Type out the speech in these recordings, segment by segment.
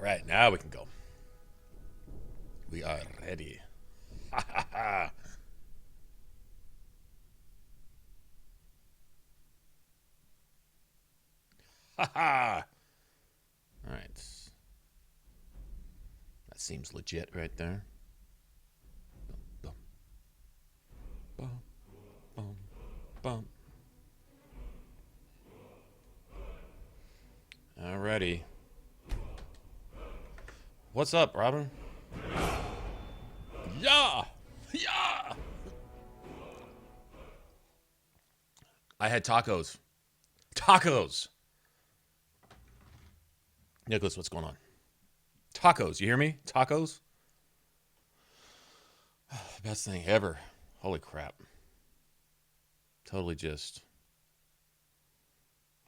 Alright, now we can go. We are ready. Ha ha ha. Ha ha. Alright. That seems legit right there. Bum, bum, bum, bum. Alrighty. What's up, Robin? Yeah! Yeah! I had tacos. Tacos! Nicholas, what's going on? Tacos, you hear me? Tacos? Best thing ever. Holy crap. Totally just...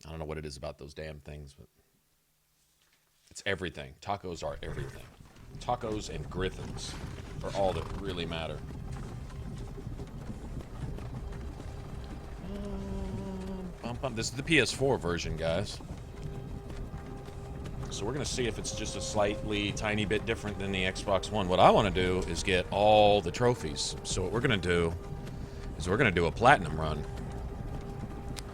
I don't know what it is about those damn things, but... It's everything. Tacos are everything. Tacos and griffins are all that really matter. This is the PS4 version, guys. So we're going to see if it's just a slightly tiny bit different than the Xbox One. What I want to do is get all the trophies. So what we're going to do is we're going to do a platinum run.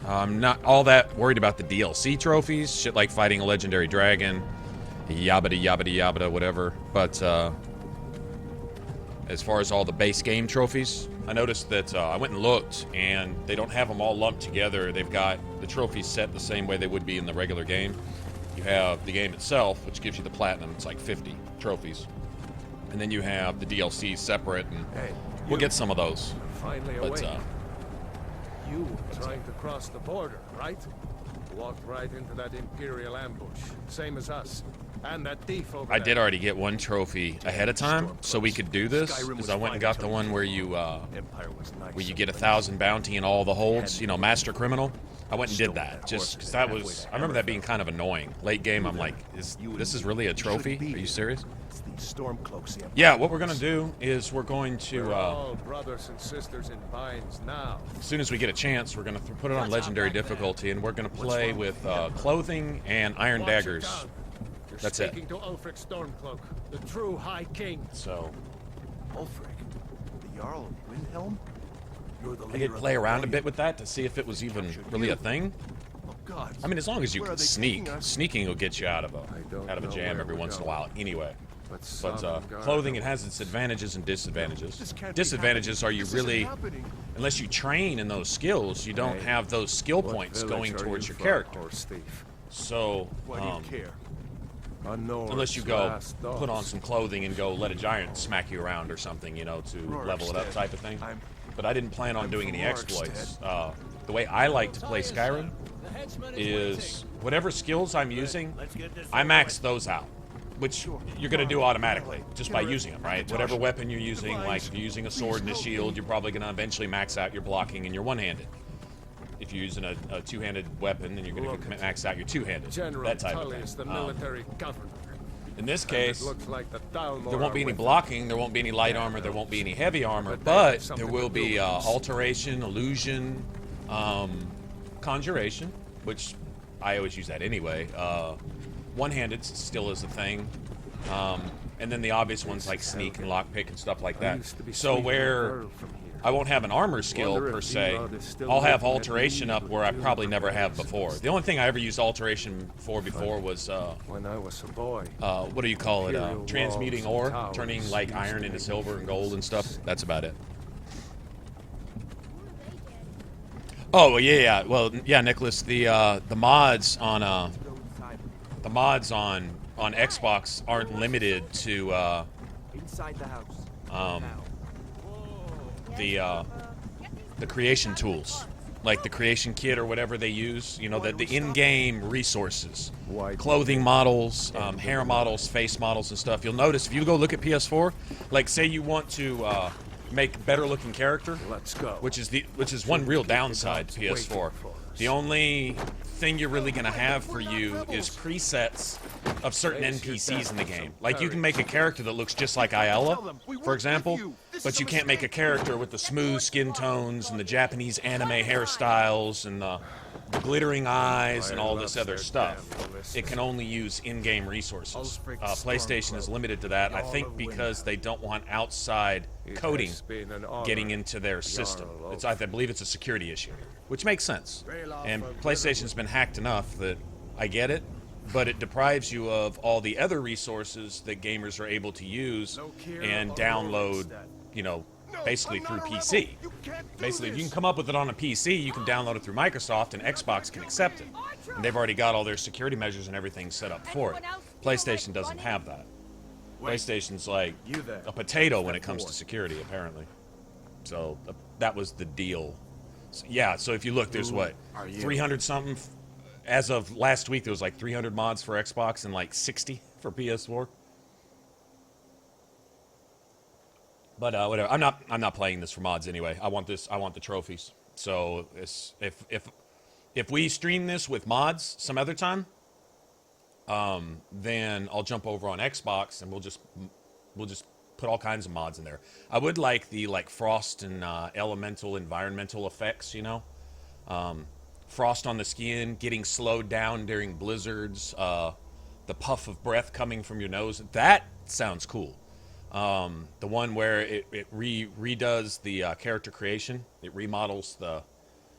I'm not all that worried about the DLC trophies. Shit like fighting a legendary dragon. Yabbity, yabbity, yabbada, whatever. But as far as all the base game trophies, I noticed that I went and looked, and they don't have them all lumped together. They've got the trophies set the same way they would be in the regular game. You have the game itself, which gives you the platinum. It's like 50 trophies. And then you have the DLC separate, and we'll get some of those. Finally awake. You trying to cross the border, right? Walked right into that Imperial ambush, same as us. And that thief over I did already get one trophy ahead of time, so we could do this, because I went and got the one where you get 1,000 bounty in all the holds, you know, Master Criminal. I went and did that, just because that was, I remember that being kind of annoying. Late game, I'm like, this is really a trophy? Are you serious? Yeah, what we're going to do is we're going to, We're all brothers and sisters in binds now. as soon as we get a chance, we're going to put it on Legendary difficulty, and we're going to play with clothing and iron daggers. That's it. Speaking to Ulfric Stormcloak, the true High King. So, Ulfric, the Jarl of Windhelm? You're the I did play around a bit with that to see if it was even really a thing. Oh God. I mean, as long as you can sneak. Sneaking will get you out of a jam every once in a while anyway. But clothing, it has its advantages and disadvantages. Disadvantages are you really, unless you train in those skills, you don't have those skill points going towards your character. So, unless you go put on some clothing and go let a giant smack you around or something, you know, to level it up type of thing. But I didn't plan on doing any exploits. The way I like to play Skyrim is whatever skills I'm using, I max those out. Which you're going to do automatically, just by using them, right? Whatever weapon you're using, like if you're using a sword and a shield, you're probably going to eventually max out your blocking and your one-handed. If you're using a two-handed weapon, then you're going to max out your two-handed. That type of thing. In this case, there won't be any blocking, there won't be any light armor, there won't be any heavy armor, but there will be alteration, illusion, conjuration, which I always use that anyway. One-handed still is a thing, and then the obvious ones like sneak and lockpick and stuff like that. So where I won't have an armor skill per se, I'll have alteration up where I probably never have before. The only thing I ever used alteration for before was when I was a boy. What do you call it? Transmuting ore, turning like iron into silver and gold and stuff. That's about it. Oh yeah. Well, yeah, Nicholas. The mods on Xbox aren't limited to inside the house. The creation tools, like the creation kit or whatever they use. You know, the in-game resources, clothing models, hair models, face models, and stuff. You'll notice if you go look at PS4, like say you want to make better-looking character, which is one real downside to PS4. The only thing you're really going to have for you is presets of certain NPCs in the game. Like, you can make a character that looks just like Ayala, for example, But you can't make a character with the smooth skin tones and the Japanese anime hairstyles and the glittering eyes and all this other stuff. It can only use in-game resources. PlayStation is limited to that, I think, because they don't want outside coding getting into their system. I believe it's a security issue, which makes sense. And PlayStation's been hacked enough that I get it, but it deprives you of all the other resources that gamers are able to use and download, you know, basically through PC. Basically, if you can come up with it on a PC, you can download it through Microsoft, and Xbox can accept it. And they've already got all their security measures and everything set up for it. PlayStation doesn't have that. PlayStation's like a potato when it comes to security, apparently. So that was the deal. So, yeah, so if you look, there's what, 300-something? As of last week, there was like 300 mods for Xbox and like 60 for PS4. But whatever. I'm not playing this for mods anyway. I want the trophies. So if we stream this with mods some other time, then I'll jump over on Xbox and we'll just put all kinds of mods in there. I would like the frost and elemental environmental effects, you know. Frost on the skin, getting slowed down during blizzards, the puff of breath coming from your nose. That sounds cool. The one where it redoes the character creation. It remodels the,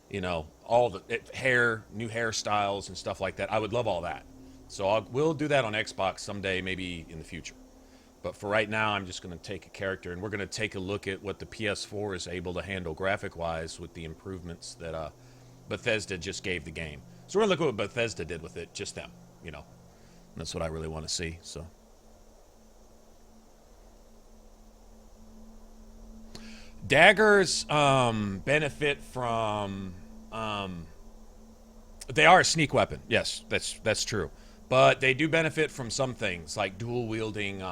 you know, all the hair, new hairstyles and stuff like that. I would love all that. So we'll do that on Xbox someday, maybe in the future. But for right now, I'm just going to take a character, and we're going to take a look at what the PS4 is able to handle graphic-wise with the improvements that Bethesda just gave the game. So we're going to look at what Bethesda did with it, just them, you know. And that's what I really want to see, so. Daggers benefit from they are a sneak weapon. Yes, that's true. But they do benefit from some things like dual wielding,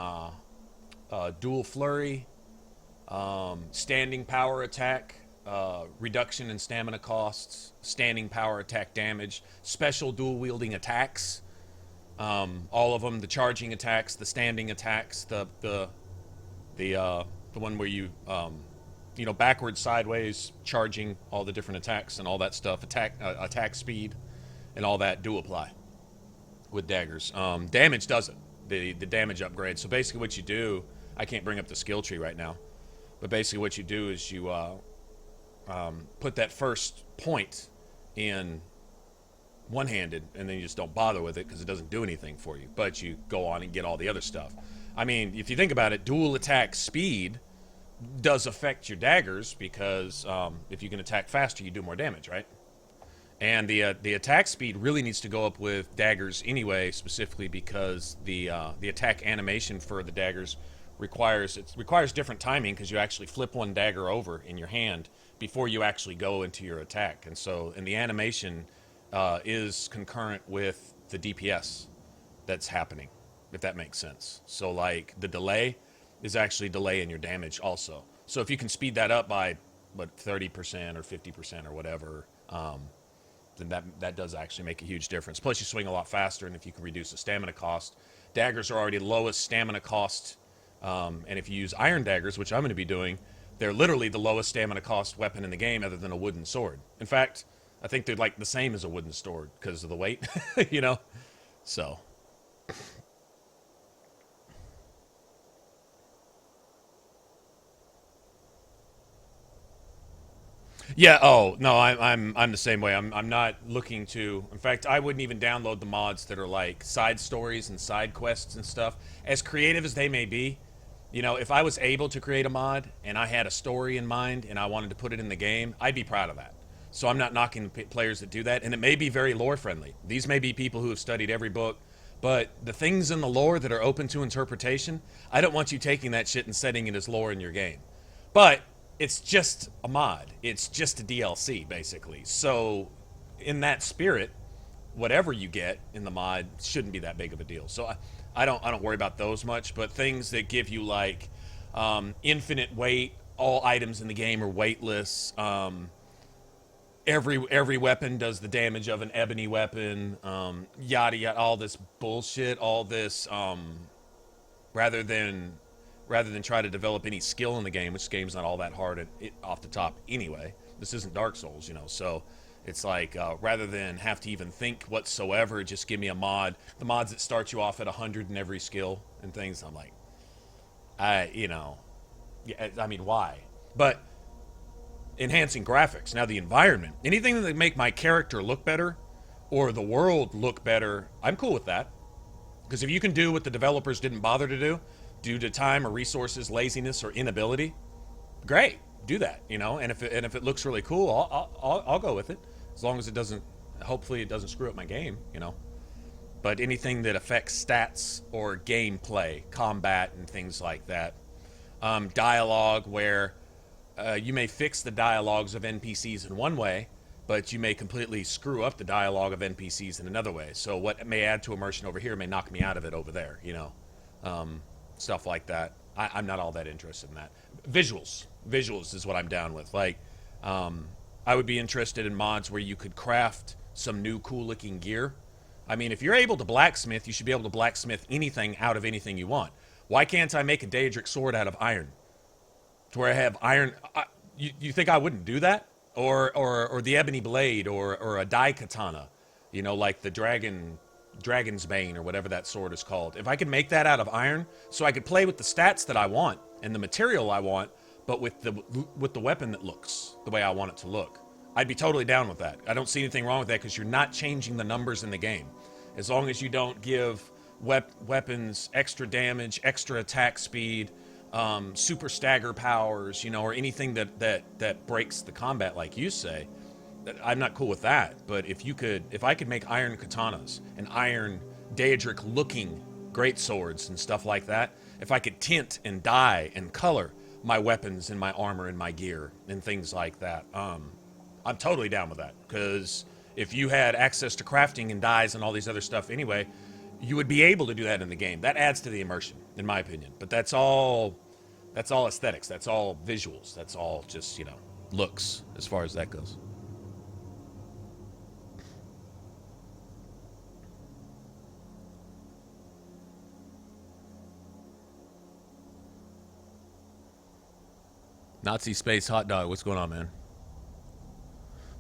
dual flurry, standing power attack, reduction in stamina costs, standing power attack damage, special dual wielding attacks. All of them, the charging attacks, the standing attacks, the one where you you know, backwards, sideways, charging, all the different attacks and all that stuff, attack speed, and all that do apply with daggers. Damage doesn't. The damage upgrade. So basically, what you do, I can't bring up the skill tree right now, but basically what you do is you put that first point in one-handed, and then you just don't bother with it because it doesn't do anything for you. But you go on and get all the other stuff. I mean, if you think about it, dual attack speed does affect your daggers because if you can attack faster, you do more damage, right? And the attack speed really needs to go up with daggers anyway, specifically because the attack animation for the daggers requires different timing because you actually flip one dagger over in your hand before you actually go into your attack, and the animation is concurrent with the DPS that's happening, if that makes sense. So like the delay is actually delay in your damage also. So if you can speed that up by, 30% or 50% or whatever, then that does actually make a huge difference. Plus you swing a lot faster, and if you can reduce the stamina cost. Daggers are already the lowest stamina cost, and if you use iron daggers, which I'm going to be doing, they're literally the lowest stamina cost weapon in the game other than a wooden sword. In fact, I think they're like the same as a wooden sword because of the weight, you know? So... Yeah. Oh no, I'm the same way. I'm not looking to. In fact, I wouldn't even download the mods that are like side stories and side quests and stuff. As creative as they may be, you know, if I was able to create a mod and I had a story in mind and I wanted to put it in the game, I'd be proud of that. So I'm not knocking the players that do that, and it may be very lore friendly. These may be people who have studied every book, but the things in the lore that are open to interpretation, I don't want you taking that shit and setting it as lore in your game. But it's just a mod. It's just a DLC, basically. So, in that spirit, whatever you get in the mod shouldn't be that big of a deal. So, I don't worry about those much. But things that give you like infinite weight, all items in the game are weightless. Every weapon does the damage of an ebony weapon. Yada yada. All this bullshit. All this rather than rather than try to develop any skill in the game, which game's not all that hard off the top anyway. This isn't Dark Souls, you know, so it's like, rather than have to even think whatsoever, just give me a mod. The mods that start you off at 100 in every skill and things, I'm like, you know, yeah, I mean, why? But enhancing graphics. Now the environment, anything that make my character look better or the world look better, I'm cool with that. Because if you can do what the developers didn't bother to do due to time or resources, laziness, or inability, great, do that, you know. And if it looks really cool, I'll go with it, as long as it doesn't, hopefully it doesn't screw up my game, you know. But anything that affects stats or gameplay, combat, and things like that, dialogue, where you may fix the dialogues of NPCs in one way, but you may completely screw up the dialogue of NPCs in another way. So what may add to immersion over here may knock me out of it over there, you know. Stuff like that. I'm not all that interested in that. Visuals is what I'm down with. Like, I would be interested in mods where you could craft some new cool looking gear. I mean, if you're able to blacksmith, you should be able to blacksmith anything out of anything you want. Why can't I make a Daedric sword out of iron? To where I have iron. You think I wouldn't do that? Or the ebony blade, or a dai katana, you know, like the dragon's bane, or whatever that sword is called. If I could make that out of iron, so I could play with the stats that I want and the material I want, but with the weapon that looks the way I want it to look, I'd be totally down with that. I don't see anything wrong with that, because you're not changing the numbers in the game. As long as you don't give weapons extra damage, extra attack speed, super stagger powers, you know, or anything that breaks the combat, like you say, I'm not cool with that. But if I could make iron katanas and iron Daedric looking great swords and stuff like that, if I could tint and dye and color my weapons and my armor and my gear and things like that, I'm totally down with that. Because if you had access to crafting and dyes and all these other stuff anyway, you would be able to do that in the game. That adds to the immersion, in my opinion. But that's all aesthetics. That's all visuals. That's all just, you know, looks, as far as that goes. Nazi space hot dog. What's going on, man?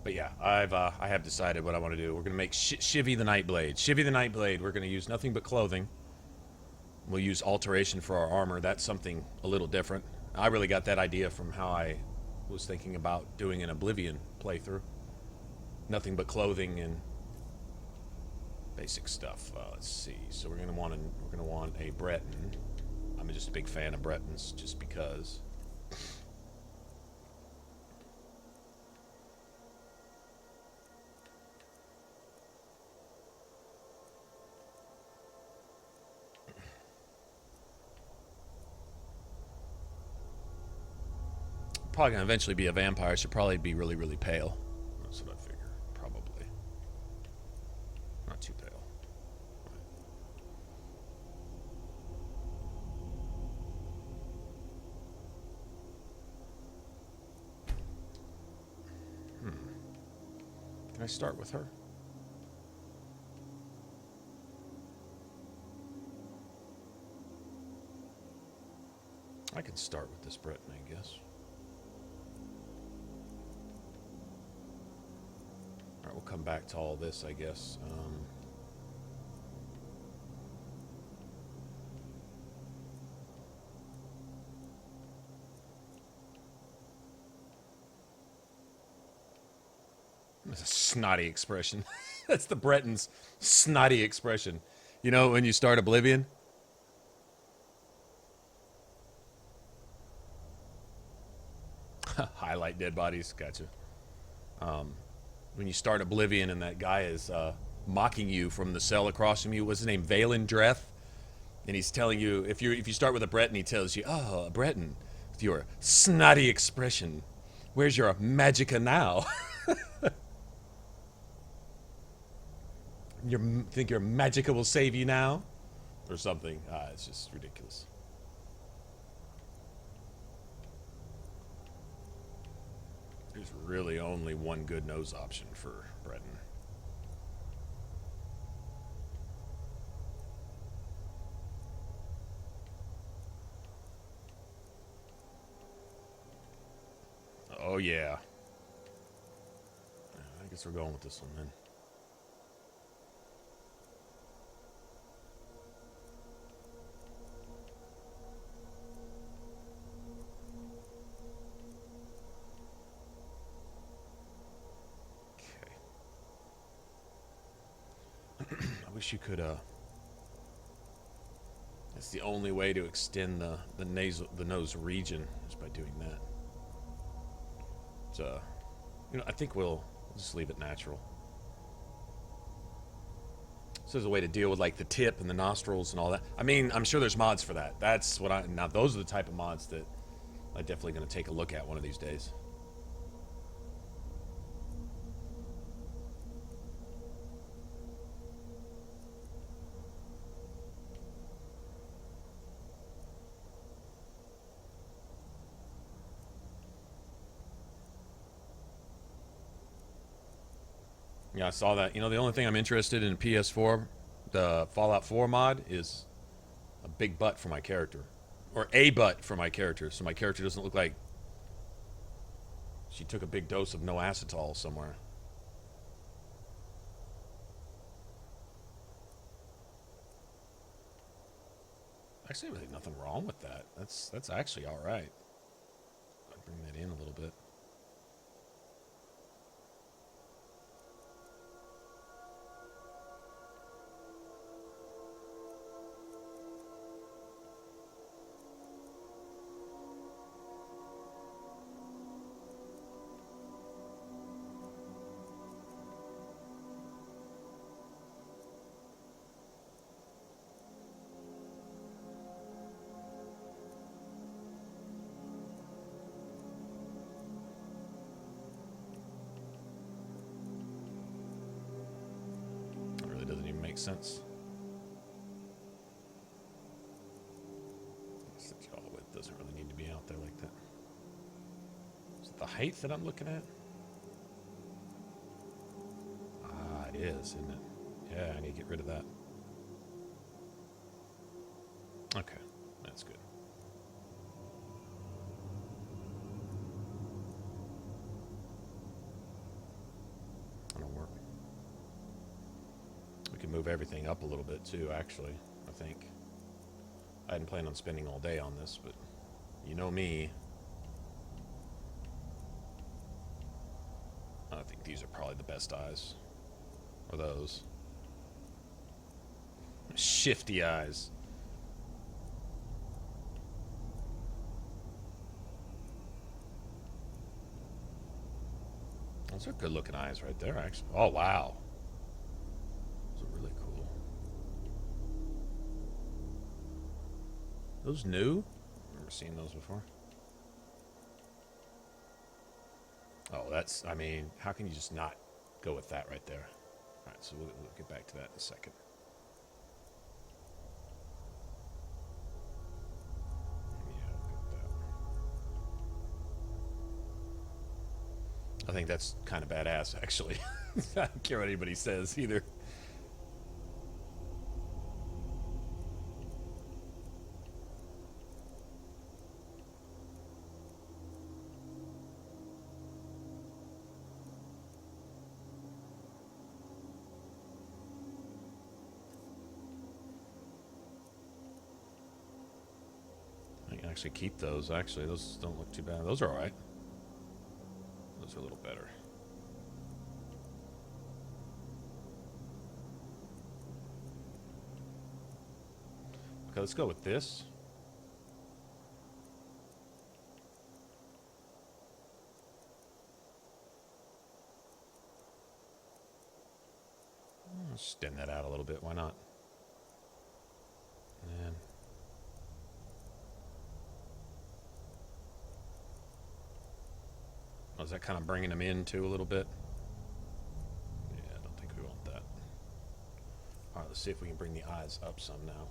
But yeah, I have decided what I want to do. We're going to make Shivi the Nightblade. Shivi the Nightblade, we're going to use nothing but clothing. We'll use alteration for our armor. That's something a little different. I really got that idea from how I was thinking about doing an Oblivion playthrough. Nothing but clothing and basic stuff. Let's see. So we're going to want a Breton. I'm just a big fan of Bretons, just because. Probably gonna eventually be a vampire. Should probably be really, really pale. That's what I figure. Probably not too pale. Right. Can I start with her? I can start with this Breton, I guess. Alright, we'll come back to all this, I guess. That's a snotty expression. That's the Breton's snotty expression. You know, when you start Oblivion? Highlight dead bodies. Gotcha. When you start Oblivion and that guy is mocking you from the cell across from you, what's his name? Valen Dreth? And he's telling you, if you start with a Breton, he tells you, oh, a Breton, with your snotty expression, where's your magicka now? You think your magicka will save you now? Or something. It's just ridiculous. There's really only one good nose option for Breton. yeah. I guess we're going with this one then. Okay. I wish you could, that's the only way to extend the nose region is by doing that. So, you know, I think we'll just leave it natural. So there's a way to deal with like the tip and the nostrils and all that. I mean, I'm sure there's mods for that. That's what now those are the type of mods that I'm definitely going to take a look at one of these days. Yeah, I saw that. You know, the only thing I'm interested in PS4, the Fallout 4 mod, is a big butt for my character. Or a butt for my character, so my character doesn't look like she took a big dose of no acetol somewhere. Actually, really nothing wrong with that. That's actually all right. I'll bring that in a little bit. Sense. Such all width doesn't really need to be out there like that. Is it the height that I'm looking at? Ah, it is, isn't it? Yeah, I need to get rid of that. Okay, that's good. That'll work. Can move everything up a little bit too, actually. I think I hadn't planned on spending all day on this, but you know me. I think these are probably the best eyes. Or those. Shifty eyes. Those are good looking eyes right there, actually. Oh, wow. Those new? Never seen those before. Oh, that's, I mean, how can you just not go with that right there? All right, so we'll get back to that in a second. Yeah, look at that. I think that's kind of badass, actually. I don't care what anybody says either. Actually keep those. Actually, those don't look too bad. Those are all right. Those are a little better. Okay, let's go with this. Let's extend that out a little bit. Why not? And oh, is that kind of bringing them in too a little bit? Yeah, I don't think we want that. All right, let's see if we can bring the eyes up some now.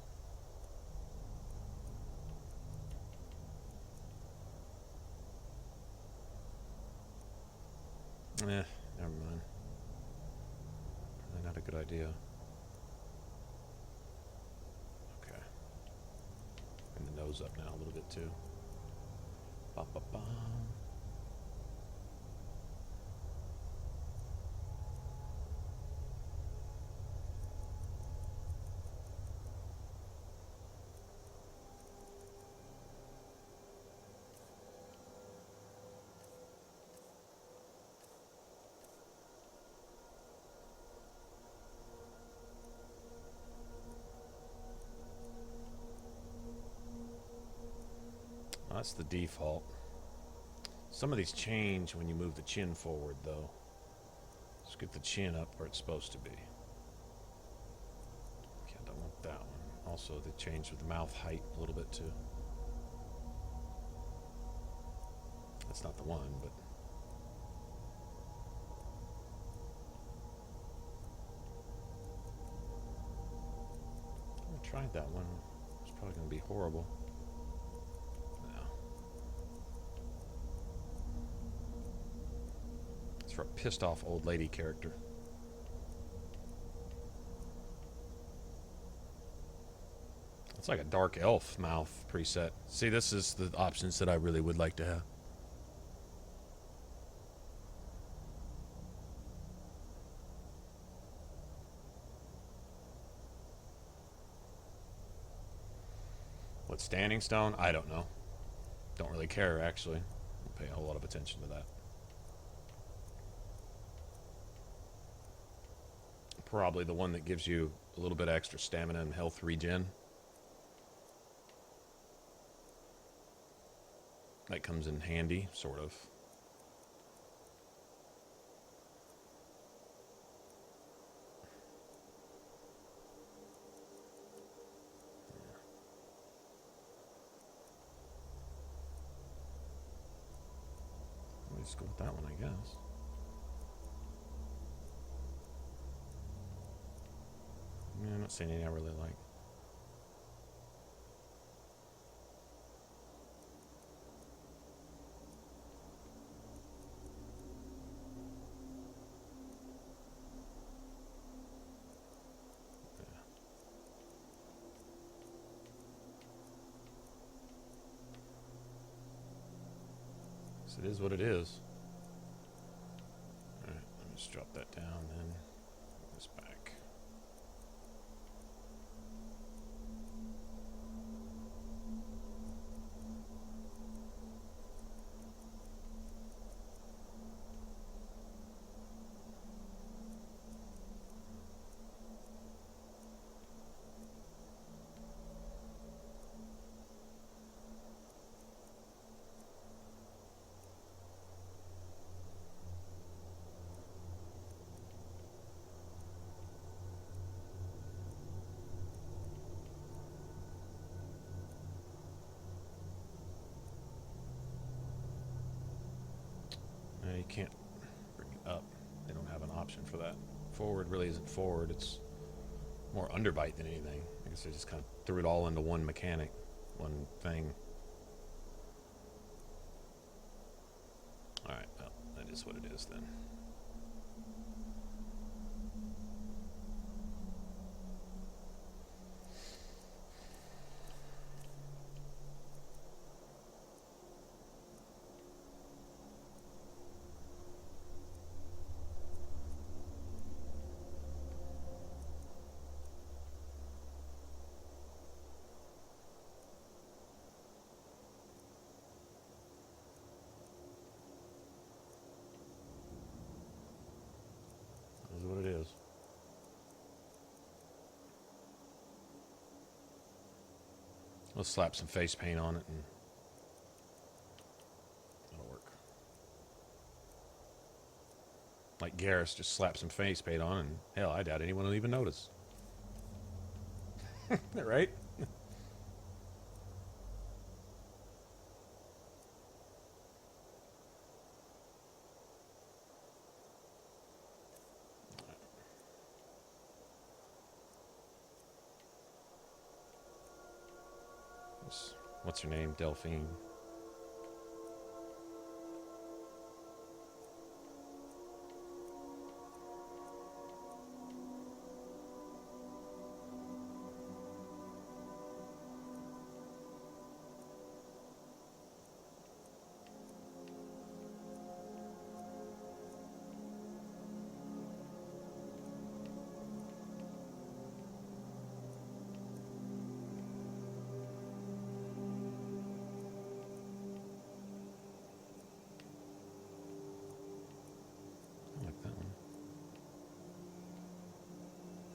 Never mind. Probably not a good idea. Okay. Bring the nose up now a little bit too. Ba, ba, ba. That's the default. Some of these change when you move the chin forward, though. Let's get the chin up where it's supposed to be. Okay, I don't want that one. Also, they changed with the mouth height a little bit, too. That's not the one, but... I tried that one. It's probably going to be horrible. No. It's for a pissed off old lady character. It's like a dark elf mouth preset. See, this is the options that I really would like to have. What, Standing Stone? I don't know. Don't really care, actually. Don't pay a whole lot of attention to that. Probably the one that gives you a little bit of extra stamina and health regen. That comes in handy, sort of. Let's go with that one, I guess. Yeah, I'm not seeing any I really like. It is what it is. Alright, let me just drop that down then. Put this back. You can't bring it up. They don't have an option for that. Forward really isn't forward. It's more underbite than anything. I guess they just kind of threw it all into one mechanic, one thing. Alright, well, that is what it is then. Is what it is. Let's slap some face paint on it and that'll work. Like Garrus, just slap some face paint on and hell, I doubt anyone will even notice. Right? What's her name? Delphine.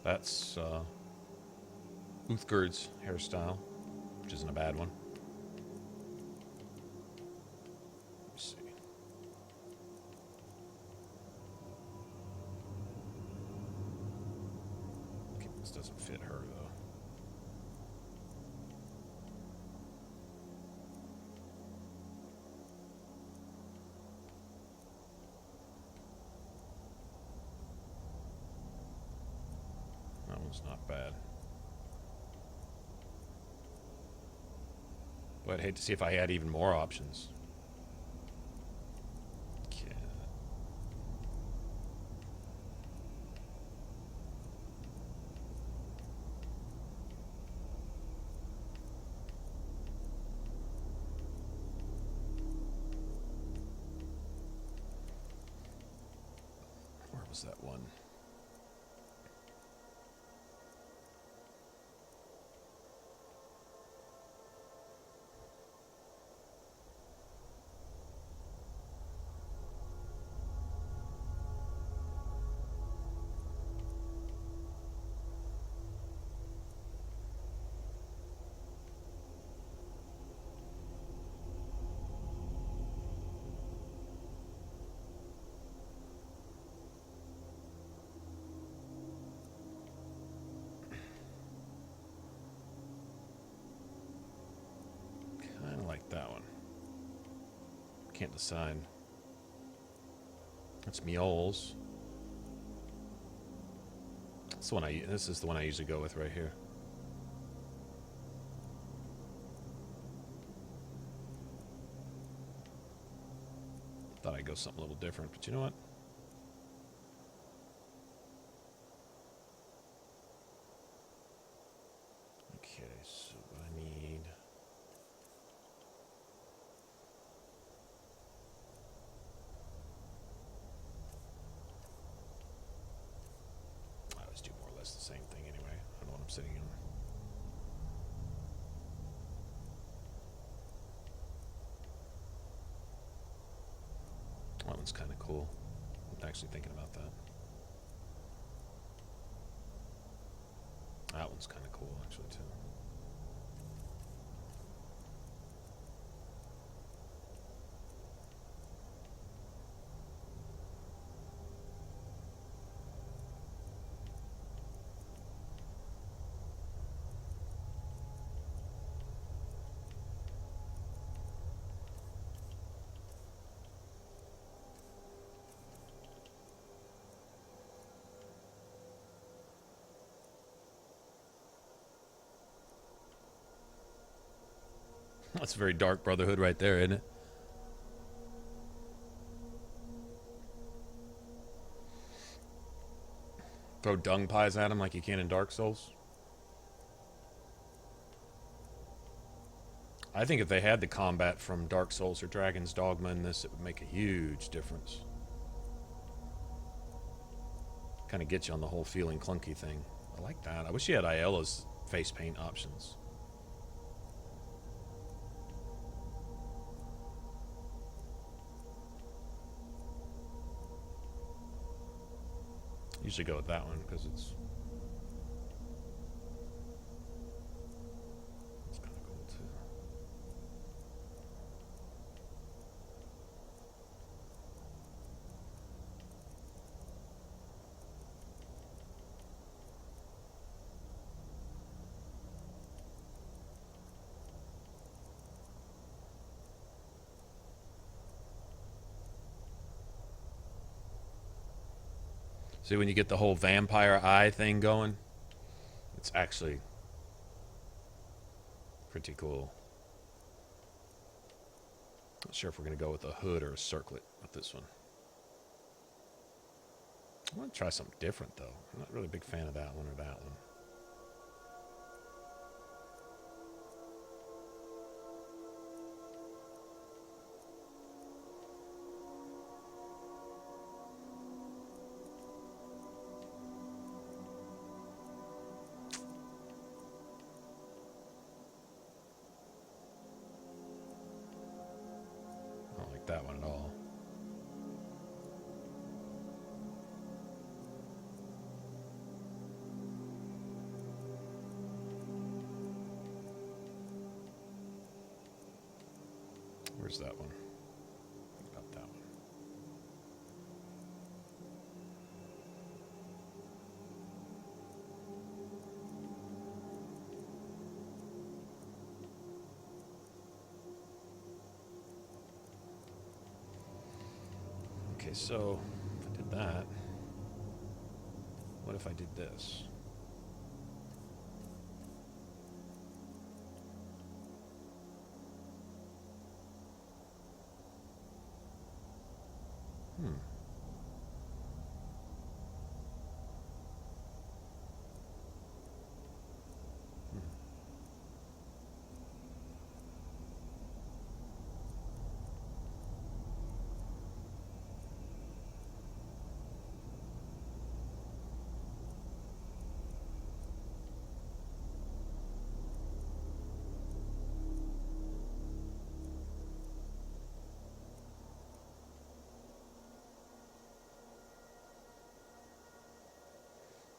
That's Uthgerd's hairstyle, which isn't a bad one. doesn't fit her, though. That one's not bad. But I'd hate to see if I had even more options. That one. That one. Can't decide. That's Meols. This is the one I usually go with right here. Thought I'd go something a little different, but you know what? Okay, so I need... I always do more or less the same thing anyway. I don't know what I'm sitting in. That one's kind of cool. I'm actually thinking about that. That one's kind of cool, actually, too. That's a very dark Brotherhood right there, isn't it? Throw dung pies at him like you can in Dark Souls. I think if they had the combat from Dark Souls or Dragon's Dogma in this, it would make a huge difference. Kind of get you on the whole feeling clunky thing. I like that. I wish you had Ayala's face paint options. Usually go with that one because it's kind of cool too. See, when you get the whole vampire eye thing going, it's actually pretty cool. Not sure if we're going to go with a hood or a circlet with this one. I want to try something different, though. I'm not really a big fan of that one or that one. That one at all. Where's that one? About that one. Okay, so if I did that, what if I did this?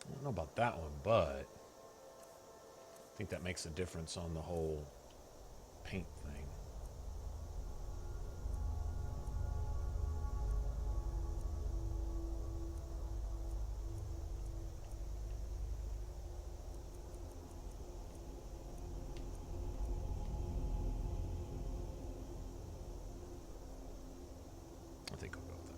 I don't know about that one, but I think that makes a difference on the whole paint thing. I think I'll go with that.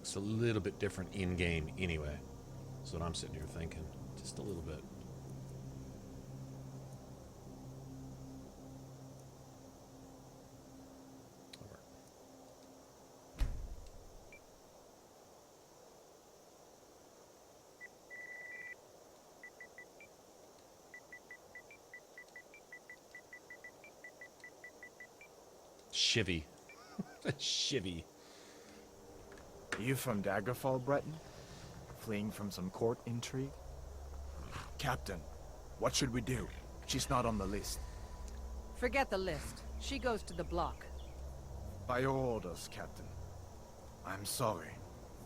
It's a little bit different in-game anyway. That's what I'm sitting here thinking. Just a little bit. Shivi. Shivi. You from Daggerfall, Breton? Fleeing from some court intrigue? Captain, what should we do? She's not on the list. Forget the list. She goes to the block. By your orders, Captain. I'm sorry.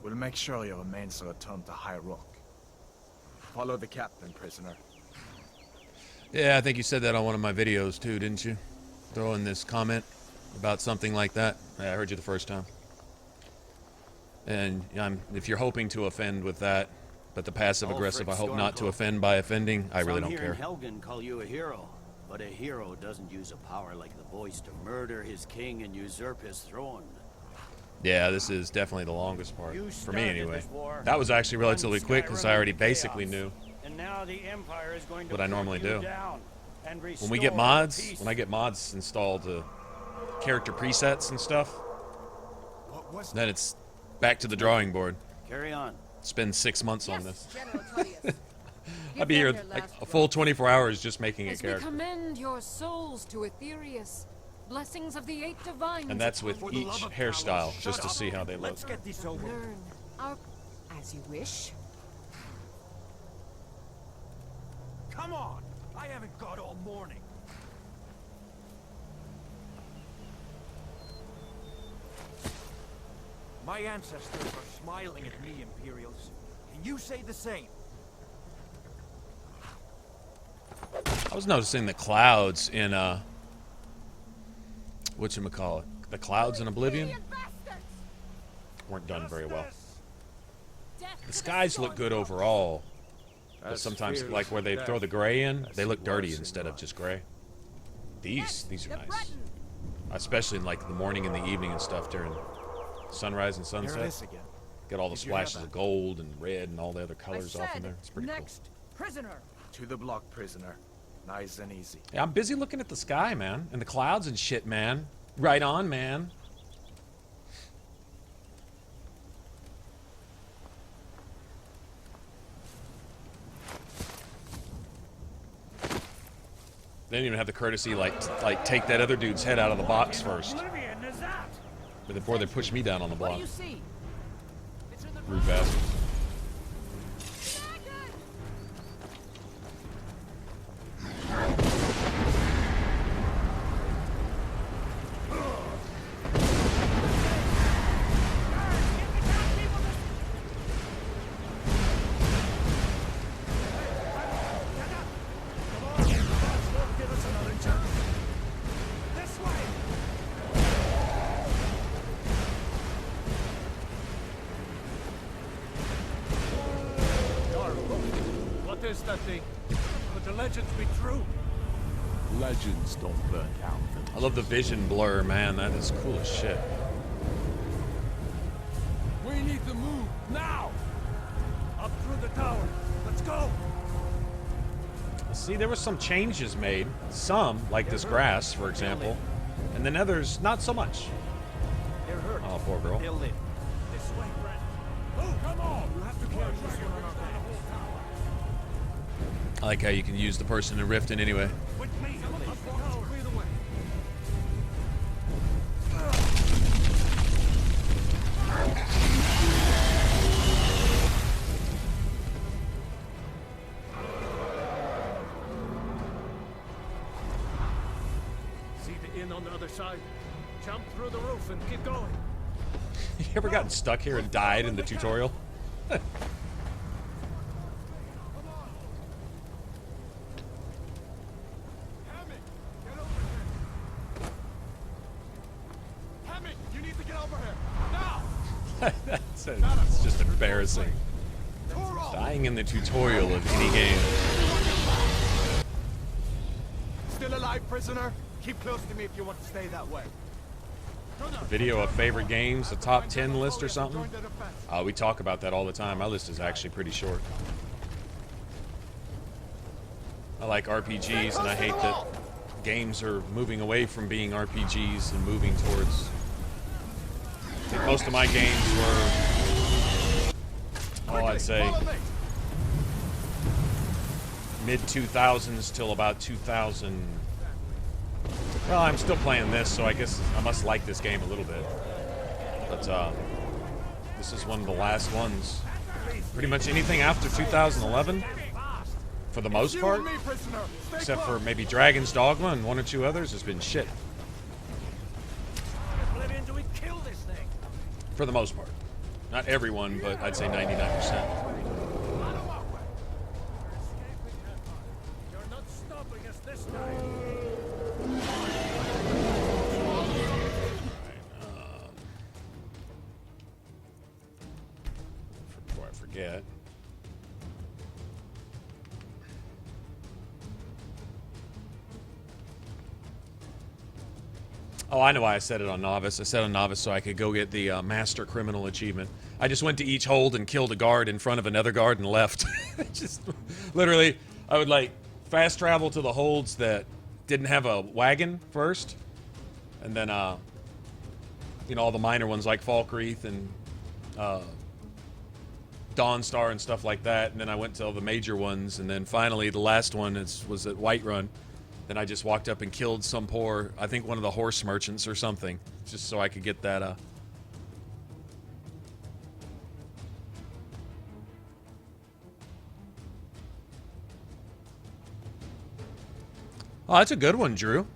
We'll make sure your remains are returned to High Rock. Follow the captain, prisoner. Yeah, I think you said that on one of my videos too, didn't you? Throw in this comment about something like that. Yeah, I heard you the first time. And if you're hoping to offend with that, but the passive-aggressive, I hope not to offend by offending, I really don't care. Some here in Helgen call you a hero, but a hero doesn't use a power like the voice to murder his king and usurp his throne. Yeah, this is definitely the longest part, for me anyway. That was actually relatively quick, because I already basically knew what I normally do. When we get mods, when I get mods installed to character presets and stuff, then it's back to the drawing board. Carry on. Spend 6 months on this. I'd be here like a full 24 hours just making a character. We commend your souls to Aetherius. Blessings of the 8 divines. And that's with each hairstyle, just to see how they look. Let's get this over. Learn our, as you wish. Come on! I haven't got all morning. My ancestors are smiling at me, Imperials. Can you say the same? I was noticing the clouds in whatchamacallit, the clouds in Oblivion weren't done very well. The skies look good overall, but sometimes, like where they throw the gray in, they look dirty instead of just gray. These are nice, especially in like the morning and the evening and stuff during sunrise and sunset. Get all the splashes of gold and red and all the other colors off in there. It's pretty cool. Prisoner. To the block, prisoner. Nice and easy. Yeah, I'm busy looking at the sky, man, and the clouds and shit, man. Right on, man. They didn't even have the courtesy, like take that other dude's head out of the box first. But before they pushed me down on the block. Rude bastard. is that thing? Could the legends be true? Legends don't burn down. I love the vision blur, man. That is cool as shit. We need to move now. Up through the tower. Let's go. See, there were some changes made. Some, like this grass, for example. And then others, not so much. They're hurt. Oh, poor girl. They'll live. This way, friend. Oh, come on. You have to carry this one on our back. I like how you can use the person in Rift in any way. With me. Up the tower. Clear the way. See the inn on the other side? Jump through the roof and keep going. You ever gotten stuck here and died in the tutorial? It's just embarrassing. Dying in the tutorial of any game. Still alive, prisoner? Keep close to me if you want to stay that way. A video of favorite games, a top 10 list or something? We talk about that all the time. My list is actually pretty short. I like RPGs, and I hate that games are moving away from being RPGs and moving towards... I think most of my games were, I'd say, mid-2000s till about 2000. Well, I'm still playing this, so I guess I must like this game a little bit. But this is one of the last ones. Pretty much anything after 2011, for the most part, except for maybe Dragon's Dogma and one or two others, has been shit. For the most part. Not everyone, but I'd say 99%. You're not stopping us this time. Before I forget. Oh, I know why I set it on Novice. I set it on Novice so I could go get the Master Criminal achievement. I just went to each hold and killed a guard in front of another guard and left. Just literally, I would like fast travel to the holds that didn't have a wagon first, and then you know, all the minor ones like Falkreath and Dawnstar and stuff like that. And then I went to all the major ones, and then finally the last one was at Whiterun. Then I just walked up and killed some poor, I think one of the horse merchants or something, just so I could get that, Oh, that's a good one, Drew.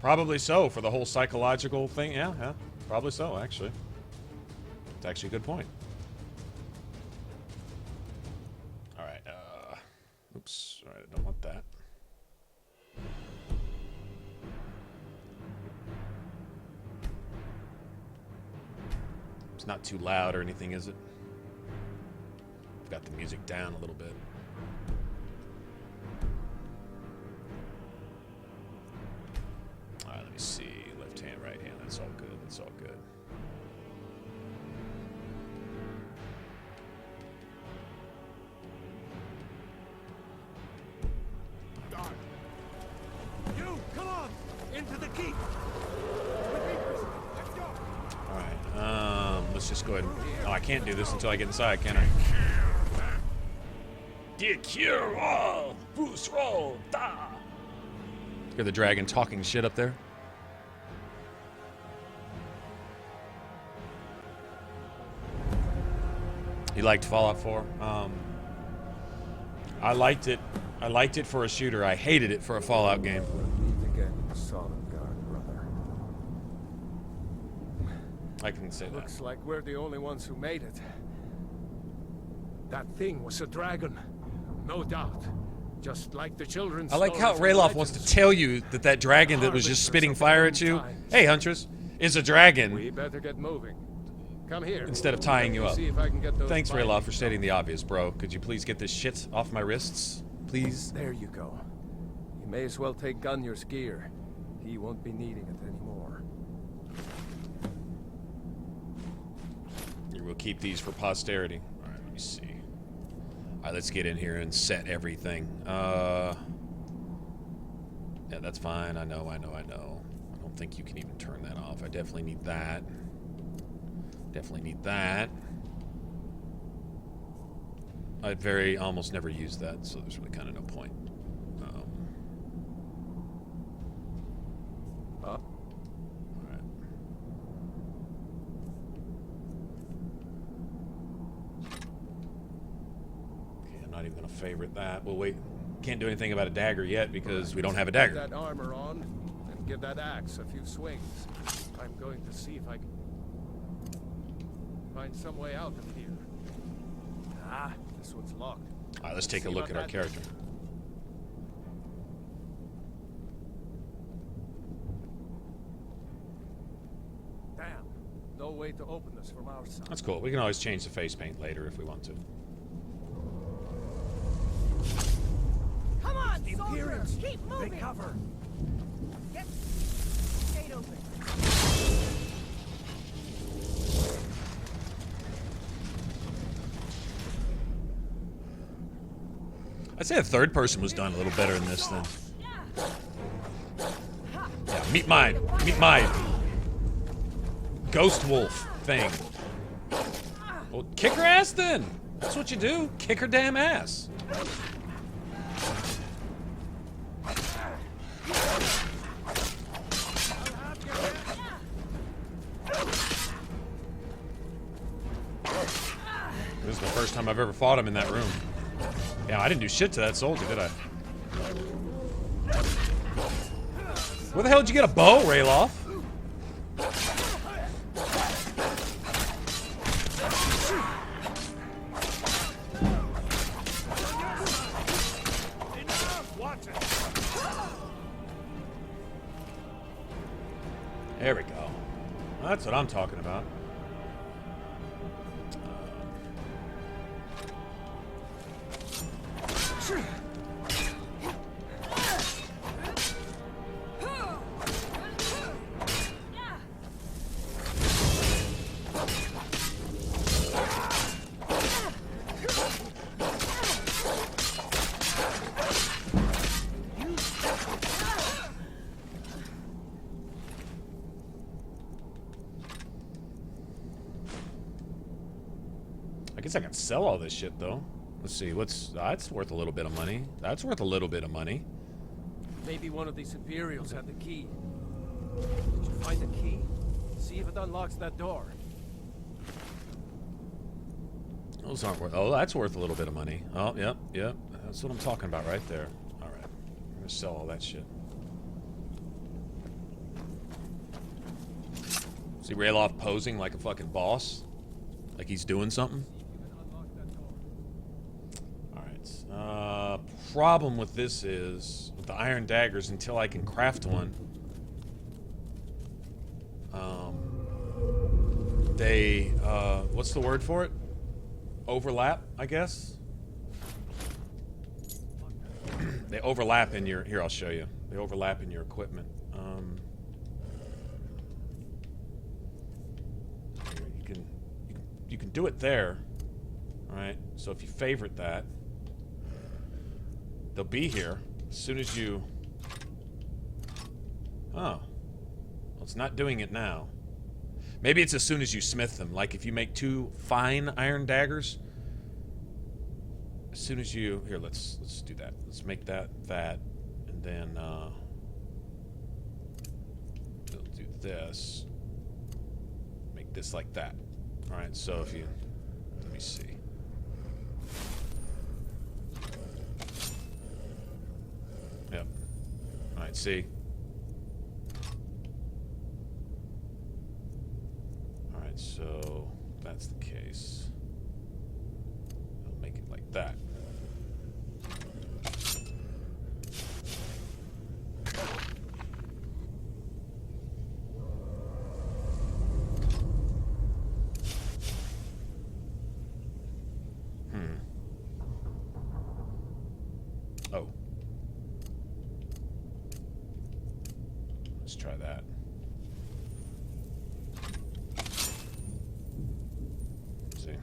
Probably so, for the whole psychological thing. Yeah, probably so, actually. It's actually a good point. Alright, oops, alright, I don't want that. It's not too loud or anything, is it? I've got the music down a little bit. Alright, let me see. Left hand, right hand. That's all good. That's all good. You, come on! Into the keep! Alright, let's just go ahead and... Oh, I can't do this until I get inside, can I? Cure all! Boost roll! Da! Hear the dragon talking shit up there? You liked Fallout 4? I liked it. I liked it for a shooter. I hated it for a Fallout game. I can say that. Looks like we're the only ones who made it. That thing was a dragon. No doubt. Just like the children's I like how Rayloff wants to tell you that that dragon that was just spitting fire at you, hey, Huntress, is a dragon. We better get moving. Come here. instead of tying you up. See if I can get those. Thanks, Rayloff, for stating the obvious, bro. Could you please get this shit off my wrists? Please? There you go. You may as well take Gunyar's gear. He won't be needing it anymore. You will keep these for posterity. Alright, let me see. Alright, let's get in here and set everything. Yeah, that's fine. I know. I don't think you can even turn that off. I definitely need that. Definitely need that. I'd almost never use that, so there's really kind of no point. Alright. Okay, I'm not even gonna favorite that. Well, wait. Can't do anything about a dagger yet because we don't have a dagger. Put that armor on and give that axe a few swings. I'm going to see if I can find some way out of here. Ah, this one's locked. Alright, let's take a look at our character. Damn. No way to open this from our side. That's cool. We can always change the face paint later if we want to. Come on, soldiers! Keep moving! Take cover! Get gate open. I'd say a third person was done a little better in this than... Yeah, meet my ghost wolf thing. Well, kick her ass then. That's what you do. Kick her damn ass. This is the first time I've ever fought him in that room. Yeah, I didn't do shit to that soldier, did I? Where the hell did you get a bow, Rayloff? There we go. That's what I'm talking about. I guess I can sell all this shit though. Let's see, that's worth a little bit of money. That's worth a little bit of money. Maybe one of these Imperials had the key. Did you find the key? See if it unlocks that door. Those aren't worth. Oh, that's worth a little bit of money. Oh, yep. That's what I'm talking about right there. All right, I'm gonna sell all that shit. See Rayloff posing like a fucking boss, like he's doing something. Problem with this is, with the iron daggers, until I can craft one, they, what's the word for it? Overlap, I guess? They overlap in your, here, I'll show you. They overlap in your equipment. You can do it there, alright? So if you favorite that, they'll be here as soon as you... Oh. Well, it's not doing it now. Maybe it's as soon as you smith them. Like if you make 2 fine iron daggers, as soon as you... Here, let's do that. Let's make that, and then we'll do this. Make this like that. Alright, so if you... Let me see. Yep. Alright, see? Alright, so that's the case. I'll make it like that. see.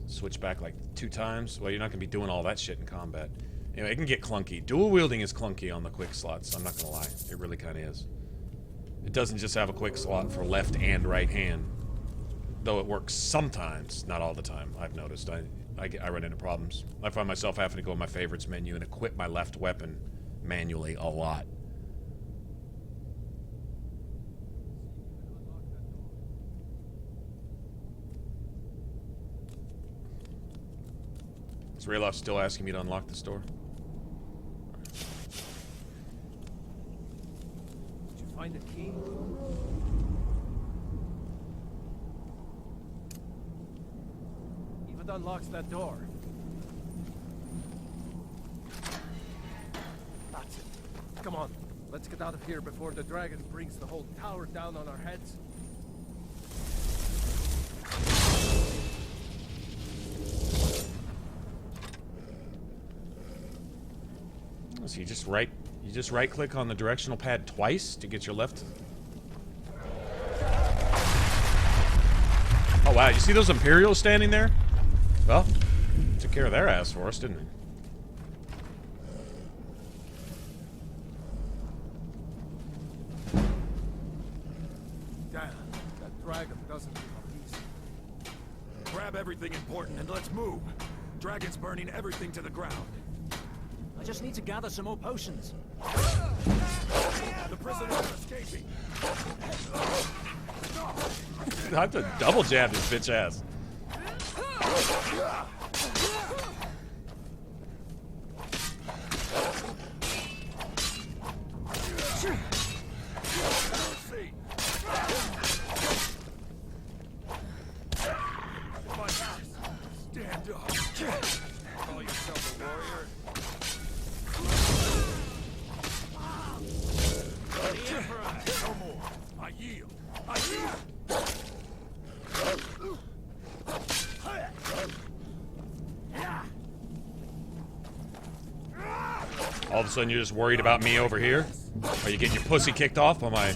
Switch back like 2 times. Well, you're not going to be doing all that shit in combat. Anyway, it can get clunky. Dual wielding is clunky on the quick slots. I'm not going to lie. It really kind of is. It doesn't just have a quick slot for left and right hand. Though it works sometimes, not all the time. I've noticed. I run into problems. I find myself having to go in my favorites menu and equip my left weapon manually a lot. Is Rayloff still asking me to unlock this door? Did you find a key? If it unlocks that door. That's it. Come on, let's get out of here before the dragon brings the whole tower down on our heads. So you just right click on the directional pad twice to get your left. Oh wow, you see those Imperials standing there? Well, took care of their ass for us, didn't we? Damn, that dragon doesn't give up easy. Grab everything important and let's move. Dragon's burning everything to the ground. I just need to gather some more potions. The prisoners are escaping. I have to double jab this bitch ass. Stand up. Call yourself a warrior. No more. I yield. I yield. All of a sudden you're just worried about me over here? Are you getting your pussy kicked off by my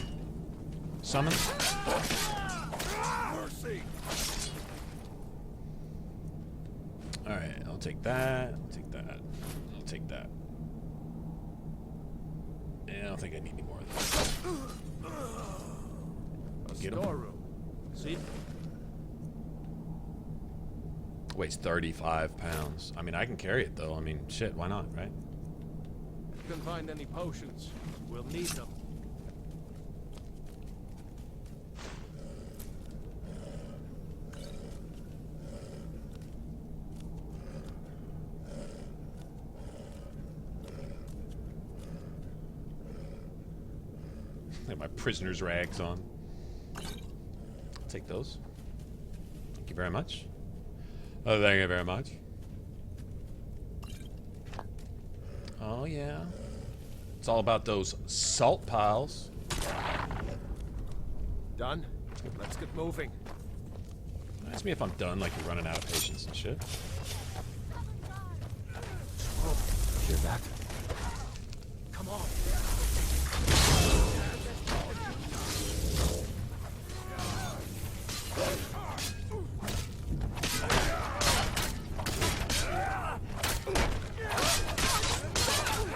summons? Mercy. Alright, I'll take that. I'll take that. I'll take that. Yeah, I don't think I need any more of this. Get him. Storeroom. See? Weighs 35 pounds. I mean, I can carry it though. I mean, shit, why not, right? If you can find any potions, we'll need them. I have my prisoner's rags on. I'll take those. Thank you very much. Oh, thank you very much. Oh, yeah. It's all about those salt piles. Done? Let's get moving. Ask me if I'm done, like you're running out of patience and shit. Oh, hear that? Come on.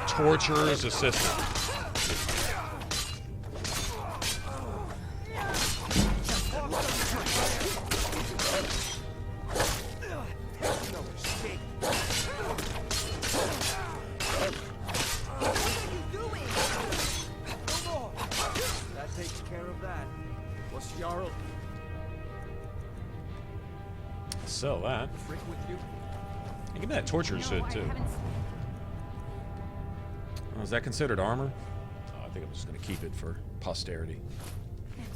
Torturer's assistant. That takes care of that. What's Jarl? Sell that. Frick with you? Hey, give me that torture suit too. Oh, is that considered armor? Oh, I think I'm just gonna keep it for posterity.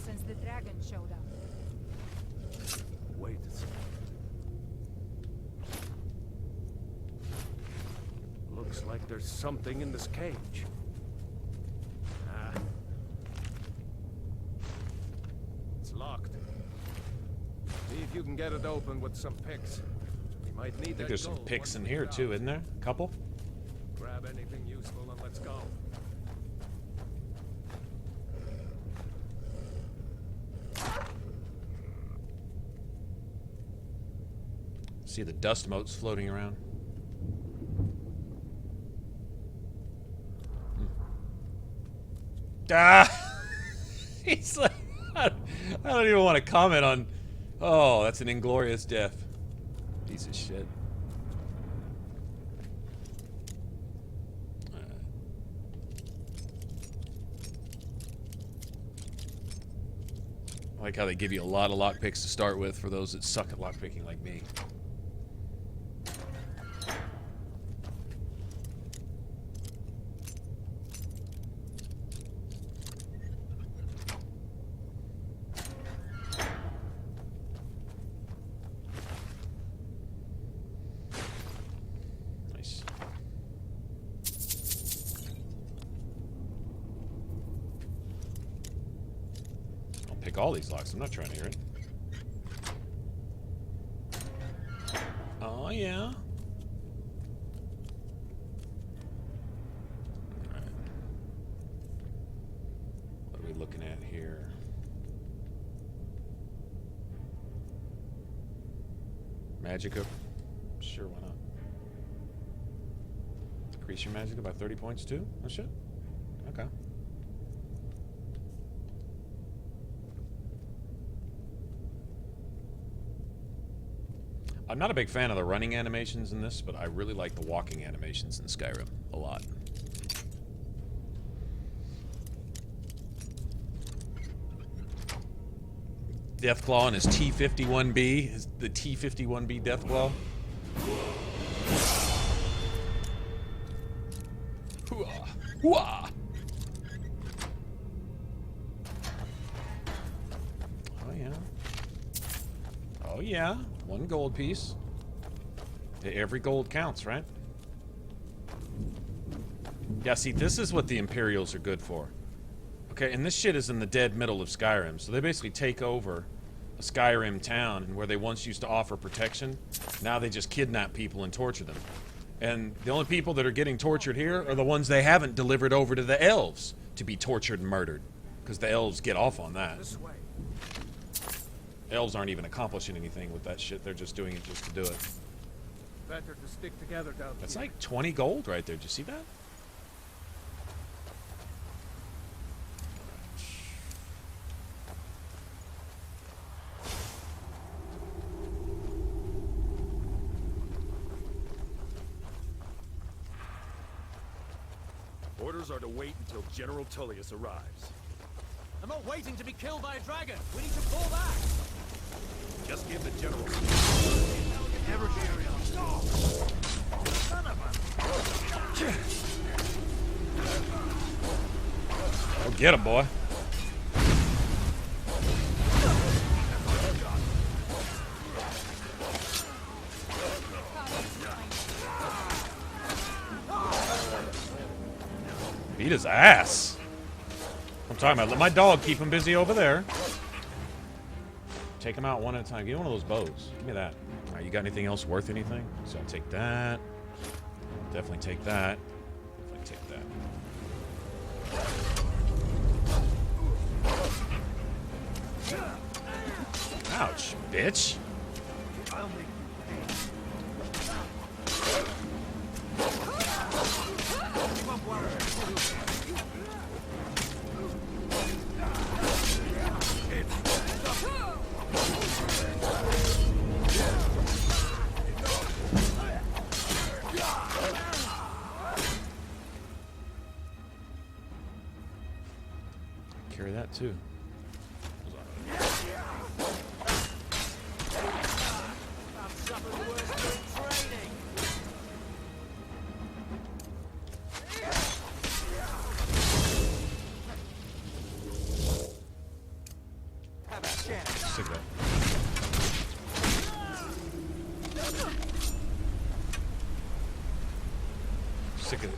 Since the dragon showed up. Wait a second. Looks like there's something in this cage. Ah. It's locked. See if you can get it open with some picks. We might need I think that there's some gold picks once in we here get too, out. isn't there? A couple? Grab anything useful and let's go. See the dust motes floating around. Ah! He's like, I don't even want to comment on. Oh, that's an inglorious death. Piece of shit. I like how they give you a lot of lockpicks to start with for those that suck at lockpicking like me. Nice. Pick all these locks. I'm not trying to hear it. Oh, yeah. Alright. What are we looking at here? Magicka? Sure, why not? Increase your magicka by 30 points too? Oh, shit. Okay. I'm not a big fan of the running animations in this, but I really like the walking animations in Skyrim a lot. Deathclaw and his T51B, the T51B Deathclaw. Hooah! Hooah! Oh yeah. Oh yeah. 1 gold piece. Every gold counts, right? Yeah, see, this is what the Imperials are good for. Okay, and this shit is in the dead middle of Skyrim, so they basically take over a Skyrim town, and where they once used to offer protection, now they just kidnap people and torture them. And the only people that are getting tortured here are the ones they haven't delivered over to the elves to be tortured and murdered, because the elves get off on that. This way. Elves aren't even accomplishing anything with that shit. They're just doing it just to do it. Better to stick together down That's here. like 20 gold right there. Did you see that? Orders are to wait until General Tullius arrives. I'm not waiting to be killed by a dragon. We need to pull back. Just give the general. Never carry on. Son of a... Oh, get him, boy. Beat his ass. I'm talking about. Let my dog keep him busy over there. Take him out one at a time. Give me one of those bows. Give me that. All right, you got anything else worth anything? So I'll take that. Definitely take that. Definitely take that. Ouch, bitch. Carry that too. Sick of that.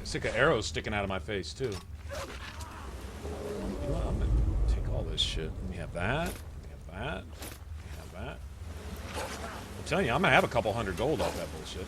Sick of arrows sticking out of my face too. Well, I'm gonna take all this shit. Let me have that. Let me have that. Let me have that. I'm telling you, I'm gonna have a couple hundred gold off that bullshit.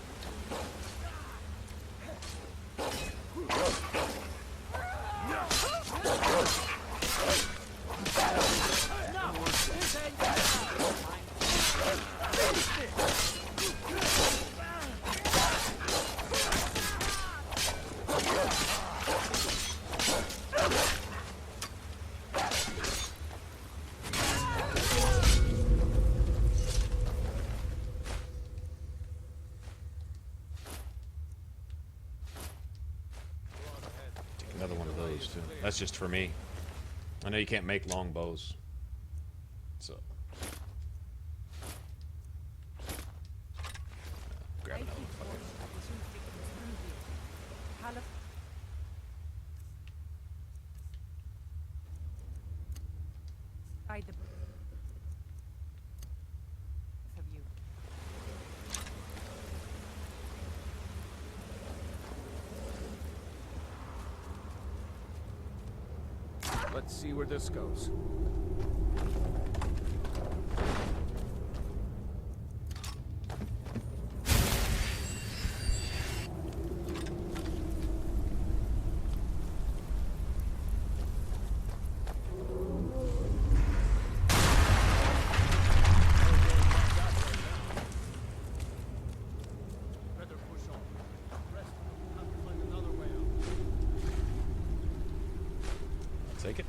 to. That's just for me. I know you can't make long bows. So. Grab another one. Let's see where this goes. Take it.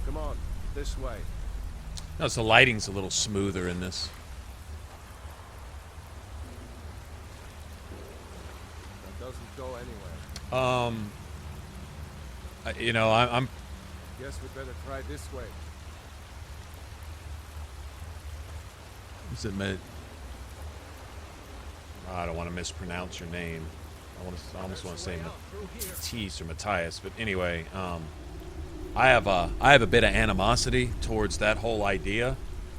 Come on, this way. No, so the lighting's a little smoother in this. That doesn't go anywhere. You know, I'm. Guess we'd better try this way. What's it meant? I don't want to mispronounce your name. I almost want to say Matisse or Matthias, but anyway, I have a bit of animosity towards that whole idea.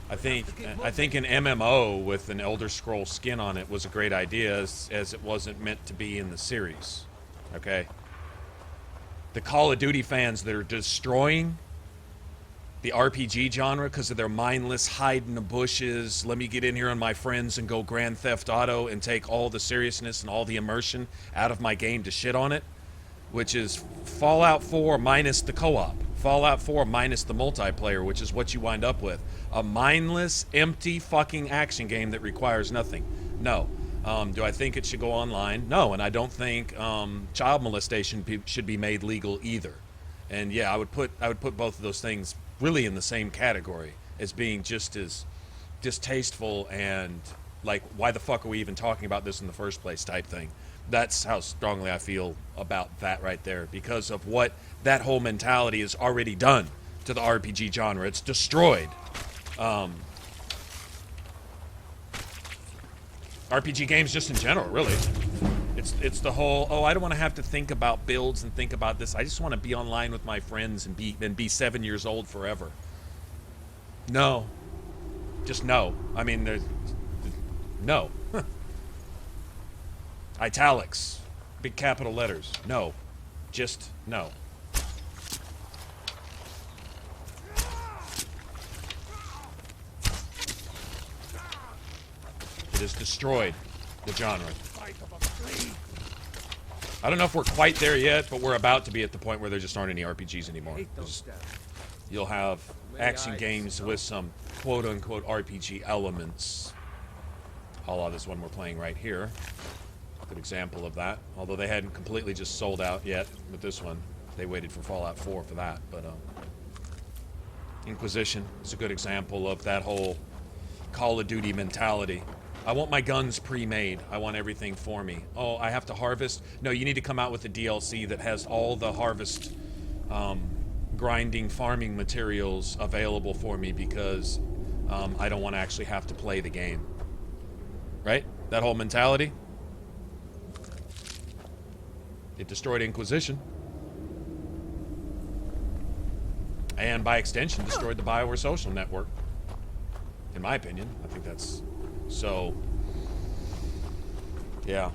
I think an MMO with an Elder Scroll skin on it was a great idea, as it wasn't meant to be in the series. Okay. The Call of Duty fans that are destroying the RPG genre because of their mindless hide in the bushes, let me get in here on my friends and go Grand Theft Auto and take all the seriousness and all the immersion out of my game to shit on it, which is Fallout 4 minus the co-op. Fallout 4 minus the multiplayer, which is what you wind up with. A mindless, empty fucking action game that requires nothing. No. Do I think it should go online? No, and I don't think child molestation should be made legal either. And yeah, I would put both of those things really in the same category as being just as distasteful and like, why the fuck are we even talking about this in the first place type thing. That's how strongly I feel about that right there, because of what that whole mentality has already done to the RPG genre. It's destroyed RPG games just in general, really. It's the whole, oh, I don't want to have to think about builds and think about this. I just want to be online with my friends and be 7 years old forever. No. Just no. I mean, there's no. Italics. Big capital letters. No. Just no. It has destroyed the genre. I don't know if we're quite there yet, but we're about to be at the point where there just aren't any RPGs anymore. You'll have action games with some quote-unquote RPG elements. A la this one we're playing right here. Good example of that. Although they hadn't completely just sold out yet with this one. They waited for Fallout 4 for that. But Inquisition is a good example of that whole Call of Duty mentality. I want my guns pre-made. I want everything for me. Oh, I have to harvest? No, you need to come out with a DLC that has all the harvest, grinding, farming materials available for me because I don't want to actually have to play the game. Right? That whole mentality? It destroyed Inquisition. And by extension, destroyed the BioWare social network. In my opinion. I think that's... So... Yeah.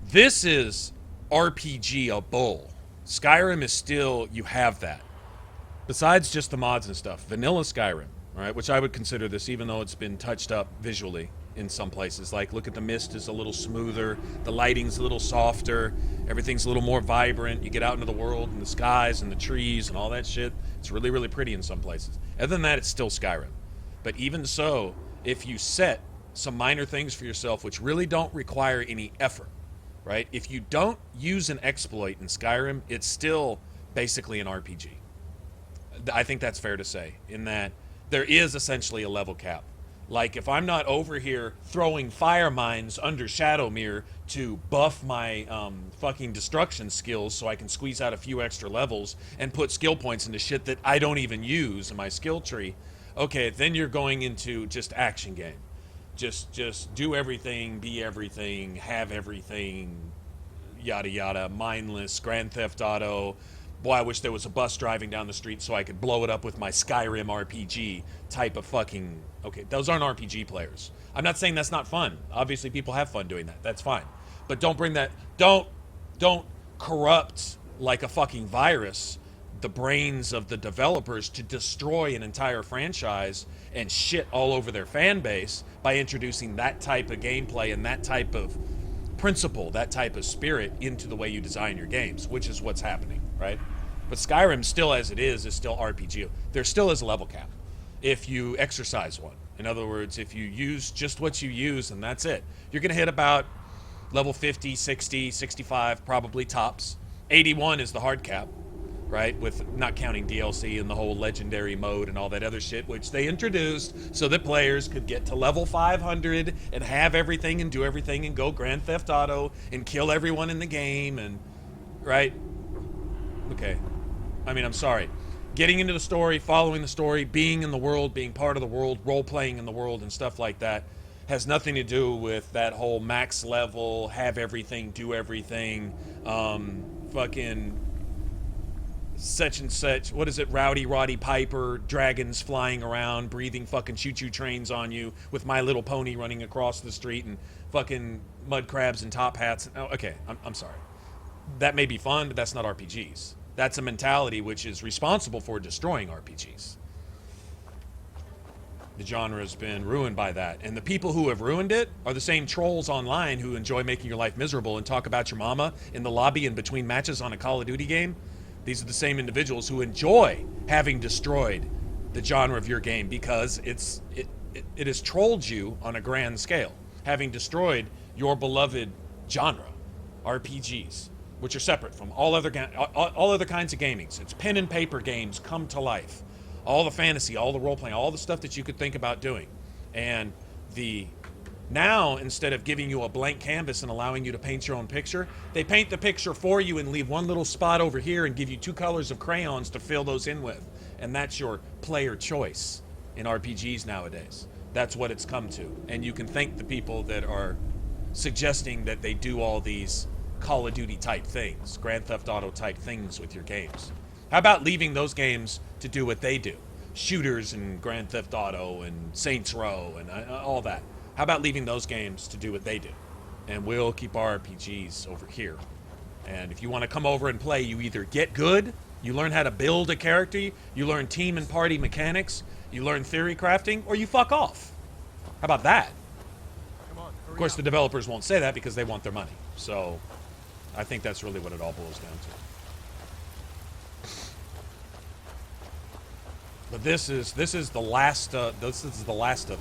This is RPG a bull. Skyrim is still... You have that. Besides just the mods and stuff. Vanilla Skyrim. Right? Which I would consider this, even though it's been touched up visually in some places. Like, look at the mist is a little smoother. The lighting's a little softer. Everything's a little more vibrant. You get out into the world and the skies and the trees and all that shit. It's really, really pretty in some places. Other than that, it's still Skyrim. But even so, if you set some minor things for yourself which really don't require any effort, right? If you don't use an exploit in Skyrim, it's still basically an RPG. I think that's fair to say, in that there is essentially a level cap. Like, if I'm not over here throwing fire mines under Shadowmere to buff my fucking destruction skills so I can squeeze out a few extra levels and put skill points into shit that I don't even use in my skill tree, okay, then you're going into just action game. Just do everything, be everything, have everything, yada yada, mindless, Grand Theft Auto. Boy, I wish there was a bus driving down the street so I could blow it up with my Skyrim RPG type of fucking... Okay, those aren't RPG players. I'm not saying that's not fun. Obviously, people have fun doing that. That's fine. But don't bring that... Don't corrupt, like a fucking virus, the brains of the developers to destroy an entire franchise and shit all over their fan base by introducing that type of gameplay and that type of principle, that type of spirit into the way you design your games, which is what's happening, right? But Skyrim, still as it is still RPG. There still is a level cap if you exercise one. In other words, if you use just what you use and that's it, you're going to hit about level 50, 60, 65, probably tops. 81 is the hard cap, right? With not counting DLC and the whole legendary mode and all that other shit, which they introduced so that players could get to level 500 and have everything and do everything and go Grand Theft Auto and kill everyone in the game and, right? Okay. I mean, I'm sorry. Getting into the story, following the story, being in the world, being part of the world, role-playing in the world and stuff like that has nothing to do with that whole max level, have everything, do everything, fucking such and such, what is it, Rowdy Roddy Piper, dragons flying around, breathing fucking choo-choo trains on you with My Little Pony running across the street and fucking mud crabs and top hats. Oh, okay, I'm sorry. That may be fun, but that's not RPGs. That's a mentality which is responsible for destroying RPGs. The genre has been ruined by that. And the people who have ruined it are the same trolls online who enjoy making your life miserable and talk about your mama in the lobby and between matches on a Call of Duty game. These are the same individuals who enjoy having destroyed the genre of your game because it has trolled you on a grand scale, having destroyed your beloved genre, RPGs, which are separate from all other kinds of gamings. It's pen and paper games come to life. All the fantasy, all the role-playing, all the stuff that you could think about doing. And now, instead of giving you a blank canvas and allowing you to paint your own picture, they paint the picture for you and leave one little spot over here and give you 2 colors of crayons to fill those in with. And that's your player choice in RPGs nowadays. That's what it's come to. And you can thank the people that are suggesting that they do all these Call of Duty type things, Grand Theft Auto type things with your games. How about leaving those games to do what they do? Shooters and Grand Theft Auto and Saints Row and all that. How about leaving those games to do what they do? And we'll keep our RPGs over here. And if you want to come over and play, you either get good, you learn how to build a character, you learn team and party mechanics, you learn theory crafting, or you fuck off. How about that? Of course, the developers won't say that because they want their money. So I think that's really what it all boils down to. But this is the last of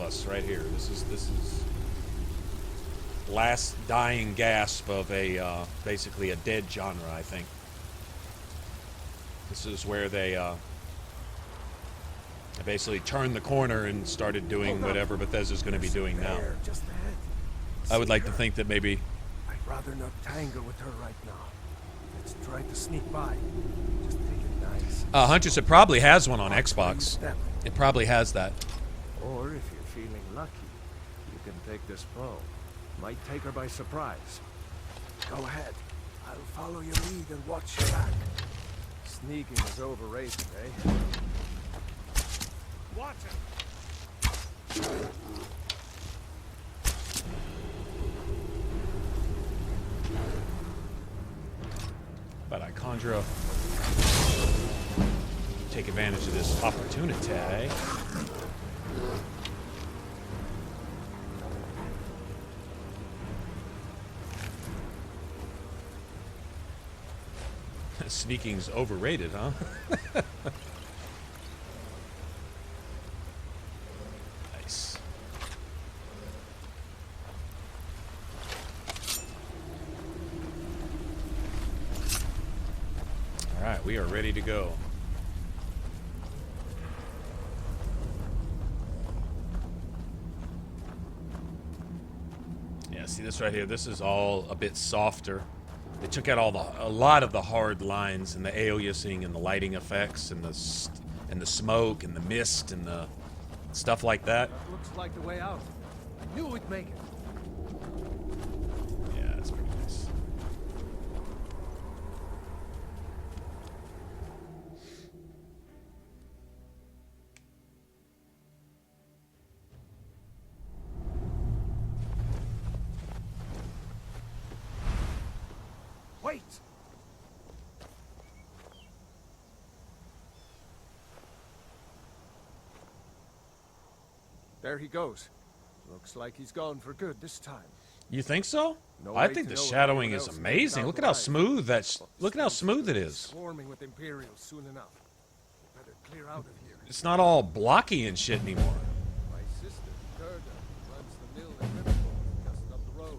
Us right here. This is last dying gasp of a basically a dead genre, I think. This is where they basically turned the corner and started doing whatever Bethesda's going to be doing now. I would like to think that maybe I'd rather not tangle with her right now. Let's try to sneak by. Just take it nice. Huntress, it probably has one on Xbox. It probably has that. Or if you're feeling lucky, you can take this bow. Might take her by surprise. Go ahead. I'll follow your lead and watch your back. Sneaking is overrated, eh? Watch it! But I conjure up, take advantage of this opportunity. Sneaking's overrated, huh? Nice. Alright, we are ready to go. Yeah, see this right here? This is all a bit softer. They took out a lot of the hard lines and the aliasing and the lighting effects and the smoke and the mist and the stuff like that. That looks like the way out. I knew we'd make it. Yeah, that's pretty nice. Wait! There he goes. Looks like he's gone for good this time. You think so? No I way think to the know if shadowing anyone is else made it amazing. down Look the at how line. smooth that's. Look at how smooth it is. Swarming with Imperials soon enough. Better clear out of here. It's not all blocky and shit anymore. My sister, Gerda, runs the mill in Riverwood, just up the road.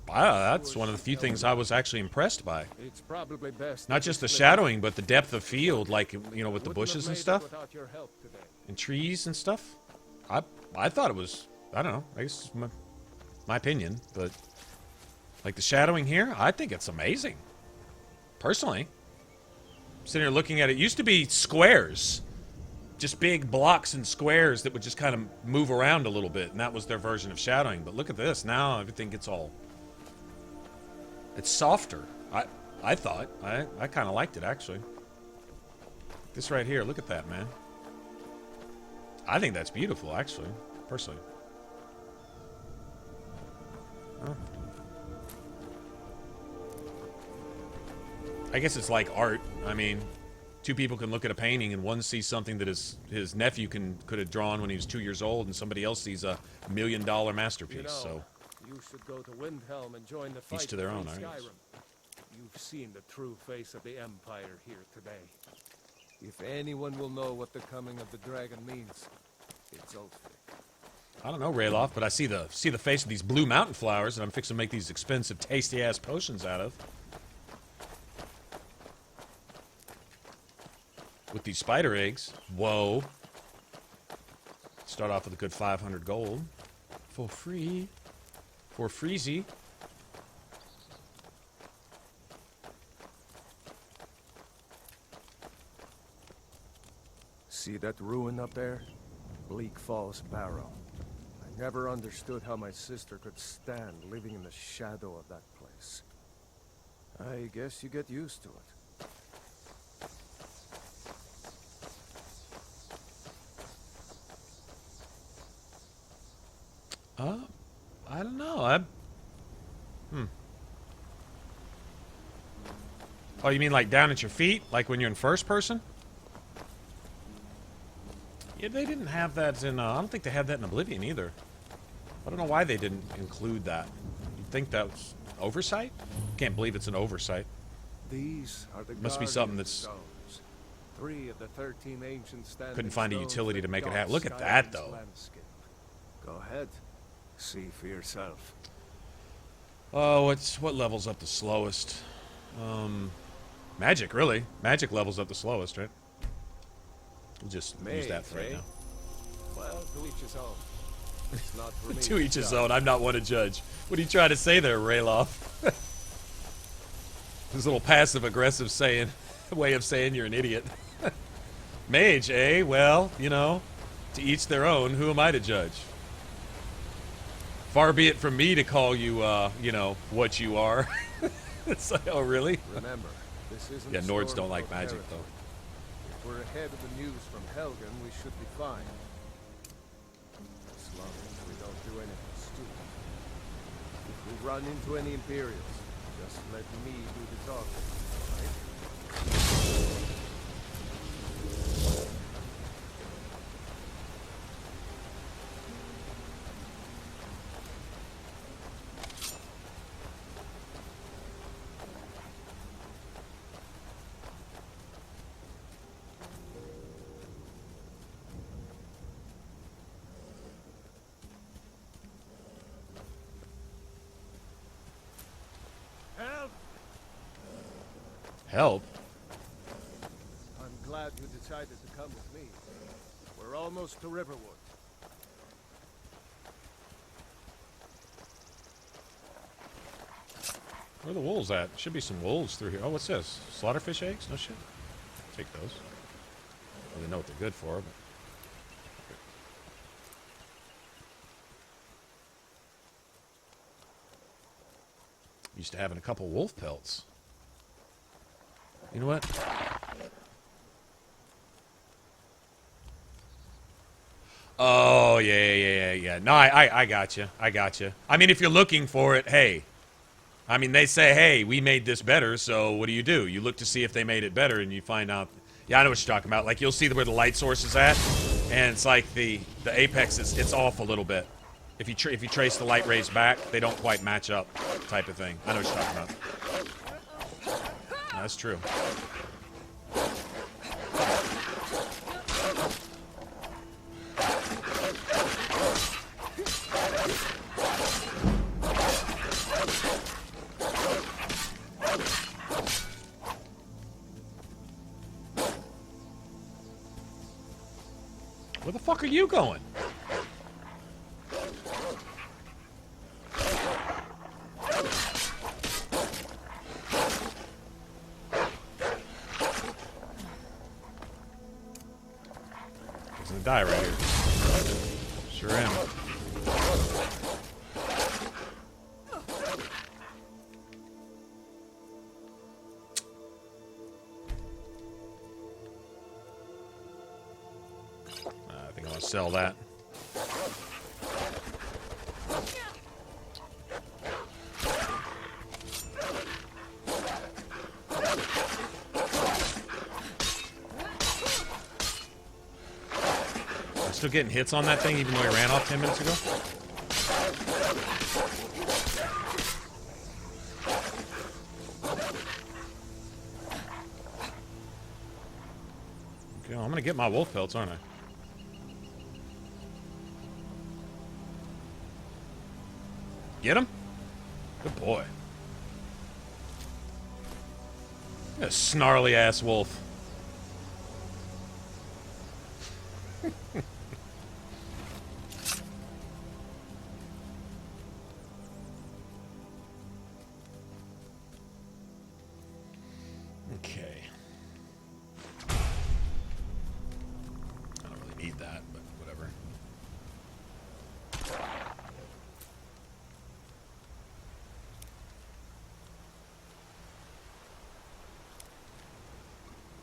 That's one of the few things I was actually impressed by. It's probably best. Not just the shadowing, but the depth of field, like, you know, with the bushes and stuff, and trees and stuff. I thought it was, I don't know, I guess it's my opinion, but like the shadowing here, I think it's amazing. Personally, I'm sitting here looking at it. It used to be squares, just big blocks and squares that would just kind of move around a little bit, and that was their version of shadowing. But look at this now; everything gets all. It's softer. I thought. I kind of liked it, actually. This right here, look at that, man. I think that's beautiful, actually, personally. Huh. I guess it's like art. I mean, two people can look at a painting and one sees something that his nephew could have drawn when he was 2 years old, and somebody else sees a $1 million masterpiece, You know, so... You should go to Windhelm and join the fight. Each to their own, between I guess. Skyrim. You've seen the true face of the Empire here today. If anyone will know what the coming of the dragon means, it's Ulfric. I don't know, Rayloff, but I see the face of these blue mountain flowers that I'm fixing to make these expensive, tasty-ass potions out of. With these spider eggs. Whoa. Start off with a good 500 gold. For free. For freezy. See that ruin up there? Bleak Falls Barrow. I never understood how my sister could stand living in the shadow of that place. I guess you get used to it. I don't know. Oh, you mean like down at your feet? Like when you're in first person? Yeah, they didn't have that in, I don't think they had that in Oblivion either. I don't know why they didn't include that. You'd think that was oversight? Can't believe it's an oversight. These are the Must be something that's... stones. 3 of the 13 ancient standing Couldn't find a stones utility that to make it dot happen. Look at that, Skyrim's though. landscape. Go ahead. See for yourself. Oh, what levels up the slowest? Magic, really. Magic levels up the slowest, right? We'll just use that for right now. Well, to each his own. It's not for me. To each his own. I'm not one to judge. What are you trying to say there, Rayloff? This little passive-aggressive way of saying you're an idiot. Mage, eh? Well, you know, to each their own. Who am I to judge? Far be it from me to call you, you know, what you are. It's like, oh, really? Remember, this isn't Yeah, Nords don't like magic, territory. though. If we're ahead of the news from Helgen, we should be fine. As long as we don't do anything stupid. If we run into any Imperials, just let me do the talking, alright? Help? glad you decided to come with me. We're almost to Riverwood. Where are the wolves at? Should be some wolves through here. Oh, what's this? Slaughterfish eggs? No shit. Take those. I don't really know what they're good for, but... Used to having a couple wolf pelts. You know what? Oh, yeah. No, I got you. I got you. I mean, if you're looking for it, hey. I mean, they say, hey, we made this better, so what do? You look to see if they made it better, and you find out... Yeah, I know what you're talking about. Like, you'll see where the light source is at, and it's like the apex it's off a little bit. If you trace the light rays back, they don't quite match up, type of thing. I know what you're talking about. That's true. Where the fuck are you going? He's gonna die right here. Sure am. I think I want to sell that. I'm still getting hits on that thing even though he ran off 10 minutes ago. Okay, well, I'm gonna get my wolf pelts, aren't I? Get him? Good boy. A snarly ass wolf. Okay. I don't really need that, but whatever.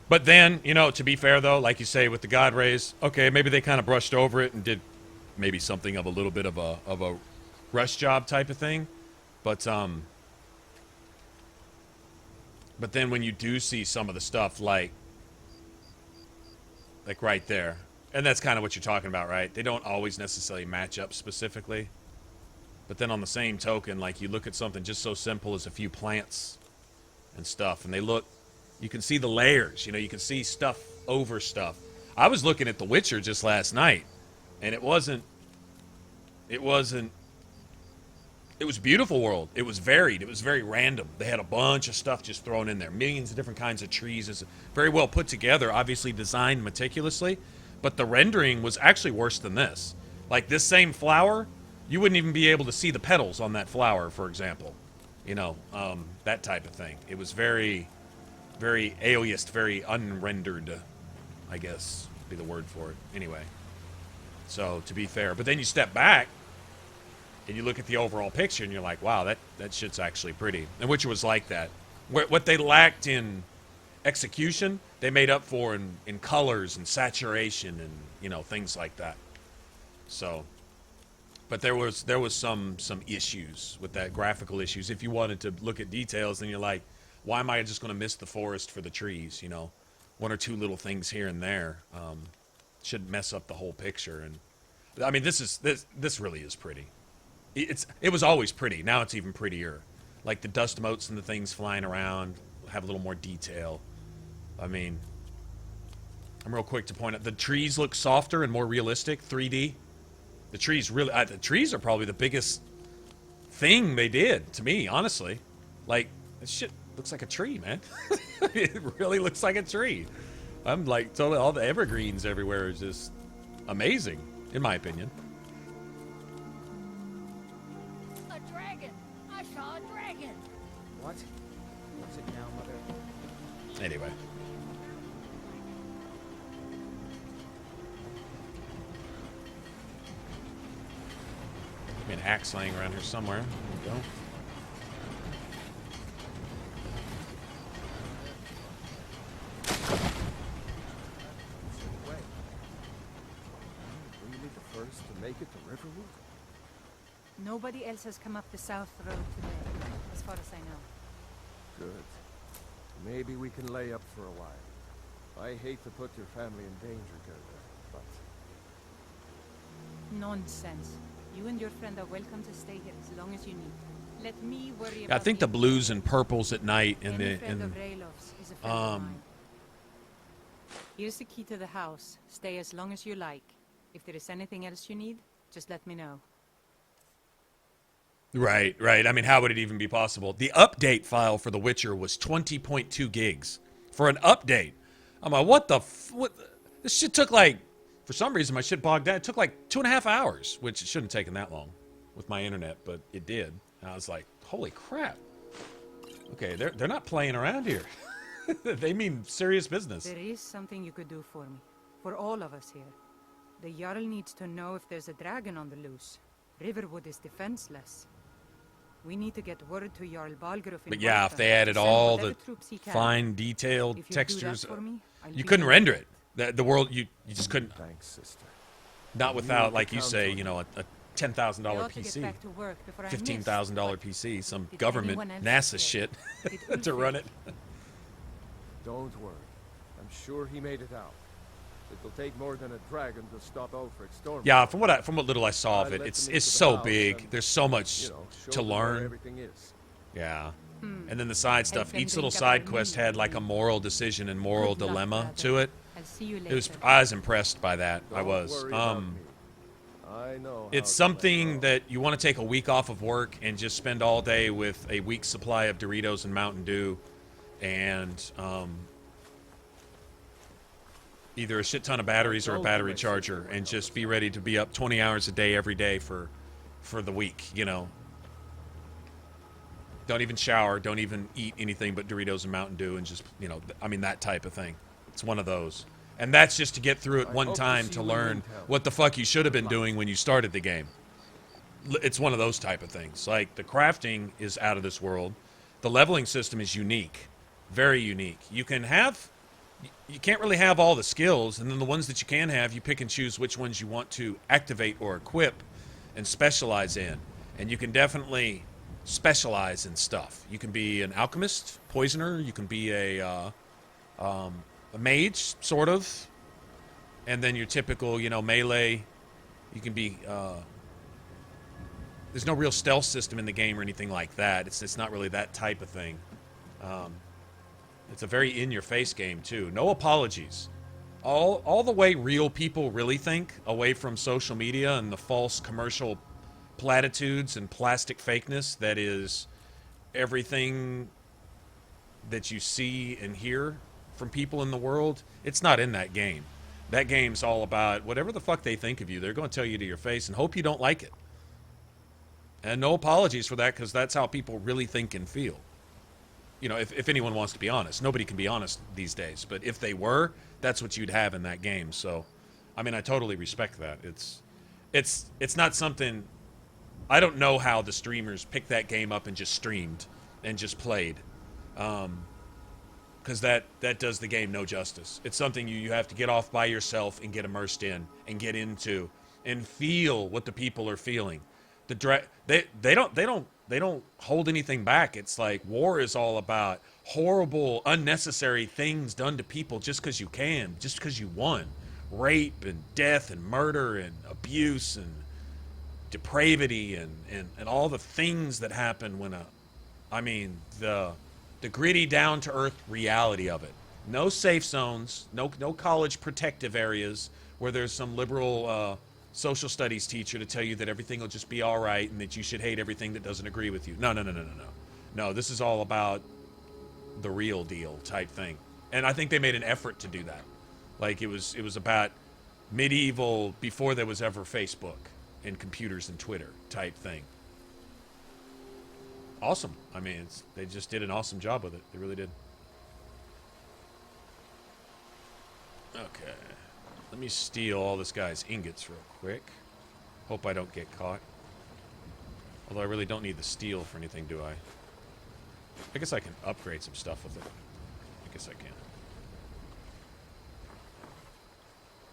But then, you know, to be fair, though, like you say, with the God rays, okay, maybe they kind of brushed over it and did maybe something of a little bit of a rush job type of thing. But then when you do see some of the stuff, like right there, and that's kind of what you're talking about, right? They don't always necessarily match up specifically. But then on the same token, like you look at something just so simple as a few plants and stuff, and they look... You can see the layers, you know, you can see stuff over stuff. I was looking at The Witcher just last night, and it was a beautiful world. It was varied. It was very random. They had a bunch of stuff just thrown in there. Millions of different kinds of trees. It's very well put together, obviously designed meticulously, but the rendering was actually worse than this. Like this same flower, you wouldn't even be able to see the petals on that flower, for example. You know, that type of thing. It was very aliased, very unrendered, I guess, would be the word for it. Anyway, so to be fair. But then you step back, and you look at the overall picture, and you're like, wow, that shit's actually pretty. And Witcher was like that. What they lacked in execution, they made up for in colors and saturation and, you know, things like that. So, but there was some issues with that, graphical issues. If you wanted to look at details, then you're like, why am I just going to miss the forest for the trees? You know, one or two little things here and there should mess up the whole picture. And I mean, this really is pretty. It was always pretty. Now it's even prettier. Like the dust motes and the things flying around have a little more detail. I mean, I'm real quick to point out the trees look softer and more realistic, 3D. The trees really, the trees are probably the biggest thing they did to me, honestly. Like this shit looks like a tree, man. It really looks like a tree. I'm like, totally, all the evergreens everywhere is just amazing, in my opinion. A dragon! I saw a dragon! What? What's it now, Mother? Anyway. Be an axe laying around here somewhere. There we go. Really the first to make it to Riverwood? Nobody else has come up the south road today, as far as I know. Good. Maybe we can lay up for a while. I hate to put your family in danger, Gerda, but... Nonsense. You and your friend are welcome to stay here as long as you need. Let me worry about I think the blues and purples at night in the Here's the key to the house. Stay as long as you like. If there is anything else you need, just let me know. Right. I mean, how would it even be possible? The update file for The Witcher was 20.2 gigs for an update. I'm like, what the what? This shit took like, for some reason, my shit bogged down. It took like 2.5 hours, which it shouldn't have taken that long with my internet, but it did. And I was like, holy crap. Okay, they're not playing around here. They mean serious business. There is something you could do for me. For all of us here. The Jarl needs to know if there's a dragon on the loose. Riverwood is defenseless. We need to get word to Jarl Balgruuf. But yeah, if they added all the fine, detailed textures, you couldn't render it. The world, you just couldn't. Thanks, sister. Not without, like you say, you know, a $10,000 PC, $15,000 PC, some government NASA shit to run it. Don't worry. I'm sure he made it out. It'll take more than a dragon to stop Ulfric's storm. Yeah, from what little I saw of it, it's so big. There's so much to learn. Everything is. Yeah. And then the side stuff. Each little side quest had like a moral decision and moral dilemma to it. I was impressed by that. I was. It's something that you want to take a week off of work and just spend all day with a week's supply of Doritos and Mountain Dew, and either a shit ton of batteries or a battery charger, and just be ready to be up 20 hours a day every day for the week, you know. Don't even shower, don't even eat anything but Doritos and Mountain Dew, and just, you know, I mean, that type of thing. It's one of those. And that's just to get through it one time to learn what the fuck you should have been doing when you started the game. It's one of those type of things. Like, the crafting is out of this world. The leveling system is unique. Very unique. You can't really have all the skills, and then the ones that you can have, you pick and choose which ones you want to activate or equip and specialize in. And you can definitely specialize in stuff. You can be an alchemist, poisoner, you can be a mage, sort of, and then your typical, you know, melee. You can be, there's no real stealth system in the game or anything like that. It's not really that type of thing. It's a very in-your-face game, too. No apologies. All the way real people really think, away from social media and the false commercial platitudes and plastic fakeness that is everything that you see and hear from people in the world. It's not in that game. That game's all about whatever the fuck they think of you. They're going to tell you to your face and hope you don't like it. And no apologies for that, because that's how people really think and feel. You know, if anyone wants to be honest. Nobody can be honest these days. But if they were, that's what you'd have in that game. So, I mean, I totally respect that. It's not something... I don't know how the streamers picked that game up and just streamed and just played. Because that does the game no justice. It's something you have to get off by yourself and get immersed in and get into and feel what the people are feeling. They don't hold anything back. It's like war is all about horrible, unnecessary things done to people just because you can, just because you won. Rape and death and murder and abuse and depravity and all the things that happen when the gritty down-to-earth reality of it. No safe zones, no college protective areas where there's some liberal social studies teacher to tell you that everything will just be all right and that you should hate everything that doesn't agree with you. No, this is all about the real deal type thing. And I think they made an effort to do that. Like it was about medieval, before there was ever Facebook and computers and Twitter type thing. Awesome. I mean, they just did an awesome job with it. They really did. Okay. Let me steal all this guy's ingots real quick. Hope I don't get caught. Although I really don't need the steel for anything, do I? I guess I can upgrade some stuff with it. I guess I can.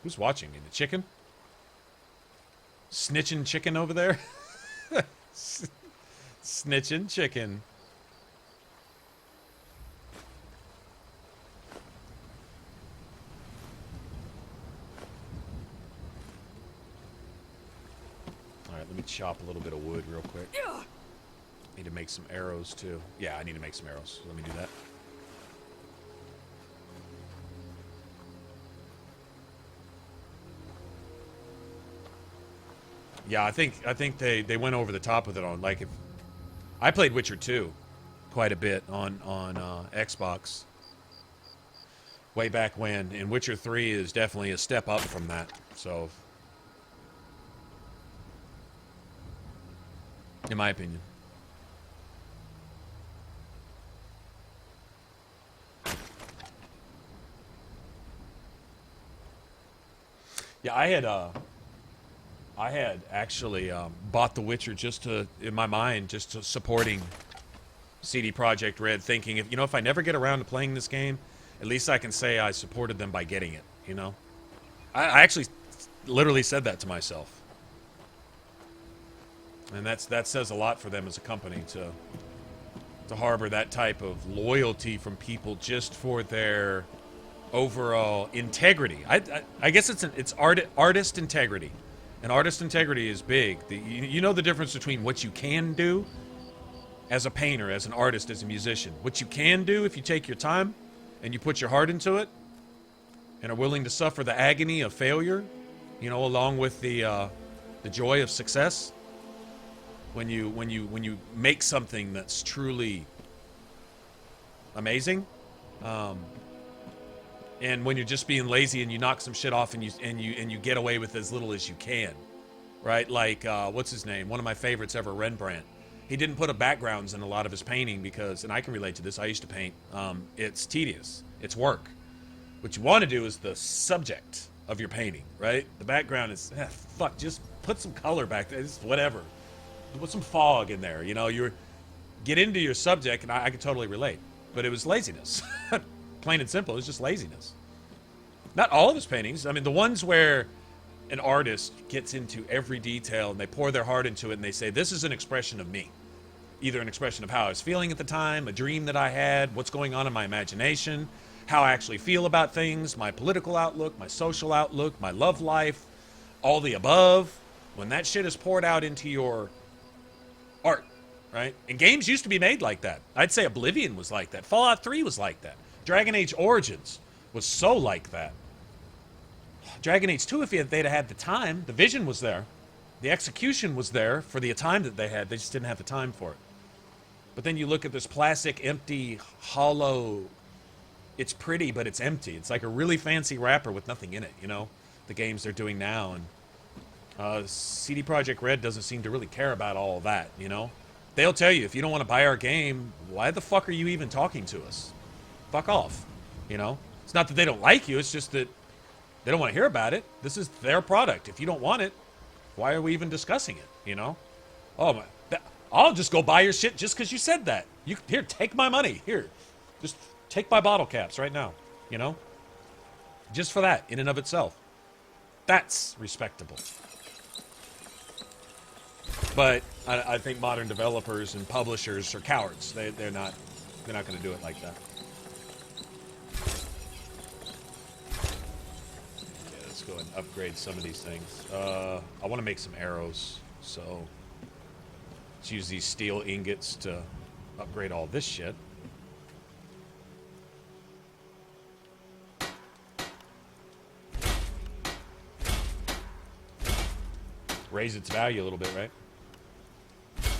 Who's watching me? The chicken? Snitching chicken over there? Snitching chicken. Alright, let me chop a little bit of wood real quick. Need to make some arrows too. Yeah, I need to make some arrows. Let me do that. Yeah, I think they went over the top with it on, like, if I played Witcher 2 quite a bit on Xbox way back when, and Witcher 3 is definitely a step up from that. So, in my opinion. Yeah, I had actually bought The Witcher just to, in my mind, just to supporting CD Projekt Red, thinking, if I never get around to playing this game, at least I can say I supported them by getting it, you know? I actually literally said that to myself. And that says a lot for them as a company to harbor that type of loyalty from people just for their overall integrity. I guess it's artist integrity. And artist integrity is big. You know the difference between what you can do as a painter, as an artist, as a musician. What you can do if you take your time and you put your heart into it and are willing to suffer the agony of failure, along with the joy of success. When you make something that's truly amazing, and when you're just being lazy and you knock some shit off and you get away with as little as you can, right? Like what's his name? One of my favorites ever, Rembrandt. He didn't put backgrounds in a lot of his painting because, and I can relate to this. I used to paint. It's tedious. It's work. What you want to do is the subject of your painting, right? The background is fuck. Just put some color back there. Just whatever. Put some fog in there. You get into your subject, and I can totally relate. But it was laziness. Plain and simple, it's just laziness. Not all of his paintings. I mean, the ones where an artist gets into every detail and they pour their heart into it and they say, this is an expression of me. Either an expression of how I was feeling at the time, a dream that I had, what's going on in my imagination, how I actually feel about things, my political outlook, my social outlook, my love life, all the above. When that shit is poured out into your art, right? And games used to be made like that. I'd say Oblivion was like that. Fallout 3 was like that. Dragon Age Origins was so like that. Dragon Age 2, if they'd had the time, the vision was there. The execution was there for the time that they had. They just didn't have the time for it. But then you look at this plastic, empty, hollow. It's pretty, but it's empty. It's like a really fancy wrapper with nothing in it, the games they're doing now. And CD Projekt Red doesn't seem to really care about all of that, They'll tell you, if you don't want to buy our game, why the fuck are you even talking to us? Fuck off, It's not that they don't like you, it's just that they don't want to hear about it. This is their product. If you don't want it, why are we even discussing it, Oh, my, I'll just go buy your shit just because you said that. Here, take my money. Here, just take my bottle caps right now, Just for that, in and of itself. That's respectable. But I think modern developers and publishers are cowards. They're not going to do it like that. Okay, let's go and upgrade some of these things. I want to make some arrows, so let's use these steel ingots to upgrade all this shit. Raise its value a little bit, right? There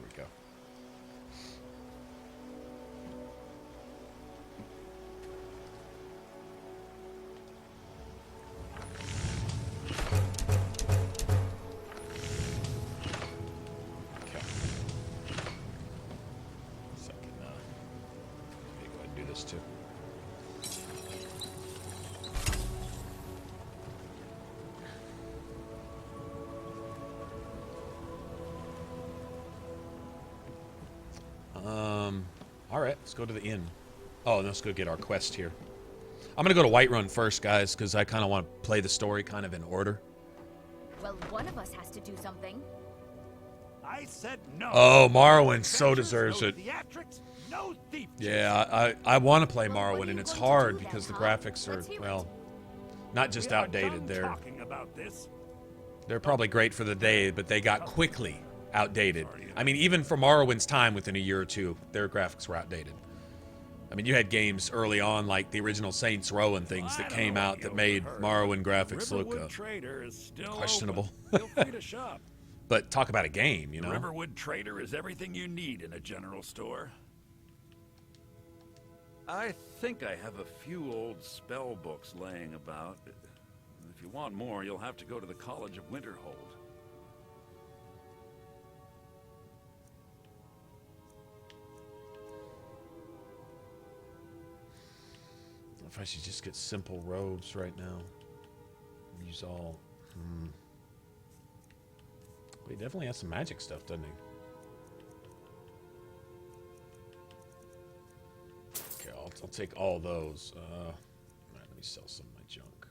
we go. Alright, let's go to the inn. Oh, and let's go get our quest here. I'm gonna go to Whiterun first, guys, because I kind of want to play the story kind of in order. Well, one of us has to do something. I said no. Oh, Morrowind so deserves no it. Theatrics, no thief. Yeah, I want to play Morrowind, and it's hard because the graphics are, well, not just outdated. They're probably great for the day, but they got quickly outdated. I mean, even for Morrowind's time, within a year or two, their graphics were outdated. I mean, you had games early on, like the original Saints Row and things that came out that made Morrowind graphics look questionable. Feel free to shop. But talk about a game, you know? Riverwood Trader is everything you need in a general store. I think I have a few old spell books laying about. If you want more, you'll have to go to the College of Winterhold. If I should just get simple robes right now. Use all. But he definitely has some magic stuff, doesn't he? Okay, I'll take all those. Alright, let me sell some of my junk.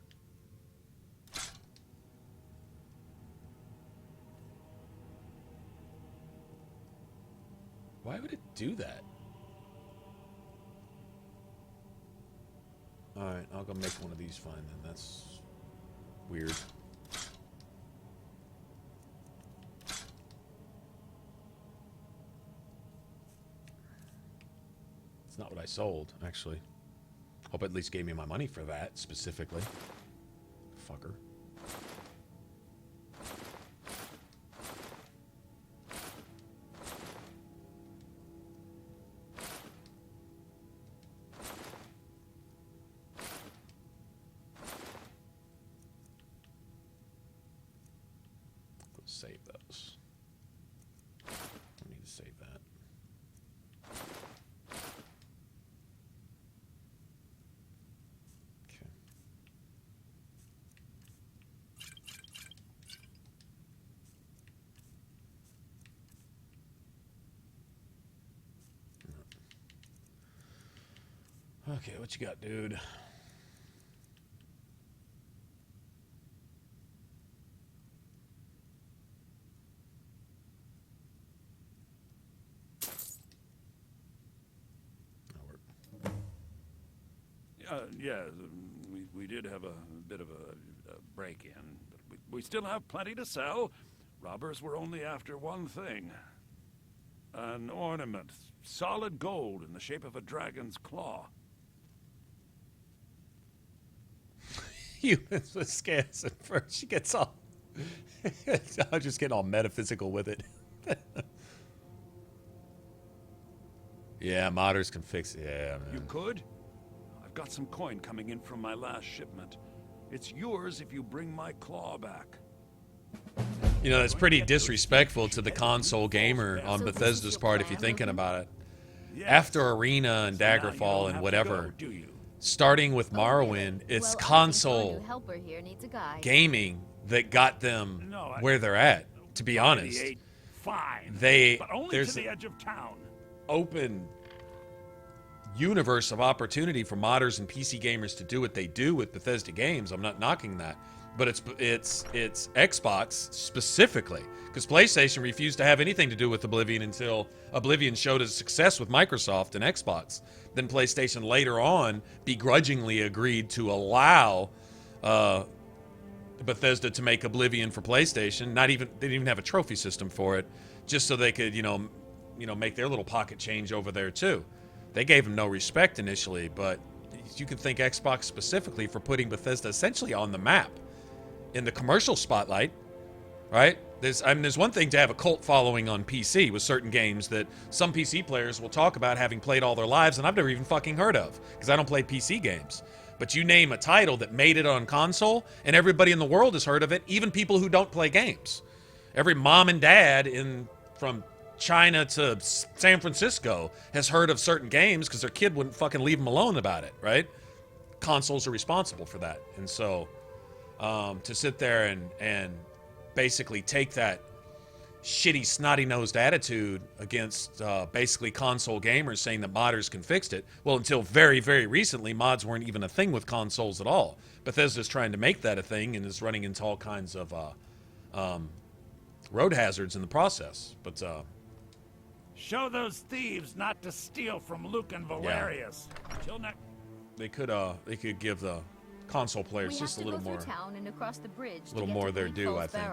Why would it do that? Alright, I'll go make one of these fine then. That's weird. It's not what I sold, actually. Hope at least gave me my money for that, specifically. Fucker. Save those. I need to save that. Okay. Okay, what you got, dude? Yeah, we did have a bit of a break-in, but we still have plenty to sell. Robbers were only after one thing. An ornament, solid gold in the shape of a dragon's claw. You scans at first. She gets all... I'm just getting all metaphysical with it. Yeah, modders can fix it. Yeah, man. You could? I've got some coin coming in from my last shipment. It's yours if you bring my claw back. You know, that's pretty disrespectful to the console gamer on Bethesda's part if you're thinking about it. After Arena and Daggerfall and whatever, starting with Morrowind, it's console gaming that got them where they're at, to be honest. Fine, but only there's to the edge of town. Open universe of opportunity for modders and PC gamers to do what they do with Bethesda games. I'm not knocking that, but it's Xbox specifically, because PlayStation refused to have anything to do with Oblivion until Oblivion showed its success with Microsoft and Xbox. Then PlayStation later on begrudgingly agreed to allow Bethesda to make Oblivion for PlayStation. They didn't even have a trophy system for it, just so they could, you know, make their little pocket change over there too. They gave them no respect initially, but you can thank Xbox specifically for putting Bethesda essentially on the map in the commercial spotlight, right? There's one thing to have a cult following on PC with certain games that some PC players will talk about having played all their lives, and I've never even fucking heard of because I don't play PC games. But you name a title that made it on console, and everybody in the world has heard of it, even people who don't play games. Every mom and dad from China to San Francisco has heard of certain games because their kid wouldn't fucking leave them alone about it, right? Consoles are responsible for that. And so to sit there and basically take that shitty, snotty-nosed attitude against basically console gamers, saying that modders can fix it. Well, until very, very recently, mods weren't even a thing with consoles at all. Bethesda's trying to make that a thing and is running into all kinds of road hazards in the process. But show those thieves not to steal from Luke and Valerius. Yeah. They could give the console players just a little more town and across the bridge, a little more their due, I think.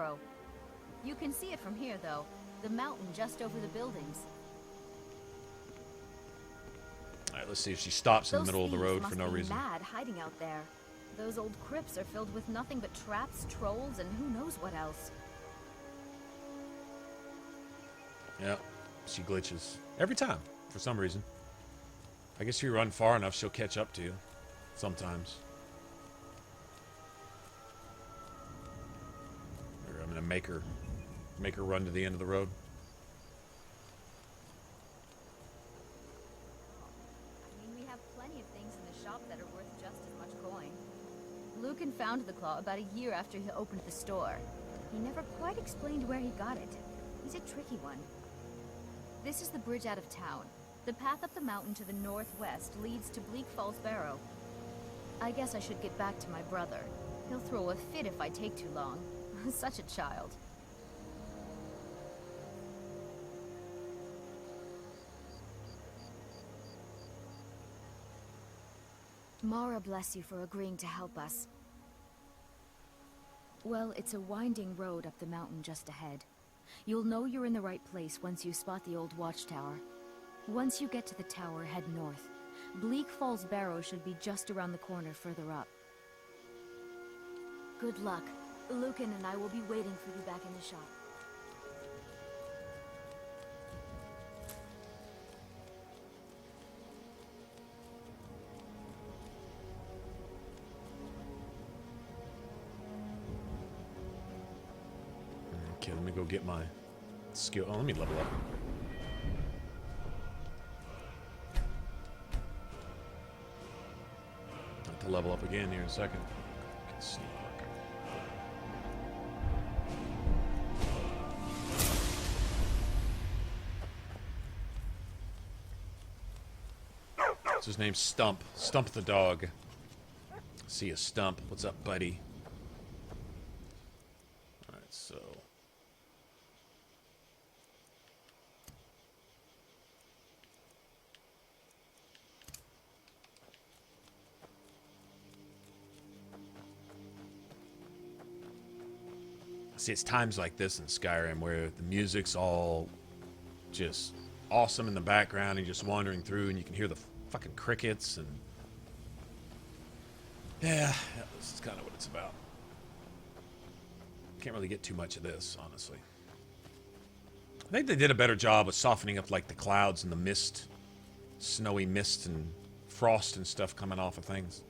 You can see it from here, though. The mountain just over the buildings. All right, let's see if she stops in the middle of the road for no reason. Mad hiding out there. Those old crypts are filled with nothing but traps, trolls, and who knows what else. Yeah, she glitches every time for some reason. I guess if you run far enough, she'll catch up to you sometimes. Here, I'm gonna make her run to the end of the road. I mean, we have plenty of things in the shop that are worth just as much coin. Lucan found the claw about a year after he opened the store. He never quite explained where he got it. He's a tricky one. This is the bridge out of town. The path up the mountain to the northwest leads to Bleak Falls Barrow. I guess I should get back to my brother. He'll throw a fit if I take too long. Such a child. Mara bless you for agreeing to help us. Well, it's a winding road up the mountain just ahead. You'll know you're in the right place once you spot the old watchtower. Once you get to the tower, head north. Bleak Falls Barrow should be just around the corner further up. Good luck. Lucan and I will be waiting for you back in the shop. Okay, let me go get my skill. Oh, let me level up. Have to level up again here in a second. What's his name? Stump. Stump the dog. See a Stump. What's up, buddy? Alright, so. See, it's times like this in Skyrim where the music's all just awesome in the background and you're just wandering through and you can hear the fucking crickets and yeah, this is kind of what it's about. Can't really get too much of this, honestly. I think they did a better job of softening up like the clouds and the mist, snowy mist and frost and stuff coming off of things.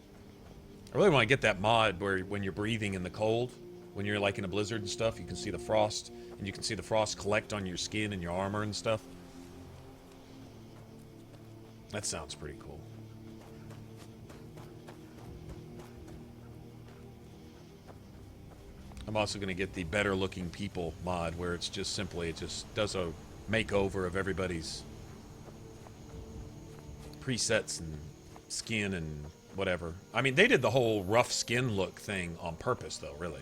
I really want to get that mod where when you're breathing in the cold, when you're like in a blizzard and stuff, you can see the frost and you can see the frost collect on your skin and your armor and stuff. That sounds pretty cool. I'm also going to get the better looking people mod where it's just simply, it just does a makeover of everybody's presets and skin and whatever. I mean, they did the whole rough skin look thing on purpose though, really.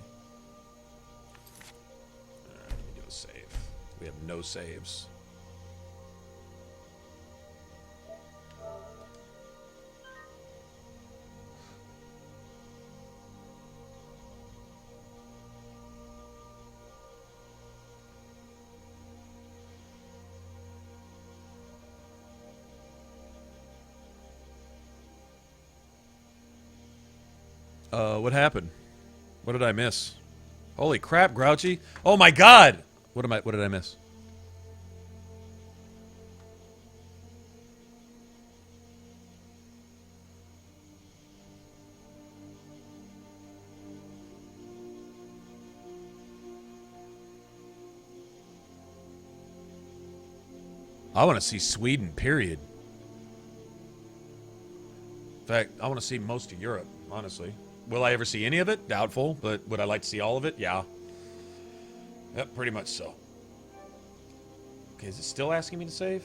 Alright, let me do a save. We have no saves. What happened? What did I miss? Holy crap, Grouchy. Oh my god! What did I miss? I want to see Sweden, period. In fact, I want to see most of Europe, honestly. Will I ever see any of it? Doubtful, but would I like to see all of it? Yeah. Yep, pretty much so. Okay, is it still asking me to save?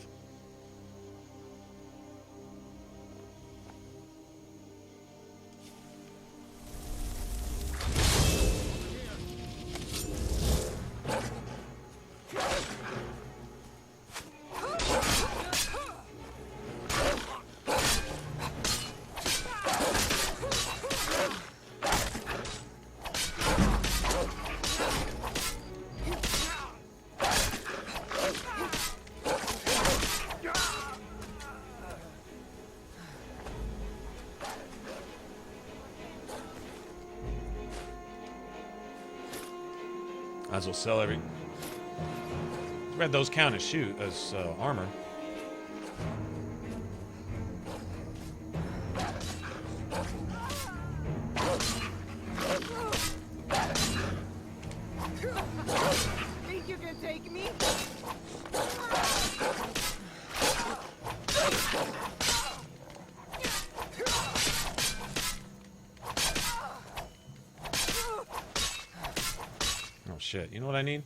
Might as well sell every... Too bad those count as armor. Think you can take me? Oh shit, you know what I need?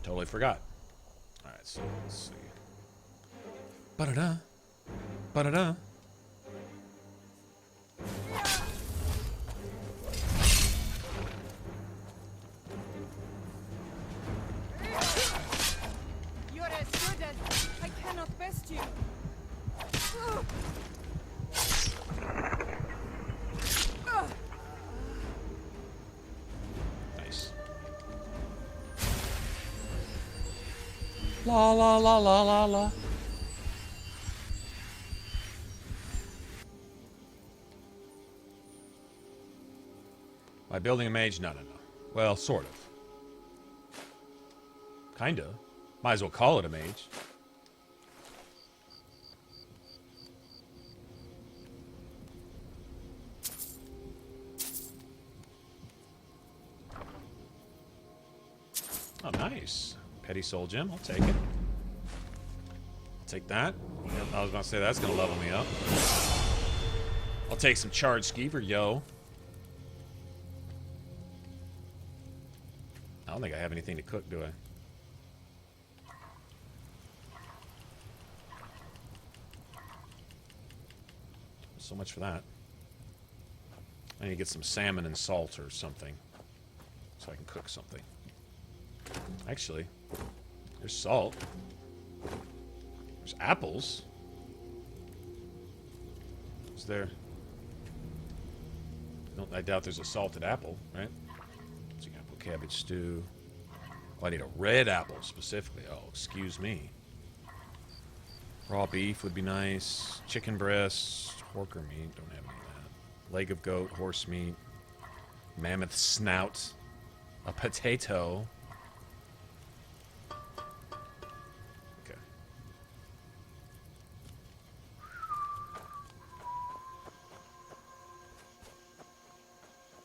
Totally forgot. Alright, so let's see. Ba-da-da. Ba-da-da. You're as good as I cannot best you. Nice. La la la la la la. By building a mage? No, no, no. Well, sort of. Kinda. Might as well call it a mage. Oh, nice. Petty soul gem. I'll take it. I'll take that. I was going to say that's going to level me up. I'll take some charged skeever, yo. I don't think I have anything to cook, do I? So much for that. I need to get some salmon and salt or something so I can cook something. Actually, there's salt. There's apples. Is there? I doubt there's a salted apple, right? Apple cabbage stew. Oh, I need a red apple specifically. Oh, excuse me. Raw beef would be nice. Chicken breast, porker meat. Don't have any of that. Leg of goat, horse meat. Mammoth snout. A potato. Okay.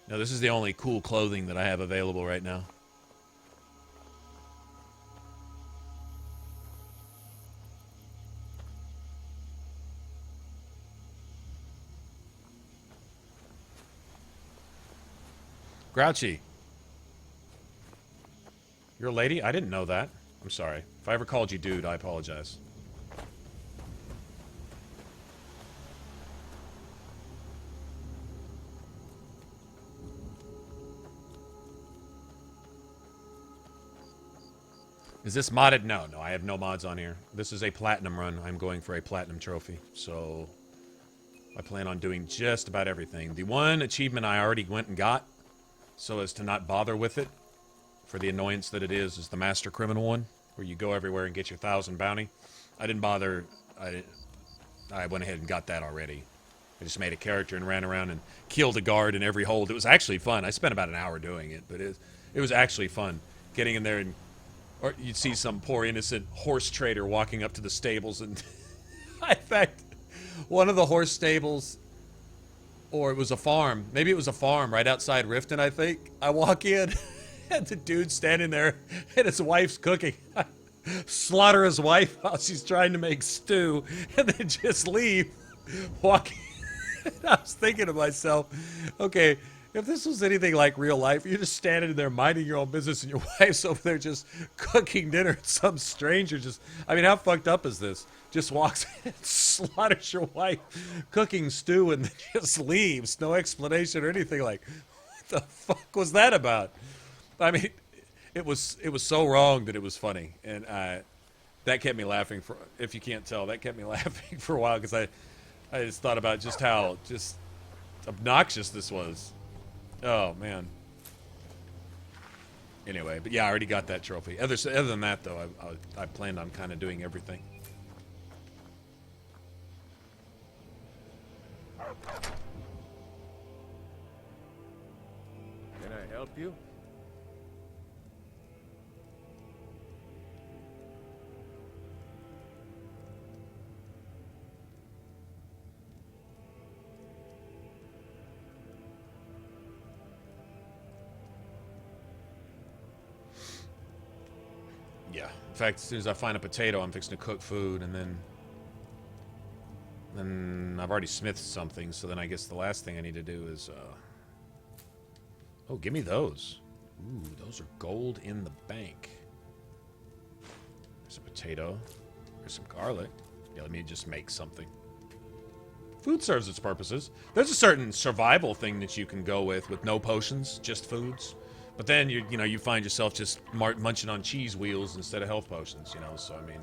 No, this is the only cool clothing that I have available right now. Grouchy. You're a lady? I didn't know that. I'm sorry. If I ever called you dude, I apologize. Is this modded? No, I have no mods on here. This is a platinum run. I'm going for a platinum trophy. So I plan on doing just about everything. The one achievement I already went and got, so as to not bother with it, for the annoyance that it is the Master Criminal one, where you go everywhere and get your 1,000 bounty. I didn't bother. I went ahead and got that already. I just made a character and ran around and killed a guard in every hold. It was actually fun. I spent about an hour doing it, but it was actually fun. Getting in there and... Or you'd see some poor innocent horse trader walking up to the stables and... in fact, one of the horse stables... Or it was a farm. Maybe it was a farm right outside Riften, I think. I walk in, and the dude's standing there, and his wife's cooking. Slaughter his wife while she's trying to make stew, and then just leave. Walking. I was thinking to myself, okay, If this was anything like real life, you're just standing there minding your own business and your wife's over there just cooking dinner and some stranger just... I mean, how fucked up is this? Just walks in and slaughters your wife cooking stew and then just leaves. No explanation or anything. Like, what the fuck was that about? I mean, it was so wrong that it was funny. And that kept me laughing for... If you can't tell, that kept me laughing for a while because I just thought about just how just obnoxious this was. Oh, man. Anyway, but yeah, I already got that trophy. Other than that, though, I planned on kind of doing everything. Can I help you? Yeah. In fact, as soon as I find a potato, I'm fixing to cook food, and then I've already smithed something, so then I guess the last thing I need to do is, oh, give me those. Ooh, those are gold in the bank. There's a potato. There's some garlic. Yeah, let me just make something. Food serves its purposes. There's a certain survival thing that you can go with no potions, just foods. But then you find yourself just munching on cheese wheels instead of health potions, so I mean,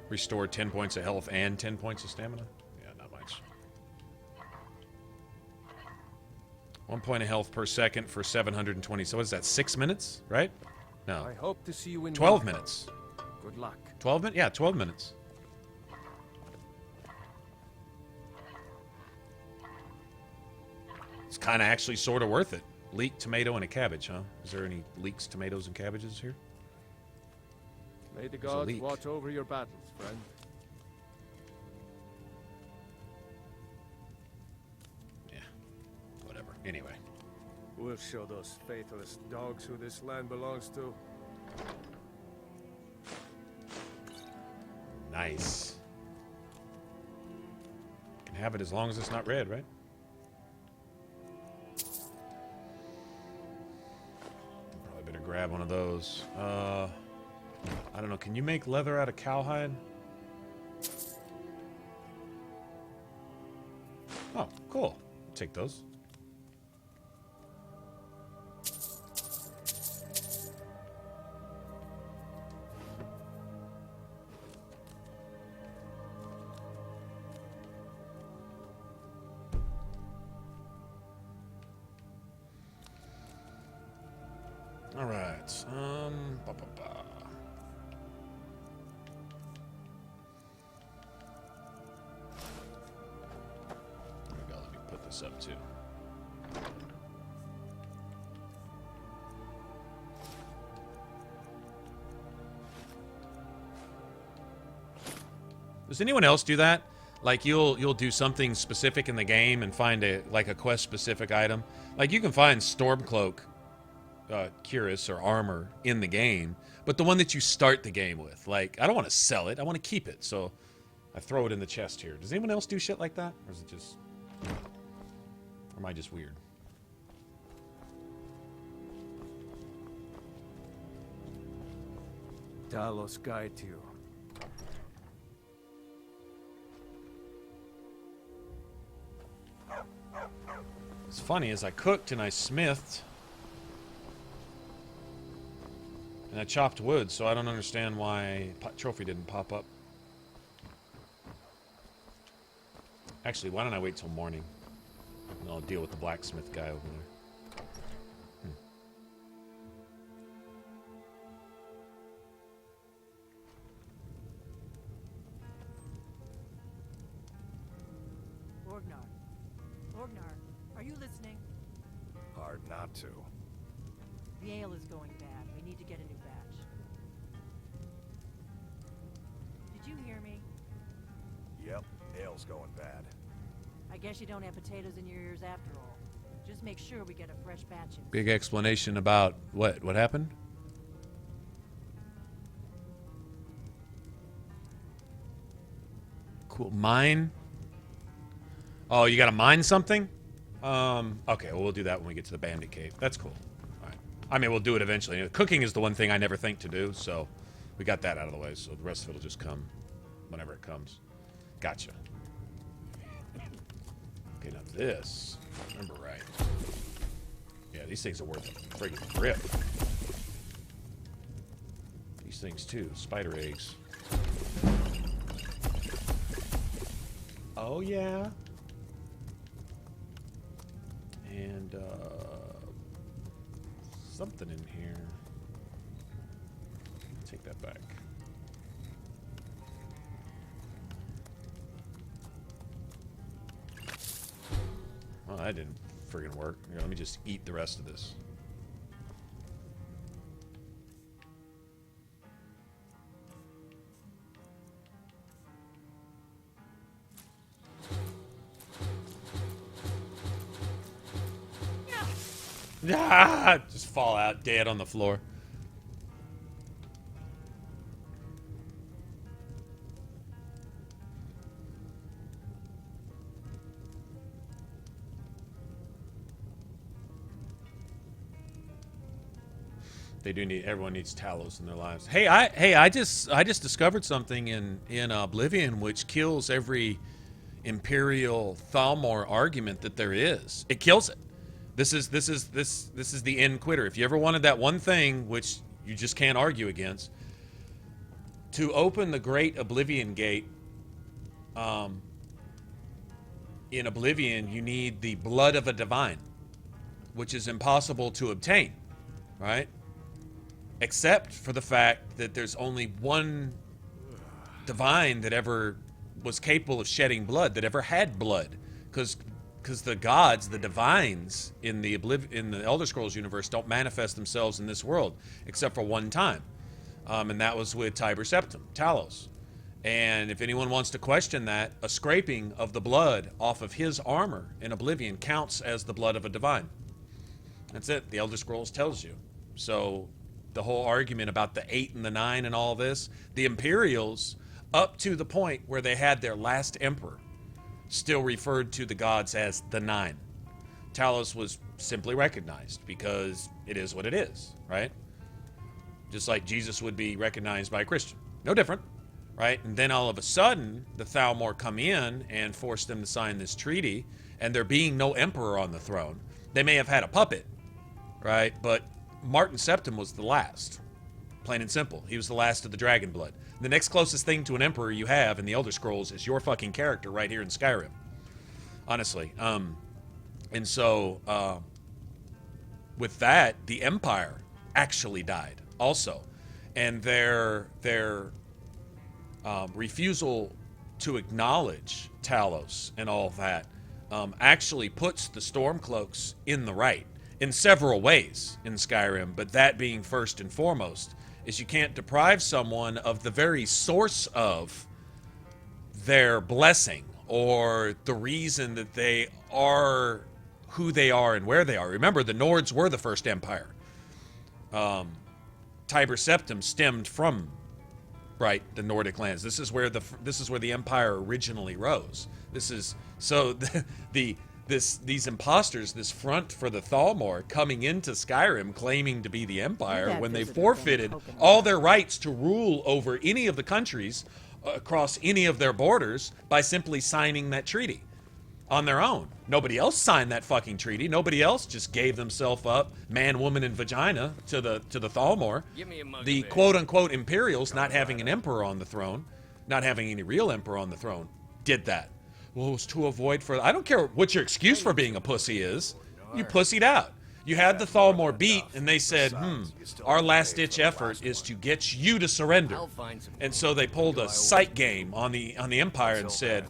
restore 10 points of health and 10 points of stamina. Yeah, not much. 1 point of health per second for 720. So what is that? 6 minutes, right? No. I hope to see you in 12 minutes. Good luck. 12 minutes? Yeah, 12 minutes. It's kind of actually sort of worth it. Leek, tomato, and a cabbage, huh? Is there any leeks, tomatoes, and cabbages here? May the gods watch over your battles, friend. Yeah. Whatever. Anyway. We'll show those faithless dogs who this land belongs to. Nice. Can have it as long as it's not red, right? Better grab one of those. I don't know. Can you make leather out of cowhide? Oh, cool. I'll take those. All right. Ba, ba, ba. There we go. Let me put this up too. Does anyone else do that? Like you'll do something specific in the game and find a quest specific item. Like you can find Stormcloak cuirass or armor in the game, but the one that you start the game with, like, I don't want to sell it, I want to keep it, so I throw it in the chest here. Does anyone else do shit like that? Or is it just... Or am I just weird? Talos guide you. What's funny is I cooked and I smithed and I chopped wood, so I don't understand why trophy didn't pop up. Actually, why don't I wait till morning? And I'll deal with the blacksmith guy over there. Orgnar, are you listening? Hard not to. The ale is going bad. We need to get a new batch. Did you hear me? Yep, ale's going bad. I guess you don't have potatoes in your ears after all. Just make sure we get a fresh batch in. Big explanation about what? What happened? Cool. Mine? Oh, you gotta mine something? Okay, well, we'll do that when we get to the bandit cave. That's cool. All right. I mean, we'll do it eventually. Cooking is the one thing I never think to do, so we got that out of the way, so the rest of it will just come whenever it comes. Gotcha. Okay, now this, if I remember right. Yeah, these things are worth a friggin' grip. These things too, spider eggs. Oh yeah. And something in here. Take that back. Well, that didn't friggin' work. Here, let me just eat the rest of this. Ah, just fall out dead on the floor. They do need. Everyone needs Talos in their lives. Hey, I just discovered something in Oblivion which kills every Imperial Thalmor argument that there is. It kills it. This is the end quitter. If you ever wanted that one thing which you just can't argue against, to open the Great Oblivion Gate, in Oblivion you need the blood of a divine, which is impossible to obtain, right? Except for the fact that there's only one divine that ever was capable of shedding blood, that ever had blood, because the gods, the divines in the Elder Scrolls universe don't manifest themselves in this world except for one time, and that was with Tiber Septim, Talos. And if anyone wants to question that, a scraping of the blood off of his armor in Oblivion counts as the blood of a divine. That's it. The Elder Scrolls tells you. So the whole argument about the 8 and the 9 and all this, the Imperials, up to the point where they had their last emperor, still referred to the gods as the 9. Talos was simply recognized because it is what it is, right? Just like Jesus would be recognized by a Christian. No different, right? And then all of a sudden, the Thalmor come in and force them to sign this treaty, and there being no emperor on the throne, they may have had a puppet, right? But Martin Septim was the last. Plain and simple. He was the last of the dragon blood. The next closest thing to an emperor you have in the Elder Scrolls is your fucking character right here in Skyrim. Honestly. And so, with that, the Empire actually died also. And their refusal to acknowledge Talos and all that actually puts the Stormcloaks in the right in several ways in Skyrim, but that being first and foremost is you can't deprive someone of the very source of their blessing or the reason that they are who they are and where they are. Remember, the Nords were the first empire. Tiber Septim stemmed from, right, the Nordic lands. This is where the empire originally rose. This is so these imposters, this front for the Thalmor coming into Skyrim claiming to be the Empire when they forfeited all their rights to rule over any of the countries across any of their borders by simply signing that treaty on their own. Nobody else signed that fucking treaty. Nobody else just gave themselves up, man, woman, and vagina, to the Thalmor. The quote-unquote Imperials, not having an emperor on the throne, not having any real emperor on the throne, did that. Well, it was to avoid further. I don't care what your excuse for being a pussy is. You pussied out. You had the Thalmor beat, and they said, our last-ditch effort is to get you to surrender. And so they pulled a sight game on the Empire and said,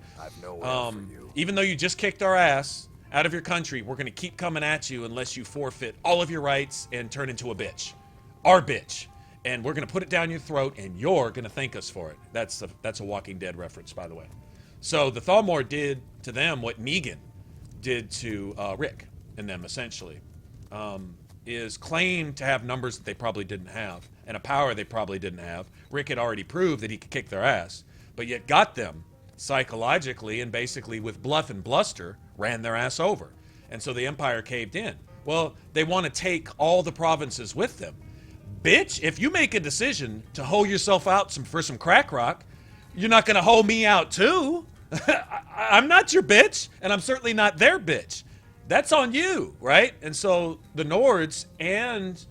even though you just kicked our ass out of your country, we're going to keep coming at you unless you forfeit all of your rights and turn into a bitch. Our bitch. And we're going to put it down your throat, and you're going to thank us for it. That's a Walking Dead reference, by the way. So the Thalmor did to them what Negan did to Rick and them, essentially. Is claimed to have numbers that they probably didn't have, and a power they probably didn't have. Rick had already proved that he could kick their ass, but yet got them psychologically and basically with bluff and bluster ran their ass over. And so the Empire caved in. Well, they want to take all the provinces with them. Bitch, if you make a decision to hoe yourself out for some crack rock, you're not going to hoe me out too. I'm not your bitch, and I'm certainly not their bitch. That's on you, right? And so the Nords and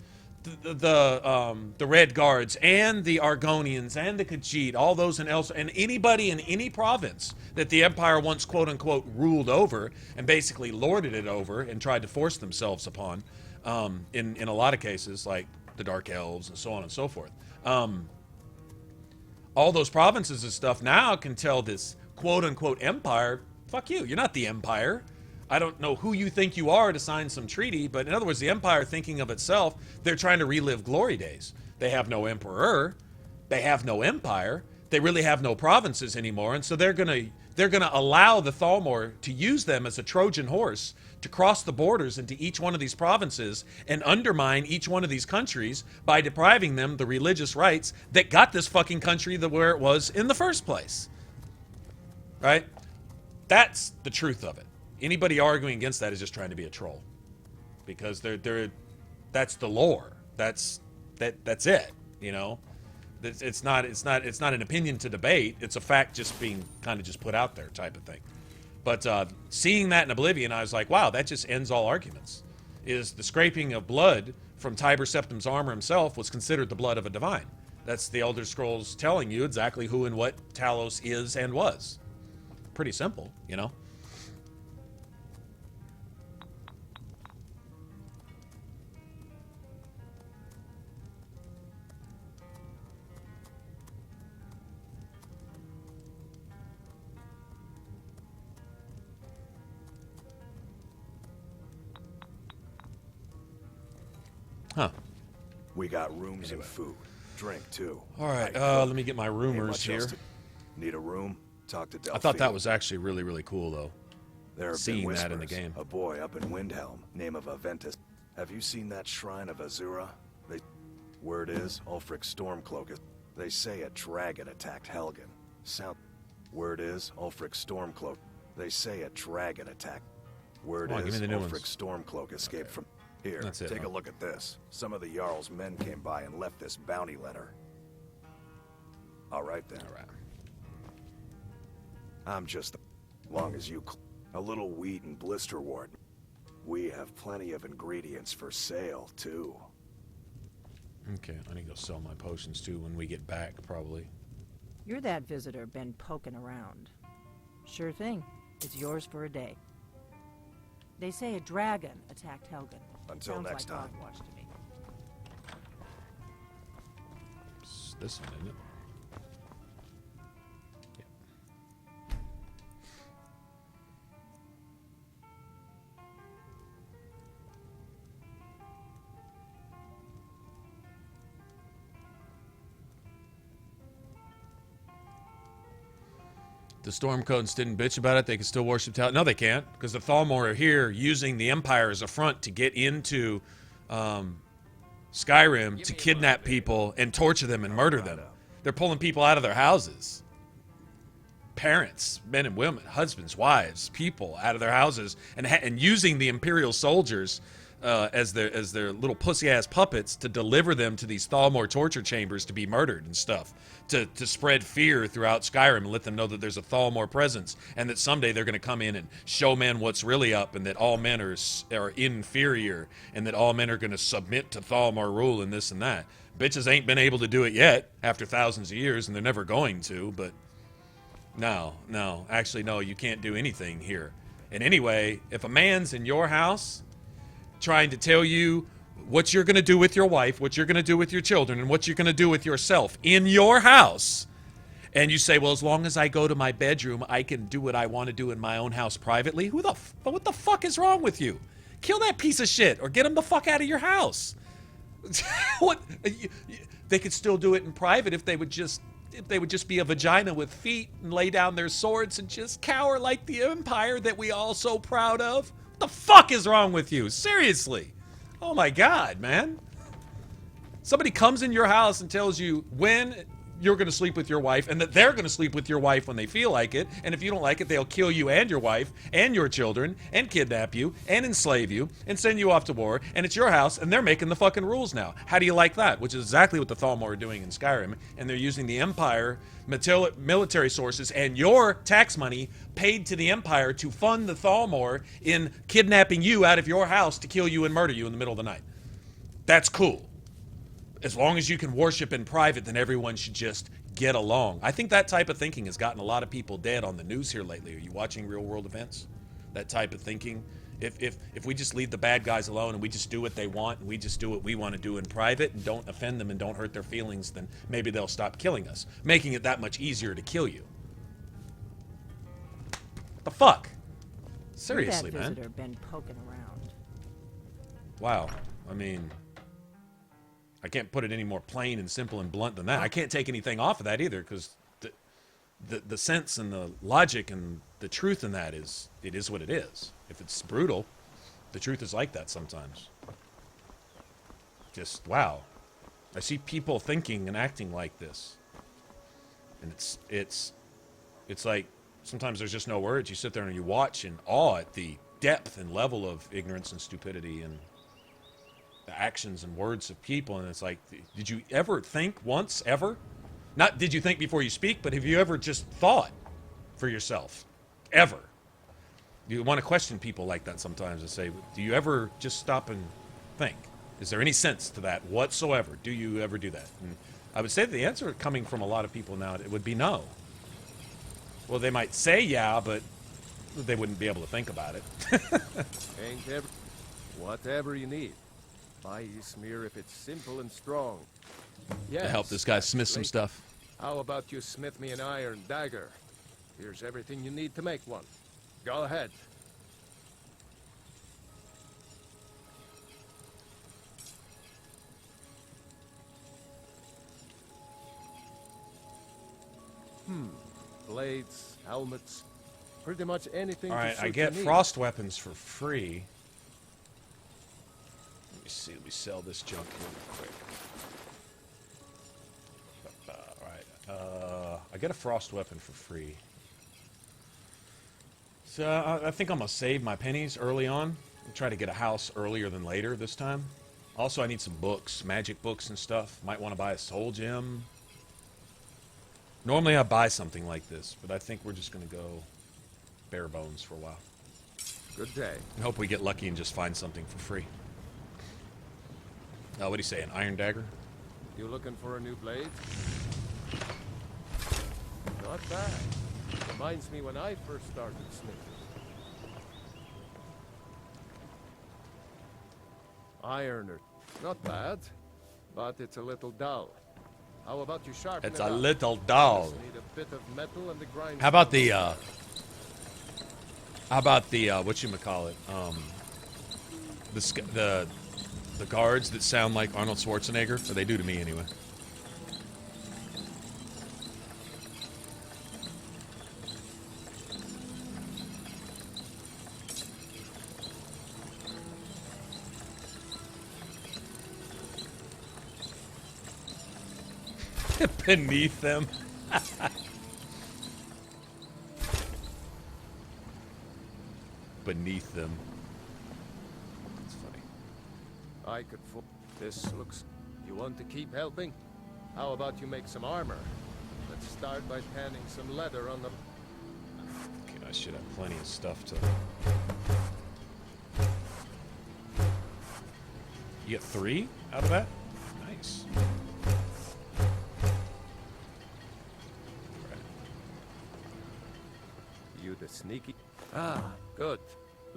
the Red Guards and the Argonians and the Khajiit, all those and anybody in any province that the Empire once quote-unquote ruled over and basically lorded it over and tried to force themselves upon, in a lot of cases, like the Dark Elves and so on and so forth. All those provinces and stuff now can tell this quote-unquote Empire, fuck you, you're not the Empire. I don't know who you think you are to sign some treaty, but in other words, the Empire thinking of itself, they're trying to relive glory days. They have no emperor, they have no empire, they really have no provinces anymore, and so they're gonna allow the Thalmor to use them as a Trojan horse to cross the borders into each one of these provinces and undermine each one of these countries by depriving them the religious rights that got this fucking country where it was in the first place. Right? That's the truth of it. Anybody arguing against that is just trying to be a troll, because that's the lore. That's it. You know, it's not an opinion to debate. It's a fact just being kind of just put out there type of thing. But seeing that in Oblivion, I was like, wow, that just ends all arguments. Is the scraping of blood from Tiber Septim's armor himself was considered the blood of a divine. That's the Elder Scrolls telling you exactly who and what Talos is and was. Pretty simple, you know. Huh. We got rooms and food. Drink, too. All right, let me get my rumors here. Need a room? Talk to Delphine. I thought that was actually really, really cool, though. There have seeing been whispers. That in the game. A boy up in Windhelm, name of Aventus. Have you seen that shrine of Azura? Word is, Ulfric's Stormcloak is... They say a dragon attacked Helgen. Word is, Ulfric's Stormcloak. They say a dragon attacked... Word is, Ulfric's Stormcloak escaped from... Here, take a look at this. Some of the Jarl's men came by and left this bounty letter. All right, then. All right. I'm just... long as you... A little wheat and blisterwort. We have plenty of ingredients for sale, too. Okay, I need to go sell my potions, too, when we get back, probably. You're that visitor been poking around. Sure thing. It's yours for a day. They say a dragon attacked Helgen. Until Sounds next like time. Hogwash to me. It's this one, isn't it? The Stormcoats didn't bitch about it. They can still worship Tal. No, they can't, because the Thalmor are here using the Empire as a front to get into Skyrim to kidnap people and torture them and murder them. They're pulling people out of their houses. Parents, men and women, husbands, wives, people out of their houses and using the Imperial soldiers as their little pussy-ass puppets to deliver them to these Thalmor torture chambers to be murdered and stuff. To spread fear throughout Skyrim and let them know that there's a Thalmor presence and that someday they're going to come in and show men what's really up and that all men are inferior and that all men are going to submit to Thalmor rule and this and that. Bitches ain't been able to do it yet after thousands of years, and they're never going to, but no, actually no, you can't do anything here. And anyway, if a man's in your house trying to tell you what you're going to do with your wife, what you're going to do with your children, and what you're going to do with yourself in your house, and you say, well, as long as I go to my bedroom, I can do what I want to do in my own house privately, what the fuck is wrong with you? Kill that piece of shit, or get him the fuck out of your house. What? They could still do it in private if they would just be a vagina with feet and lay down their swords and just cower like the Empire that we all so proud of. What the fuck is wrong with you? Seriously. Oh my God, man. Somebody comes in your house and tells you when you're going to sleep with your wife and that they're going to sleep with your wife when they feel like it. And if you don't like it, they'll kill you and your wife and your children and kidnap you and enslave you and send you off to war. And it's your house and they're making the fucking rules now. How do you like that? Which is exactly what the Thalmor are doing in Skyrim. And they're using the Empire military sources and your tax money paid to the Empire to fund the Thalmor in kidnapping you out of your house to kill you and murder you in the middle of the night. That's cool. As long as you can worship in private, then everyone should just get along. I think that type of thinking has gotten a lot of people dead on the news here lately. Are you watching real world events? That type of thinking. If we just leave the bad guys alone and we just do what they want and we just do what we want to do in private and don't offend them and don't hurt their feelings, then maybe they'll stop killing us, making it that much easier to kill you. What the fuck? Seriously, man. Visitor been poking around. Wow. I mean, I can't put it any more plain and simple and blunt than that. I can't take anything off of that either, because the sense and the logic and the truth in that is, it is what it is. If it's brutal, the truth is like that sometimes. Just, wow. I see people thinking and acting like this. And it's like, sometimes there's just no words. You sit there and you watch in awe at the depth and level of ignorance and stupidity and the actions and words of people, and it's like, did you ever think once, ever? Not did you think before you speak, but have you ever just thought for yourself? Ever? You want to question people like that sometimes and say, do you ever just stop and think? Is there any sense to that whatsoever? Do you ever do that? And I would say the answer coming from a lot of people now, it would be no. Well, they might say yeah, but they wouldn't be able to think about it. Whatever you need. Buy Ysmir if it's simple and strong. Yes, to help this guy smith some stuff. How about you smith me an iron dagger? Here's everything you need to make one. Go ahead. Blades, helmets, pretty much anything. All right, I get frost weapons for free. Let me see. Let me sell this junk real quick. All right. I get a frost weapon for free. So I think I'm gonna save my pennies early on and try to get a house earlier than later this time. Also, I need some books, magic books and stuff. Might want to buy a soul gem. Normally I buy something like this, but I think we're just gonna go bare bones for a while. Good day. I hope we get lucky and just find something for free. What do you say, an iron dagger? You looking for a new blade? Not bad. Reminds me when I first started smithing. Ironer. Not bad, but it's a little dull. How about you sharpen it's it a up? little dull. Just need a bit of metal and the grind. How about the whatchamacallit? The guards that sound like Arnold Schwarzenegger, or they do to me anyway. Beneath them. Beneath them. That's funny. I could this looks... You want to keep helping? How about you make some armor? Let's start by tanning some leather on the... Okay, I should have plenty of stuff to... You get 3 out of that? Nice. You the sneaky... Ah, good.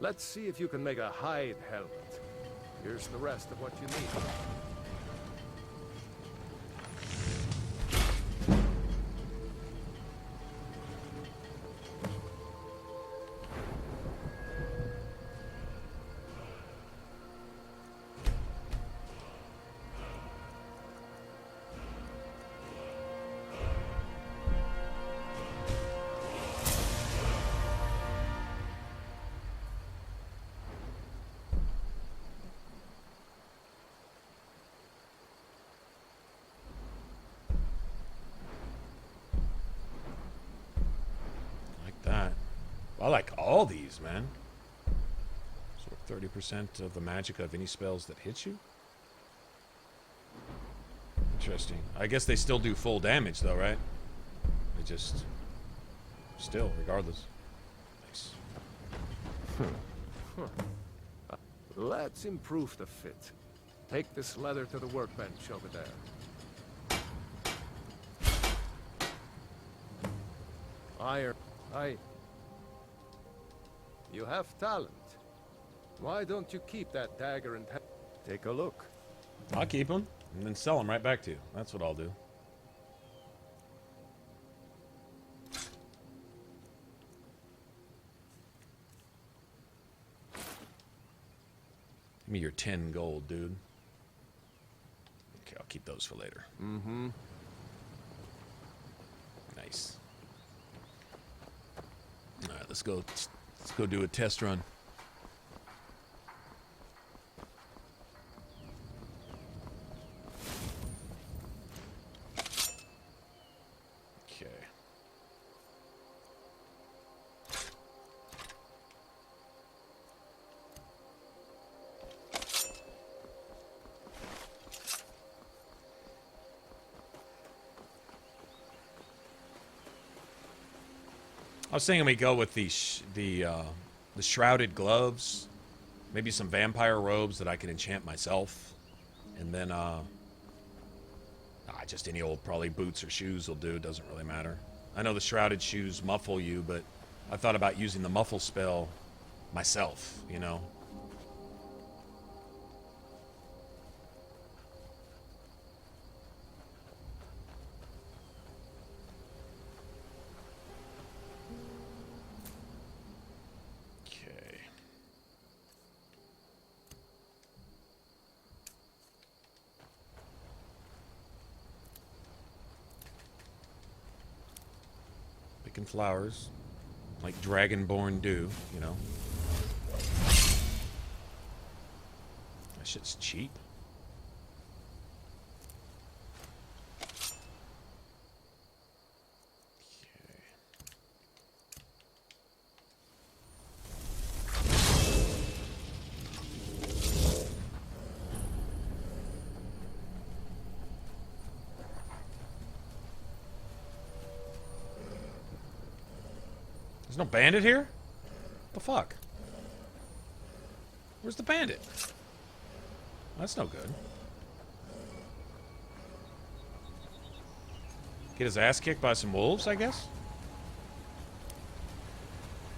Let's see if you can make a hide helmet. Here's the rest of what you need. all these, man. So 30% of the magic of any spells that hit you? Interesting. I guess they still do full damage, though, right? They just... Still, regardless. Nice. Let's improve the fit. Take this leather to the workbench over there. Iron. You have talent. Why don't you keep that dagger and take a look? I'll keep them and then sell them right back to you. That's what I'll do. Give me your 10 gold, dude. Okay, I'll keep those for later. Mm-hmm. Nice. All right, let's go do a test run. Okay. I was thinking we go with the shrouded gloves, maybe some vampire robes that I can enchant myself, and then just any old probably boots or shoes will do. Doesn't really matter. I know the shrouded shoes muffle you, but I thought about using the muffle spell myself. You know. Picking flowers, like Dragonborn do, you know. That shit's cheap. There's no bandit here? What the fuck? Where's the bandit? That's no good. Get his ass kicked by some wolves, I guess?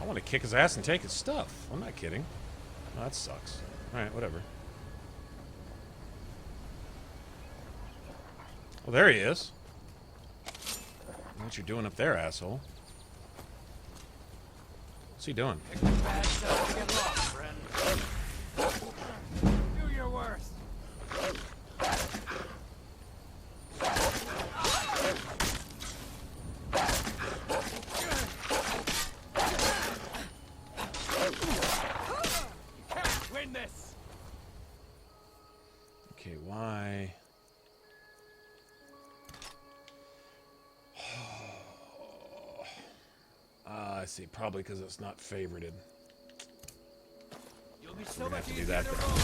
I want to kick his ass and take his stuff. I'm not kidding. Oh, that sucks. Alright, whatever. Well, there he is. I don't know what you're doing up there, asshole. What's he doing? Do your worst. You can't win this. Okay, why? I see. Probably because it's not favorited. You'll be so much easier to roll.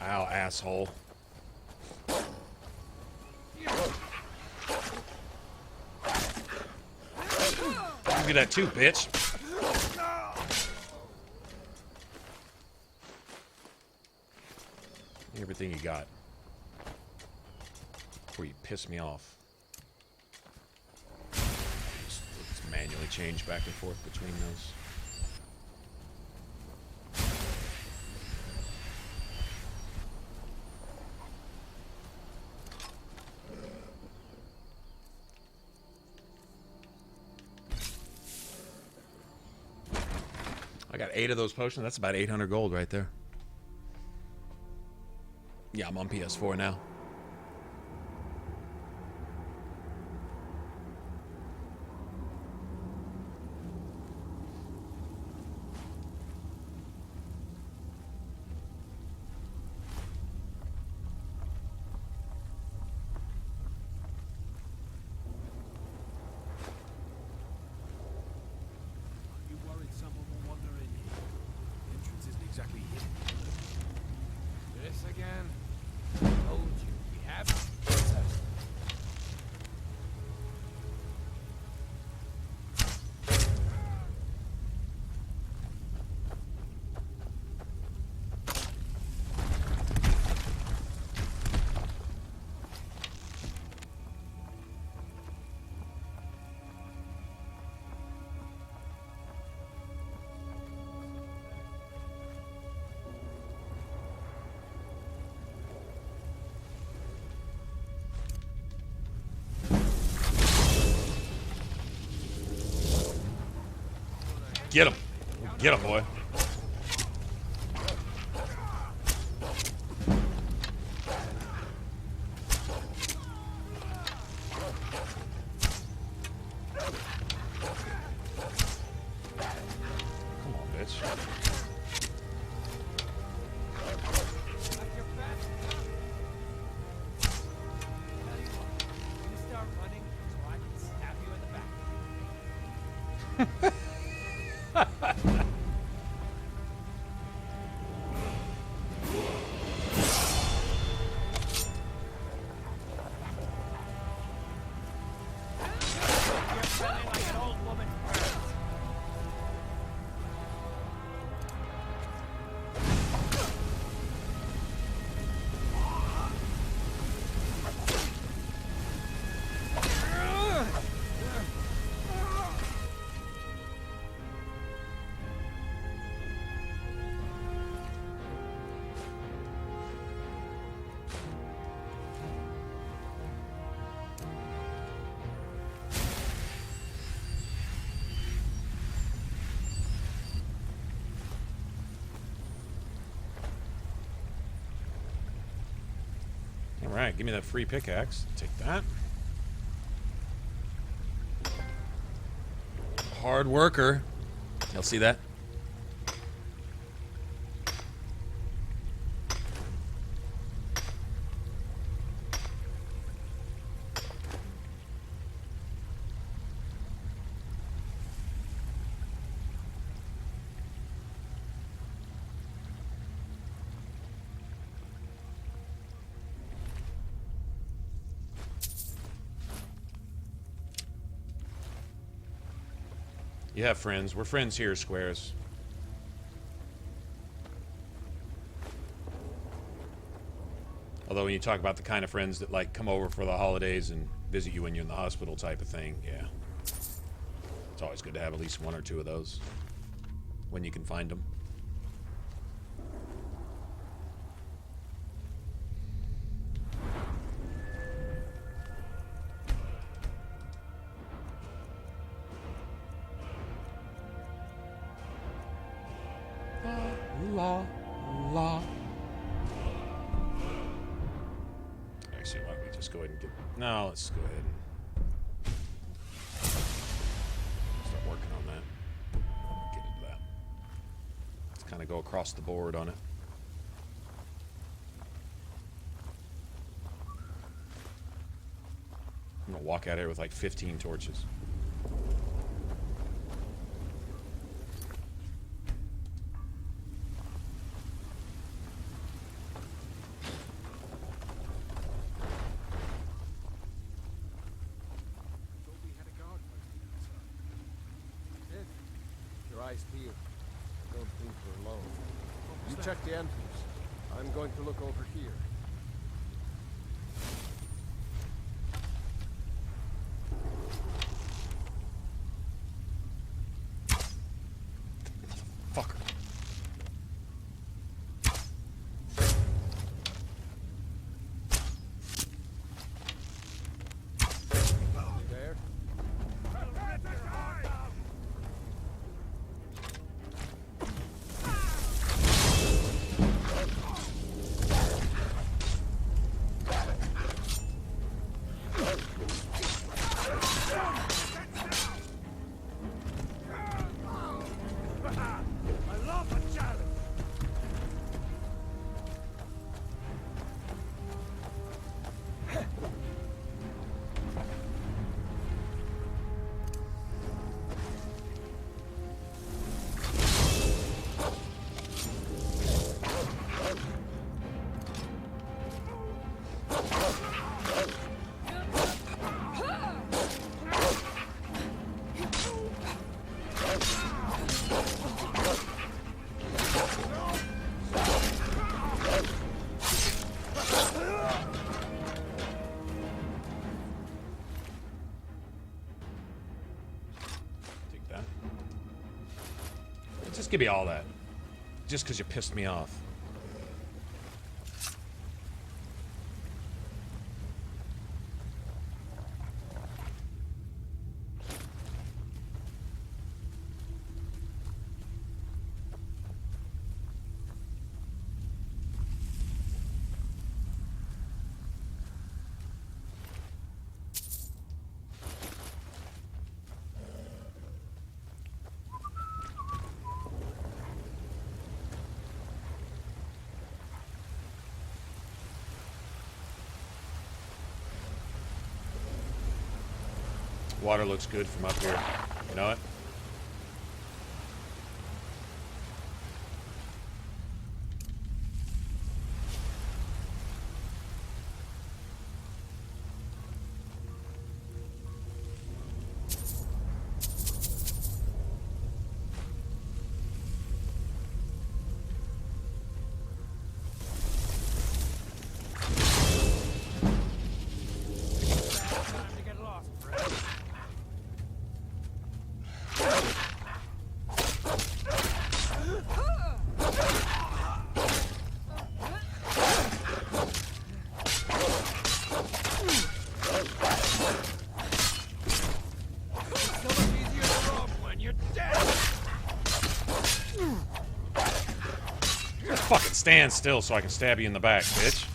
Ow, asshole. Give me that too, bitch. Everything you got. Before you piss me off. Let's manually change back and forth between those. I got 8 of those potions. That's about 800 gold right there. Yeah, I'm on PS4 now. Get him. Get him, boy. Come on, bitch. Alright, give me that free pickaxe. Take that. Hard worker. Y'all see that? You have friends. We're friends here, Squares. Although when you talk about the kind of friends that, like, come over for the holidays and visit you when you're in the hospital type of thing, yeah. It's always good to have at least one or two of those. When you can find them. La, la. Actually, why don't we just go ahead and get... No, let's go ahead and start working on that. Get into that. Let's kind of go across the board on it. I'm gonna walk out here with like 15 torches. Peeled. I don't think we're alone. You check the entrance. I'm going to look over here. Fucker. There. Just give me all that. Just because you pissed me off. water looks good from up here. You know it? Fucking stand still so I can stab you in the back, bitch.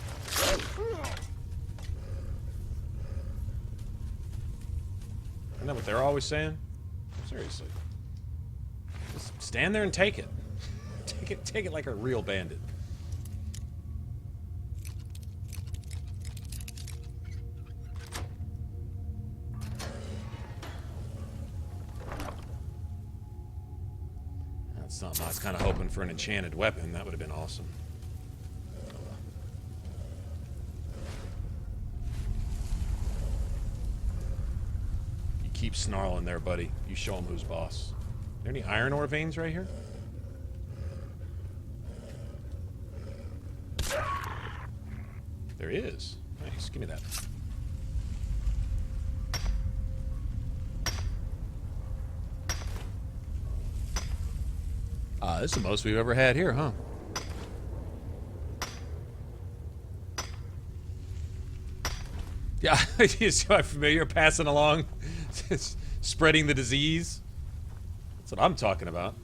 Isn't that what they're always saying? Seriously. Just stand there and take it. Take it like a real bandit. That's something I was kind of hoping for an enchanted weapon. That would have been awesome. You keep snarling there, buddy. You show him who's boss. Are there any iron ore veins right here? There is. Nice. Give me that. This is the most we've ever had here, huh? Yeah, you're so familiar passing along, spreading the disease. That's what I'm talking about.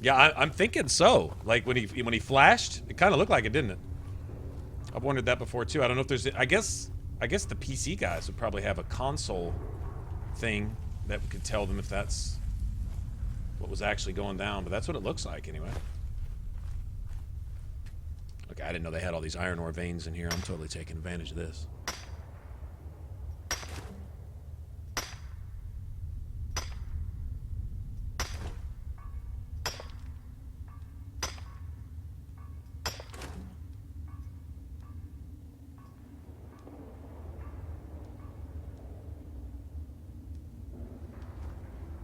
Yeah, I'm thinking so. Like when he flashed, it kind of looked like it, didn't it? I've wondered that before too. I don't know if there's. I guess the PC guys would probably have a console thing that could tell them if that's what was actually going down, but that's what it looks like anyway. Okay, I didn't know they had all these iron ore veins in here. I'm totally taking advantage of this.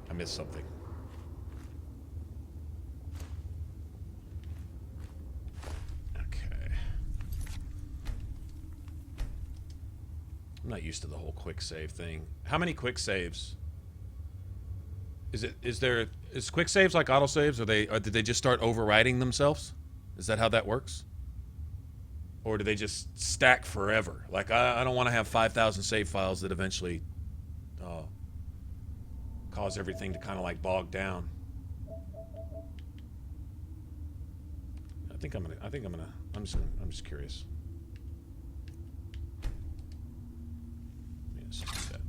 I missed something. I'm not used to the whole quick save thing. How many quick saves? Is quick saves like auto saves, or did they just start overriding themselves? Is that how that works? Or do they just stack forever? Like I don't want to have 5,000 save files that eventually cause everything to kind of like bog down. I'm just curious. Let's just do that.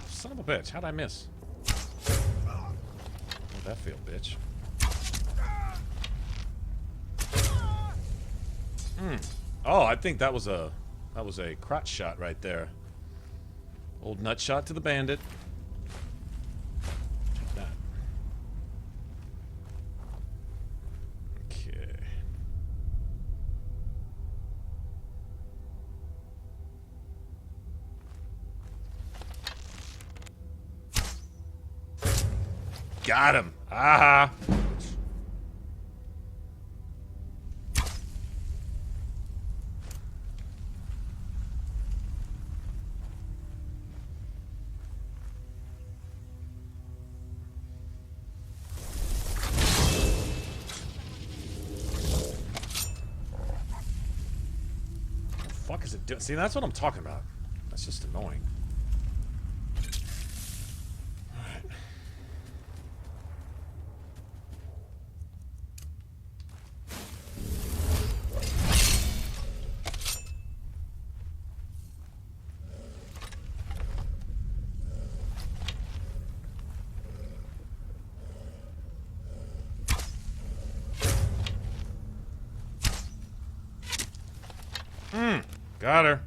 Son of a bitch, how'd I miss? How'd that feel, bitch? Oh, I think that was a crotch shot right there. Old nut shot to the bandit. Take that. Okay. Got him. Aha. Fuck is it doing? See, that's what I'm talking about. That's just annoying. Alright. Got her.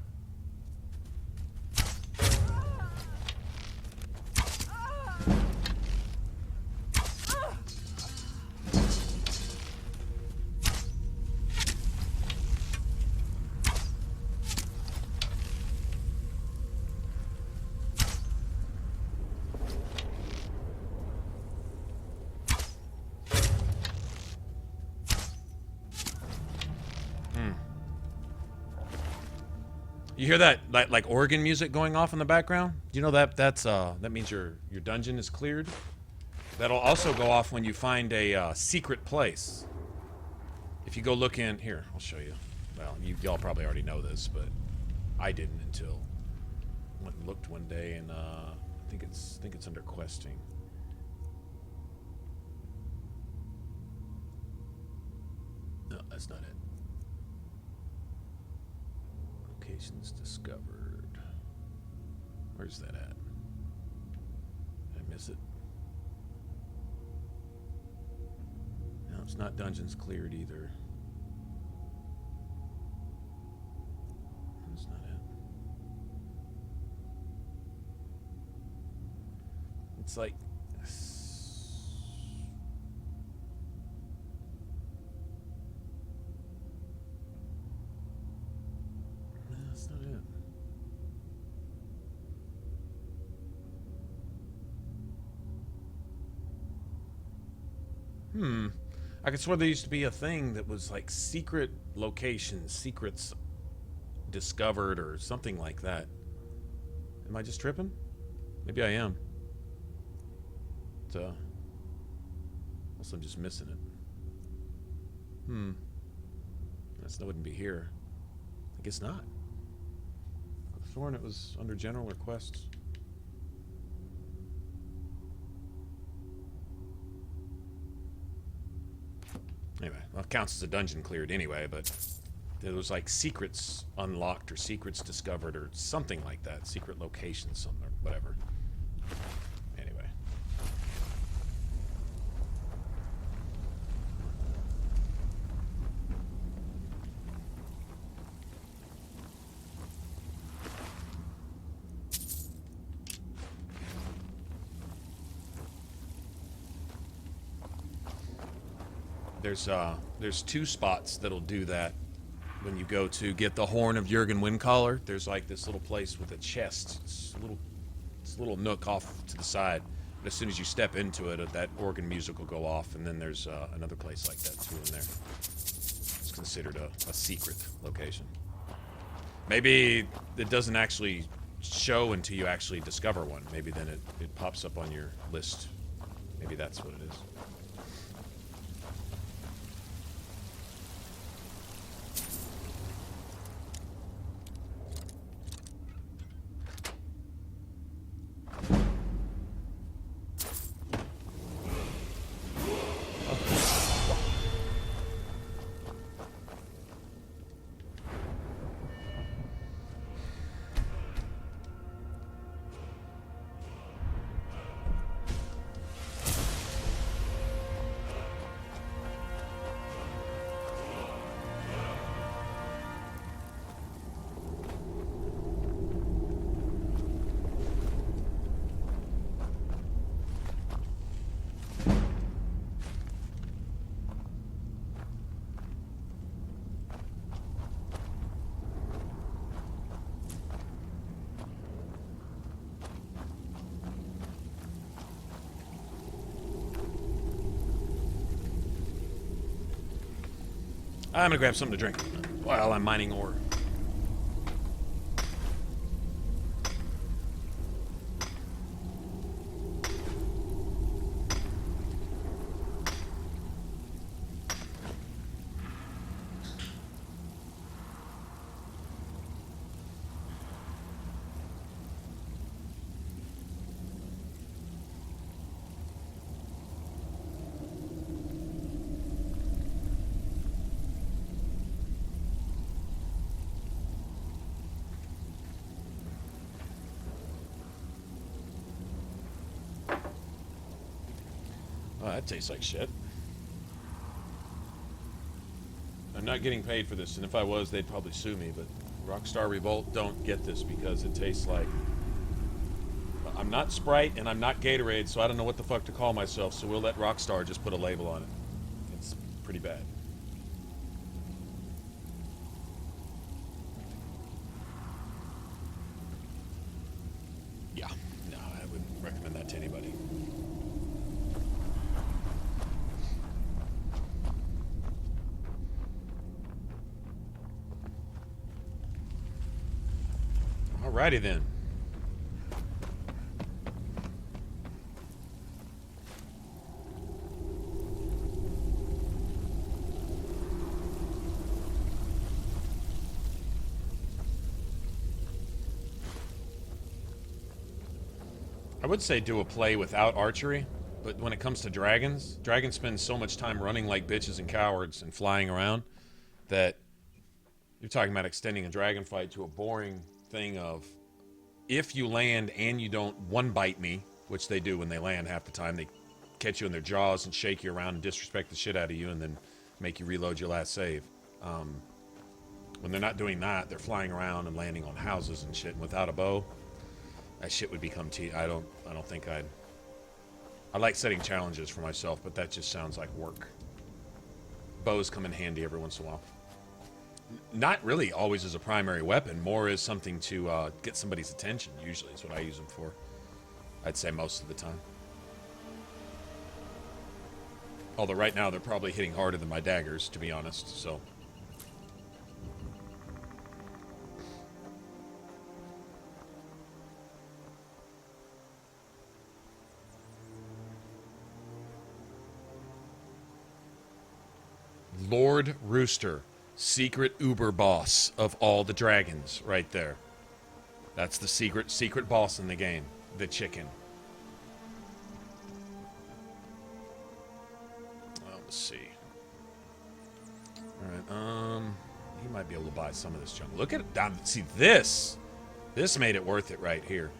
You hear that like organ music going off in the background? Do you know that means your dungeon is cleared? That'll also go off when you find a secret place. If you go look in here, I'll show you. Well, y'all probably already know this, but I didn't until went and looked one day, and I think it's under questing. No, that's not it. Locations discovered. Where's that at? Did I miss it? No, it's not dungeons cleared either. That's not it. It's like... That's not it. I could swear there used to be a thing that was like secret locations, secrets discovered or something like that. Am I just tripping? Maybe I am. Unless I'm just missing it. That wouldn't be here. I guess not. I could have sworn it was under general requests. Anyway, well, it counts as a dungeon cleared anyway, but there was like secrets unlocked or secrets discovered or something like that. Secret locations, something, or whatever. Anyway. There's two spots that'll do that when you go to get the horn of Jurgen Windcaller. There's like this little place with a chest. It's a little nook off to the side. But as soon as you step into it, that organ music will go off, and then there's another place like that too in there. It's considered a secret location. Maybe it doesn't actually show until you actually discover one. Maybe then it pops up on your list. Maybe that's what it is. I'm gonna grab something to drink while I'm mining ore. Oh, that tastes like shit. I'm not getting paid for this, and if I was, they'd probably sue me, but Rockstar Revolt don't get this because it tastes like... I'm not Sprite and I'm not Gatorade, so I don't know what the fuck to call myself, so we'll let Rockstar just put a label on it. It's pretty bad. Yeah, no, I wouldn't recommend that to anybody. Alrighty then. I would say do a play without archery, but when it comes to dragons, dragons spend so much time running like bitches and cowards and flying around that you're talking about extending a dragon fight to a boring thing of, if you land and you don't one-bite me, which they do when they land half the time, they catch you in their jaws and shake you around and disrespect the shit out of you and then make you reload your last save. When they're not doing that, they're flying around and landing on houses and shit, and without a bow, that shit would become I don't think I like setting challenges for myself, but that just sounds like work. Bows come in handy every once in a while. Not really always as a primary weapon, more as something to get somebody's attention, usually is what I use them for. I'd say most of the time. Although right now they're probably hitting harder than my daggers, to be honest, so... Lord Rooster, secret uber boss of all the dragons, right there. That's the secret boss in the game, the chicken. Let's see. All right, he might be able to buy some of this junk. Look at it down. See this? This made it worth it right here.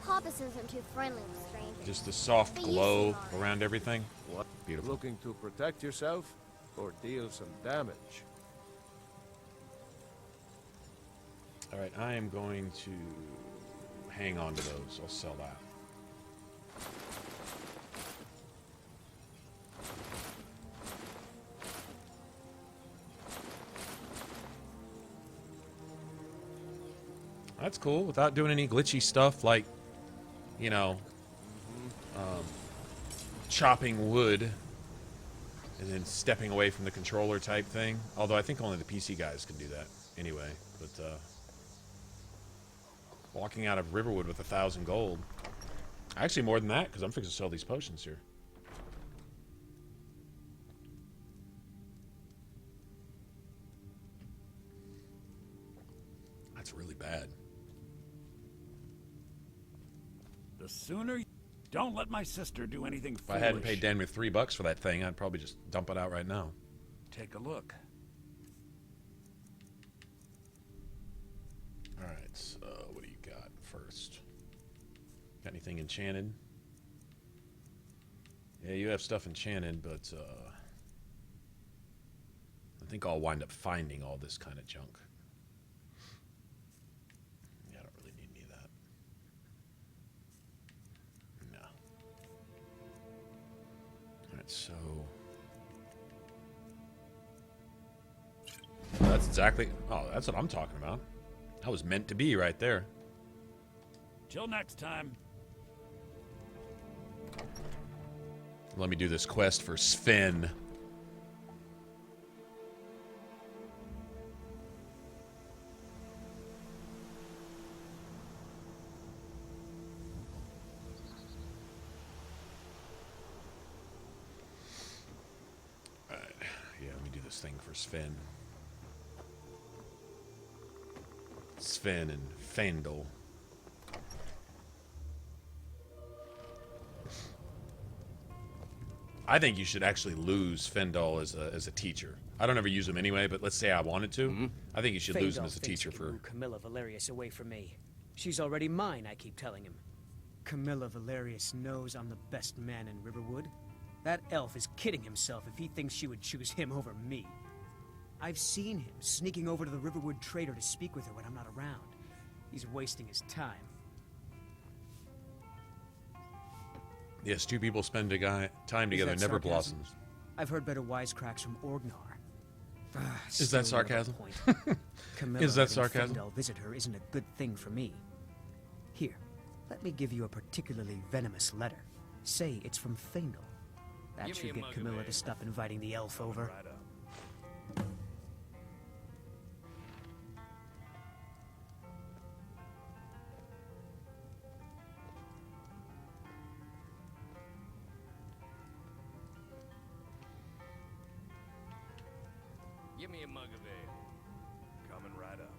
Hobbs isn't too friendly with strangers. Just the soft glow around everything. What? Beautiful. Looking to protect yourself or deal some damage? All right, I am going to hang on to those. I'll sell that. That's cool, without doing any glitchy stuff like, you know, chopping wood and then stepping away from the controller type thing. Although I think only the PC guys can do that anyway. But walking out of Riverwood with 1,000 gold. Actually more than that, because I'm fixing to sell these potions here. That's really bad. The sooner... Don't let my sister do anything foolish. If I hadn't paid Dan with $3 for that thing, I'd probably just dump it out right now. Take a look. Alright, so what do you got first? Got anything enchanted? Yeah, you have stuff enchanted, but I think I'll wind up finding all this kind of junk. Yeah, I don't really need any of that. No. Alright, so... That's exactly... Oh, that's what I'm talking about. That was meant to be right there. Till next time. Let me do this quest for Sven. Alright, yeah, let me do this thing for Sven. Sven and Fandel. I think you should actually lose Fendel as a teacher. I don't ever use him anyway, but let's say I wanted to. I think you should lose him as a teacher for... Camilla Valerius away from me. She's already mine, I keep telling him. Camilla Valerius knows I'm the best man in Riverwood. That elf is kidding himself if he thinks she would choose him over me. I've seen him sneaking over to the Riverwood trader to speak with her when I'm not around. He's wasting his time. Yes, two people spend time together never blossoms. I've heard better wisecracks from Orgnar. Is that sarcasm? Is that sarcasm? Fendel visit her isn't a good thing for me. Here, let me give you a particularly venomous letter. Say it's from Fendel. That should get Camilla to stop inviting the elf over. Give me a mug of ale. Coming right up.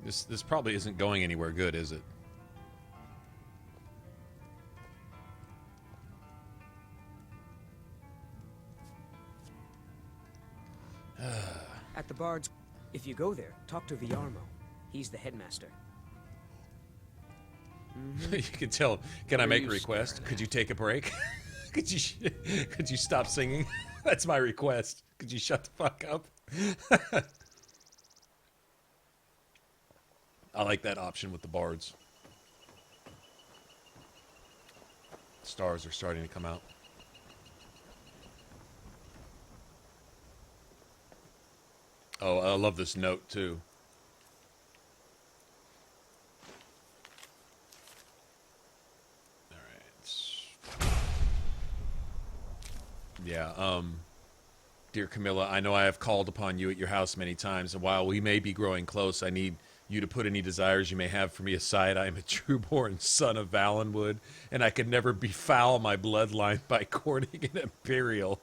This probably isn't going anywhere good, is it? At the Bard's, if you go there, talk to Viarmo. He's the headmaster. You can tell. Can I make a request? Could you take a break? Could you stop singing? That's my request. Could you shut the fuck up? I like that option with the bards. Stars are starting to come out. Oh, I love this note too. Yeah, dear Camilla, I know I have called upon you at your house many times, and while we may be growing close, I need you to put any desires you may have for me aside. I am a true-born son of Valenwood, and I could never befoul my bloodline by courting an Imperial.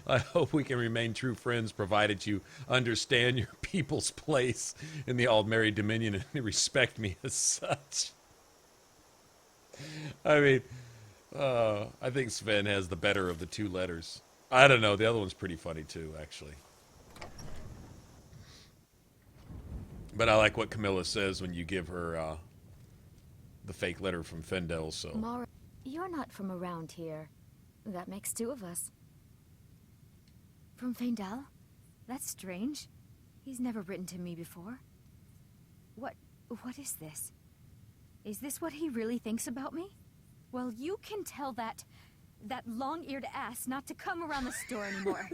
I hope we can remain true friends, provided you understand your people's place in the Aldmeri Dominion and respect me as such. I mean, I think Sven has the better of the two letters. I don't know. The other one's pretty funny too, actually. But I like what Camilla says when you give her the fake letter from Fendel. So, Mara, you're not from around here. That makes two of us. From Fendel? That's strange. He's never written to me before. What is this? Is this what he really thinks about me? Well, you can tell that long-eared ass not to come around the store anymore.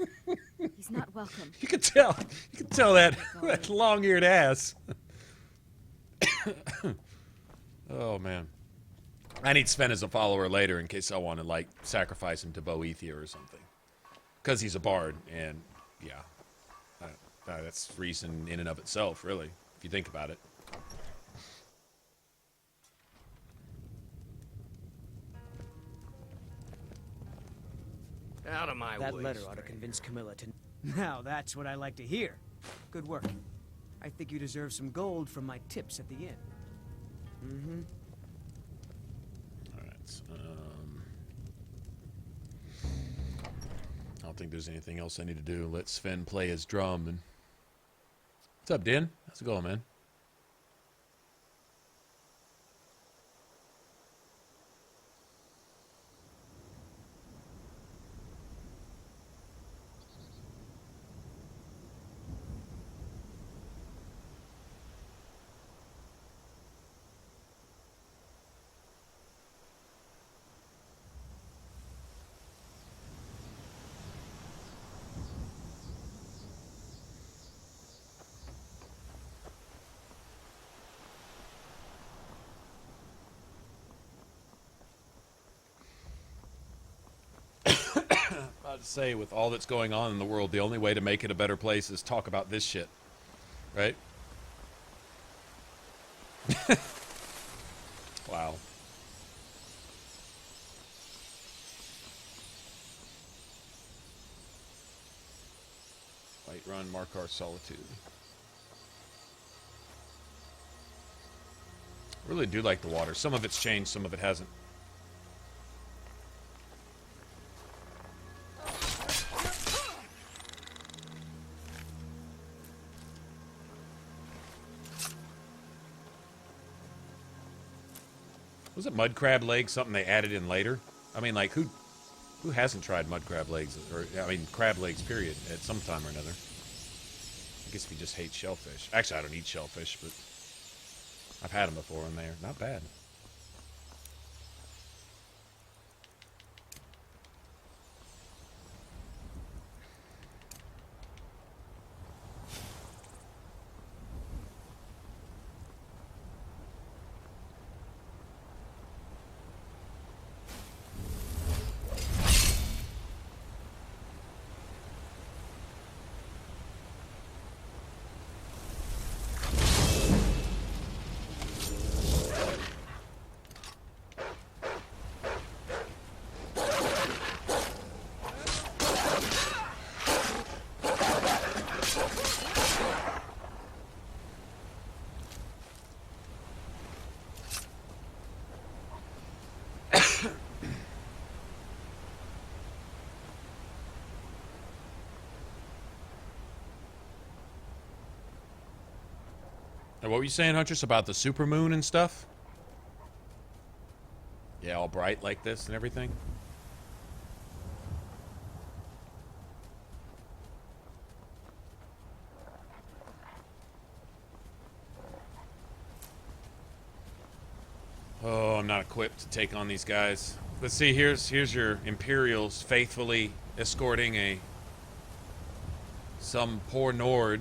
He's not welcome. You can tell that long-eared ass. Oh man, I need Sven as a follower later in case I want to like sacrifice him to Boethia or something, because he's a bard, and yeah, that's reason in and of itself, really, if you think about it. Out of my way. That letter ought to convince Camilla to... Now that's what I like to hear. Good work. I think you deserve some gold from my tips at the inn. Mm-hmm. Alright, I don't think there's anything else I need to do. Let Sven play his drum. And what's up, Dan? How's it going, man? To say, with all that's going on in the world, the only way to make it a better place is talk about this shit, right? Wow. Whiterun, Markar's Solitude. I really do like the water. Some of it's changed, some of it hasn't. Was it Mud Crab Lake something they added in later? I mean, like, who Who hasn't tried mud crab legs, or I mean crab legs, period, at some time or another? I guess if you just hate shellfish. Actually, I don't eat shellfish, but I've had them before and they're not bad. Now, what were you saying, Huntress, about the supermoon and stuff? Yeah, all bright like this and everything. Oh, I'm not equipped to take on these guys. Let's see, here's your Imperials faithfully escorting some poor Nord.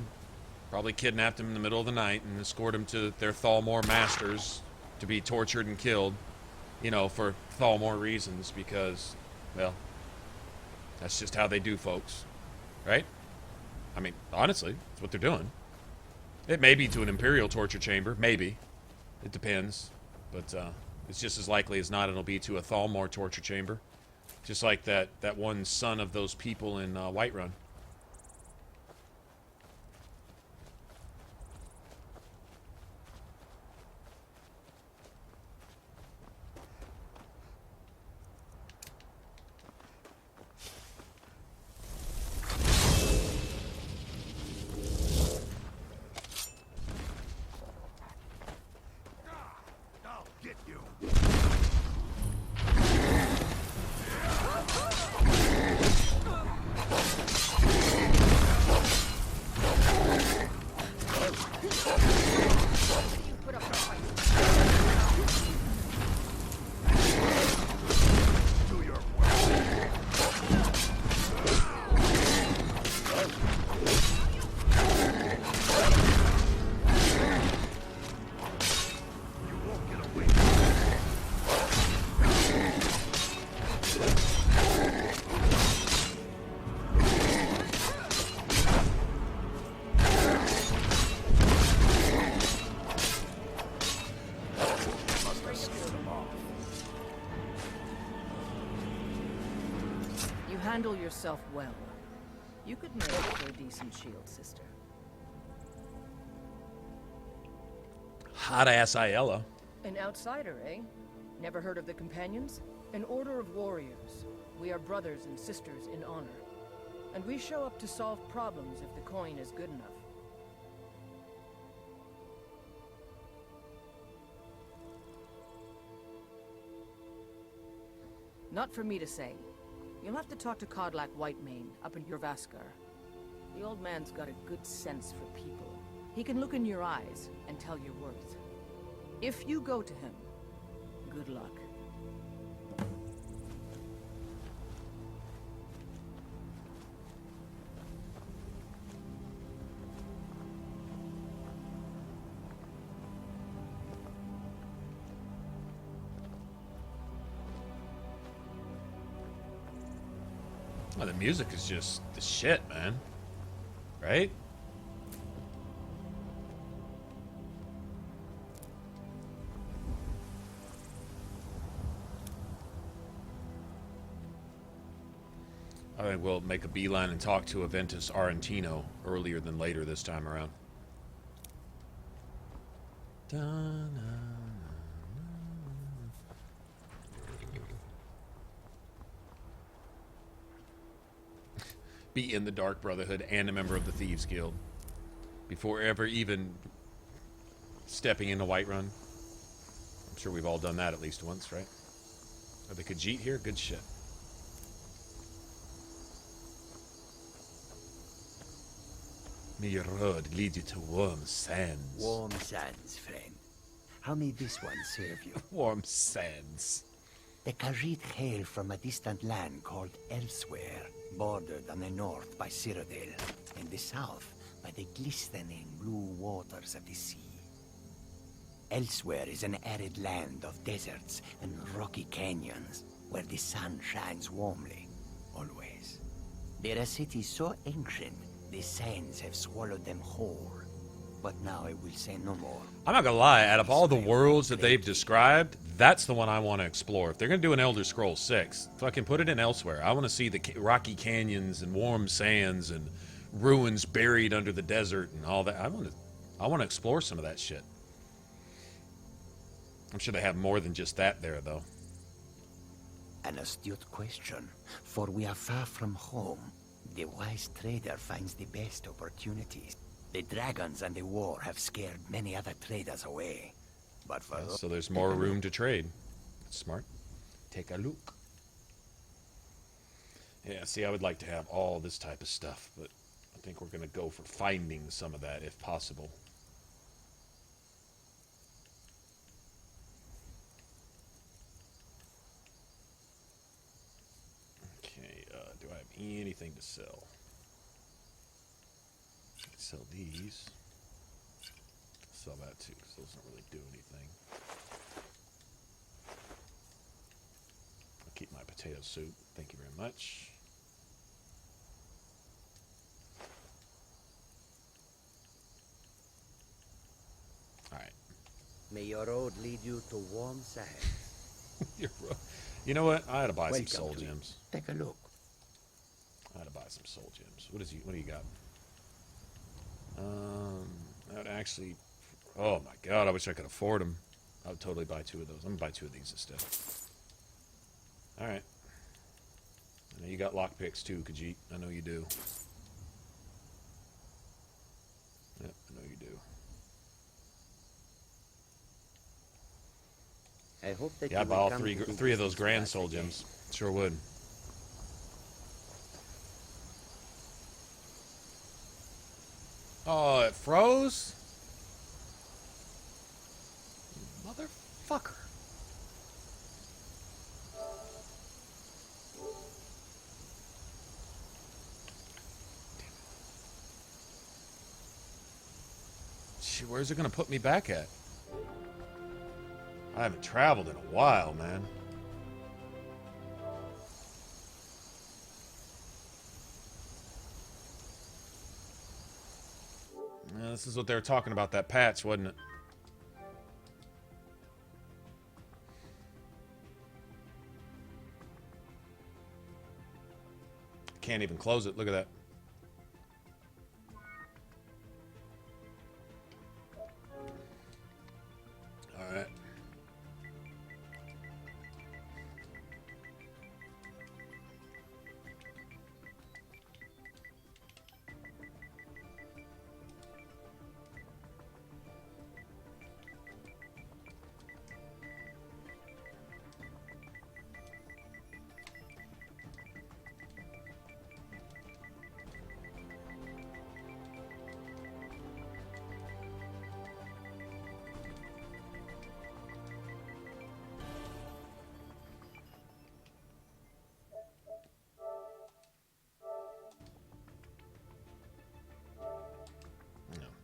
Probably kidnapped him in the middle of the night and escort him to their Thalmor masters to be tortured and killed, you know, for Thalmor reasons, because, well, that's just how they do, folks. Right? I mean, honestly, that's what they're doing. It may be to an Imperial torture chamber, maybe. It depends. But it's just as likely as not it'll be to a Thalmor torture chamber. Just like that one son of those people in Whiterun. Handle yourself well. You could make for a decent shield, sister. Hot ass Aiella. An outsider, eh? Never heard of the Companions? An order of warriors. We are brothers and sisters in honor. And we show up to solve problems if the coin is good enough. Not for me to say. You'll have to talk to Kodlak Whitemane up in Jorvaskar. The old man's got a good sense for people. He can look in your eyes and tell your worth. If you go to him, good luck. Oh, the music is just the shit, man. Right? I think we'll make a beeline and talk to Aventus Arantino earlier than later this time around. Be in the Dark Brotherhood and a member of the Thieves Guild before ever even stepping into Whiterun. I'm sure we've all done that at least once, right? Are the Khajiit here? Good shit. May your road lead you to warm sands. Warm sands, friend. How may this one serve you? Warm sands. The Khajiit hail from a distant land called Elsewhere, bordered on the north by Cyrodiil, and the south by the glistening blue waters of the sea. Elsewhere is an arid land of deserts and rocky canyons, where the sun shines warmly, always. They're a city so ancient, the sands have swallowed them whole. But now I will say no more. I'm not gonna lie, out of all the worlds that they've described, that's the one I want to explore. If they're gonna do an Elder Scrolls 6, fucking put it in Elsewhere. I want to see the rocky canyons and warm sands and ruins buried under the desert and all that. I want to explore some of that shit. I'm sure they have more than just that there, though. An astute question, for we are far from home. The wise trader finds the best opportunities. The dragons and the war have scared many other traders away. But for so there's more room to trade. That's smart. Take a look. Yeah, see, I would like to have all this type of stuff, but I think we're going to go for finding some of that if possible. Okay, do I have anything to sell? Sell these. Sell that too, because those don't really do anything. I'll keep my potato soup. Thank you very much. Alright. May your road lead you to warm sands. You know what? I had to buy some soul gems. Take a look. I had to buy some soul gems. What do you got? That would actually... Oh my god, I wish I could afford them. I would totally buy 2 of those. I'm gonna buy 2 of these instead. Alright. I know you got lockpicks too, Khajiit. I know you do. Yep, I know you do. I hope that yeah, I'd buy all three of those grand soul gems. Sure would. Oh, it froze? Motherfucker. Shit, where's it gonna put me back at? I haven't traveled in a while, man. Yeah, this is what they were talking about, that patch, wasn't it? Can't even close it. Look at that. All right.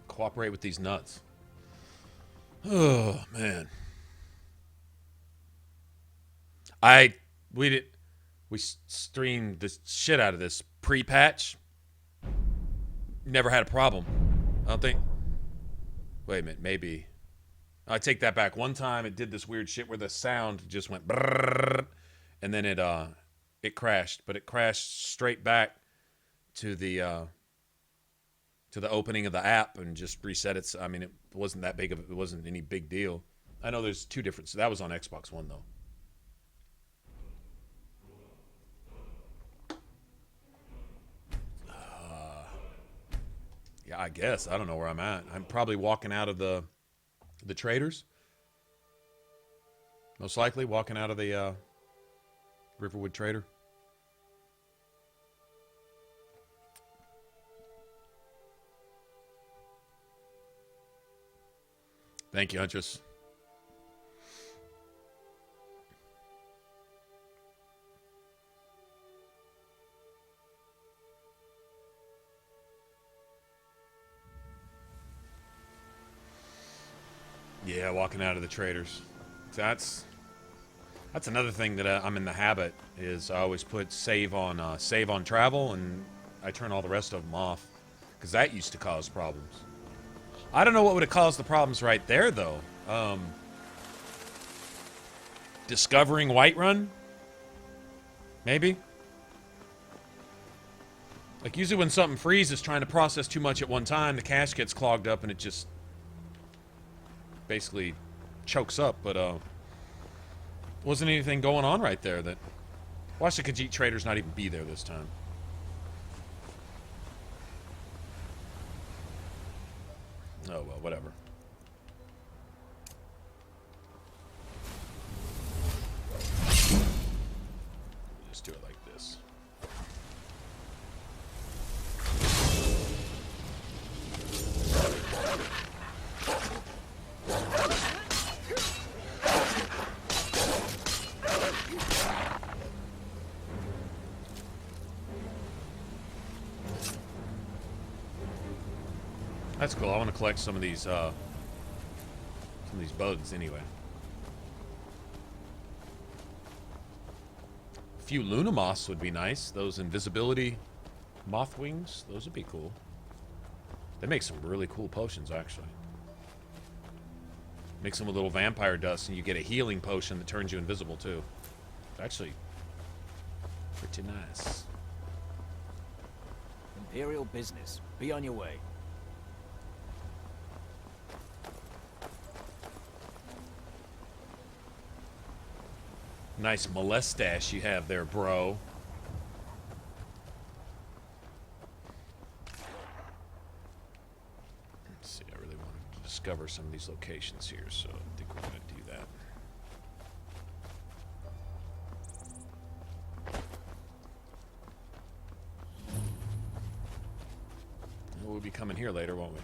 Cooperate with these nuts. Oh man. We streamed the shit out of this pre-patch. Never had a problem. I don't think. Wait a minute, maybe. I take that back. One time it did this weird shit where the sound just went brrrr, and then it crashed, but it crashed straight back to the opening of the app and just reset it. I mean, it wasn't that big of it wasn't any big deal. I know there's 2 different. That was on Xbox One though. Yeah, I guess. I don't know where I'm at. I'm probably walking out of the traders. Most likely walking out of the Riverwood trader. Thank you, Huntress. Yeah, walking out of the traders. That's another thing that I'm in the habit is I always put save on travel, and I turn all the rest of them off because that used to cause problems. I don't know what would have caused the problems right there though. Discovering Whiterun, maybe. Like usually when something freezes trying to process too much at one time, the cache gets clogged up and it just basically chokes up, but wasn't anything going on right there that... Watch the Khajiit traders not even be there this time. Oh well, whatever. Just do it like this. That's cool. I want to collect some of these bugs anyway. A few Luna moths would be nice. Those invisibility moth wings, those would be cool. They make some really cool potions, actually. Mix them with little vampire dust, and you get a healing potion that turns you invisible too. It's actually pretty nice. Imperial business. Be on your way. Nice molestache you have there, bro. Let's see, I really want to discover some of these locations here, so I think we're going to do that. We'll be coming here later, won't we?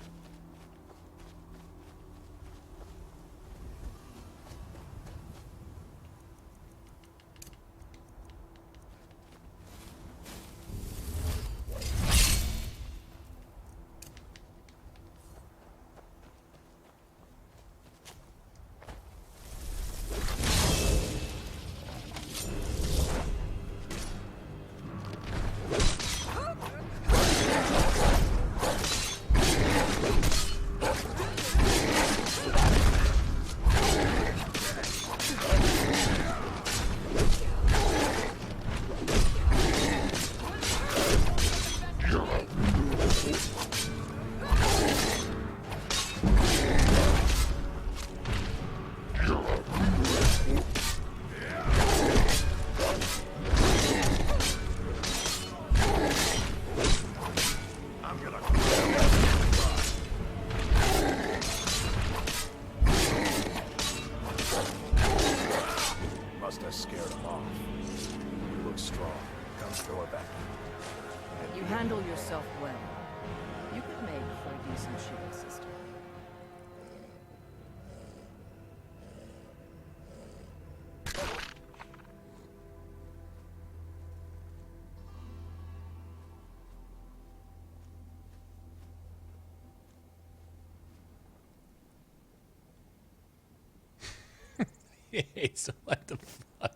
So what the fuck?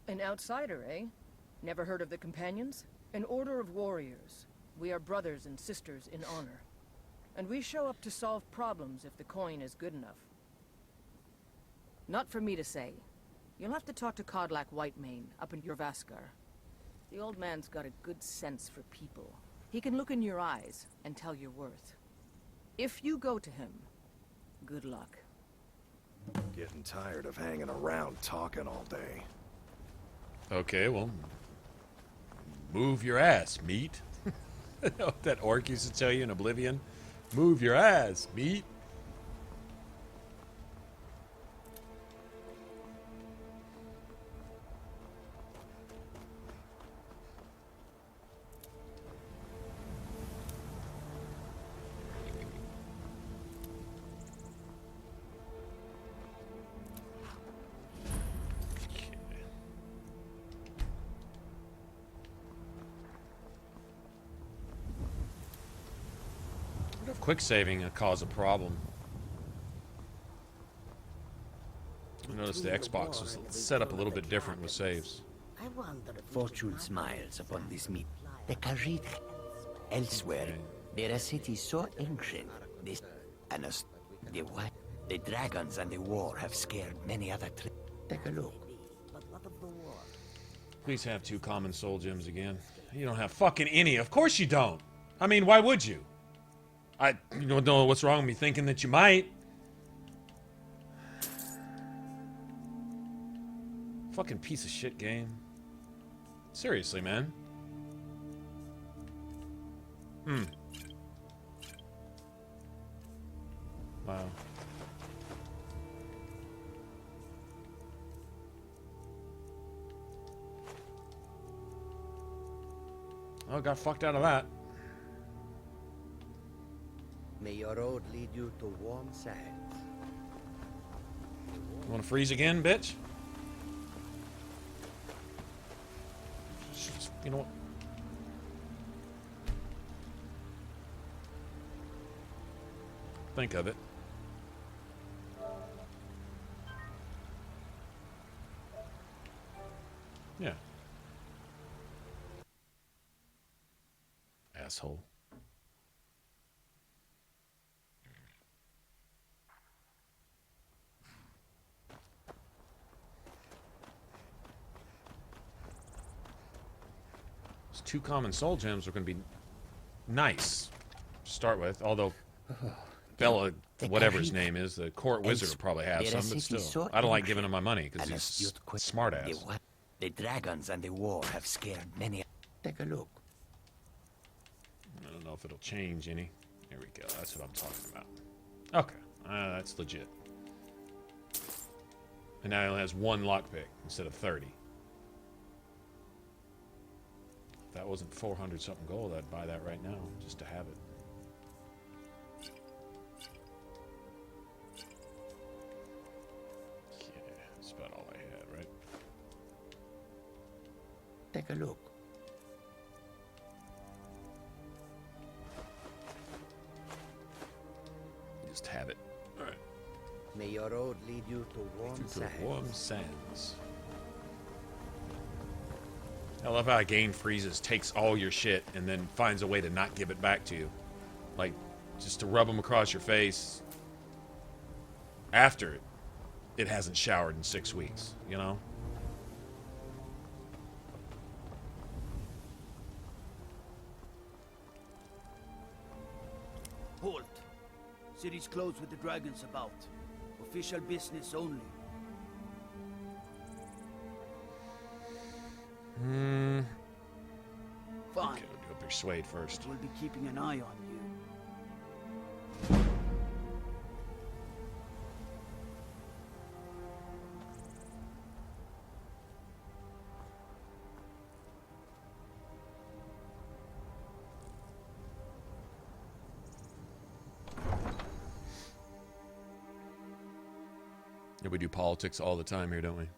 An outsider, eh? Never heard of the Companions? An order of warriors. We are brothers and sisters in honor. And we show up to solve problems if the coin is good enough. Not for me to say. You'll have to talk to Kodlak Whitemane up in Jorvaskar. The old man's got a good sense for people. He can look in your eyes and tell your worth. If you go to him, good luck. Getting tired of hanging around talking all day. Okay, well, move your ass, meat. That orc used to tell you in Oblivion. Move your ass, meat. quick saving can cause a problem. I noticed the Xbox was set up a little bit different with saves. I wonder if fortune smiles upon this meat. The Khajiit. Elsewhere, there are cities so ancient. This and us, the what? The dragons and the war have scared many other. Take a look. Please have 2 common soul gems again. You don't have fucking any. Of course you don't. I mean, why would you? You don't know what's wrong with me thinking that you might. Fucking piece of shit game. Seriously, man. Wow. Oh, got fucked out of that. May your road lead you to warm sands. You want to freeze again, bitch? You know what? Think of it. Yeah. Asshole. Those 2 common soul gems are going to be nice to start with, although Bella, whatever his name is, the court wizard will probably have some, but still. I don't like giving him my money because he's a smart ass. The dragons and the war have scared many. Take a look. I don't know if it'll change any. Here we go. That's what I'm talking about. Okay. That's legit. And now he only has 1 lockpick instead of 30. If that wasn't 400 something gold, I'd buy that right now just to have it. Yeah, that's about all I had, right? Take a look. Just have it. All right. May your road lead you to warm sands. Warm sands. I love how a game freezes, takes all your shit, and then finds a way to not give it back to you. Like, just to rub them across your face after it hasn't showered in 6 weeks, you know? Halt. City's closed with the dragons about. Official business only. Fine. Okay, we'll go persuade first. We'll be keeping an eye on you. Yeah, we do politics all the time here, don't we?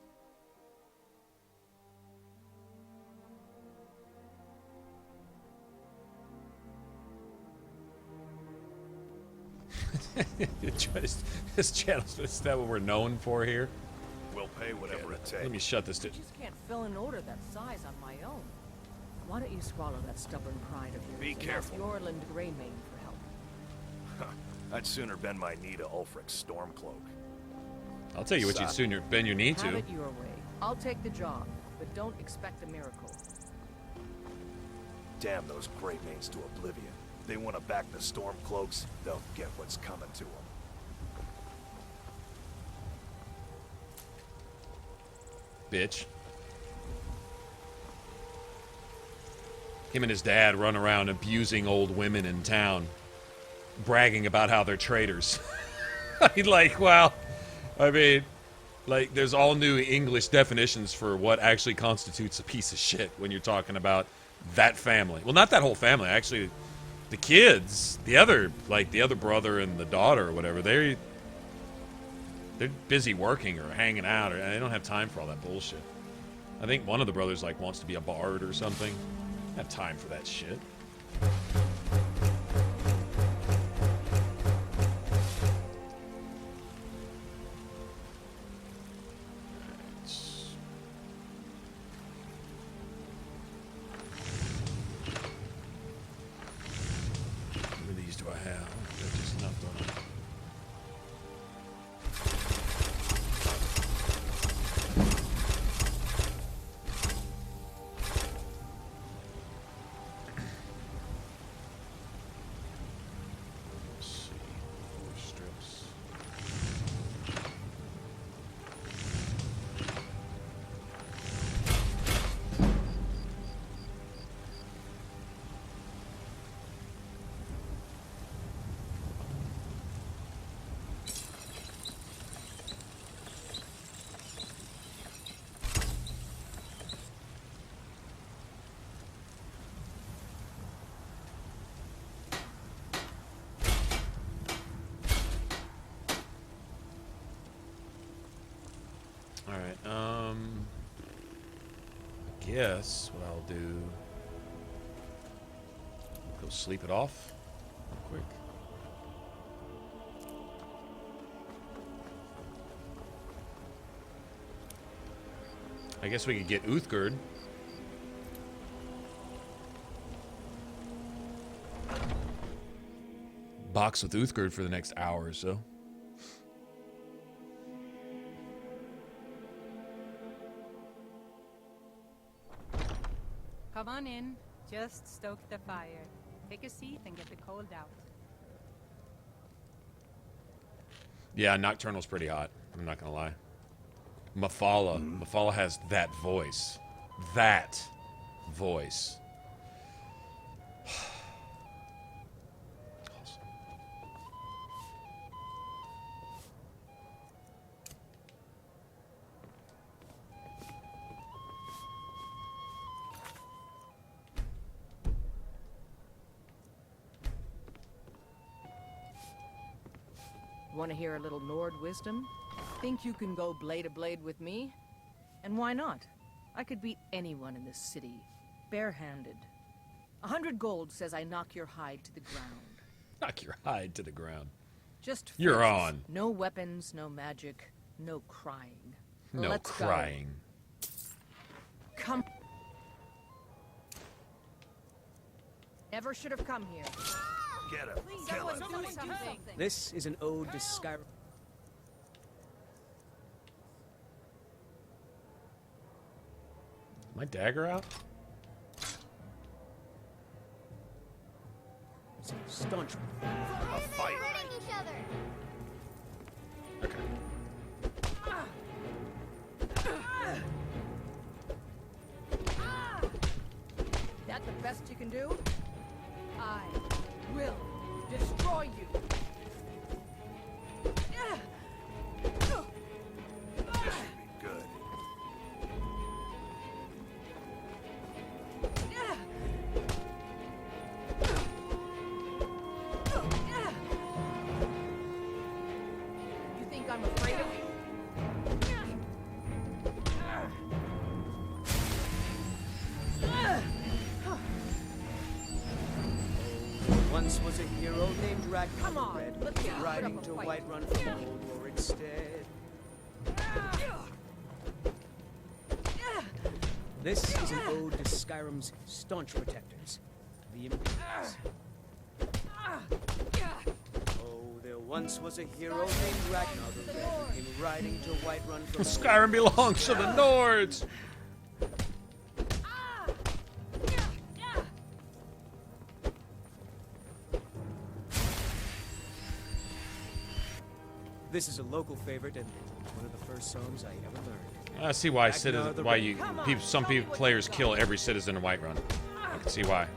This channel's, is that what we're known for here? We'll pay whatever it takes. Let me shut this. I just can't fill an order that size on my own. Why don't you swallow that stubborn pride of yours? Be careful. Yorland Greymane for help. I'd sooner bend my knee to Ulfric's Stormcloak. I'll tell you what you'd sooner bend your knee to. Have it your way. I'll take the job, but don't expect a miracle. Damn those Greymanes to oblivion. If they want to back the Stormcloaks, they'll get what's coming to them. Bitch. Him and his dad run around abusing old women in town, bragging about how they're traitors. Like, well, I mean, like, there's all new English definitions for what actually constitutes a piece of shit when you're talking about that family. Well, not that whole family, actually. The kids, the other brother and the daughter or whatever, they're busy working or hanging out, or they don't have time for all that bullshit. I think one of the brothers, like, wants to be a bard or something. Don't have time for that shit. Alright, I guess what I'll do... Go sleep it off real quick. I guess we could get Uthgerd. Box with Uthgerd for the next hour or so. Come on in. Just stoke the fire. Take a seat and get the cold out. Yeah, Nocturnal's pretty hot. I'm not gonna lie. Mafala. Mafala has that voice. That voice. Want to hear a little Nord wisdom? Think you can go blade to blade with me? And why not? I could beat anyone in this city, barehanded. 100 gold says I knock your hide to the ground. Knock your hide to the ground. Just You're friends. on. No weapons, no magic, no crying. No Let's crying. Go. Come. Never should have come here. Get him. Please, Kill him. someone do something. This is an ode to Skyrim. My dagger out? It's a staunch. A fight. Hurting each other. Okay. That the best you can do? I will destroy you. This should be good. You think I'm afraid of you? Once was a hero named Ragnar. Come on, let's get riding put to up a fight. Whiterun from Old Warwickstead. This is an ode to Skyrim's staunch protectors, the Imperials. Oh, there once was a hero named Ragnar the Red who came riding to Whiterun from Skyrim belongs to the Nords! This is a local favorite and one of the first songs I ever learned. I see why some players kill every citizen in Whiterun. I can see why.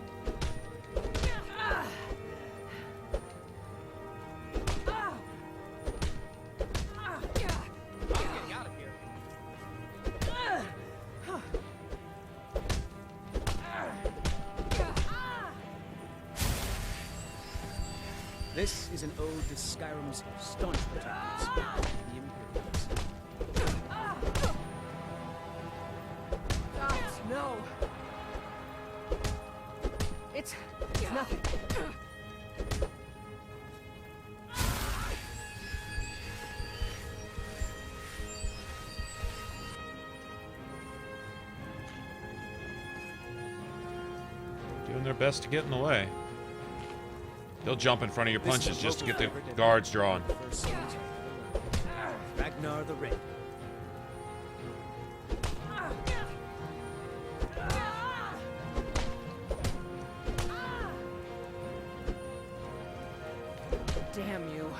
This is an ode to Skyrim's staunch protectors, the Imperials. God, no. It's nothing. Doing their best to get in the way. They'll jump in front of your punches just to get the guards drawn. Ragnar the Red. Damn you.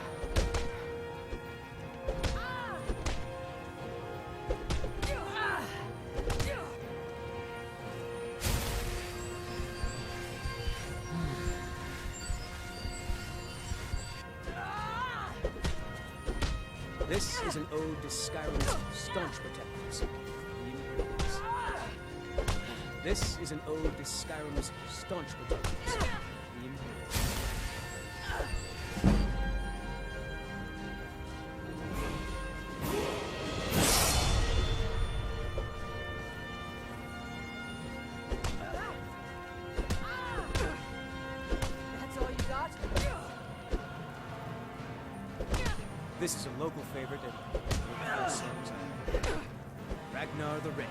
This is an ode to Skyrim's staunch protectors, the Imperials. This is an ode to Skyrim's staunch protectors, the Imperials. This is a local favorite and one of the first songs I heard. Ragnar the Red.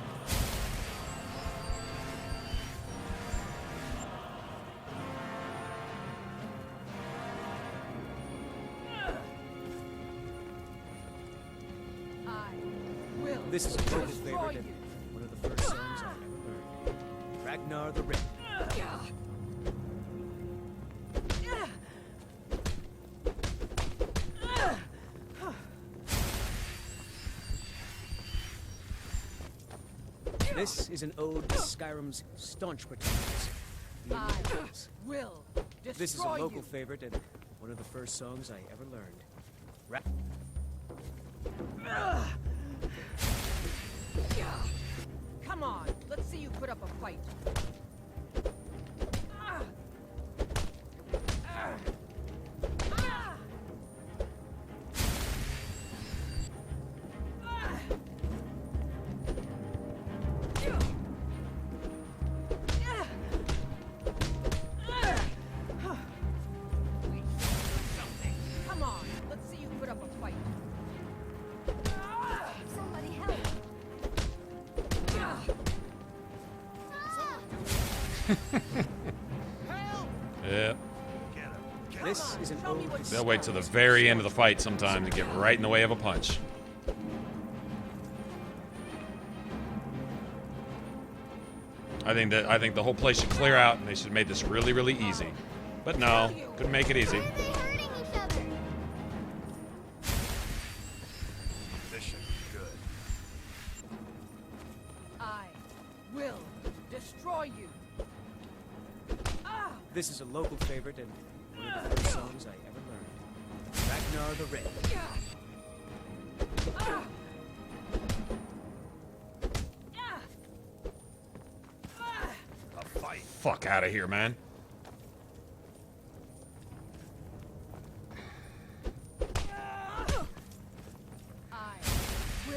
This is a local favorite and one of the first songs I've ever learned. Ragnar the Red. This is an ode to Skyrim's staunch protectors. I will destroy This is a local you. favorite and one of the first songs I ever learned. Come on, let's see you put up a fight. Come on, let's see you put up a fight. Somebody help. Yeah. This is an ode. They'll wait till the very end of the fight sometime to get right in the way of a punch. I think the whole place should clear out and they should have made this really, really easy. But no, couldn't make it easy. This should be good. I will destroy you. This is a local favorite and one of the first songs I ever learned. Ragnar the Red. A fight. Fuck out of here, man. I will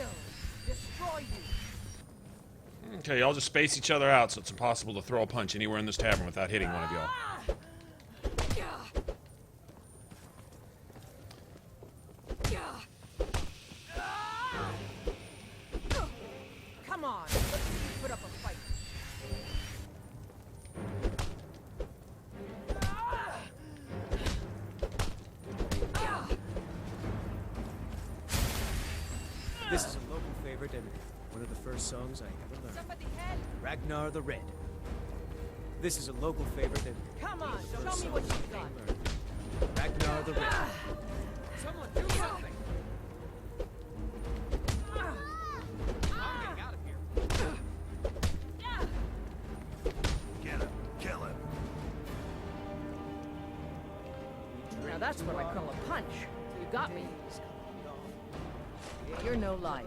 destroy you. Okay, y'all just space each other out so it's impossible to throw a punch anywhere in this tavern without hitting one of y'all. Come on, let's see you put up a fight. This is a local favorite and one of the first songs I ever learned. Somebody help. Ragnar the Red. This is a local favorite and Come on, one of the show first me what songs you've I got. ever learned. Ragnar the Red. Someone do something. I'm getting out of here. Get him. Kill him. Now that's what I call a punch. You got me. You're no liar.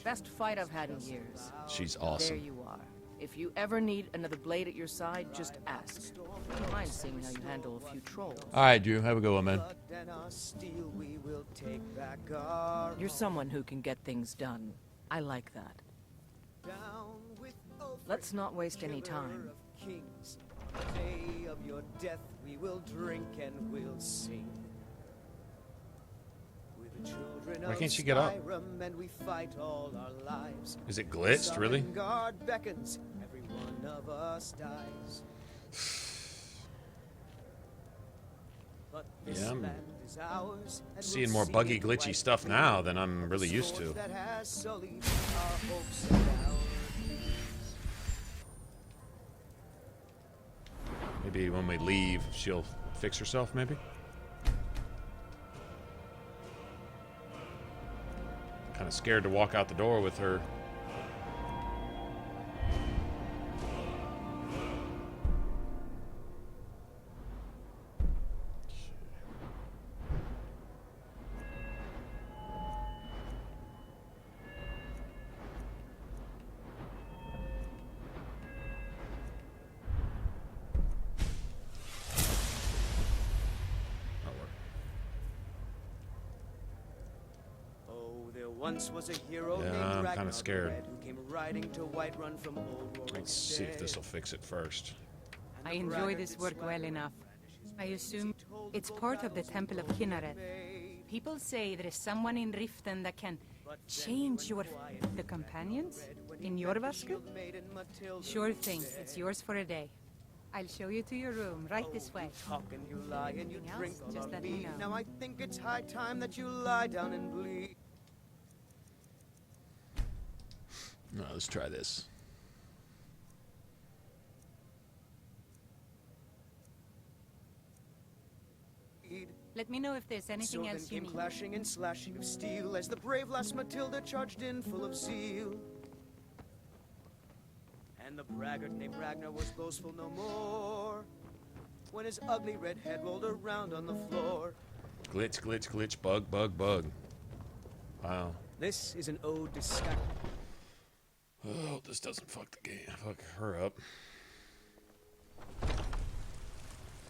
Best fight I've had in years. She's There awesome. you are. If you ever need another blade at your side, just ask. I don't mind seeing how you handle a few trolls. Alright, Drew. Have a good one, man. You're someone who can get things done. I like that. Let's not waste any time. Day of your death we will drink and we'll sing. We're the children Why can't of she get up? Skyrim and we fight all our lives. Is it glitched, really? Guard beckons, every one of us dies. But this Yeah, I'm land is ours, and seeing we'll more see buggy, it glitchy right stuff through. now than I'm really used to. That has sullied our hopes and our dreams. Maybe when we leave, she'll fix herself, maybe? Kind of scared to walk out the door with her. Once was a hero Yeah, named I'm Ragnar kinda the scared. Red, who came riding to Whiterun from old Rory's Let's see if Day. this will fix it first. I enjoy this work well enough. I assume it's part of the Temple of Kinneret. People say there is someone in Riften that can change your... The companions? In your Vasker? Sure thing. It's yours for a day. I'll show you to your room, right this way. Talk and you lie and you drink just let me know. Now I think it's high time that you lie down and bleed. No, let's try this. Let me know if there's anything else you need. Clashing and slashing of steel as the brave lass Matilda charged in full of zeal. And the braggart named Ragnar was boastful no more when his ugly red head rolled around on the floor. Glitch, glitch, glitch, bug, bug, bug. Wow. This is an ode to Skyrim. Oh, this doesn't fuck the game. Fuck her up.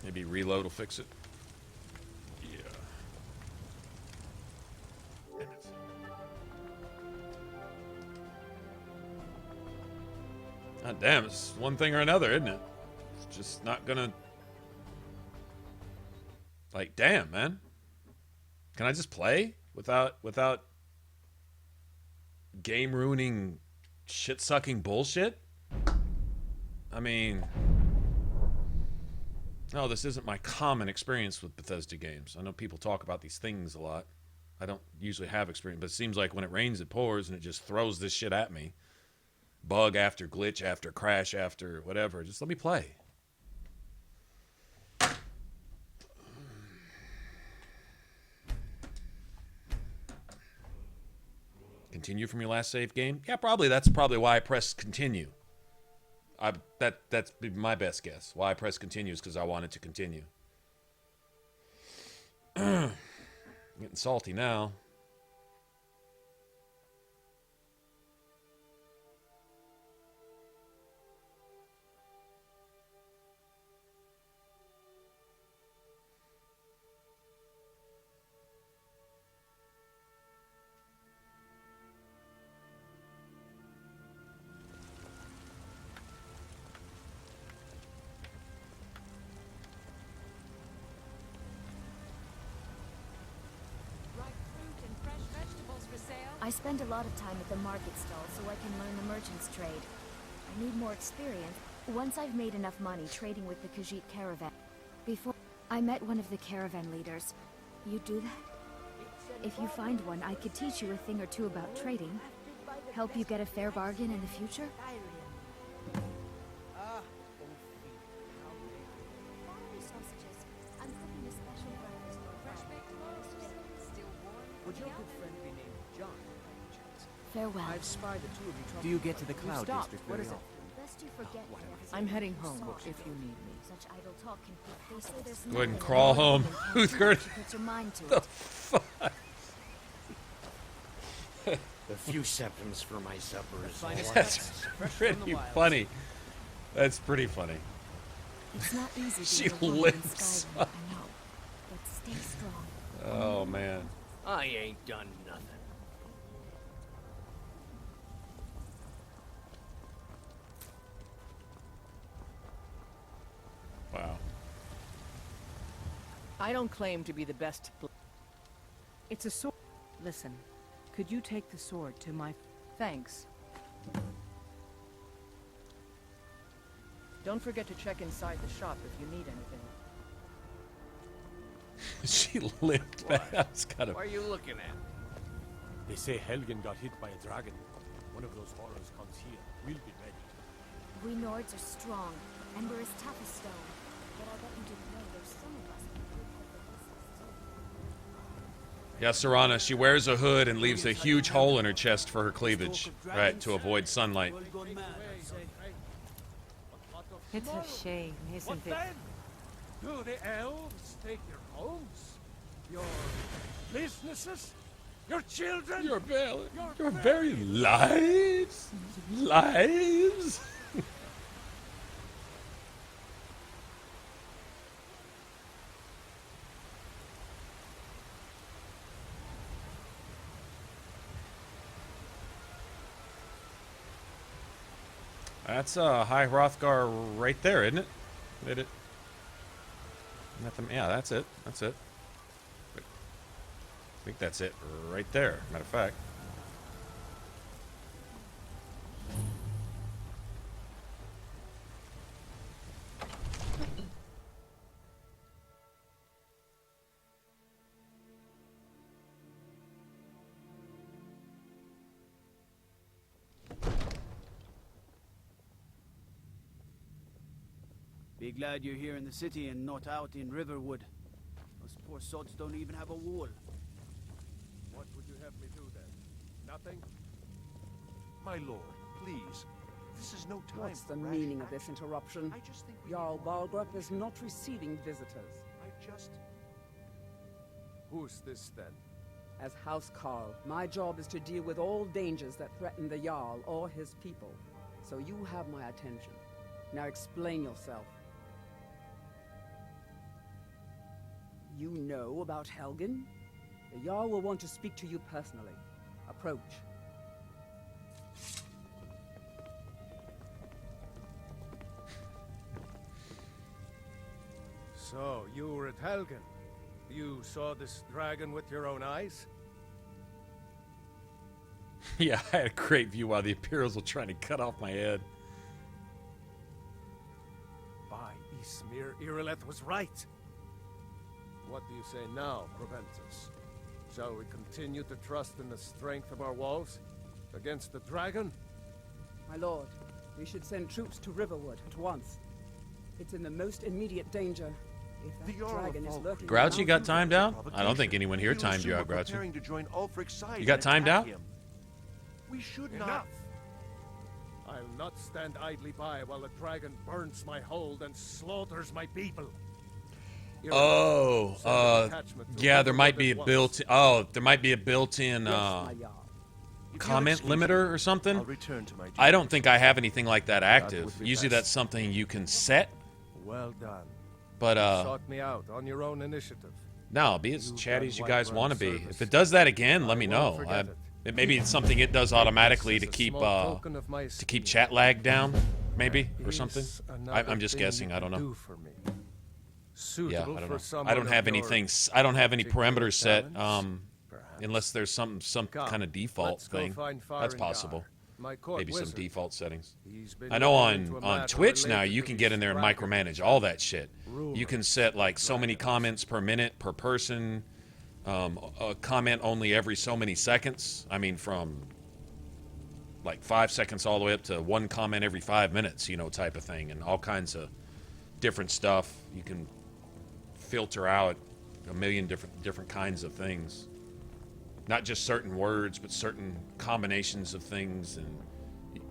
Maybe reload will fix it. Yeah. Damn it. God damn, it's one thing or another, isn't it? It's just not gonna... Like, damn, man. Can I just play without game-ruining, shit-sucking bullshit? I mean... No, this isn't my common experience with Bethesda games. I know people talk about these things a lot. I don't usually have experience, but it seems like when it rains, it pours, and it just throws this shit at me. Bug after glitch after crash after whatever. Just let me play. Continue from your last save game? Yeah, probably. That's probably why I pressed continue. That's my best guess. Why I pressed continue is because I wanted to continue. Getting salty now. I spend a lot of time at the market stall so I can learn the merchant's trade. I need more experience. Once I've made enough money trading with the Khajiit caravan. Before I met one of the caravan leaders. You do that? If you find one, I could teach you a thing or two about trading. Help you get a fair bargain in the future? Would your good friend be named John? Farewell. I've spied the two of you. Do you get to the Cloud Stop. District What very is it? often? Lest you forget I'm heading home if you need me. Such idle talk can put they say there's Go ahead and nothing crawl in the world home, that can Uthgard. she puts her mind to The it. fuck? A few symptoms for my supper is all I That's ask. pretty funny. That's pretty funny. It's not easy She being a woman in lives. Skyrim, I know. But stay strong. Oh man. I ain't done nothing. Wow. I don't claim to be the best. It's a sword. Listen, could you take the sword to my... Thanks. Don't forget to check inside the shop if you need anything. She limped back. That's kind of... What are you looking at? They say Helgen got hit by a dragon. One of those horrors comes here. We'll be ready. We Nords are strong, and we're as tough as stone. But I bet you didn't know there's some of us who Yeah, Serana, she wears a hood and leaves a huge hole in her chest for her cleavage. Right, to avoid sunlight. It's a shame, isn't it? Do the elves take your homes? Your businesses? Your children? Your very lives? Lives? That's High Hrothgar right there, isn't it? Did it? Yeah, that's it. That's it. I think that's it right there, matter of fact. Be glad you're here in the city and not out in Riverwood. Those poor sods don't even have a wall. What would you have me do then? Nothing? My lord, please. This is no time. What's the for meaning rash of this interruption? I just think Jarl Balgrup is not receiving visitors. Who's this then? As House Carl, my job is to deal with all dangers that threaten the Jarl or his people. So you have my attention. Now explain yourself. You know about Helgen? The Jarl will want to speak to you personally. Approach. So, you were at Helgen. You saw this dragon with your own eyes? Yeah, I had a great view while the Imperials were trying to cut off my head. By Ismir, Irileth was right. What do you say now, Proventus? Shall we continue to trust in the strength of our walls? Against the dragon? My lord, we should send troops to Riverwood at once. It's in the most immediate danger. If that dragon is lurking Grouchy around, got timed out? I don't think anyone here timed you out, Grouchy. You got timed out? We should not. I'll not stand idly by while the dragon burns my hold and slaughters my people. Oh, yeah, there might be a built-in, there might be a built-in, comment limiter or something. I don't think I have anything like that active. Usually that's something you can set. Well done. But, You sought me out on your own initiative. no, be as chatty as you guys want to be. If it does that again, let me know. Maybe it's something it does automatically to keep chat lag down, maybe, or something. I'm just guessing. I don't know. Yeah, I don't know. I don't have anything. I don't have any parameters set, unless there's some kind of default thing. That's possible. Maybe some default settings. I know on Twitch now you can get in there and micromanage all that shit. You can set like so many comments per minute per person, a comment only every so many seconds. I mean, from like 5 seconds all the way up to one comment every 5 minutes, you know, type of thing, and all kinds of different stuff. You can filter out a million different kinds of things. Not just certain words, but certain combinations of things, and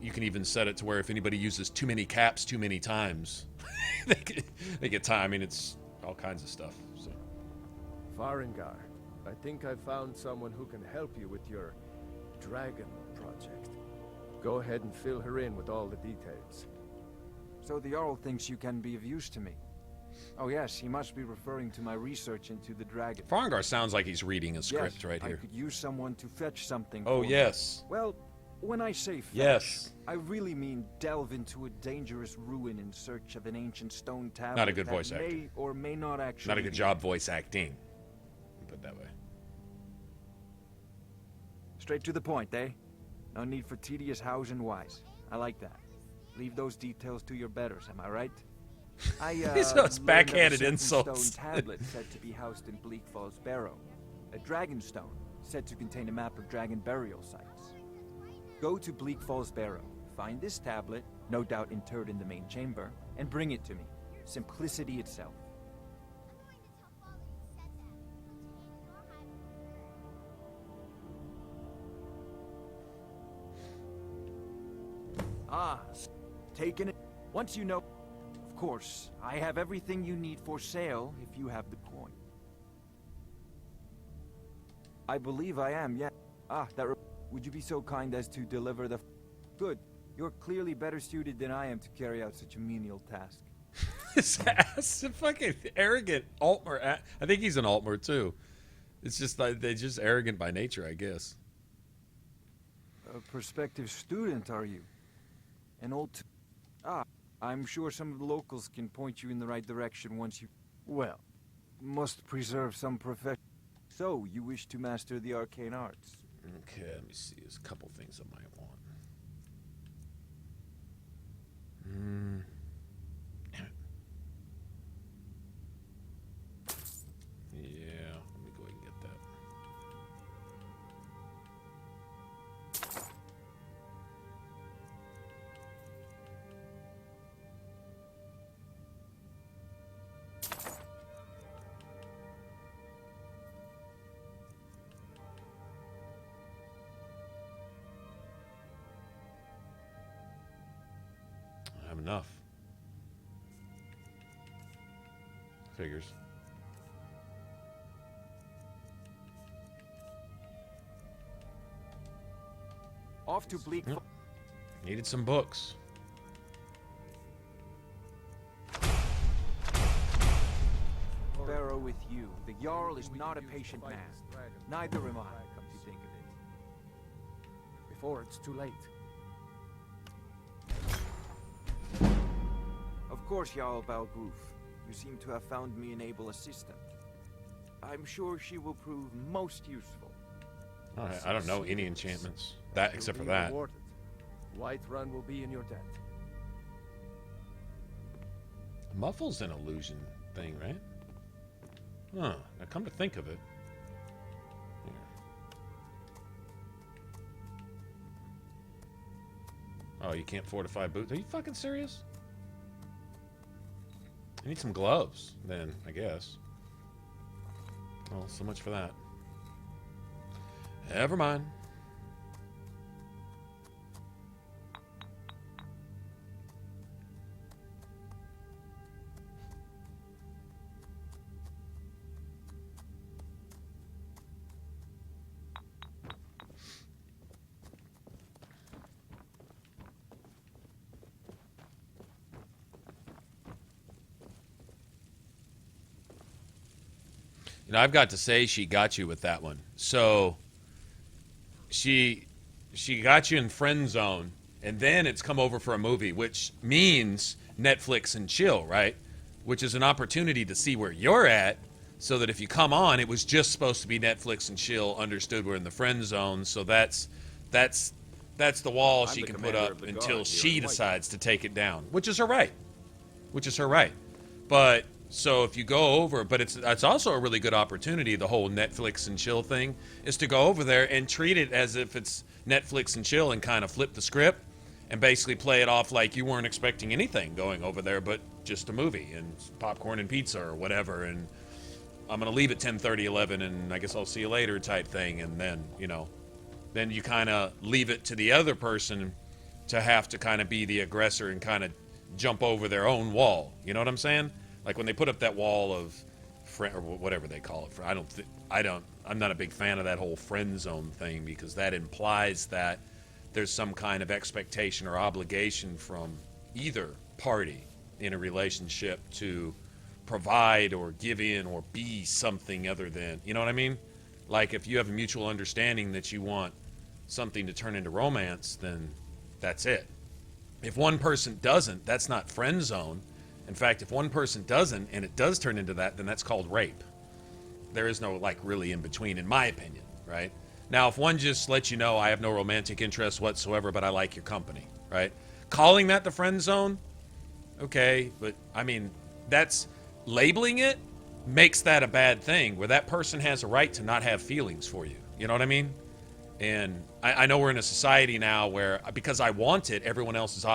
you can even set it to where if anybody uses too many caps too many times, they get time. I mean, it's all kinds of stuff. So. Farengar, I think I found someone who can help you with your dragon project. Go ahead and fill her in with all the details. So the Jarl thinks you can be of use to me. Oh yes, he must be referring to my research into the dragon. Farengar sounds like he's reading a script right here. I could use someone to fetch something. Oh, yes. Well, when I say fetch, yes, I really mean delve into a dangerous ruin in search of an ancient stone tablet. Not a good voice acting. May or may not actually. Not a good job voice acting. Put it that way. Straight to the point, eh? No need for tedious hows and whys. I like that. Leave those details to your betters, am I right? It's backhanded insults. Stone tablet said to be housed in Bleak Falls Barrow. A dragon stone said to contain a map of dragon burial sites. Go to Bleak Falls Barrow, find this tablet, no doubt interred in the main chamber, and bring it to me. Simplicity itself. Taken it. Once you know. Of course, I have everything you need for sale if you have the coin. I believe I am, yeah. Would you be so kind as to deliver the... Good. You're clearly better suited than I am to carry out such a menial task. His ass, a fucking arrogant Altmer. I think he's an Altmer too. It's just like they're just arrogant by nature, I guess. A prospective student, are you? An old... I'm sure some of the locals can point you in the right direction once you... Well, must preserve some So, you wish to master the arcane arts? Okay, let me see. There's a couple things I might want. Yeah, let me go ahead and get that. I have enough. Figures. Off to Bleak. Yep. Needed some books. Barrow with you. The Jarl is not a patient man. Neither am I, come to think of it. Before it's too late. Of course, Jarl Balgroof. You seem to have found me an able assistant. I'm sure she will prove most useful. I don't know any enchantments. That except for that. Rewarded. Whiterun will be in your debt. Muffle's an illusion thing, right? Huh. Now come to think of it. Here. Oh, you can't fortify boots? Are you fucking serious? I need some gloves, then, I guess. Well, so much for that. Never mind. You know, I've got to say she got you with that one. So she got you in friend zone, and then it's come over for a movie, which means Netflix and chill, right? Which is an opportunity to see where you're at, so that if you come on, it was just supposed to be Netflix and chill. Understood, we're in the friend zone, so that's the wall she can put up until she decides to take it down, which is her right. But so if you go over, but it's also a really good opportunity, the whole Netflix and chill thing, is to go over there and treat it as if it's Netflix and chill and kind of flip the script and basically play it off like you weren't expecting anything going over there but just a movie and popcorn and pizza or whatever, and I'm going to leave at 10:30, 11, and I guess I'll see you later type thing, and then, you know, then you kind of leave it to the other person to have to kind of be the aggressor and kind of jump over their own wall. You know what I'm saying? Like when they put up that wall of friend or whatever they call it. I'm not a big fan of that whole friend zone thing, because that implies that there's some kind of expectation or obligation from either party in a relationship to provide or give in or be something other than, you know what I mean? Like if you have a mutual understanding that you want something to turn into romance, then that's it. If one person doesn't, that's not friend zone. In fact, if one person doesn't and it does turn into that, then that's called rape. There is no, like, really in between, in my opinion, right? Now, if one just lets you know, I have no romantic interest whatsoever, but I like your company, right? Calling that the friend zone, okay, but, I mean, that's, labeling it makes that a bad thing, where that person has a right to not have feelings for you. You know what I mean? And I know we're in a society now where, because I want it, everyone else is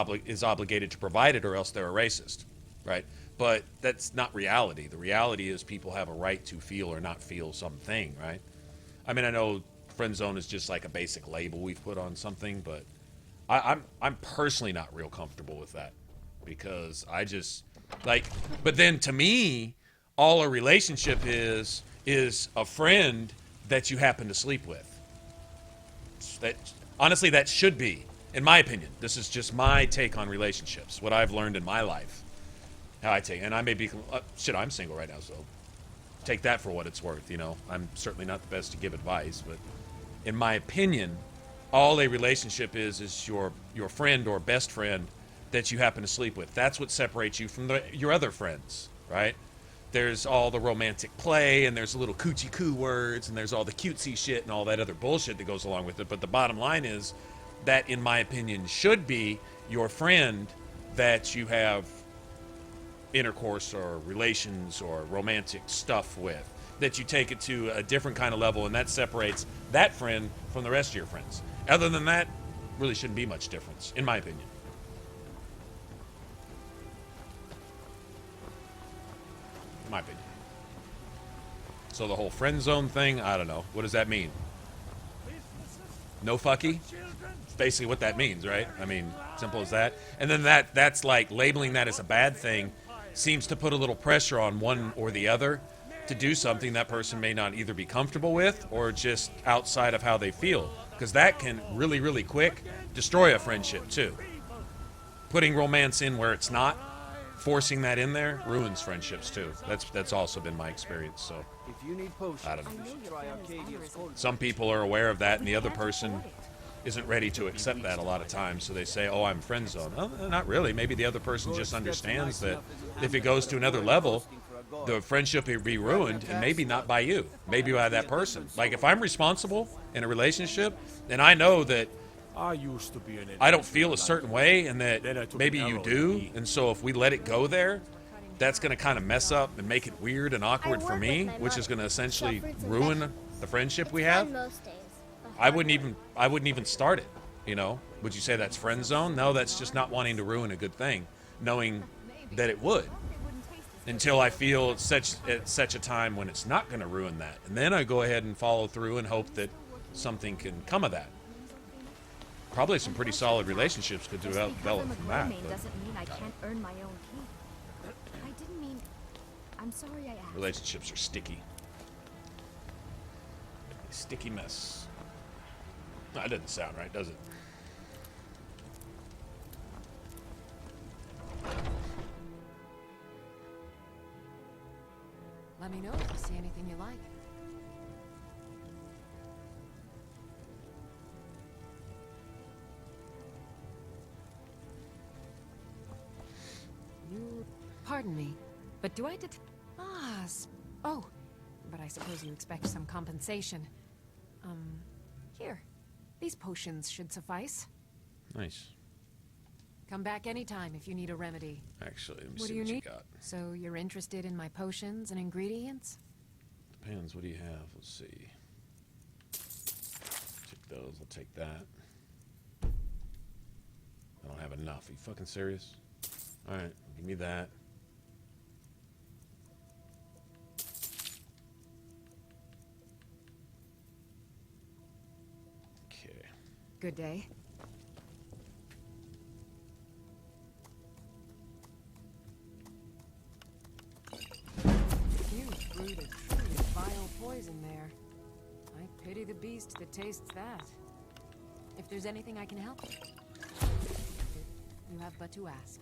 obligated to provide it, or else they're a racist. Right? But that's not reality. The reality is people have a right to feel or not feel something, right? I mean, I know friend zone is just like a basic label we've put on something, but I'm personally not real comfortable with that, because I just, like, but then to me, all a relationship is a friend that you happen to sleep with. That, honestly, that should be, in my opinion, this is just my take on relationships, what I've learned in my life. How I take, and I may be, I'm single right now, so take that for what it's worth, you know. I'm certainly not the best to give advice, but in my opinion, all a relationship is your friend or best friend that you happen to sleep with. That's what separates you from your other friends, right? there's all the romantic play, and there's a little coochie coo words, and there's all the cutesy shit and all that other bullshit that goes along with it. But the bottom line is that, in my opinion, should be your friend that you have intercourse or relations or romantic stuff with, that you take it to a different kind of level, and that separates that friend from the rest of your friends. Other than that, really shouldn't be much difference, in my opinion. In my opinion. So the whole friend zone thing, I don't know. What does that mean? No fucky? It's basically what that means, right? I mean, simple as that. And then that's like labeling that as a bad thing seems to put a little pressure on one or the other to do something that person may not either be comfortable with or just outside of how they feel. Because that can really, really quick destroy a friendship too. Putting romance in where it's not, forcing that in there, ruins friendships too. That's also been my experience. So If you need potions, I don't know. Some people are aware of that, and the other person isn't ready to accept that a lot of times. So they say, "Oh, I'm friend zone." Well, not really. Maybe the other person just understands that if it goes to another level, the friendship will be ruined, and maybe not by you, maybe by that person. Like if I'm responsible in a relationship, and I know that I don't feel a certain way, and that maybe you do, and so if we let it go there, that's going to kind of mess up and make it weird and awkward for me, which is going to essentially ruin the friendship we have. I wouldn't even start it. You know, would you say that's friend zone? No, that's just not wanting to ruin a good thing, knowing that it would. Until I feel at such a time when it's not going to ruin that, and then I go ahead and follow through and hope that something can come of that. Probably some pretty solid relationships could develop from that. Doesn't mean I can't earn my own keep. I didn't mean. I'm sorry I asked. Relationships are sticky. Sticky mess. That doesn't sound right, does it? Let me know if you see anything you like. Pardon me, but do I oh, but I suppose you expect some compensation. Here. These potions should suffice. Nice. Come back anytime if you need a remedy. Actually, let me What see do you what you need? got. So you're interested in my potions and ingredients? Depends. What do you have? Let's see. Take those. I'll take that. I don't have enough. Are you fucking serious? All right. Give me that. Okay. Good day. You brewed a truly vile poison there. I pity the beast that tastes that. If there's anything I can help with, you have but to ask.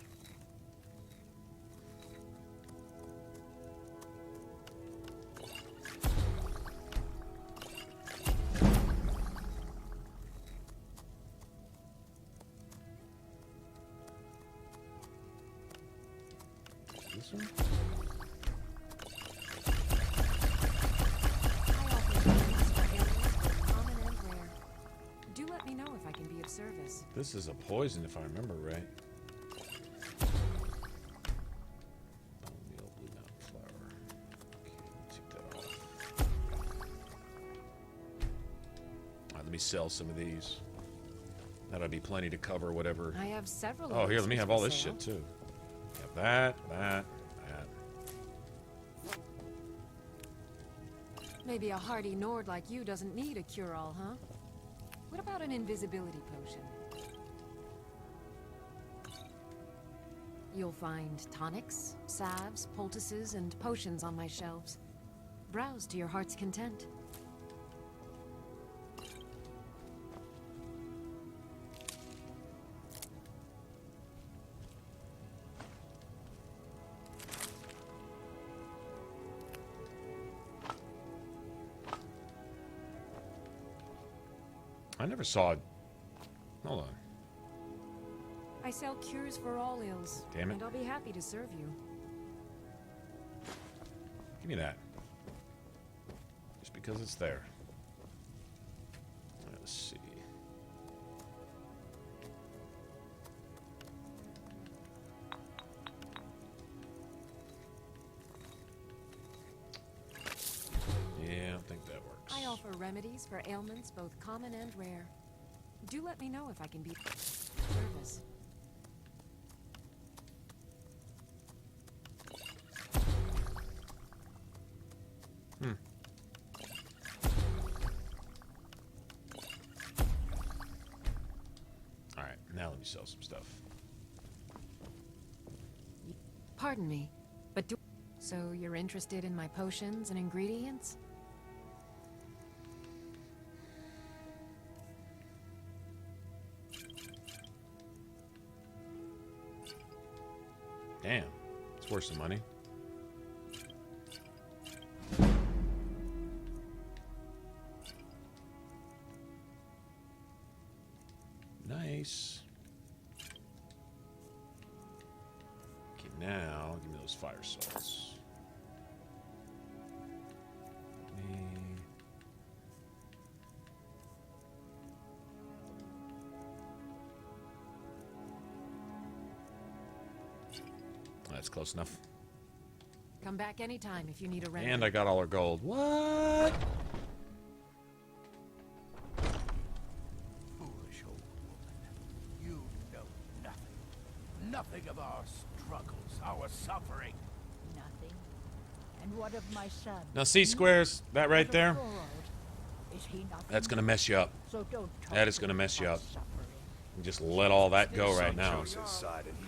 This one? Do let me know if I can be of service. This is a poison, if I remember right. Bone meal, blue mountain flower. Okay, take that off. All right, let me sell some of these. That'll be plenty to cover whatever. I have several. Oh, here, let me have all this sale. shit too. Have that. Maybe a hardy Nord like you doesn't need a cure-all, huh? What about an invisibility potion? You'll find tonics, salves, poultices, and potions on my shelves. Browse to your heart's content. I never saw it. Hold on. I sell cures for all ills. Damn it. And I'll be happy to serve you. Give me that. Just because it's there. Let's see. Yeah, I think that works. I offer remedies for ailments both common and rare. Do let me know if I can be of service. Alright, now let me sell some stuff. Pardon me, but do... So you're interested in my potions and ingredients? Damn, it's worth some money. Nice. Okay, now give me those fire salts. That's close enough. Come back anytime if you need a remedy. And I got all our gold. What? Foolish old woman. You know nothing. Nothing of our struggles, our suffering. Nothing. And what of my son? Now see, Squares, that right there? Is he not That's going to mess you up. So don't That is going to mess you up. Just let all that go right now.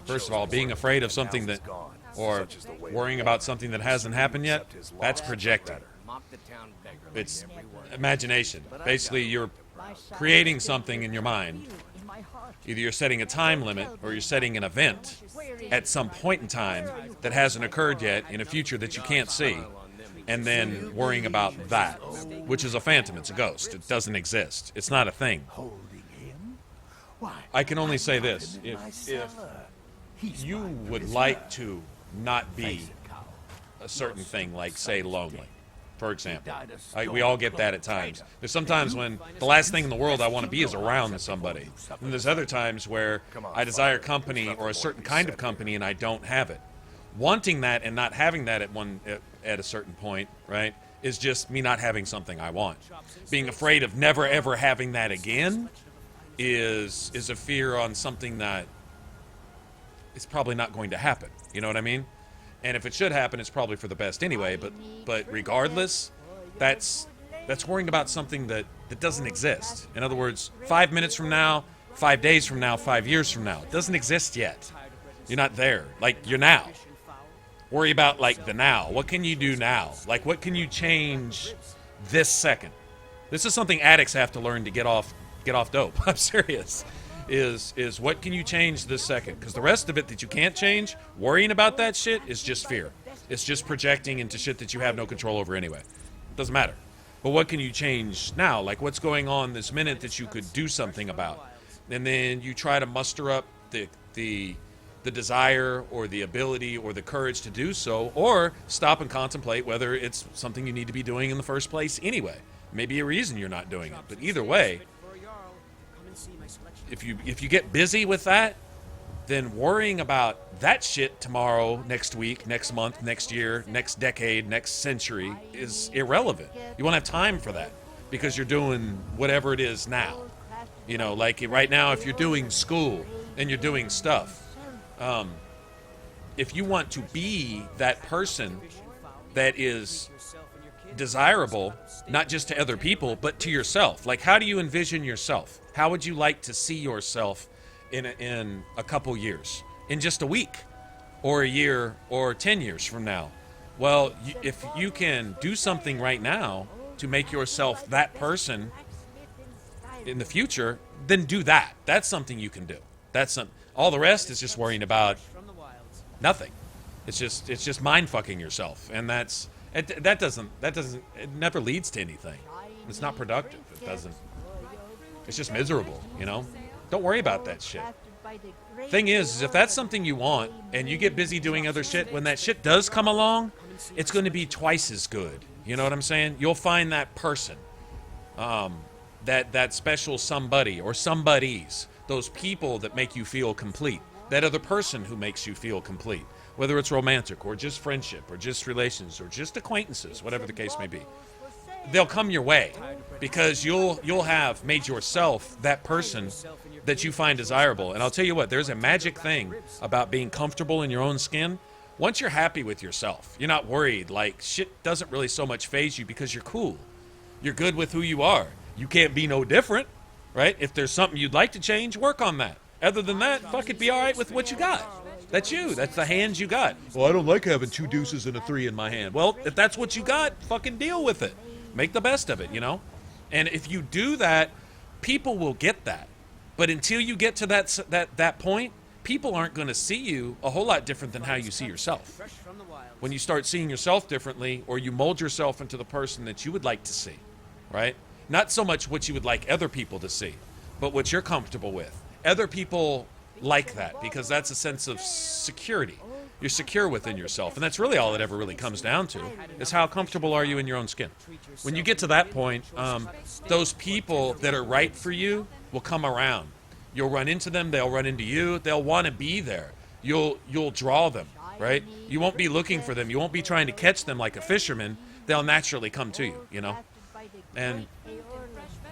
First of all, being afraid of something that, or worrying about something that hasn't happened yet, that's projecting. It's imagination. Basically, you're creating something in your mind. Either you're setting a time limit or you're setting an event at some point in time that hasn't occurred yet in a future that you can't see, and then worrying about that, which is a phantom. It's a ghost. It doesn't exist. It's not a thing. I can only say this. If you would like to not be a certain thing, like, say, lonely, for example. We all get that at times. There's sometimes when the last thing in the world I want to be is around somebody. And there's other times where I desire company or a certain kind of company and I don't have it. Wanting that and not having that at a certain point, right, is just me not having something I want. Being afraid of never ever having that again is a fear on something that is probably not going to happen. You know what I mean? And if it should happen, it's probably for the best anyway. But regardless, that's worrying about something that doesn't exist. In other words, 5 minutes from now, 5 days from now, 5 years from now, it doesn't exist yet. You're not there. Like, you're now. Worry about, like, the now. What can you do now? Like, what can you change this second? This is something addicts have to learn to get off dope. I'm serious. Is what can you change this second? Because the rest of it that you can't change, worrying about that shit is just fear. It's just projecting into shit that you have no control over anyway. It doesn't matter. But what can you change now? Like, what's going on this minute that you could do something about? And then you try to muster up the desire or the ability or the courage to do so, or stop and contemplate whether it's something you need to be doing in the first place anyway. Maybe a reason you're not doing it. But either way, if you get busy with that, then worrying about that shit tomorrow, next week, next month, next year, next decade, next century is irrelevant. You won't have time for that because you're doing whatever it is now. You know, like right now, if you're doing school and you're doing stuff, if you want to be that person that is desirable, not just to other people, but to yourself. Like, how do you envision yourself? How would you like to see yourself in a couple years? In just a week? Or a year? Or 10 years from now? Well, if you can do something right now to make yourself that person in the future, then do that. That's something you can do. All the rest is just worrying about nothing. It's just mind fucking yourself, and that doesn't it never leads to anything. It's not productive. It doesn't. It's just miserable, you know? Don't worry about that shit. Thing is if that's something you want and you get busy doing other shit, when that shit does come along, it's going to be twice as good. You know what I'm saying? You'll find that person, that special somebody or somebodies, those people that make you feel complete, that other person who makes you feel complete, whether it's romantic or just friendship or just relations or just acquaintances, whatever the case may be. They'll come your way because you'll have made yourself that person that you find desirable. And I'll tell you what, there's a magic thing about being comfortable in your own skin. Once you're happy with yourself, you're not worried. Like, shit doesn't really so much faze you because you're cool. You're good with who you are. You can't be no different, right? If there's something you'd like to change, work on that. Other than that, fuck it, be all right with what you got. That's you. That's the hands you got. Well, I don't like having 2 deuces and a 3 in my hand. Well, if that's what you got, fucking deal with it. Make the best of it, you know? And if you do that, people will get that. But until you get to that point, people aren't going to see you a whole lot different than how you see yourself. When you start seeing yourself differently, or you mold yourself into the person that you would like to see, right? Not so much what you would like other people to see, but what you're comfortable with. Other people like that because that's a sense of security. You're secure within yourself, and that's really all it ever really comes down to, is how comfortable are you in your own skin. When you get to that point, those people that are right for you will come around. You'll run into them, they'll run into you, they'll want to be there. You'll draw them, right? You won't be looking for them, you won't be trying to catch them like a fisherman. They'll naturally come to you, you know? And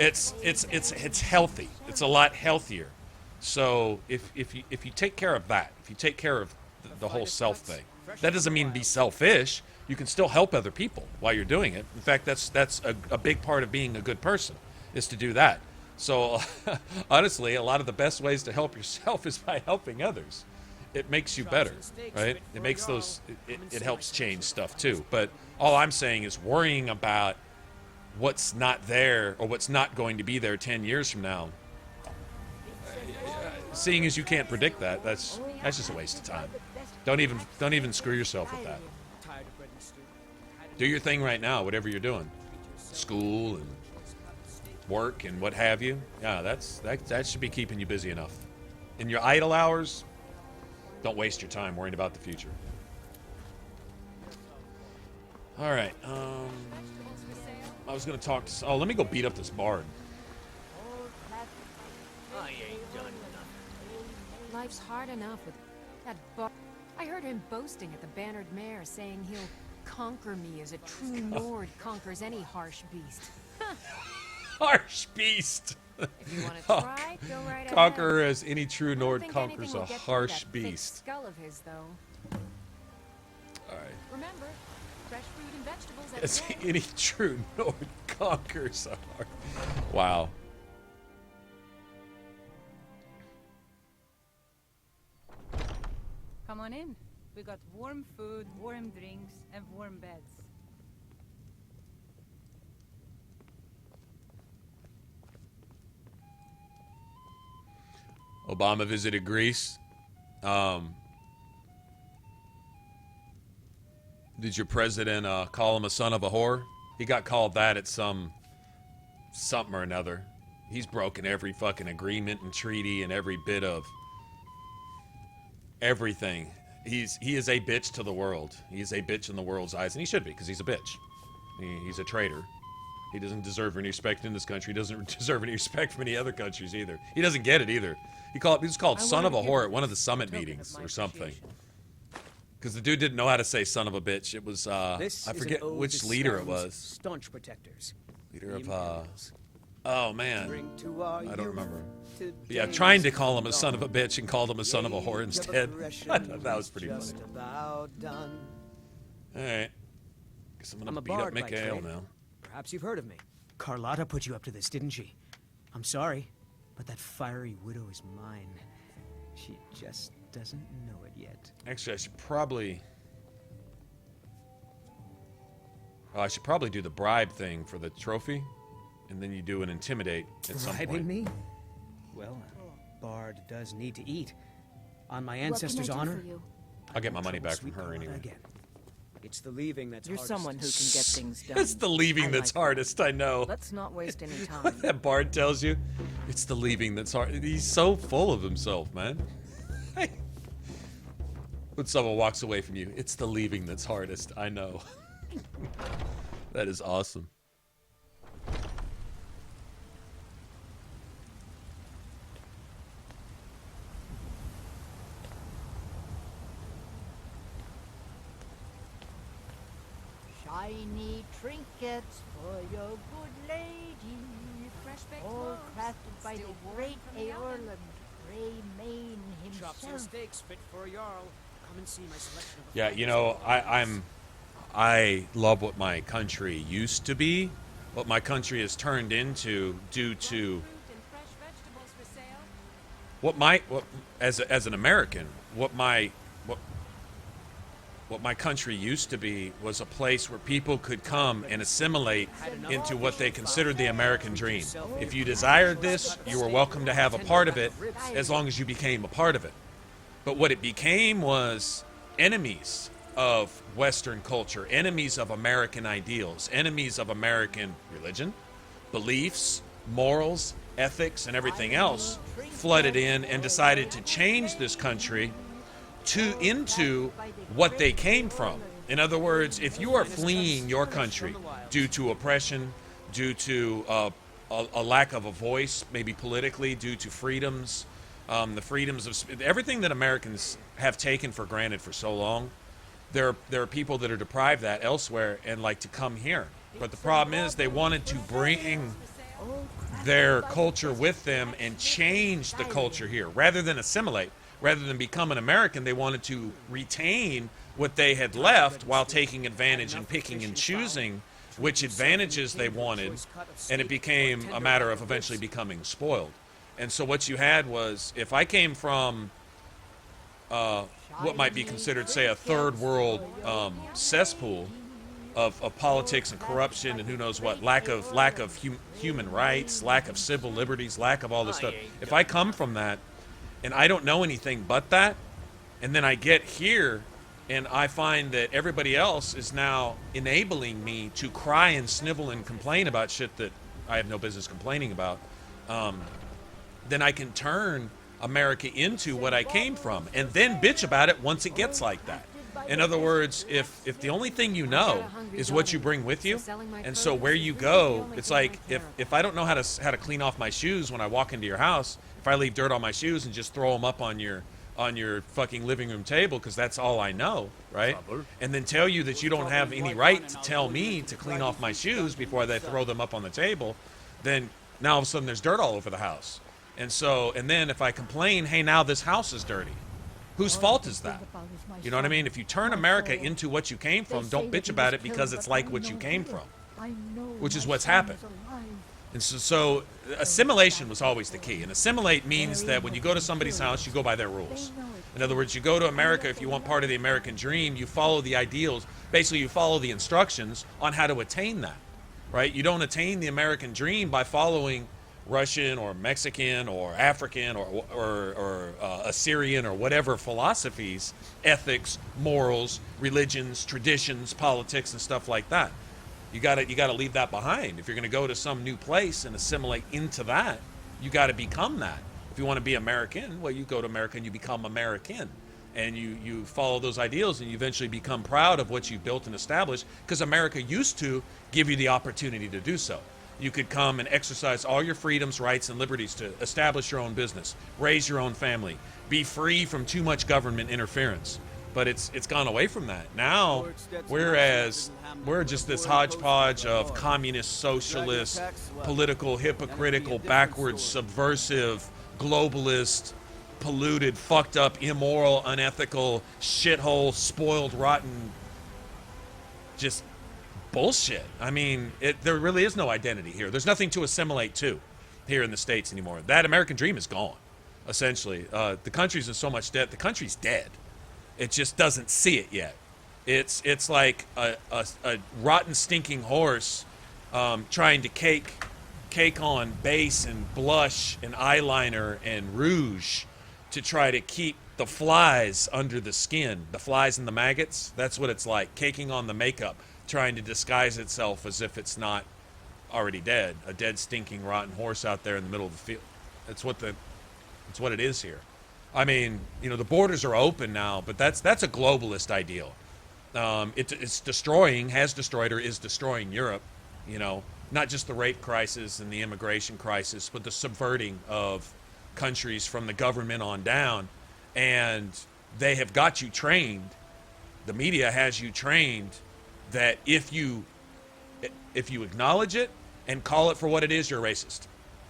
it's healthy. It's a lot healthier. So if you take care of that, if you take care of the whole self thing, that doesn't mean be selfish. You can still help other people while you're doing it. In fact, that's a big part of being a good person, is to do that. So honestly, a lot of the best ways to help yourself is by helping others. It makes you better, right? It makes it helps change stuff too. But all I'm saying is worrying about what's not there or what's not going to be there 10 years from now. Seeing as you can't predict that, that's just a waste of time. Don't even screw yourself with that. Do your thing right now, whatever you're doing. School and work and what have you. Yeah, that should be keeping you busy enough. In your idle hours, don't waste your time worrying about the future. All right. I was going to talk to... Oh, let me go beat up this bard. I ain't done nothing. Life's hard enough with that bard. I heard him boasting at the Bannered Mare, saying he'll conquer me as a true Nord conquers any harsh beast. Harsh beast! If you want to try, go right ahead. Conquer as any true Nord conquers a harsh beast. Skull of his, though. All right. Remember, fresh fruit and vegetables every As day. any true Nord conquers a harsh... Wow. Come on in. We got warm food, warm drinks, and warm beds. Obama visited Greece. Did your president call him a son of a whore? He got called that at something or another. He's broken every fucking agreement and treaty and every bit of everything. He is a bitch to the world. He is a bitch in the world's eyes, and he should be, because he's a bitch. He's a traitor. He doesn't deserve any respect in this country. He doesn't deserve any respect from any other countries either. He doesn't get it either. He was called son of a whore at one of the summit meetings or something. Because the dude didn't know how to say son of a bitch. It was, I forget which leader it was. Staunch protectors. Leader of, oh man. I don't remember. Yeah, trying to call him a son of a bitch and called him a son of a whore instead. I thought that was pretty funny. Alright. Guess I'm gonna beat up Mikhail now. Perhaps you've heard of me. Carlotta put you up to this, didn't she? I'm sorry, but that fiery widow is mine. She just doesn't know it yet. Actually, I should probably do the bribe thing for the trophy, and then you do an intimidate at some point. Bribing me? Well, Bard does need to eat. On my ancestors' honor, I'll get my money back from her anyway. Again. It's the leaving that's You're hardest. someone who can get things done. It's the leaving that's hardest, I know. Let's not waste any time. What that bard tells you, it's the leaving that's hard. He's so full of himself, man. When someone walks away from you, it's the leaving that's hardest, I know. That is awesome. Shiny trinkets for your good lady, all crafted by the great Eorland Greymane Chops and himself. steaks fit for a Jarl. Come and see my selection of Yeah, you know, I love what my country used to be, what my country has turned into due to as an American, what my country used to be was a place where people could come and assimilate into what they considered the American dream. If you desired this, you were welcome to have a part of it as long as you became a part of it. But what it became was enemies of Western culture, enemies of American ideals, enemies of American religion, beliefs, morals, ethics, and everything else flooded in and decided to change this country into what they came from. In other words, if you are fleeing your country due to oppression, due to a lack of a voice, maybe politically, due to freedoms, the freedoms of everything that Americans have taken for granted for so long, there are people that are deprived that elsewhere and like to come here. But the problem is they wanted to bring their culture with them and change the culture here rather than assimilate. Rather than become an American, they wanted to retain what they had left while taking advantage and picking and choosing which advantages they wanted, and it became a matter of eventually becoming spoiled. And so what you had was, if I came from what might be considered, say, a third world cesspool of politics and corruption and who knows what, lack of human rights, lack of civil liberties, lack of all this stuff. If I come from that, and I don't know anything but that, and then I get here and I find that everybody else is now enabling me to cry and snivel and complain about shit that I have no business complaining about, then I can turn America into what I came from and then bitch about it once it gets like that. In other words, if the only thing you know is what you bring with you, and so where you go, it's like if I don't know how to clean off my shoes when I walk into your house, if I leave dirt on my shoes and just throw them up on your fucking living room table because that's all I know, right? And then tell you that you don't have any right to tell me to clean off my shoes before they throw them up on the table, then now all of a sudden there's dirt all over the house. And then if I complain, hey, now this house is dirty. Whose fault is that? You know what I mean? If you turn America into what you came from, don't bitch about it because it's like what you came from, which is what's happened. And so assimilation was always the key. And assimilate means that when you go to somebody's house, you go by their rules. In other words, you go to America, if you want part of the American dream, you follow the ideals. Basically, you follow the instructions on how to attain that, right? You don't attain the American dream by following Russian or Mexican or African or Assyrian or whatever philosophies, ethics, morals, religions, traditions, politics, and stuff like that. You gotta leave that behind. If you're gonna go to some new place and assimilate into that, you gotta become that. If you want to be American, well, you go to America and you become American, and you follow those ideals, and you eventually become proud of what you built and established, because America used to give you the opportunity to do so. You could come and exercise all your freedoms, rights, and liberties to establish your own business, raise your own family, be free from too much government interference. But it's gone away from that. Now, we're just this hodgepodge of communist, socialist, political, hypocritical, backwards, subversive, globalist, polluted, fucked up, immoral, unethical, shithole, spoiled, rotten, just bullshit. I mean, there really is no identity here. There's nothing to assimilate to here in the States anymore. That American dream is gone, essentially. The country's in so much debt. The country's dead. It just doesn't see it yet. It's like a rotten, stinking horse trying to cake on base and blush and eyeliner and rouge to try to keep the flies under the skin, the flies and the maggots, that's what it's like, caking on the makeup, trying to disguise itself as if it's not already dead. A dead, stinking, rotten horse out there in the middle of the field. That's what it is here. I mean, you know, the borders are open now, but that's a globalist ideal. It's destroying, has destroyed, or is destroying Europe. You know, not just the rape crisis and the immigration crisis, but the subverting of countries from the government on down. And they have got you trained. The media has you trained that if you acknowledge it and call it for what it is, you're racist.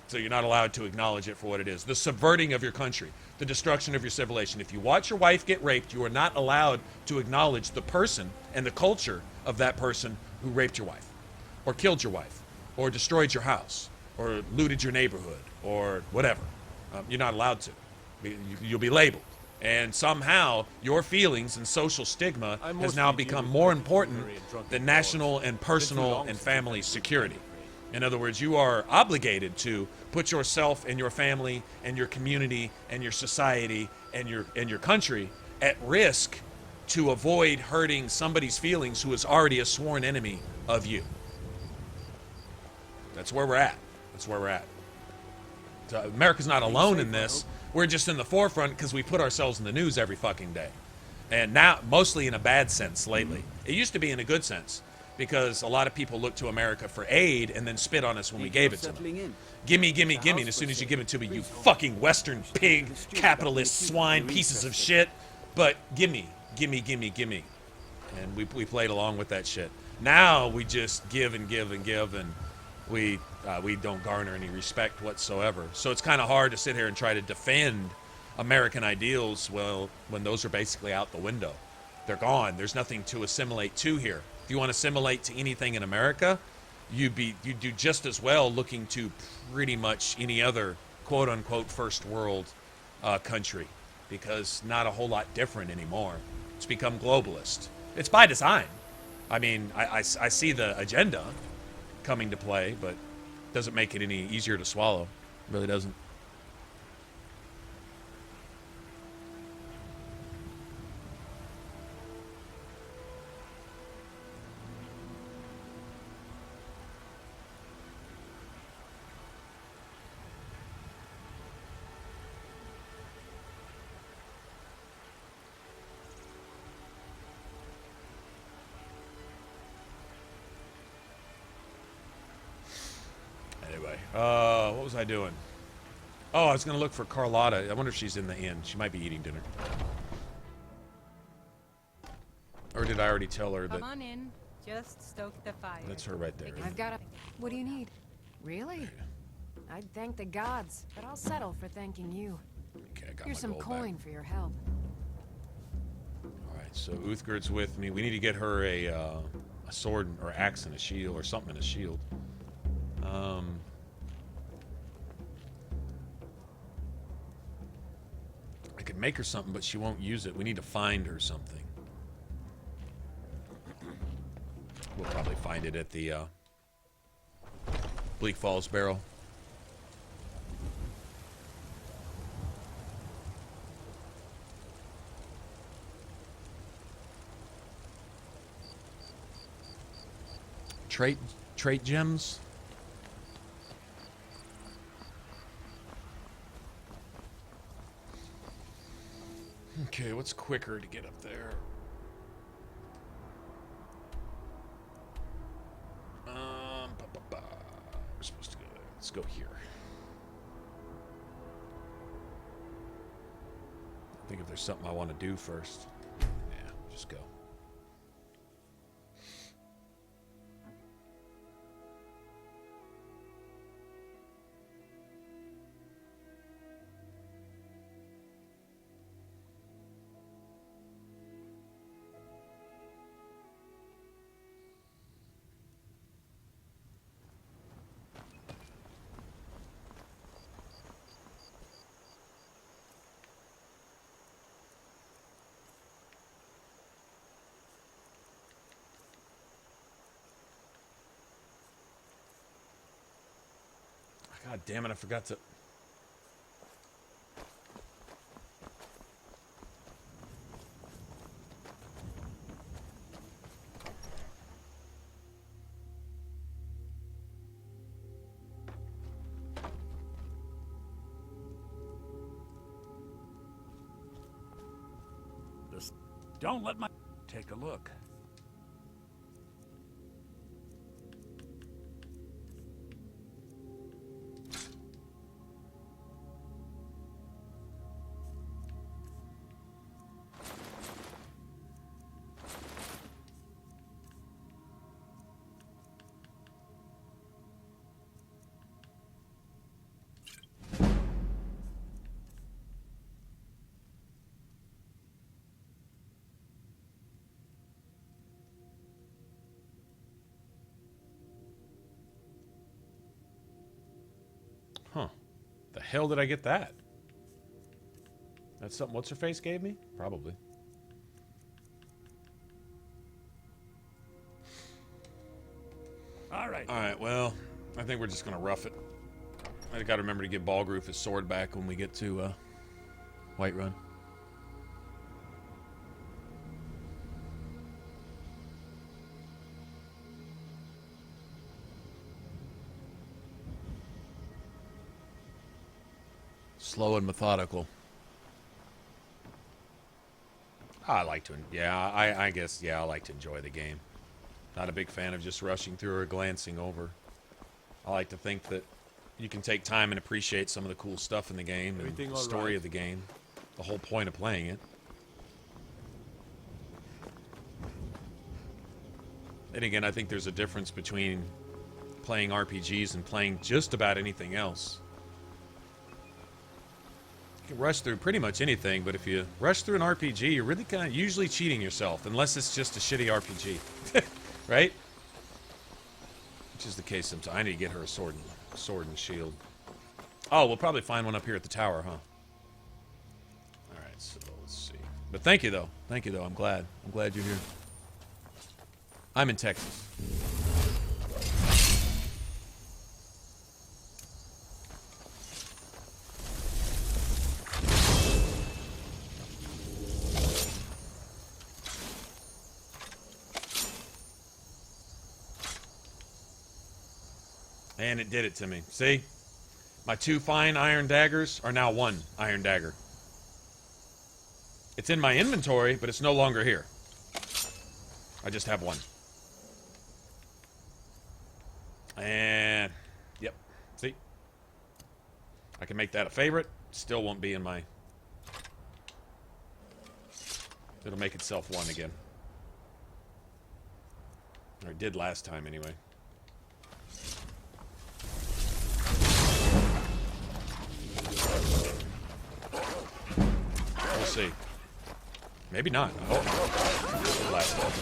So you're not allowed to acknowledge it for what it is. The subverting of your country, the destruction of your civilization. If you watch your wife get raped, you are not allowed to acknowledge the person and the culture of that person who raped your wife, or killed your wife, or destroyed your house, or looted your neighborhood, or whatever. You're not allowed to. You'll be labeled. And somehow your feelings and social stigma has now become more important than national and personal and family security. In other words, you are obligated to put yourself and your family and your community and your society and your country at risk to avoid hurting somebody's feelings who is already a sworn enemy of you. That's where we're at. That's where we're at. So America's not alone in this. We're just in the forefront because we put ourselves in the news every fucking day. And now, mostly in a bad sense lately. It used to be in a good sense, because a lot of people look to America for aid and then spit on us when we gave it to them. Gimme, gimme, gimme, and as soon as you give it to me, you fucking Western pig, capitalist swine, pieces of shit. But gimme, gimme, gimme, gimme. And we played along with that shit. Now we just give and give and give, and we don't garner any respect whatsoever. So it's kind of hard to sit here and try to defend American ideals, well, when those are basically out the window. They're gone. There's nothing to assimilate to here. If you want to assimilate to anything in America, you do just as well looking to pretty much any other quote-unquote first world country, because not a whole lot different anymore. It's become globalist. It's by design. I mean, I see the agenda coming to play, but it doesn't make it any easier to swallow. It really doesn't. What was I doing? Oh, I was going to look for Carlotta. I wonder if she's in the inn. She might be eating dinner. Or did I already tell her that... Come on in. Just stoke the fire. That's her right there. I've got a... What do you need? Really? I'd thank the gods, but I'll settle for thanking you. Okay, I got Here's my some gold coin back. for your help. Alright, so Uthgerd's with me. We need to get her a sword or axe and a shield, or something in a shield. I could make her something, but she won't use it. We need to find her something. We'll probably find it at the Bleak Falls Barrel. Trait gems. Okay, what's quicker to get up there? We're supposed to go there. Let's go here. I think if there's something I want to do first. Yeah, just go. God damn it, I forgot to... this. Don't let my... Take a look. Huh. The hell did I get that? That's something What's-Her-Face gave me? Probably. Alright, well, I think we're just gonna rough it. I gotta remember to give Balgroove his sword back when we get to, Whiterun. Slow and methodical. I like to, yeah, I guess, yeah, I like to enjoy the game. Not a big fan of just rushing through or glancing over. I like to think that you can take time and appreciate some of the cool stuff in the game and the story of the game. The whole point of playing it. And again, I think there's a difference between playing RPGs and playing just about anything else. You can rush through pretty much anything, but if you rush through an RPG, you're really kind of usually cheating yourself, unless it's just a shitty RPG. Right? Which is the case sometimes. I need to get her a sword and shield. Oh, we'll probably find one up here at the tower, huh? Alright, so let's see. But thank you, though. Thank you, though. I'm glad. I'm glad you're here. I'm in Texas. And it did it to me. See? My 2 fine iron daggers are now 1 iron dagger. It's in my inventory, but it's no longer here. I just have 1. And, yep. See? I can make that a favorite. Still won't be in my... It'll make itself 1 again. Or it did last time, anyway. We'll see. Maybe not. Oh. Last time.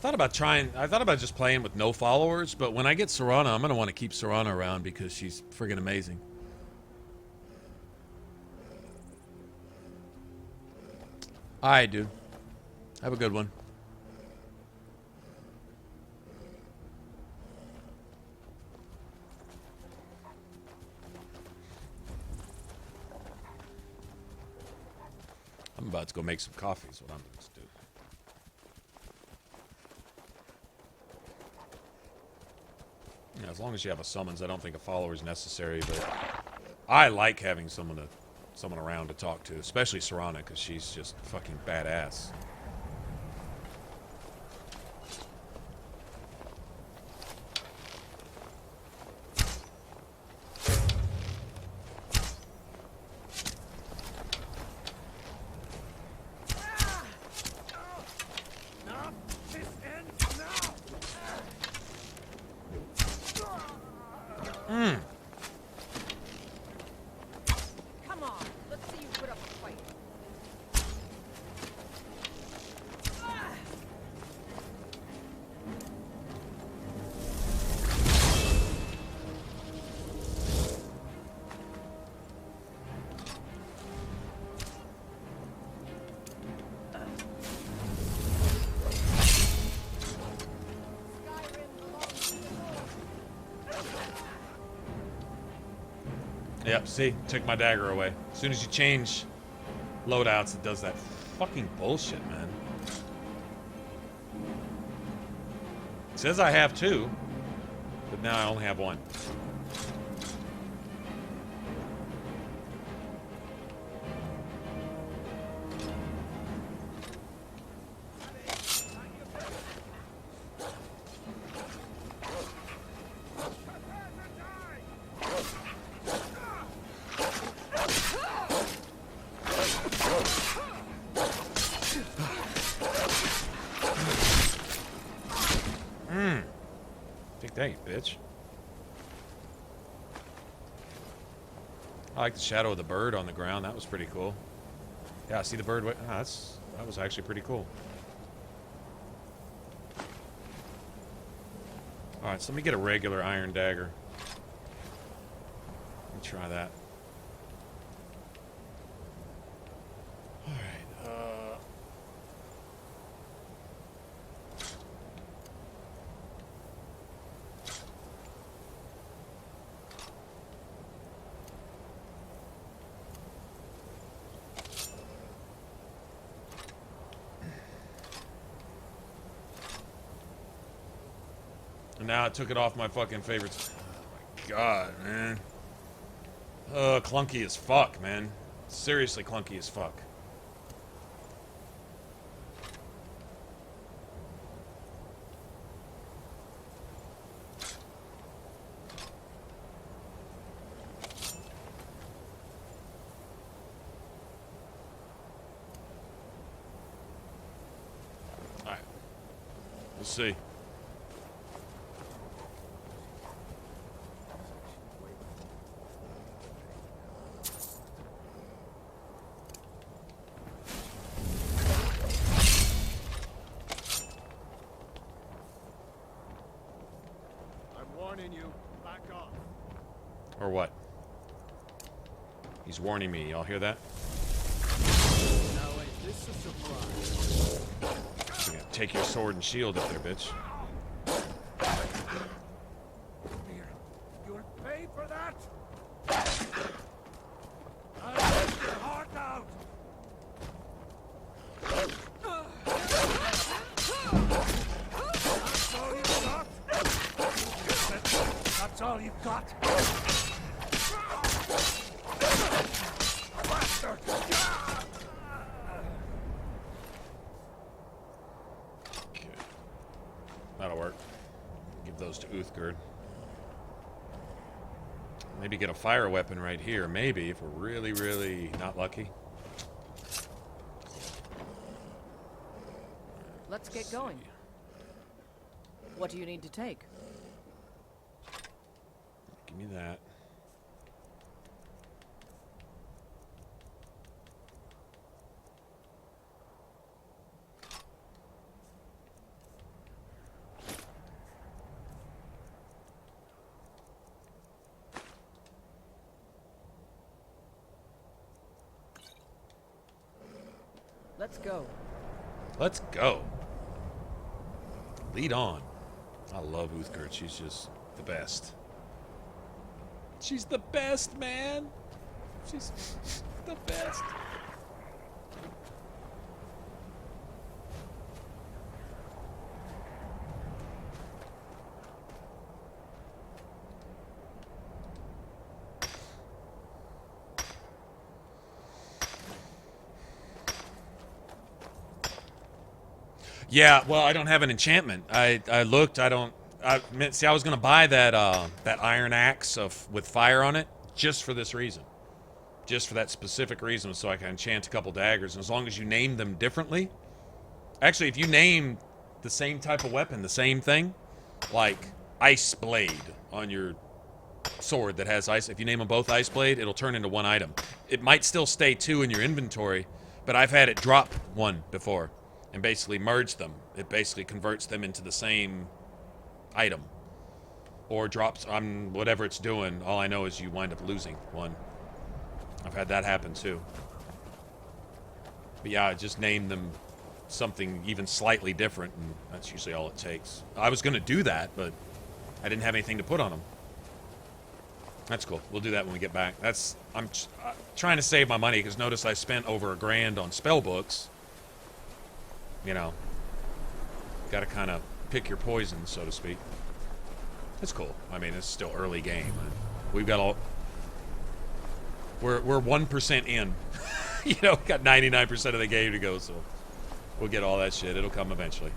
I thought about just playing with no followers, but when I get Serana, I'm going to want to keep Serana around because she's friggin' amazing. Alright, dude. Have a good one. I'm about to go make some coffee is what I'm going to do. Yeah, as long as you have a summons, I don't think a follower is necessary, but I like having someone around to talk to, especially Serana, because she's just fucking badass. Yep, see? Took my dagger away. As soon as you change loadouts, it does that fucking bullshit, man. It says I have 2, but now I only have 1. Bitch. I like the shadow of the bird on the ground. That was pretty cool. Yeah, see the bird? Oh, that was actually pretty cool. Alright, so let me get a regular iron dagger. Let me try that. Now I took it off my fucking favorites. Oh my god, man. Clunky as fuck, man. Seriously clunky as fuck. Alright. We'll see. Or what? He's warning me. Y'all hear that? Now, is this a surprise? You're gonna take your sword and shield up there, bitch. You'll pay for that? I'll rip your heart out! That's all you've got? Bastard! Okay. That'll work. Give those to Uthgerd. Maybe get a fire weapon right here. Maybe, if we're really, really not lucky. Let's get going. What do you need to take? Give me that. Let's go. Let's go. Lead on. I love Uthgerd. She's just the best. She's the best, man. She's the best. Yeah, well, I don't have an enchantment. I looked. See, I was gonna buy that that iron axe with fire on it just for this reason, just for that specific reason, so I can enchant a couple daggers. And as long as you name them differently, actually, if you name the same type of weapon, the same thing, like Ice Blade on your sword that has ice, if you name them both Ice Blade, it'll turn into one item. It might still stay 2 in your inventory, but I've had it drop 1 before. And basically merge them. It basically converts them into the same item. Or drops on whatever it's doing. All I know is you wind up losing 1. I've had that happen too. But yeah, I just named them something even slightly different, and that's usually all it takes. I was going to do that, but I didn't have anything to put on them. That's cool. We'll do that when we get back. I'm trying to save my money, because notice I spent over $1,000 on spell books. you know, got to kind of pick your poison, so to speak. It's cool. I mean, it's still early game. We've got all... We're 1% in. You know, got 99% of the game to go, so we'll get all that shit. It'll come eventually.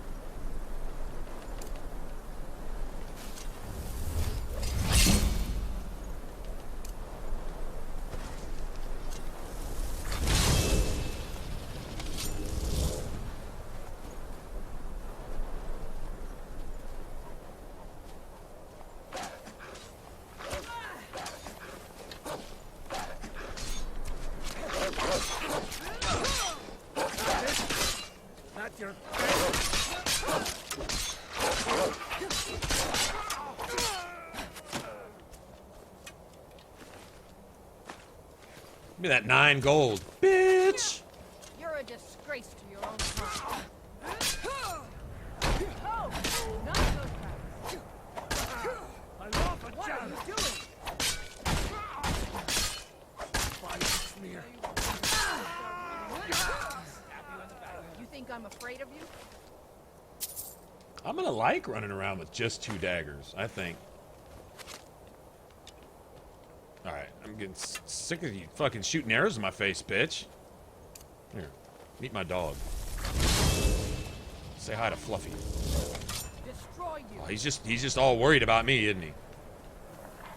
Give me that 9 gold, bitch. You're a disgrace to your own kind. I love a What are you doing? smear. You think I'm afraid of you? I'm gonna like running around with just 2 daggers, I think. Alright, I'm getting sick of you fucking shooting arrows in my face, bitch. Here, meet my dog. Say hi to Fluffy. Destroy you. Oh, he's just all worried about me, isn't he?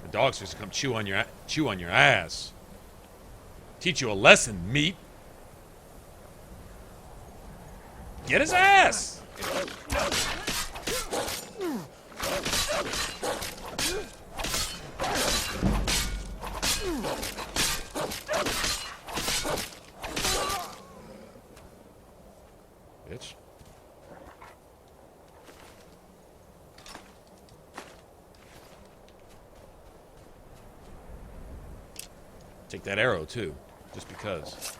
The dog's just come chew on your ass. Teach you a lesson, meat. Get his ass! Bitch. Take that arrow too, just because.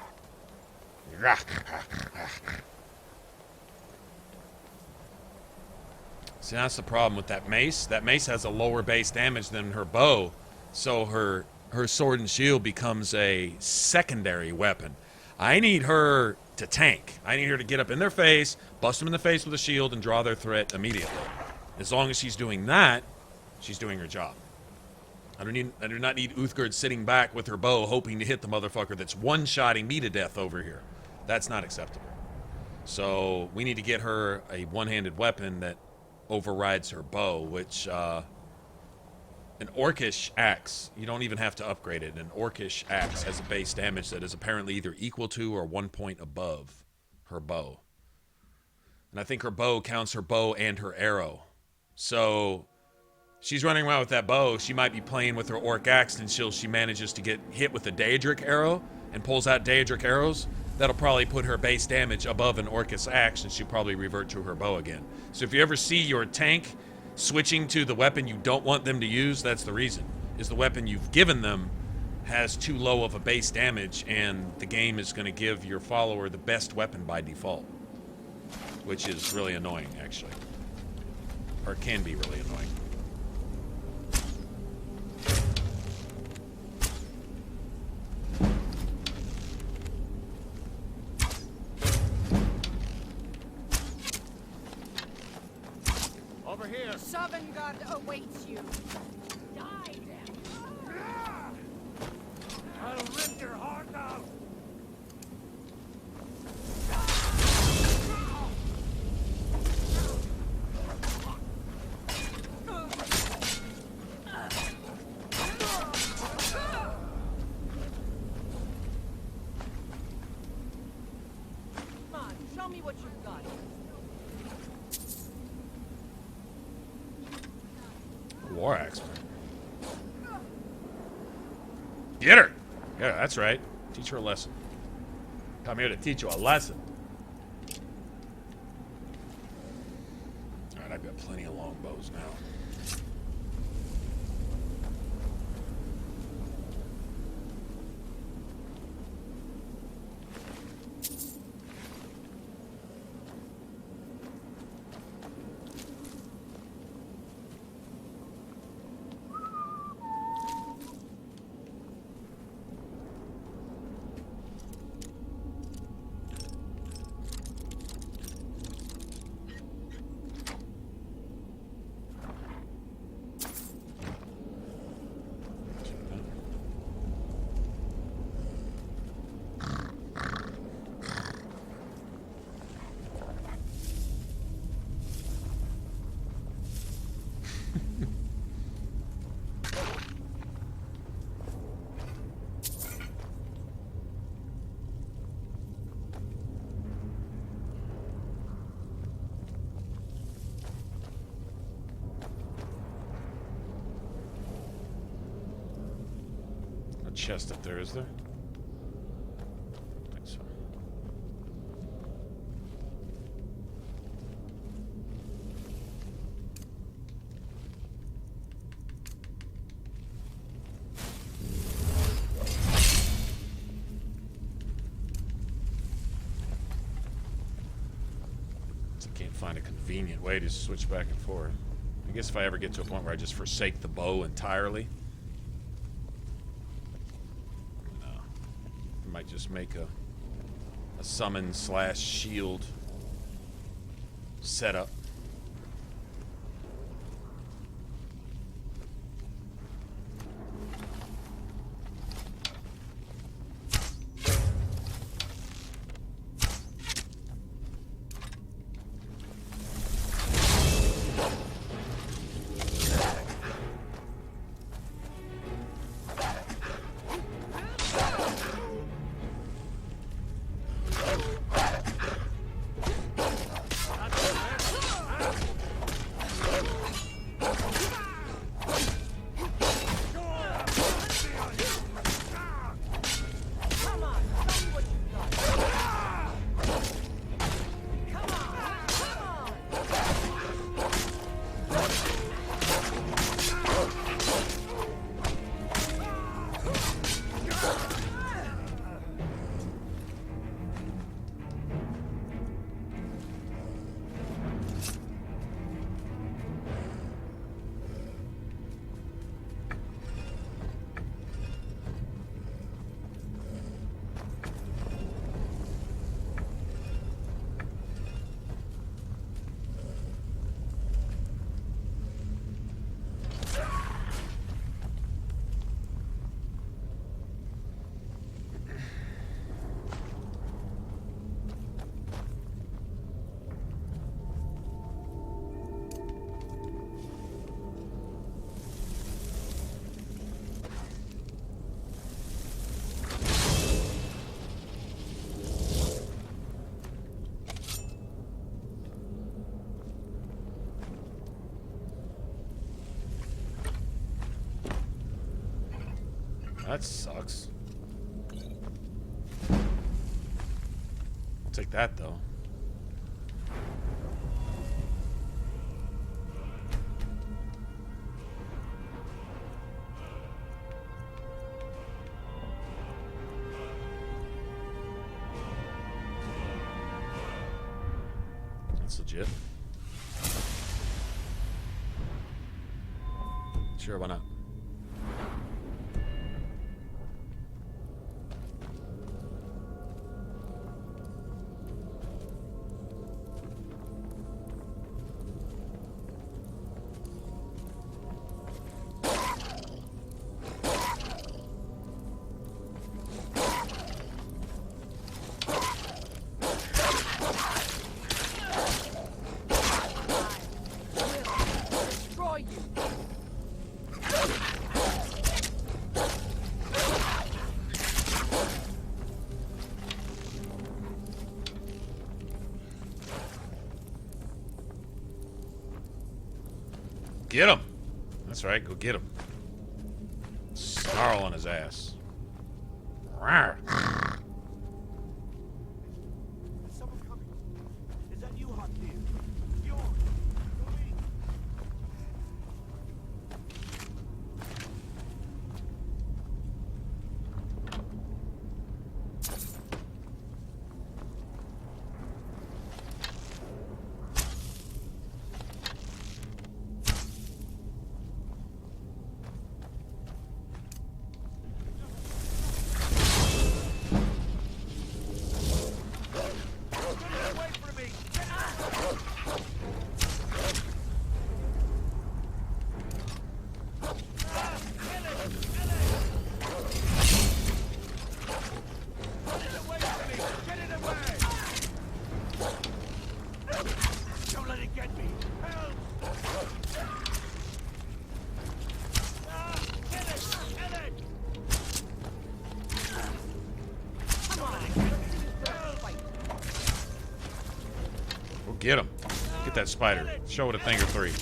See, that's the problem with that mace. That mace has a lower base damage than her bow, so her sword and shield becomes a secondary weapon. I need her to tank. I need her to get up in their face, bust them in the face with a shield, and draw their threat immediately. As long as she's doing that, she's doing her job. I do not need Uthgerd sitting back with her bow hoping to hit the motherfucker that's one-shotting me to death over here. That's not acceptable. So we need to get her a one-handed weapon that overrides her bow, which an orcish axe, you don't even have to upgrade it. An orcish axe has a base damage that is apparently either equal to or 1 point above her bow. And I think her bow counts her bow and her arrow. So she's running around with that bow. She might be playing with her orc axe until she manages to get hit with a Daedric arrow and pulls out Daedric arrows. That'll probably put her base damage above an orcish axe, and she'll probably revert to her bow again. So if you ever see your tank switching to the weapon you don't want them to use, that's the reason. Is the weapon you've given them has too low of a base damage, and the game is going to give your follower the best weapon by default. Which is really annoying, actually. Or can be really annoying. Over here. Sovngarde awaits you. Die then. I'll rip your heart out. Come on, show me what you've got. War axe. Get her! Yeah, that's right. Teach her a lesson. Come here to teach you a lesson. Alright, I've got plenty of long bows now. chest up there, is there? I think so. I can't find a convenient way to switch back and forth. I guess if I ever get to a point where I just forsake the bow entirely, I might just make a summon / shield setup. That sucks. I'll take that, though. That's legit. Sure, why not? Get him! That's right, go get him. Snarl on his ass. Rawr. Is someone coming? Is that you, hot thief? You're Get him. Get that spider. Show it a thing or three.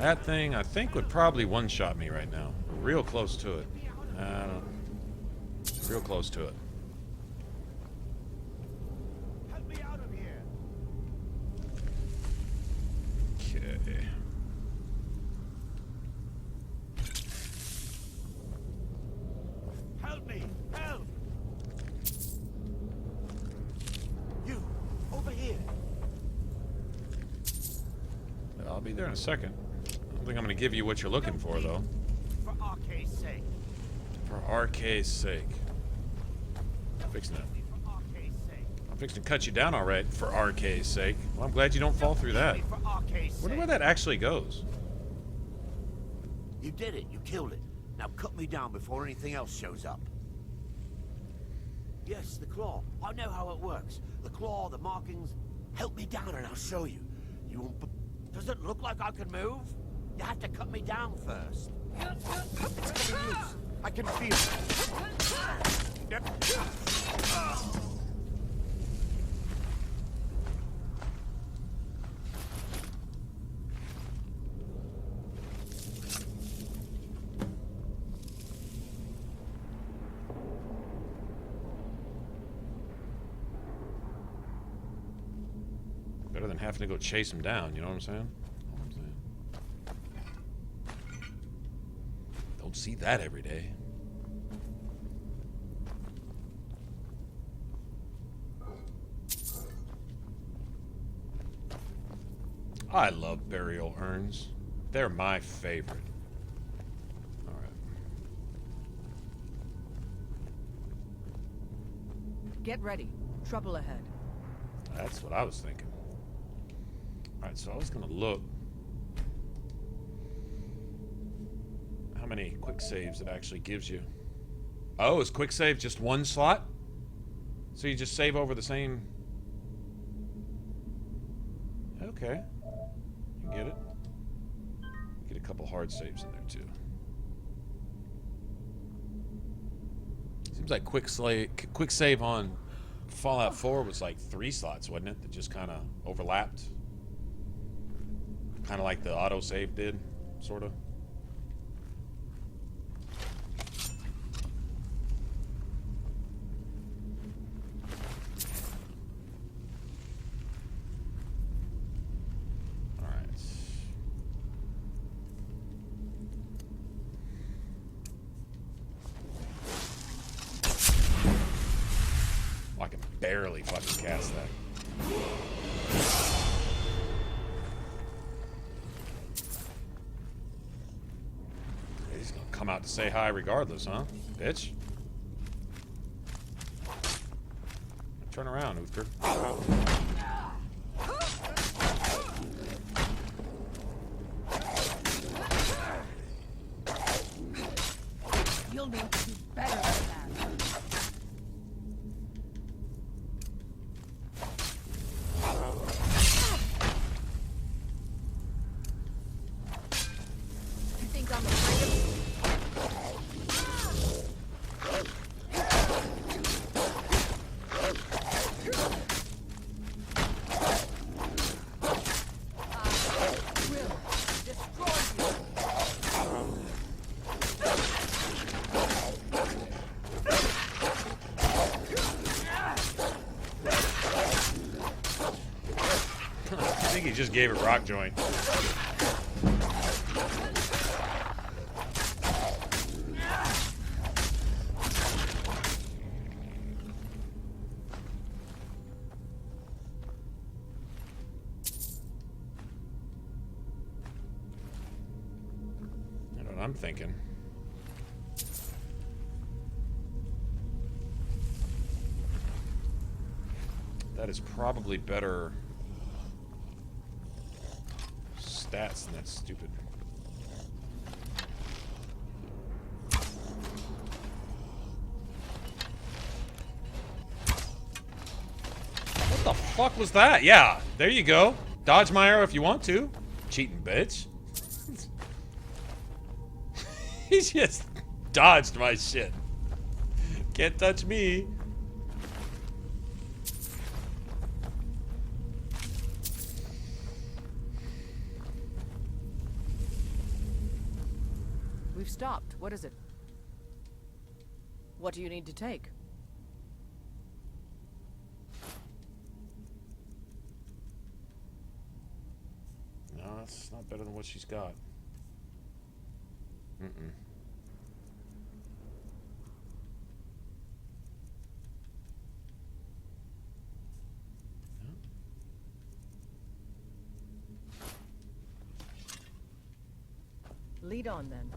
That thing, I think, would probably one-shot me right now. We're real close to it. Real close to it. Help me out of here. Okay. Help me! Help! You, over here. I'll be there in a second. I don't think I'm going to give you what you're looking for, though. For RK's sake. For RK's sake. I'm fixing it. I'm fixing to cut you down already for RK's sake. Well, I'm glad you don't fall through that. Wonder where that actually goes. You did it. You killed it. Now cut me down before anything else shows up. Yes, the claw. I know how it works. The claw, the markings. Help me down and I'll show you. You won't... Does it look like I can move? You have to cut me down first. It's getting loose. I can feel it. Yep. Better than having to go chase him down, you know what I'm saying? Don't see that every day. I love burial urns. They're my favorite. Alright. Get ready. Trouble ahead. That's what I was thinking. Alright, so I was gonna look how many quick saves it actually gives you. Oh, is quick save just one slot? So you just save over the same... Okay. You get it. Get a couple hard saves in there too. Seems like quick save on Fallout 4 was like 3 slots, wasn't it? That just kind of overlapped. Kind of like the autosave did, sort of. Alright. Oh, I can barely fucking cast that. Come out to say hi regardless, huh? Bitch. Turn around, Uther. You'll need to do better than that. You think I'm afraid of you? I think he just gave it rock joint. You know what I'm thinking. That is probably better stats than that stupid. What the fuck was that? Yeah, there you go. Dodge my arrow if you want to. Cheating bitch. He just dodged my shit. Can't touch me. We've stopped. What is it? What do you need to take? No, that's not better than what she's got. Mm-mm. Lead on, then.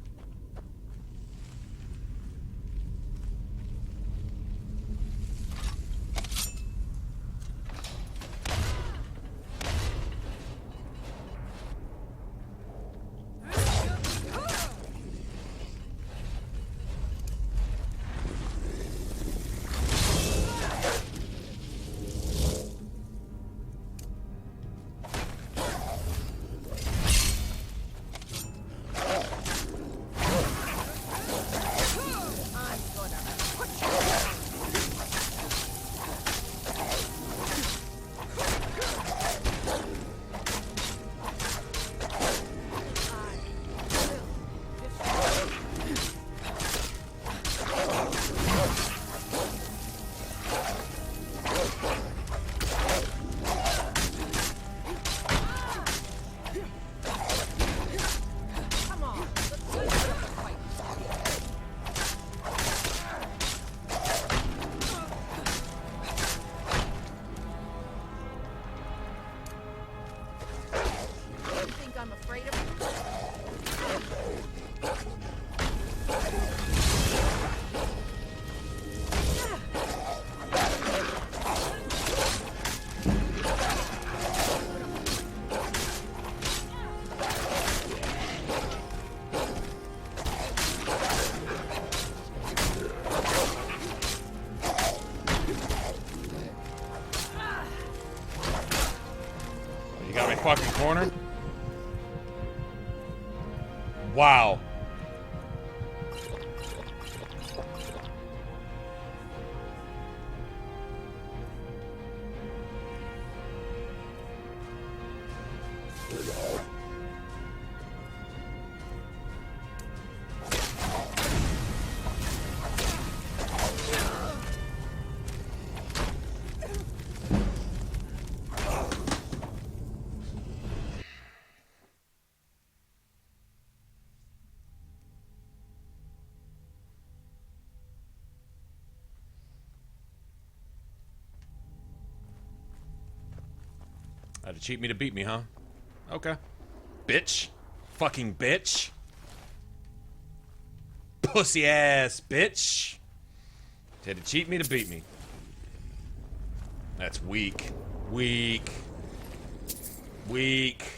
Fucking corner. Wow. Had to cheat me to beat me, huh? Okay. Bitch. Fucking bitch. Pussy ass bitch. Had to cheat me to beat me. That's weak. Weak. Weak.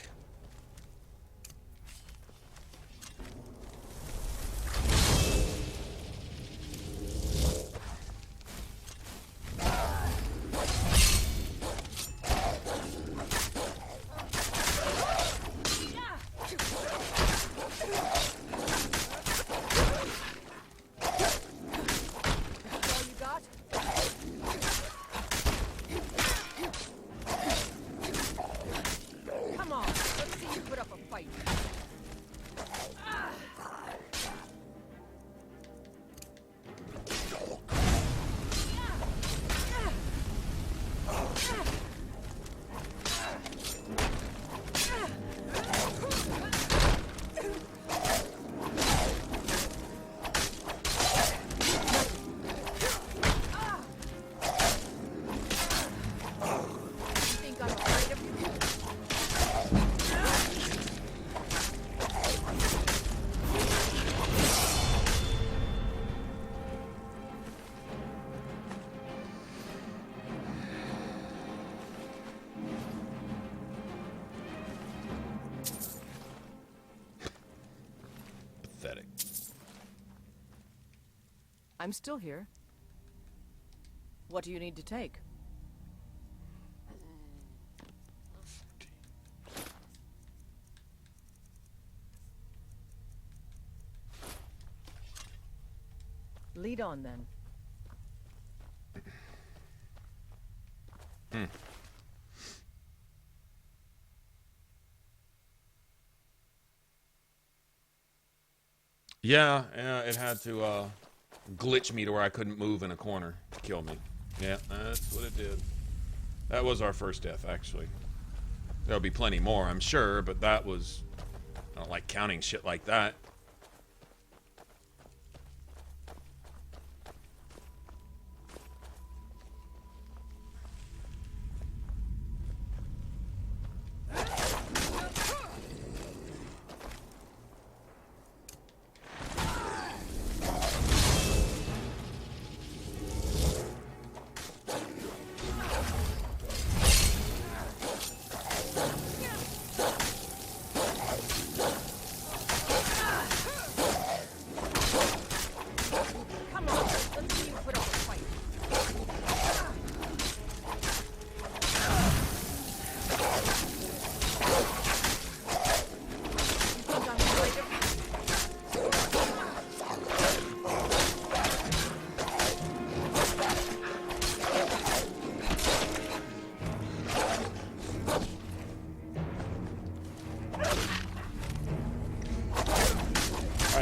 I'm still here. What do you need to take? Lead on, then. Yeah, it had to glitch me to where I couldn't move in a corner to kill me. Yeah, that's what it did. That was our first death, actually. There'll be plenty more, I'm sure, but that was... I don't like counting shit like that.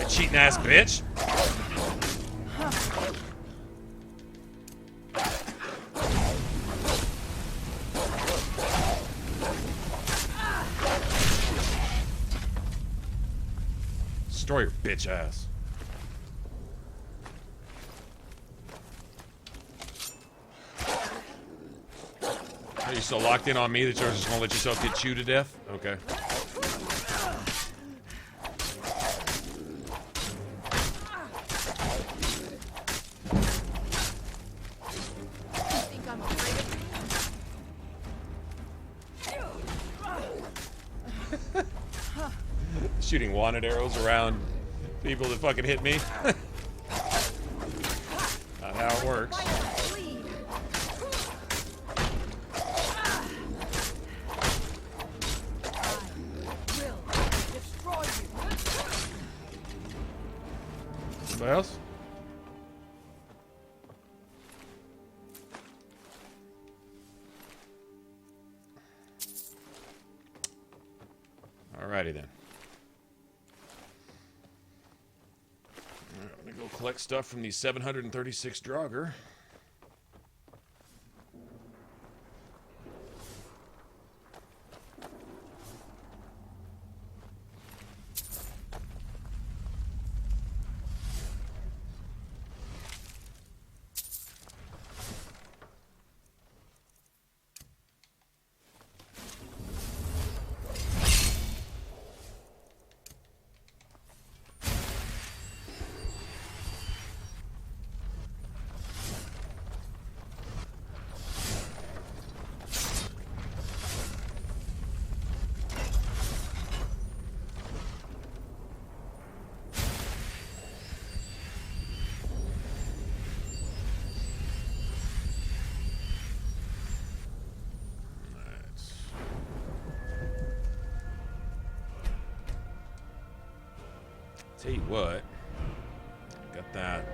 Cheating ass bitch. Destroy your bitch ass. Are you so locked in on me that you're just gonna let yourself get chewed to death? Okay. Shooting wanted arrows around people that fucking hit me. Not how it works. Somebody else? Alrighty then. Let me go collect stuff from the 736 Draugr. Tell you what, got that.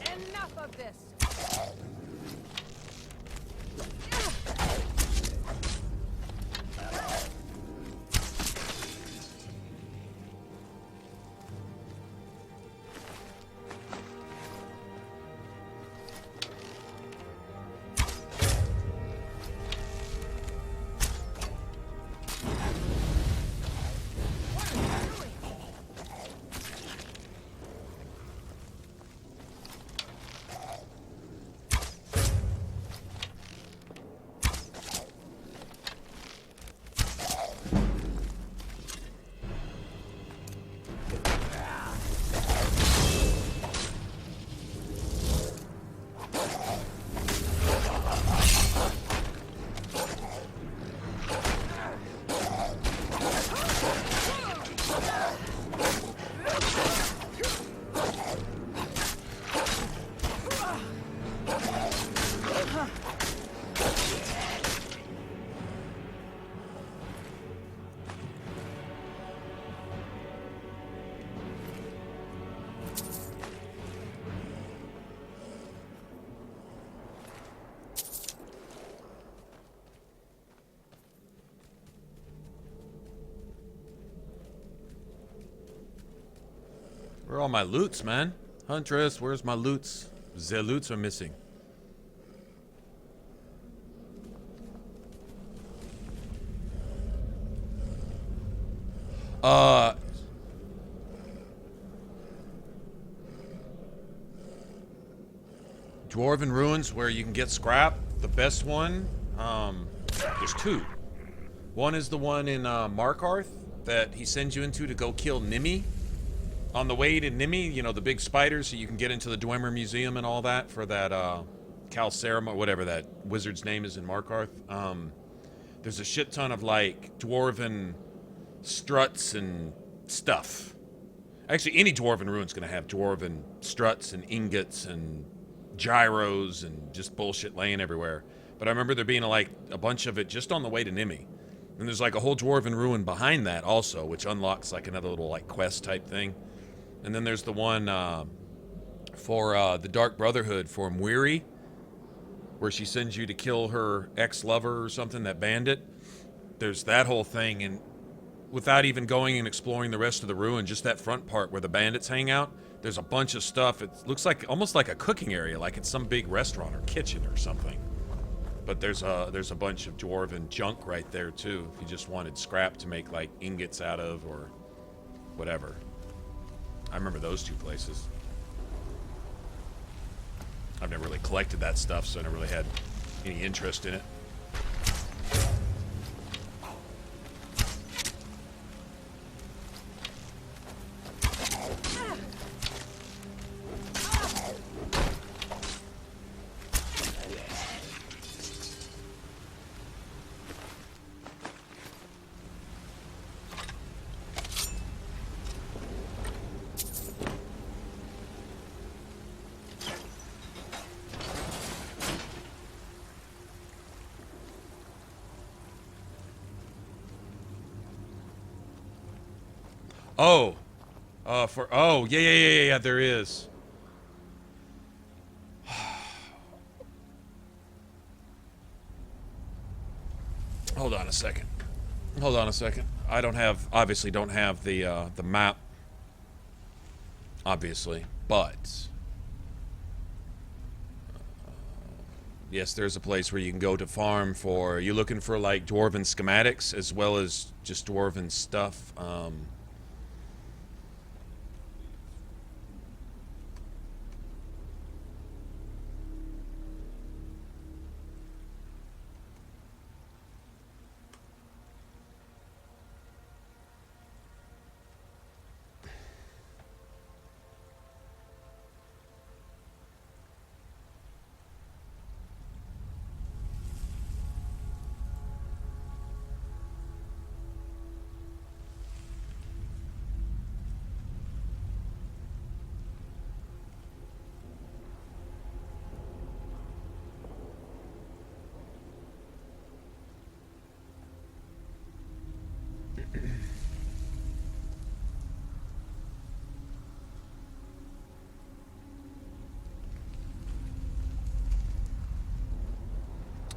Enough of this. Where are all my loots, man? Huntress, where's my loots? The loots are missing. Dwarven Ruins, where you can get scrap. The best one, there's two. One is the one in Markarth that he sends you into to go kill Nimi. On the way to Nimi, you know, the big spiders, so you can get into the Dwemer Museum and all that for that Calcerum or whatever that wizard's name is in Markarth. There's a shit ton of like dwarven struts and stuff. Actually, any Dwarven Ruin's gonna have dwarven struts and ingots and gyros and just bullshit laying everywhere. But I remember there being like a bunch of it just on the way to Nimi. And there's like a whole Dwarven Ruin behind that also, which unlocks like another little like quest type thing. And then there's the one for the Dark Brotherhood for Mwiri, where she sends you to kill her ex-lover or something, that bandit. There's that whole thing, and without even going and exploring the rest of the ruin, just that front part where the bandits hang out, there's a bunch of stuff. It looks like almost like a cooking area, like it's some big restaurant or kitchen or something. But there's a bunch of dwarven junk right there too, if you just wanted scrap to make like ingots out of or whatever. I remember those two places. I've never really collected that stuff, so I never really had any interest in it. Yeah, there is. Hold on a second. I obviously don't have the map, obviously, but yes, there's a place where you can go to farm for, you're looking for like dwarven schematics as well as just dwarven stuff.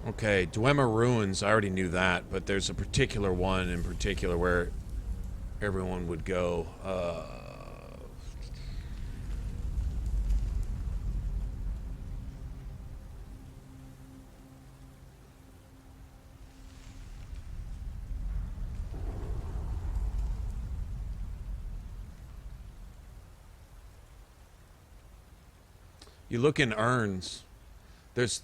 Okay, Dwemer Ruins, I already knew that, but there's a particular one in particular where everyone would go. You look in urns. There's...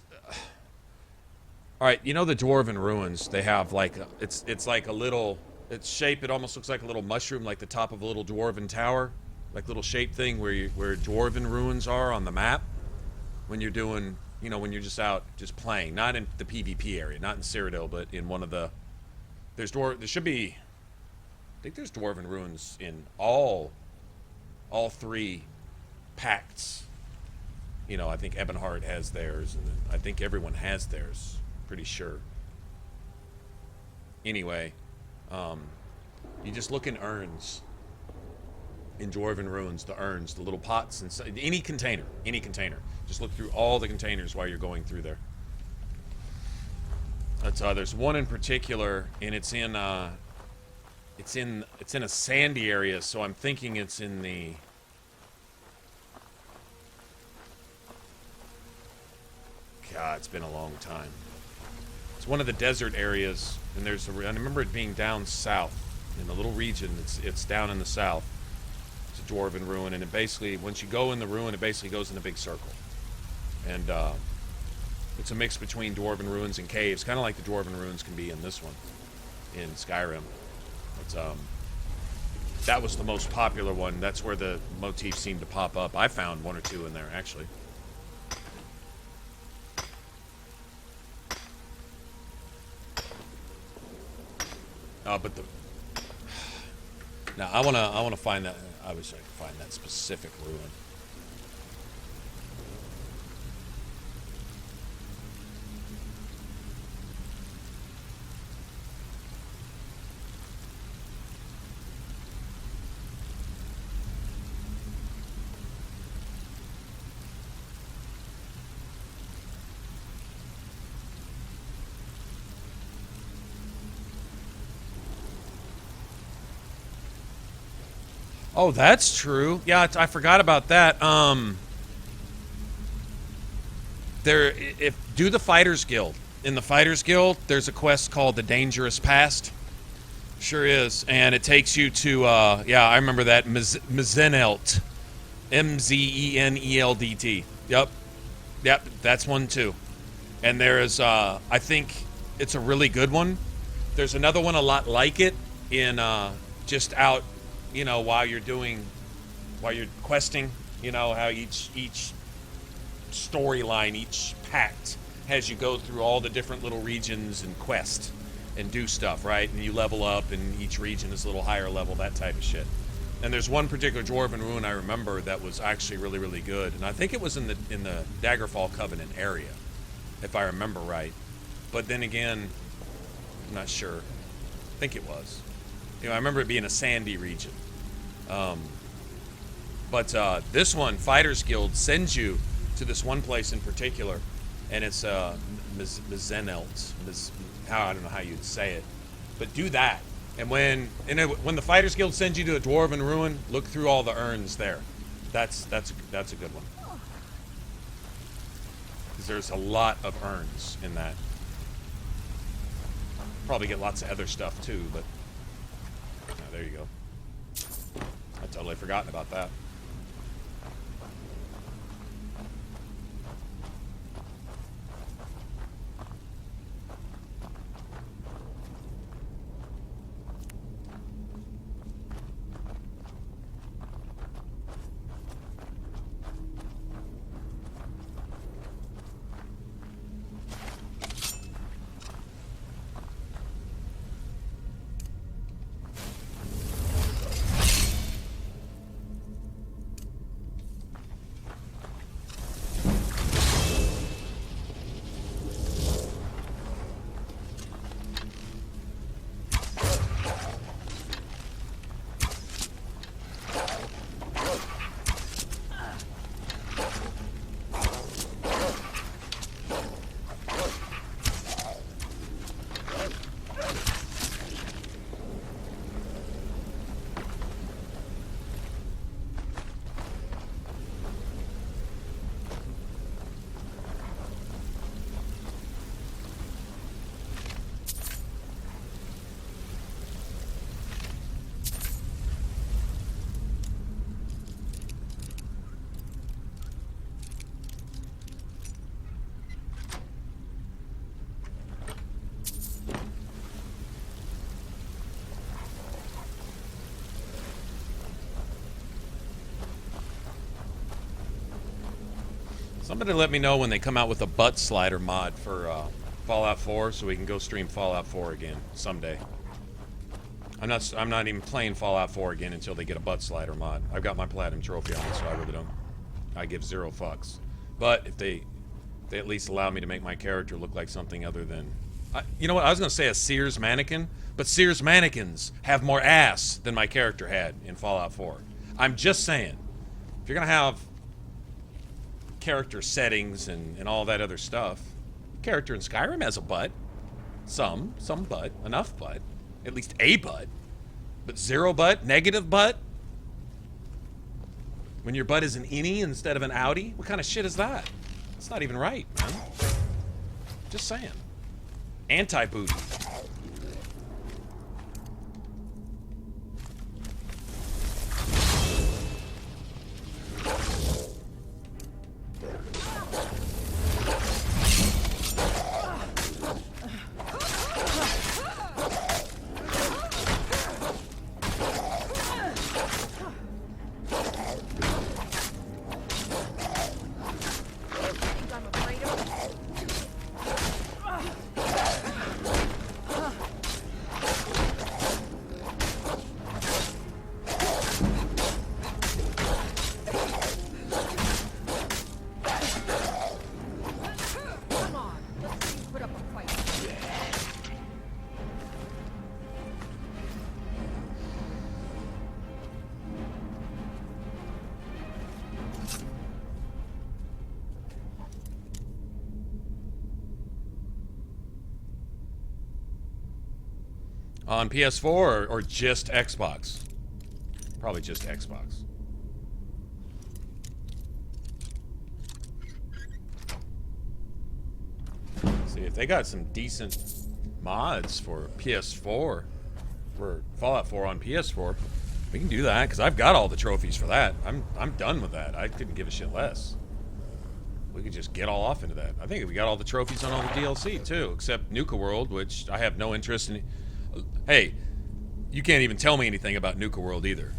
All right, you know the Dwarven Ruins, they have like, it's like a little, its shape, it almost looks like a little mushroom, like the top of a little Dwarven tower, like little shape thing where Dwarven Ruins are on the map, when you're doing, you know, when you're just out, just playing, not in the PvP area, not in Cyrodiil, but in one of the, there should be, I think there's Dwarven Ruins in all three pacts. You know, I think Ebonheart has theirs, and I think everyone has theirs. Pretty sure. Anyway, you just look in urns. In Dwarven Ruins, the urns, the little pots, and any container. Just look through all the containers while you're going through there. That's there's one in particular, and it's in a sandy area, so I'm thinking it's in the God, it's been a long time. It's one of the desert areas, and there's I remember it being down south in the little region. It's down in the south. It's a dwarven ruin, and it basically, once you go in the ruin, it basically goes in a big circle. And it's a mix between dwarven ruins and caves, kind of like the dwarven ruins can be in this one, in Skyrim. It's that was the most popular one. That's where the motifs seem to pop up. I found one or two in there, actually. But the now I wanna find that. I wish I could find that specific ruin. Oh, that's true. Yeah, I forgot about that. Do the Fighters Guild. In the Fighters Guild, there's a quest called the Dangerous Past. Sure is, and it takes you to yeah, I remember that, Mzenelt, Mzeneldt. Yep, that's one too. And there is, I think it's a really good one. There's another one a lot like it in just out. You know, while you're questing, you know, how each storyline, each pact has you go through all the different little regions and quest and do stuff, right? And you level up, and each region is a little higher level, that type of shit. And there's one particular dwarven ruin I remember that was actually really, really good, and I think it was in the Daggerfall Covenant area, if I remember right. But then again, I'm not sure. I think it was. You know, I remember it being a sandy region. But this one, Fighters Guild, sends you to this one place in particular, and it's Mzenelt. I don't know how you'd say it, but do that. And when the Fighters Guild sends you to a dwarven ruin, look through all the urns there. That's a good one. Because there's a lot of urns in that. Probably get lots of other stuff too, but. There you go. I totally forgotten about that. Somebody let me know when they come out with a butt slider mod for Fallout 4, so we can go stream Fallout 4 again someday. I'm not even playing Fallout 4 again until they get a butt slider mod. I've got my platinum trophy on it, so I really don't. I give zero fucks. But if they at least allow me to make my character look like something other than, you know what? I was gonna say a Sears mannequin, but Sears mannequins have more ass than my character had in Fallout 4. I'm just saying, if you're gonna have character settings and all that other stuff, character in Skyrim has a butt. Some butt, enough butt, at least a butt, but zero butt, negative butt. When your butt is an innie instead of an outie, what kind of shit is that? It's not even right, man. Just saying. Anti-booty. On PS4 or just Xbox? Probably just Xbox. See, if they got some decent mods for PS4, for Fallout 4 on PS4, we can do that, because I've got all the trophies for that. I'm done with that. I couldn't give a shit less. We could just get all off into that. I think we got all the trophies on all the DLC, too, except Nuka World, which I have no interest in. Hey, you can't even tell me anything about Nuka World either.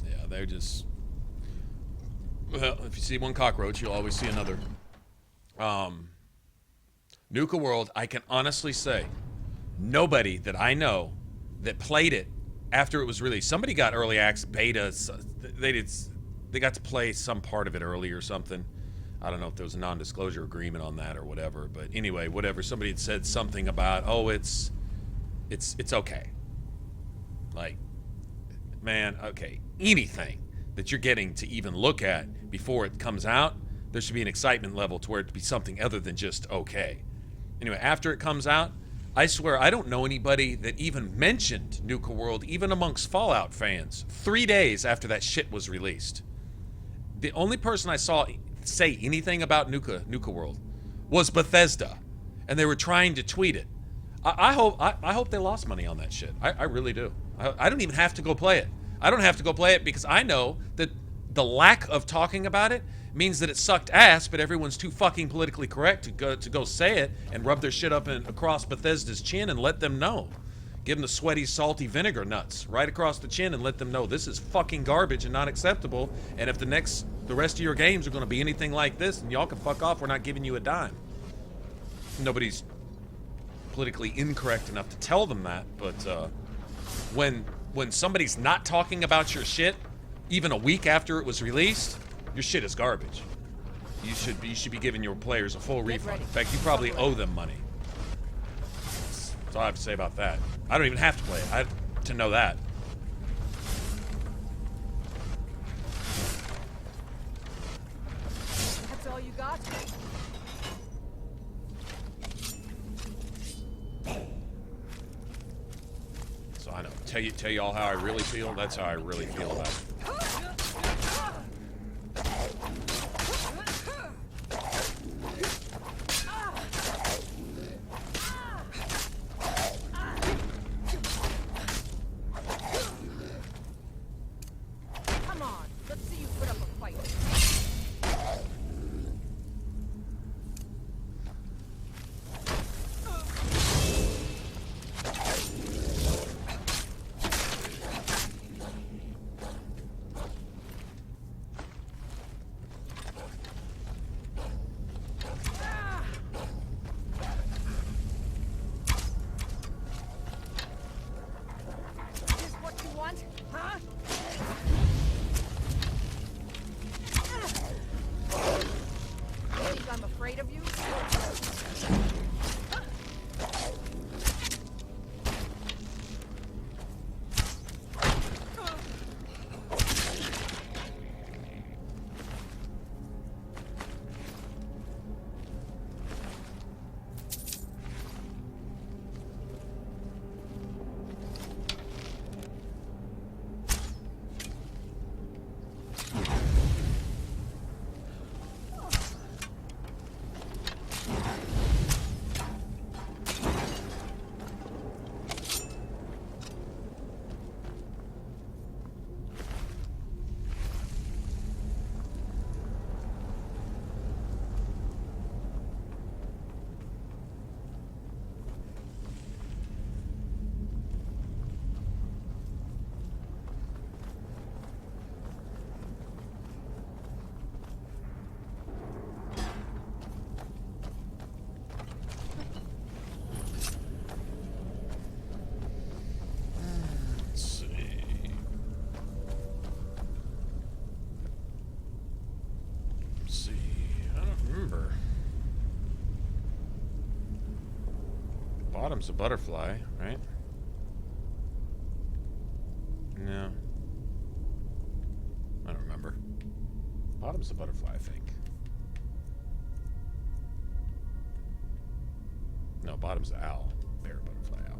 Yeah, they're just... Well, if you see one cockroach, you'll always see another. Nuka World, I can honestly say, nobody that I know that played it after it was released. Somebody got early access beta. They got to play some part of it early or something. I don't know if there was a non-disclosure agreement on that or whatever. But anyway, whatever. Somebody had said something about, oh, it's okay. Like, man, okay, anything that you're getting to even look at before it comes out, there should be an excitement level to where it be something other than just okay. Anyway, after it comes out, I swear I don't know anybody that even mentioned Nuka World, even amongst Fallout fans, 3 days after that shit was released. The only person I saw say anything about Nuka World was Bethesda, and they were trying to tweet it. I hope they lost money on that shit. I really do. I don't even have to go play it. I don't have to go play it because I know that the lack of talking about it means that it sucked ass, but everyone's too fucking politically correct to go say it and rub their shit up across Bethesda's chin and let them know. Give them the sweaty, salty vinegar nuts right across the chin and let them know this is fucking garbage and not acceptable. And if the rest of your games are going to be anything like this, then y'all can fuck off. We're not giving you a dime. Nobody's politically incorrect enough to tell them that, but when somebody's not talking about your shit, even a week after it was released, your shit is garbage. You should be giving your players a full refund. In fact, you probably owe them money. That's all I have to say about that. I don't even have to play it. I have to know that. That's all you got? So I know. Tell you all how I really feel. That's how I really feel about it. Bottom's a butterfly, right? No. I don't remember. Bottom's a butterfly, I think. No, bottom's the owl. Bear, butterfly, owl.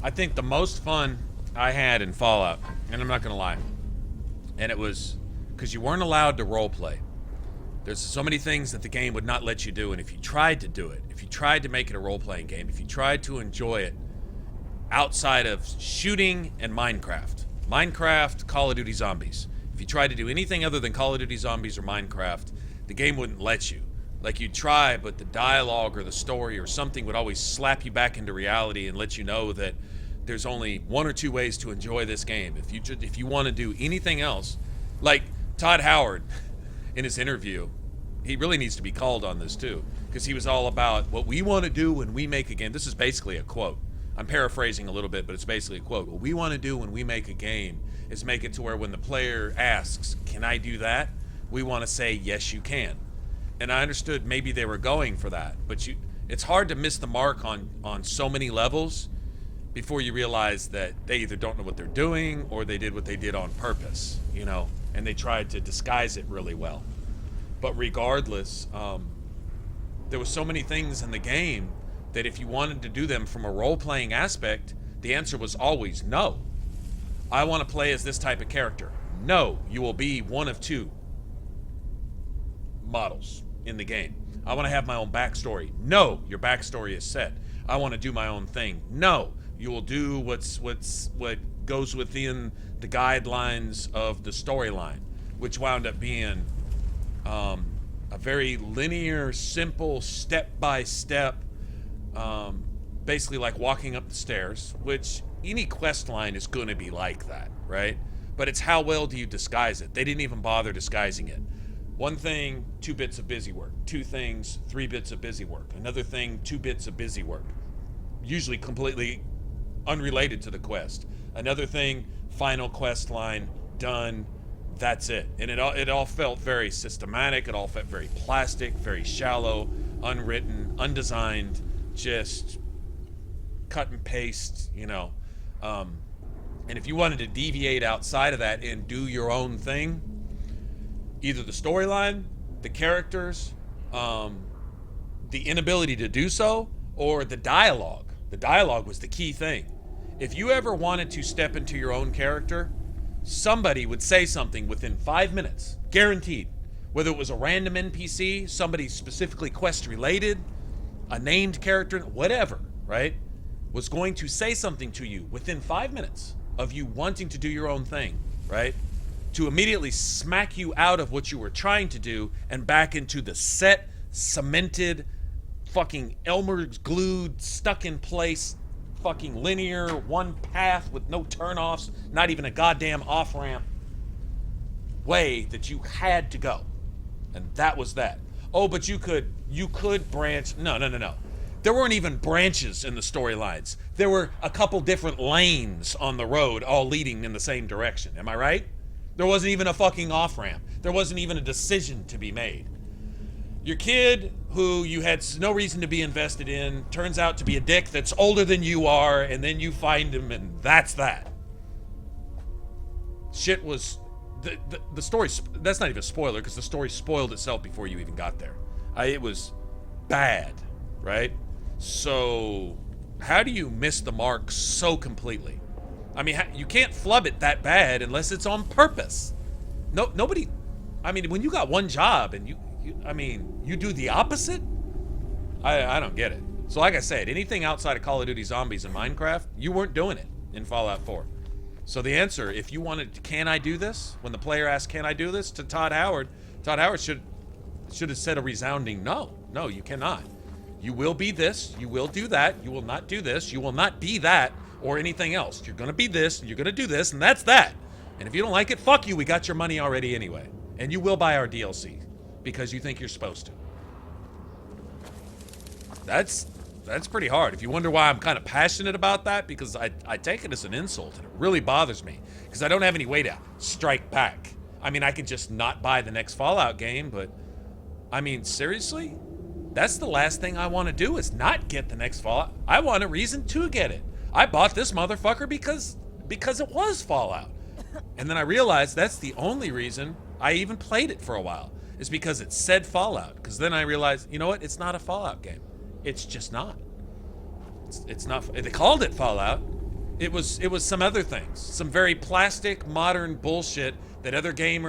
I think the most fun I had in Fallout, and I'm not gonna lie, and it was because you weren't allowed to roleplay. There's so many things that the game would not let you do, and if you tried to do it, if you tried to make it a role-playing game, if you tried to enjoy it outside of shooting and Minecraft, Call of Duty Zombies, if you tried to do anything other than Call of Duty Zombies or Minecraft, the game wouldn't let you. Like, you'd try, but the dialogue or the story or something would always slap you back into reality and let you know that there's only one or two ways to enjoy this game. If you want to do anything else, like Todd Howard in his interview, he really needs to be called on this too, because he was all about what we want to do when we make a game. This is basically a quote. I'm paraphrasing a little bit, but it's basically a quote. What we want to do when we make a game is make it to where when the player asks, "Can I do that?" we want to say, "Yes, you can." And I understood maybe they were going for that, but it's hard to miss the mark on so many levels before you realize that they either don't know what they're doing or they did what they did on purpose, you know, and they tried to disguise it really well. But regardless, there were so many things in the game that if you wanted to do them from a role-playing aspect, the answer was always no. I want to play as this type of character. No, you will be one of two models in the game. I want to have my own backstory. No, your backstory is set. I want to do my own thing. No, you will do what goes within the guidelines of the storyline, which wound up being a very linear, simple, step-by-step, basically like walking up the stairs, which any quest line is going to be like that, right? But it's how well do you disguise it? They didn't even bother disguising it. One thing, 2 bits of busy work. 2 things, 3 bits of busy work. Another thing, 2 bits of busy work. Usually completely unrelated to the quest. Another thing, final quest line, done, that's it. And it all felt very systematic, it all felt very plastic, very shallow, unwritten, undesigned, just cut and paste, you know. And if you wanted to deviate outside of that and do your own thing, either the storyline, the characters, the inability to do so, or the dialogue. The dialogue was the key thing. If you ever wanted to step into your own character, somebody would say something within 5 minutes, guaranteed. Whether it was a random NPC, somebody specifically quest related, a named character, whatever, right, was going to say something to you within 5 minutes of you wanting to do your own thing, right? To immediately smack you out of what you were trying to do and back into the set, cemented, fucking Elmer's glued, stuck in place, fucking linear, one path with no turnoffs, not even a goddamn off-ramp way that you had to go. And that was that. Oh, but you could branch. No. There weren't even branches in the storylines. There were a couple different lanes on the road all leading in the same direction. Am I right? There wasn't even a fucking off-ramp. There wasn't even a decision to be made. Your kid, who you had no reason to be invested in, turns out to be a dick that's older than you are, and then you find him, and that's that. Shit was... The story... That's not even a spoiler, because the story spoiled itself before you even got there. It was bad, right? So, how do you miss the mark so completely? I mean, you can't flub it that bad unless it's on purpose. Nobody... I mean, when you got one job and you do the opposite? I don't get it. So like I said, anything outside of Call of Duty Zombies and Minecraft, you weren't doing it in Fallout 4. So the answer, if you wanted, can I do this? When the player asked, can I do this? To Todd Howard should have said a resounding no. No, you cannot. You will be this, you will do that, you will not do this, you will not be that or anything else. You're gonna be this, you're gonna do this, and that's that. And if you don't like it, fuck you, we got your money already anyway. And you will buy our DLC because you think you're supposed to. That's pretty hard. If you wonder why I'm kind of passionate about that, because I take it as an insult, and it really bothers me, because I don't have any way to strike back. I mean, I could just not buy the next Fallout game, but, I mean, seriously? That's the last thing I want to do, is not get the next Fallout. I want a reason to get it. I bought this motherfucker because it was Fallout. And then I realized that's the only reason I even played it for a while, is because it said Fallout. Because then I realized, you know what? It's not a Fallout game. It's just not. It's not. They called it Fallout. It was some other things, some very plastic, modern bullshit that other game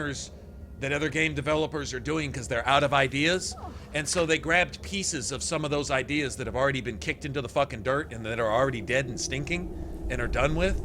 developers are doing because they're out of ideas, and so they grabbed pieces of some of those ideas that have already been kicked into the fucking dirt and that are already dead and stinking and are done with.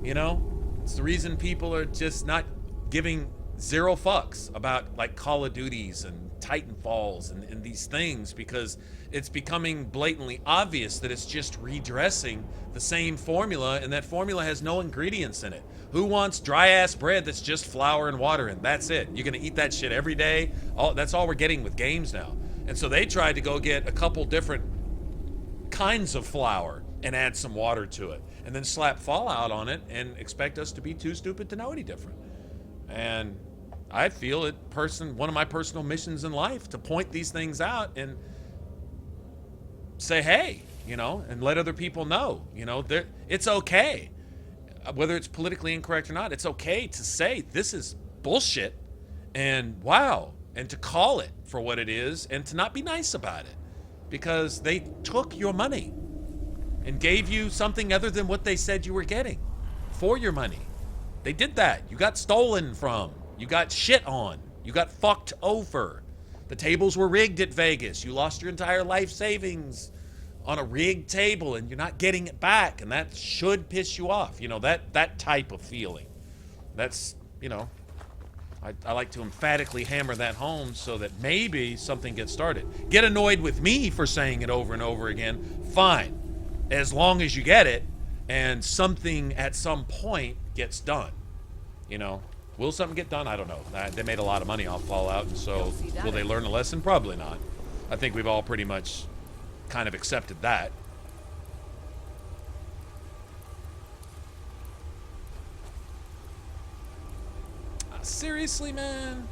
You know, it's the reason people are just not giving zero fucks about like Call of Duties and Titanfalls and these things, because it's becoming blatantly obvious that it's just redressing the same formula, and that formula has no ingredients in it. Who wants dry ass bread that's just flour and water and that's it? You're gonna eat that shit every day? That's all we're getting with games now. And so they tried to go get a couple different kinds of flour and add some water to it, and then slap Fallout on it and expect us to be too stupid to know any different. And I feel it one of my personal missions in life to point these things out and say, hey, you know, and let other people know, you know, it's okay. Whether it's politically incorrect or not, it's okay to say this is bullshit and wow, and to call it for what it is and to not be nice about it, because they took your money and gave you something other than what they said you were getting for your money. They did that. You got stolen from. You got shit on. You got fucked over. The tables were rigged at Vegas. You lost your entire life savings on a rigged table and you're not getting it back, and that should piss you off. You know, that type of feeling. That's, you know, I like to emphatically hammer that home so that maybe something gets started. Get annoyed with me for saying it over and over again, fine. As long as you get it and something at some point gets done. You know, will something get done? I don't know. They made a lot of money off Fallout, and so will they learn a lesson? Probably not. I think we've all pretty much kind of accepted that. Seriously, man?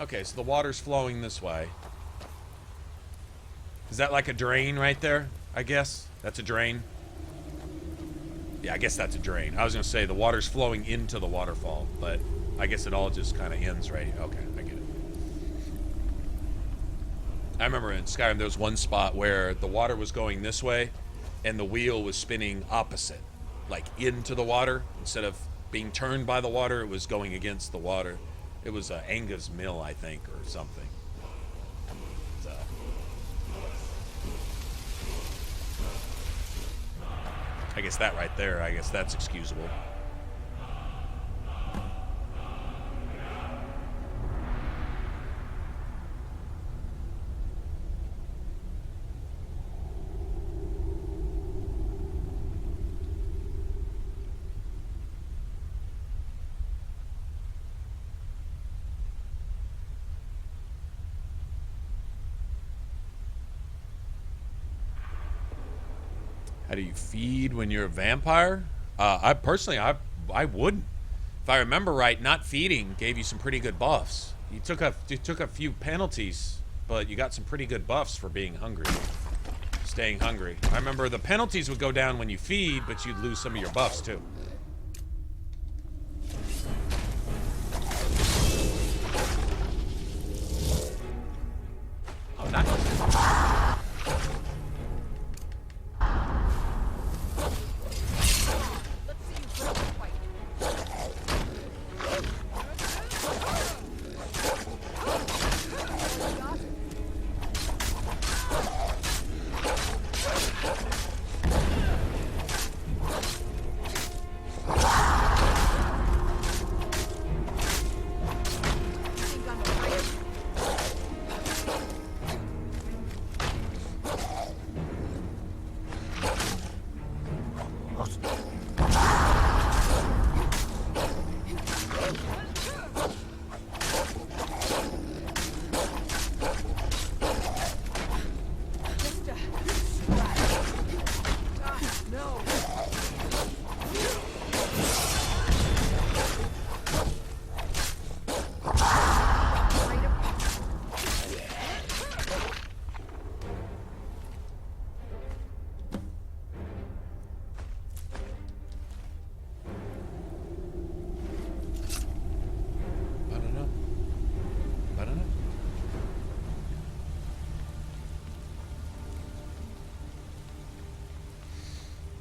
Okay, so the water's flowing this way. Is that like a drain right there? I guess that's a drain. Yeah, I guess that's a drain. I was gonna say the water's flowing into the waterfall, but I guess it all just kind of ends right. Okay, I get it. I remember in Skyrim there was one spot where the water was going this way and the wheel was spinning opposite, like into the water. Instead of being turned by the water, it was going against the water. It was Anga's Mill, I think, or something. I guess that right there, I guess that's excusable. How do you feed when you're a vampire? I personally, I wouldn't. If I remember right, not feeding gave you some pretty good buffs. You took a few penalties, but you got some pretty good buffs for being hungry, staying hungry. I remember the penalties would go down when you feed, but you'd lose some of your buffs too. Oh, nice.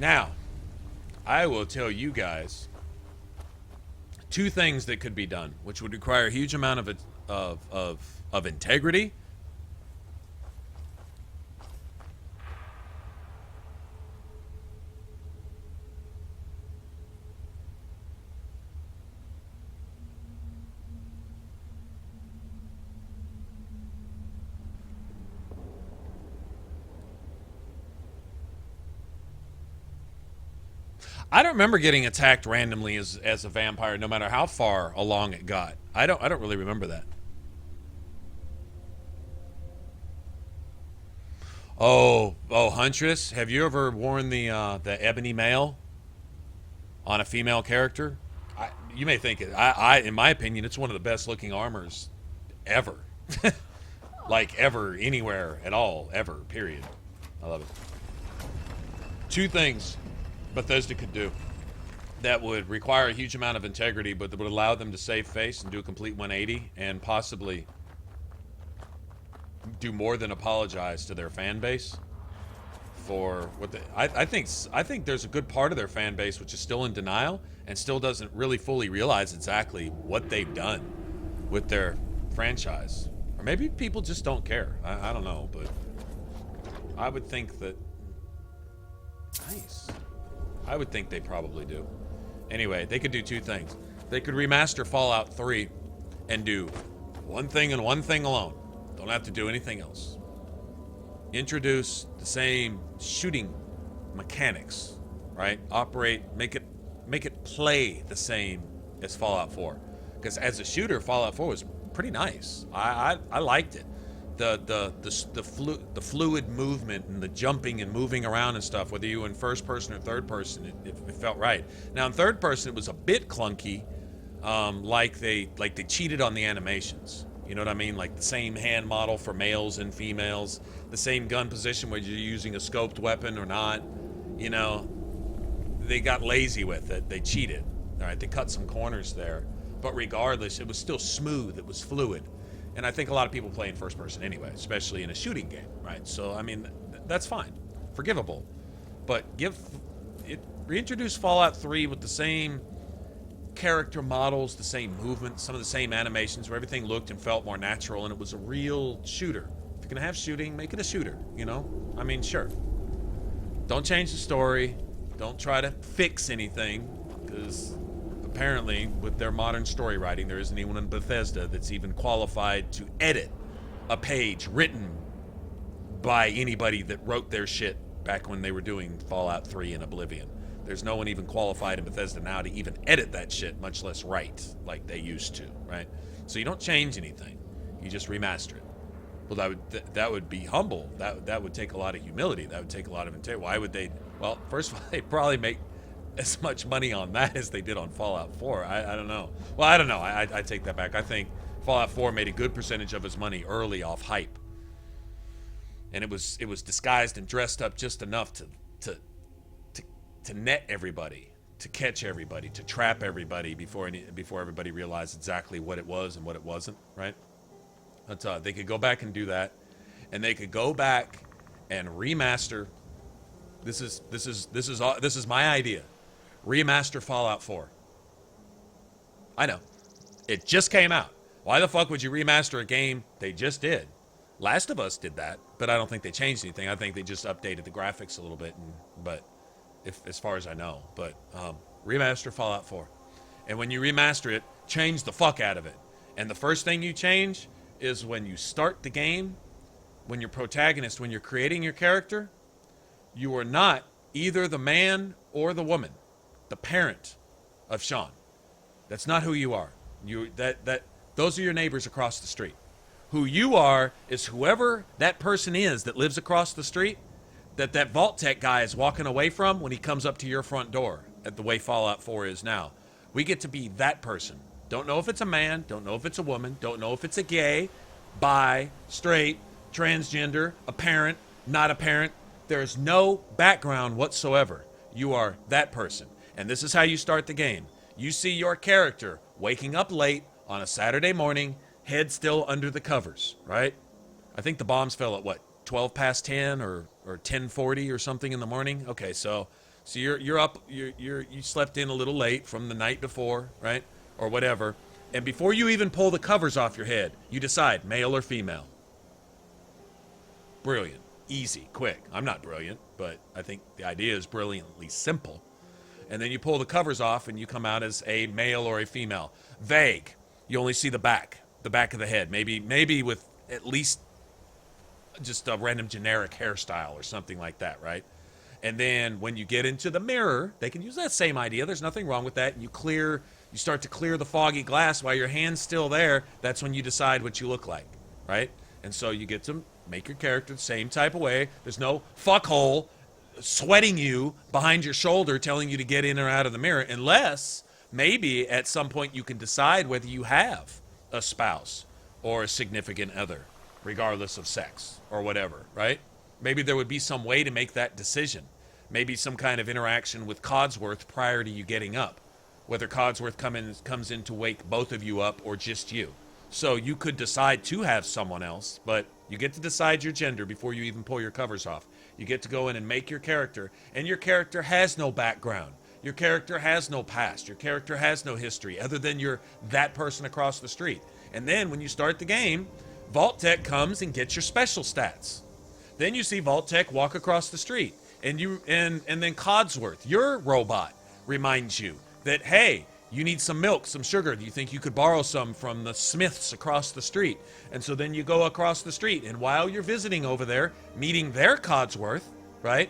Now, I will tell you guys 2 things that could be done, which would require a huge amount of integrity. I don't remember getting attacked randomly as a vampire, no matter how far along it got. I don't really remember that. Oh, Huntress, have you ever worn the ebony mail on a female character? You may think it. In my opinion, it's one of the best looking armors ever. Like ever, anywhere at all, ever. Period. I love it. 2 things Bethesda could do that would require a huge amount of integrity, but that would allow them to save face and do a complete 180 and possibly do more than apologize to their fan base for what they... I think there's a good part of their fan base which is still in denial and still doesn't really fully realize exactly what they've done with their franchise. Or maybe people just don't care. I don't know, but I would think that... Nice. I would think they probably do. Anyway, they could do 2 things. They could remaster Fallout 3 and do one thing and one thing alone. Don't have to do anything else. Introduce the same shooting mechanics, right? Make it play the same as Fallout 4. Because as a shooter, Fallout 4 was pretty nice. I liked it. The fluid movement and the jumping and moving around and stuff, whether you were in first person or third person, it felt right. Now in third person it was a bit clunky, like they cheated on the animations. You know what I mean? Like the same hand model for males and females, the same gun position whether you're using a scoped weapon or not. You know, they got lazy with it. They cheated. All right, they cut some corners there, but regardless, it was still smooth. It was fluid. And I think a lot of people play in first person anyway, especially in a shooting game, right? So, I mean, that's fine. Forgivable. But reintroduce Fallout 3 with the same character models, the same movement, some of the same animations where everything looked and felt more natural and it was a real shooter. If you're going to have shooting, make it a shooter, you know? I mean, sure. Don't change the story. Don't try to fix anything, because... apparently, with their modern story writing, there isn't anyone in Bethesda that's even qualified to edit a page written by anybody that wrote their shit back when they were doing Fallout 3 and Oblivion. There's no one even qualified in Bethesda now to even edit that shit, much less write like they used to, right? So you don't change anything. You just remaster it. Well, that would be humble. That would take a lot of humility. That would take a lot of integrity. Why would they? Well, first of all, they'd probably make as much money on that as they did on Fallout 4. I don't know. Well, I don't know. I take that back. I think Fallout 4 made a good percentage of his money early off hype. And it was disguised and dressed up just enough to net everybody, to catch everybody, to trap everybody before everybody realized exactly what it was and what it wasn't, right? But they could go back and do that, and they could go back and remaster. This is my idea. Remaster Fallout 4. I know. It just came out. Why the fuck would you remaster a game they just did? Last of Us did that, but I don't think they changed anything. I think they just updated the graphics a little bit, as far as I know. But remaster Fallout 4. And when you remaster it, change the fuck out of it. And the first thing you change is when you start the game, when you're protagonist, when you're creating your character, you are not either the man or the woman, the parent of Sean. That's not who you are. Those are your neighbors across the street. Who you are is whoever that person is that lives across the street, that Vault Tech guy is walking away from when he comes up to your front door, at the way Fallout 4 is now. We get to be that person. Don't know if it's a man, don't know if it's a woman, don't know if it's a gay, bi, straight, transgender, a parent, not a parent. There's no background whatsoever. You are that person. And this is how you start the game. You see your character waking up late on a Saturday morning, head still under the covers, right? I think the bombs fell at what, 12 past 10 or 10:40 or something in the morning? Okay, so So you're up, you slept in a little late from the night before, right? Or whatever. And before you even pull the covers off your head, you decide male or female. Brilliant. Easy. Quick. I'm not brilliant, but I think the idea is brilliantly simple. And then you pull the covers off and you come out as a male or a female. Vague. You only see the back of the head. Maybe with at least just a random generic hairstyle or something like that, right? And then when you get into the mirror, they can use that same idea. There's nothing wrong with that. And you start to clear the foggy glass while your hand's still there. That's when you decide what you look like, right? And so you get to make your character the same type of way. There's no fuckhole sweating you behind your shoulder telling you to get in or out of the mirror, unless maybe at some point you can decide whether you have a spouse or a significant other, regardless of sex or whatever, right? Maybe there would be some way to make that decision. Maybe some kind of interaction with Codsworth prior to you getting up, whether Codsworth comes in to wake both of you up or just you. So you could decide to have someone else, but you get to decide your gender before you even pull your covers off. You get to go in and make your character, and your character has no background. Your character has no past. Your character has no history other than you're that person across the street. And then when you start the game, Vault-Tec comes and gets your special stats. Then you see Vault-Tec walk across the street, and then Codsworth, your robot, reminds you that, hey, you need some milk, some sugar. Do you think you could borrow some from the Smiths across the street? And so then you go across the street, and while you're visiting over there, meeting their Codsworth, right?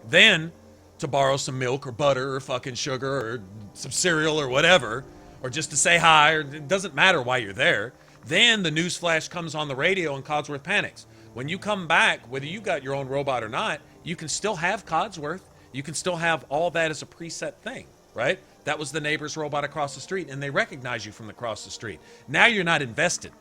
Then to borrow some milk or butter or fucking sugar or some cereal or whatever, or just to say hi, or it doesn't matter why you're there. Then the news flash comes on the radio and Codsworth panics. When you come back, whether you got your own robot or not, you can still have Codsworth. You can still have all that as a preset thing, right? That was the neighbor's robot across the street, and they recognize you from across the street. Now you're not invested.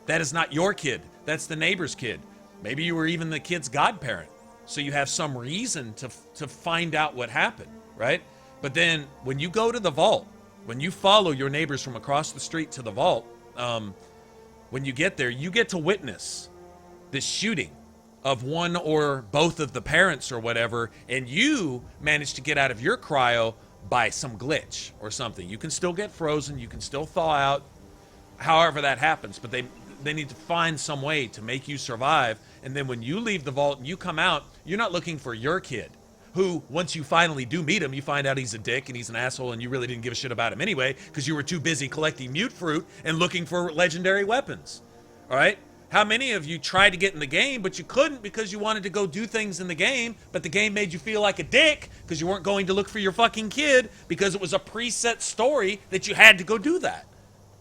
That is not your kid. That's the neighbor's kid. Maybe you were even the kid's godparent. So you have some reason to find out what happened, right? But then when you go to the vault, when you follow your neighbors from across the street to the vault, when you get there, you get to witness the shooting of one or both of the parents or whatever, and you manage to get out of your cryo by some glitch or something. You can still get frozen, you can still thaw out, however that happens, but they need to find some way to make you survive. And then when you leave the vault and you come out, you're not looking for your kid, who, once you finally do meet him, you find out he's a dick and he's an asshole and you really didn't give a shit about him anyway because you were too busy collecting mute fruit and looking for legendary weapons. All right? How many of you tried to get in the game, but you couldn't because you wanted to go do things in the game, but the game made you feel like a dick because you weren't going to look for your fucking kid because it was a preset story that you had to go do that.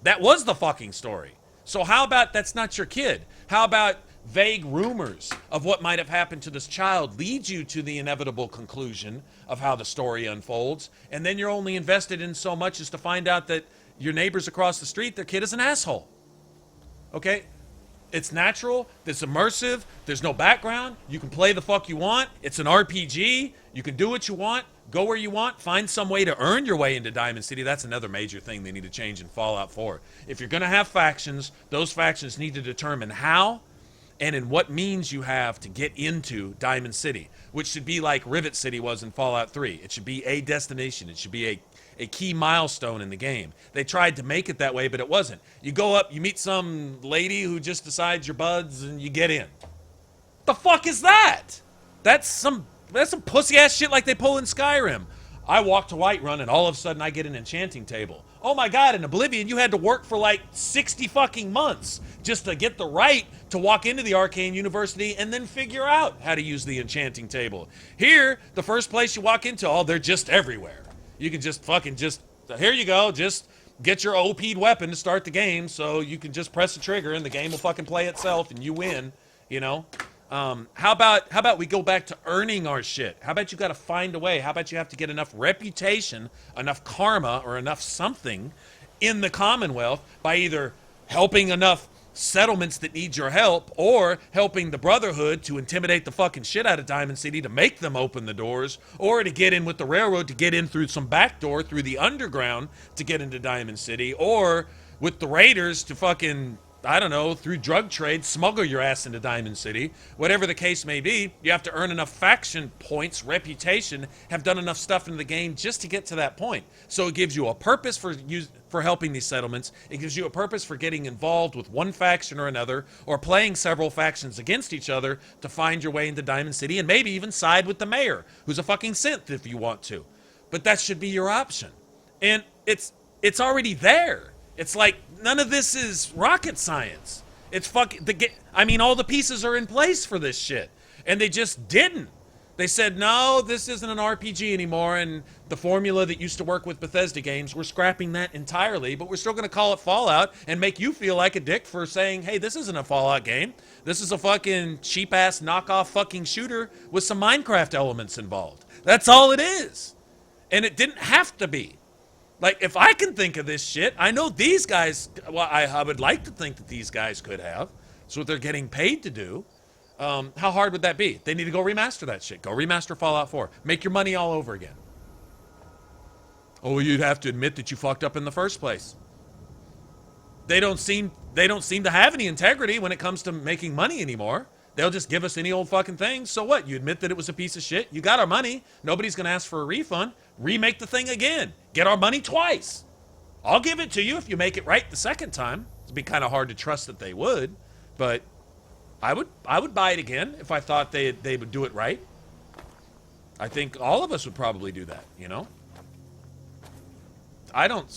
That was the fucking story. So how about that's not your kid? How about vague rumors of what might have happened to this child lead you to the inevitable conclusion of how the story unfolds, and then you're only invested in so much as to find out that your neighbors across the street, their kid is an asshole. Okay? It's natural, it's immersive, there's no background, you can play the fuck you want, it's an RPG, you can do what you want, go where you want, find some way to earn your way into Diamond City. That's another major thing they need to change in Fallout 4. If you're going to have factions, those factions need to determine how and in what means you have to get into Diamond City, which should be like Rivet City was in Fallout 3. It should be a destination, it should be a key milestone in the game. They tried to make it that way, but it wasn't. You go up, you meet some lady who just decides you're buds, and you get in. The fuck is that? That's some pussy-ass shit like they pull in Skyrim. I walk to Whiterun, and all of a sudden I get an enchanting table. Oh my god, in Oblivion, you had to work for like 60 fucking months just to get the right to walk into the Arcane University and then figure out how to use the enchanting table. Here, the first place you walk into, oh, they're just everywhere. You can just here you go, just get your OP'd weapon to start the game so you can just press the trigger and the game will fucking play itself and you win, you know? How about we go back to earning our shit? How about you got to find a way? How about you have to get enough reputation, enough karma, or enough something in the Commonwealth by either helping enough settlements that need your help or helping the Brotherhood to intimidate the fucking shit out of Diamond City to make them open the doors, or to get in with the railroad to get in through some back door through the underground to get into Diamond City, or with the raiders to fucking I don't know, through drug trade, smuggle your ass into Diamond City. Whatever the case may be, you have to earn enough faction points, reputation, have done enough stuff in the game just to get to that point. So it gives you a purpose for helping these settlements. It gives you a purpose for getting involved with one faction or another, or playing several factions against each other to find your way into Diamond City, and maybe even side with the mayor, who's a fucking synth if you want to. But that should be your option. And it's already there. It's like, none of this is rocket science. It's all the pieces are in place for this shit. And they just didn't. They said, no, this isn't an RPG anymore, and the formula that used to work with Bethesda games, we're scrapping that entirely, but we're still going to call it Fallout and make you feel like a dick for saying, hey, this isn't a Fallout game. This is a fucking cheap-ass knockoff fucking shooter with some Minecraft elements involved. That's all it is. And it didn't have to be. Like, if I can think of this shit, I know these guys, well, I would like to think that these guys could have. That's what they're getting paid to do. How hard would that be? They need to go remaster that shit. Go remaster Fallout 4. Make your money all over again. Oh, you'd have to admit that you fucked up in the first place. They don't seem to have any integrity when it comes to making money anymore. They'll just give us any old fucking thing. So what? You admit that it was a piece of shit. You got our money. Nobody's going to ask for a refund. Remake the thing again. Get our money twice. I'll give it to you if you make it right the second time. It'd be kind of hard to trust that they would, but I would buy it again if I thought they would do it right. I think all of us would probably do that, you know? I don't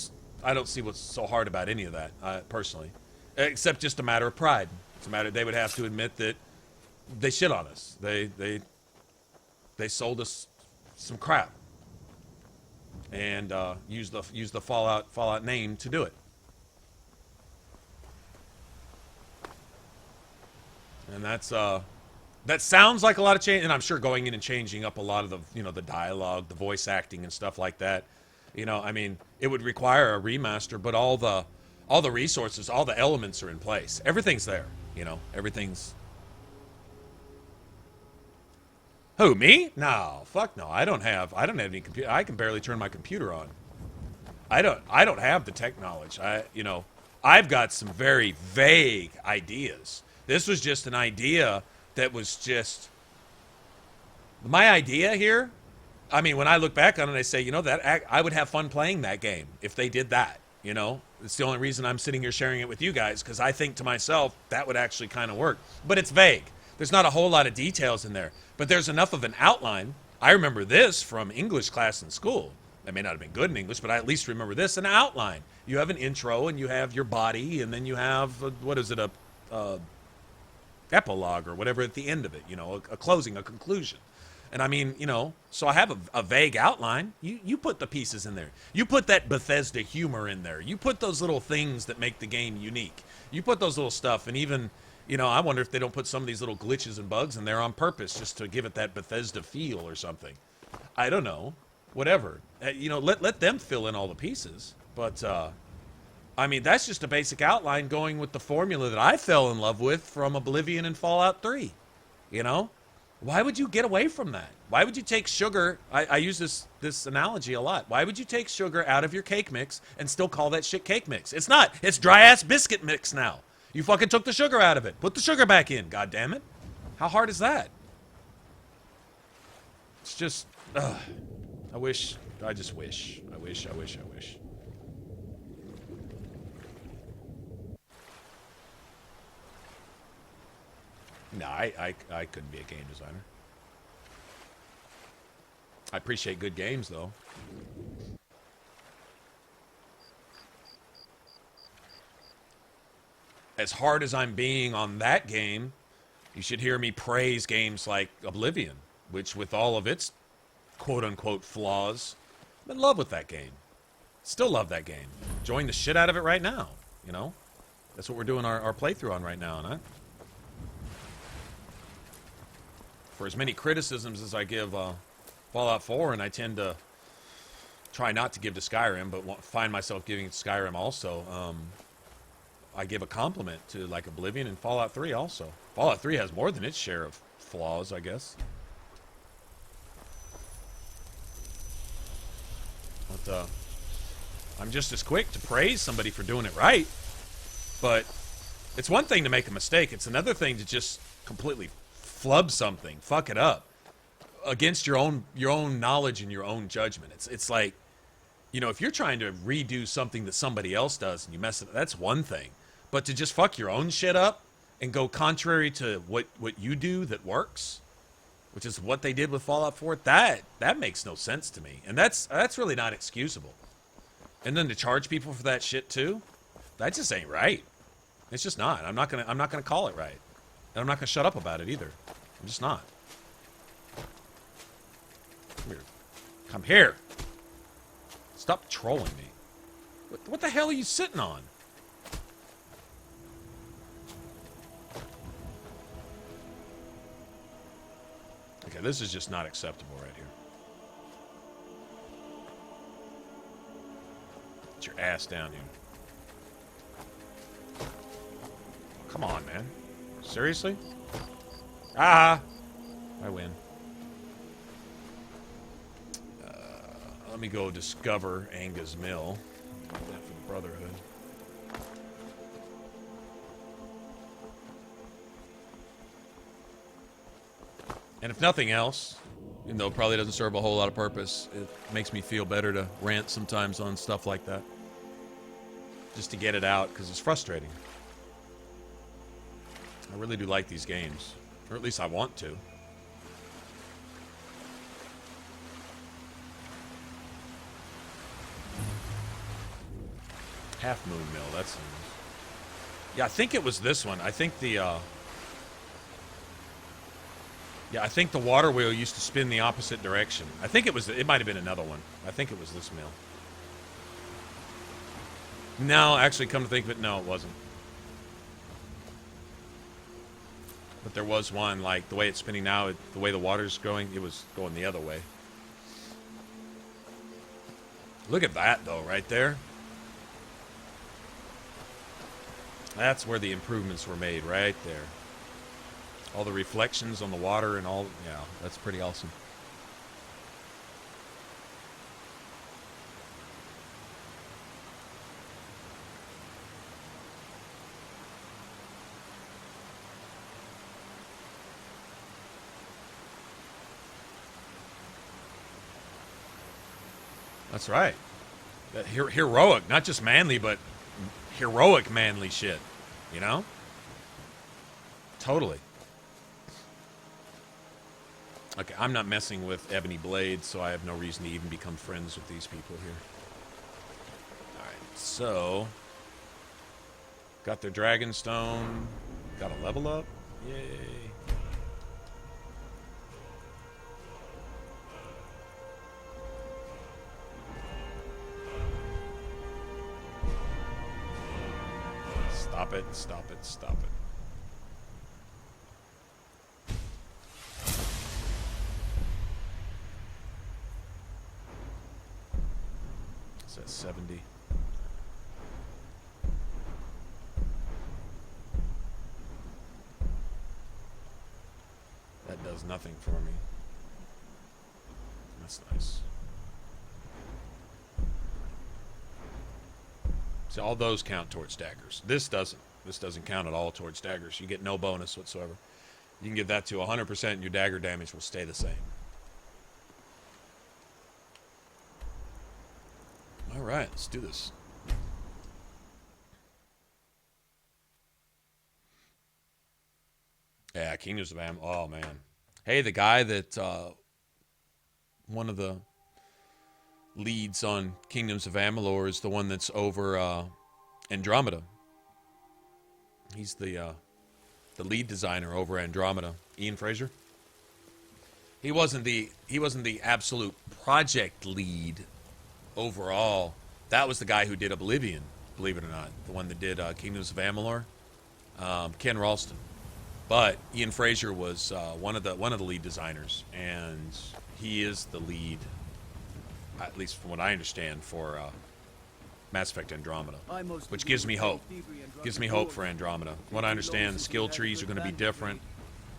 see what's so hard about any of that, personally. Except just a matter of pride. It's a matter they would have to admit that they shit on us. They sold us some crap, and use the Fallout name to do it. And that sounds like a lot of change, and I'm sure going in and changing up a lot of the dialogue, the voice acting, and stuff like that. I mean, it would require a remaster, but all the resources, all the elements are in place. Everything's there. Everything's. Who, me? No, fuck no. I don't have any computer. I can barely turn my computer on. I don't have the tech knowledge. I've got some very vague ideas. This was just an idea that was just my idea here. I mean, when I look back on it, I say, that I would have fun playing that game if they did that. It's the only reason I'm sitting here sharing it with you guys, because I think to myself that would actually kind of work. But it's vague. There's not a whole lot of details in there, but there's enough of an outline. I remember this from English class in school. I may not have been good in English, but I at least remember this, an outline. You have an intro, and you have your body, and then you have, a epilogue or whatever at the end of it, a closing, a conclusion. And I mean, so I have a vague outline. You put the pieces in there. You put that Bethesda humor in there. You put those little things that make the game unique. You put those little stuff, and even, I wonder if they don't put some of these little glitches and bugs in there on purpose just to give it that Bethesda feel or something. I don't know. Whatever. Let them fill in all the pieces. But, I mean, that's just a basic outline going with the formula that I fell in love with from Oblivion and Fallout 3. Why would you get away from that? Why would you take sugar? I use this analogy a lot. Why would you take sugar out of your cake mix and still call that shit cake mix? It's not. It's dry-ass biscuit mix now. You fucking took the sugar out of it. Put the sugar back in, God damn it. How hard is that? It's just, I just wish. I wish. No, I couldn't be a game designer. I appreciate good games, though. As hard as I'm being on that game, you should hear me praise games like Oblivion, which with all of its quote-unquote flaws, I'm in love with that game. Still love that game. Enjoying the shit out of it right now, That's what we're doing our playthrough on right now, huh? For as many criticisms as I give Fallout 4, and I tend to try not to give to Skyrim, but find myself giving it to Skyrim also, I give a compliment to like Oblivion and Fallout 3 also. Fallout 3 has more than its share of flaws, I guess. But I'm just as quick to praise somebody for doing it right, but It's one thing to make a mistake. It's another thing to just completely flub something, fuck it up, against your own knowledge and your own judgment. It's like, you know, if you're trying to redo something that somebody else does and you mess it up, that's one thing. But to just fuck your own shit up and go contrary to what you do that works, which is what they did with Fallout 4, that makes no sense to me. And that's really not excusable. And then to charge people for that shit too, that just ain't right. It's just not. I'm not gonna call it right. And I'm not gonna shut up about it either. I'm just not. Come here. Come here. Stop trolling me. What the hell are you sitting on? Okay, this is just not acceptable right here. Get your ass down here. Come on, man. Seriously? Ah! I win. Let me go discover Anga's Mill. That for the Brotherhood. And if nothing else, even though it probably doesn't serve a whole lot of purpose, it makes me feel better to rant sometimes on stuff like that. Just to get it out, because it's frustrating. I really do like these games. Or at least I want to. Half Moon Mill, that's... Yeah, I think it was this one. I think the, Yeah, I think the water wheel used to spin the opposite direction. I think it was... It might have been another one. I think it was this mill. No, actually, come to think of it, no, it wasn't. But there was one, like, the way it's spinning now, the way the water's going, it was going the other way. Look at that, though, right there. That's where the improvements were made, right there. All the reflections on the water and all, yeah, that's pretty awesome. That's right. That heroic, not just manly, but heroic manly shit, you know? Totally. Okay, I'm not messing with Ebony Blade, so I have no reason to even become friends with these people here. Alright, so... Got their Dragonstone. Got a level up. Yay. Stop it, stop it, stop it. It's at 70. That does nothing for me. That's nice. So all those count towards daggers. This doesn't. This doesn't count at all towards daggers. You get no bonus whatsoever. You can give that to 100% and your dagger damage will stay the same. Alright, let's do this. Yeah, Kingdoms of Am. Oh, man. Hey, the guy that... one of the... leads on Kingdoms of Amalur is the one that's over Andromeda. He's the lead designer over Andromeda. Ian Fraser. He wasn't the absolute project lead overall. That was the guy who did Oblivion, believe it or not. The one that did Kingdoms of Amalur. Ken Ralston. But Ian Fraser was one of the lead designers, and he is the lead, at least from what I understand, for Mass Effect Andromeda, which gives me hope. Gives me hope for Andromeda. From what I understand, the skill trees are going to be different.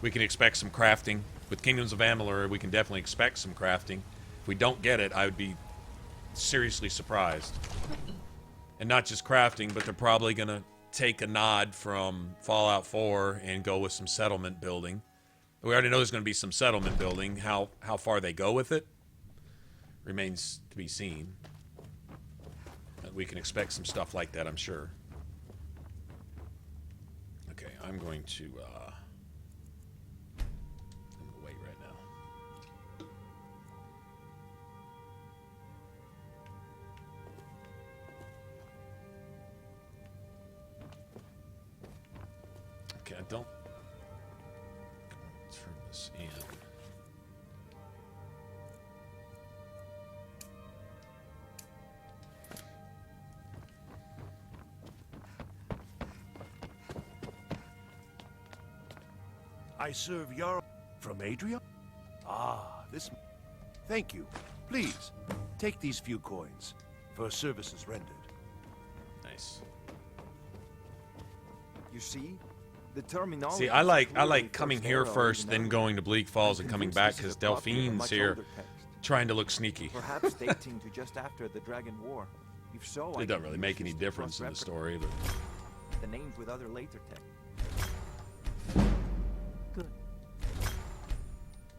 We can expect some crafting. With Kingdoms of Amalur, we can definitely expect some crafting. If we don't get it, I would be seriously surprised. And not just crafting, but they're probably going to take a nod from Fallout 4 and go with some settlement building. We already know there's going to be some settlement building. How far they go with it remains to be seen. We can expect some stuff like that, I'm sure. Okay, I'm going to wait right now. Okay, I don't turn this in. I serve Jarl from Adria? Ah, this... Thank you. Please, take these few coins for services rendered. Nice. You see? The terminology... See, I like coming here first, then going to Bleak Falls and coming back, because Delphine's here trying to look sneaky. Perhaps dating to just after the Dragon War. If so, It doesn't really make any difference in the story, but... The names with other later tech. Good.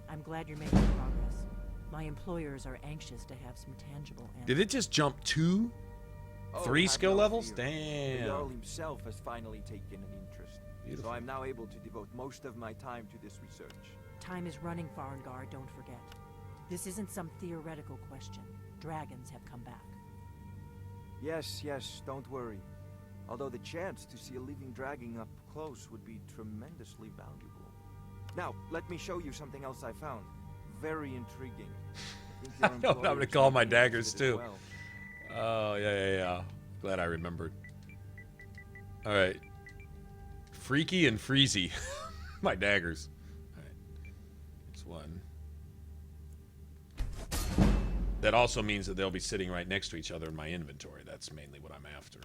I'm glad you're making progress. My employers are anxious to have some tangible answers. Did it just jump 2? 3 skill levels? The Damn. Jarl himself has finally taken an interest. Beautiful. So I'm now able to devote most of my time to this research. Time is running, Farengar, don't forget. This isn't some theoretical question. Dragons have come back. Yes, don't worry. Although the chance to see a living dragon up close would be tremendously valuable. Now, let me show you something else I found. Very intriguing. I know what I'm going to call my daggers, too. Oh, yeah. Glad I remembered. Alright. Freaky and Freezy. My daggers. Alright. There's one. That also means that they'll be sitting right next to each other in my inventory. That's mainly what I'm after.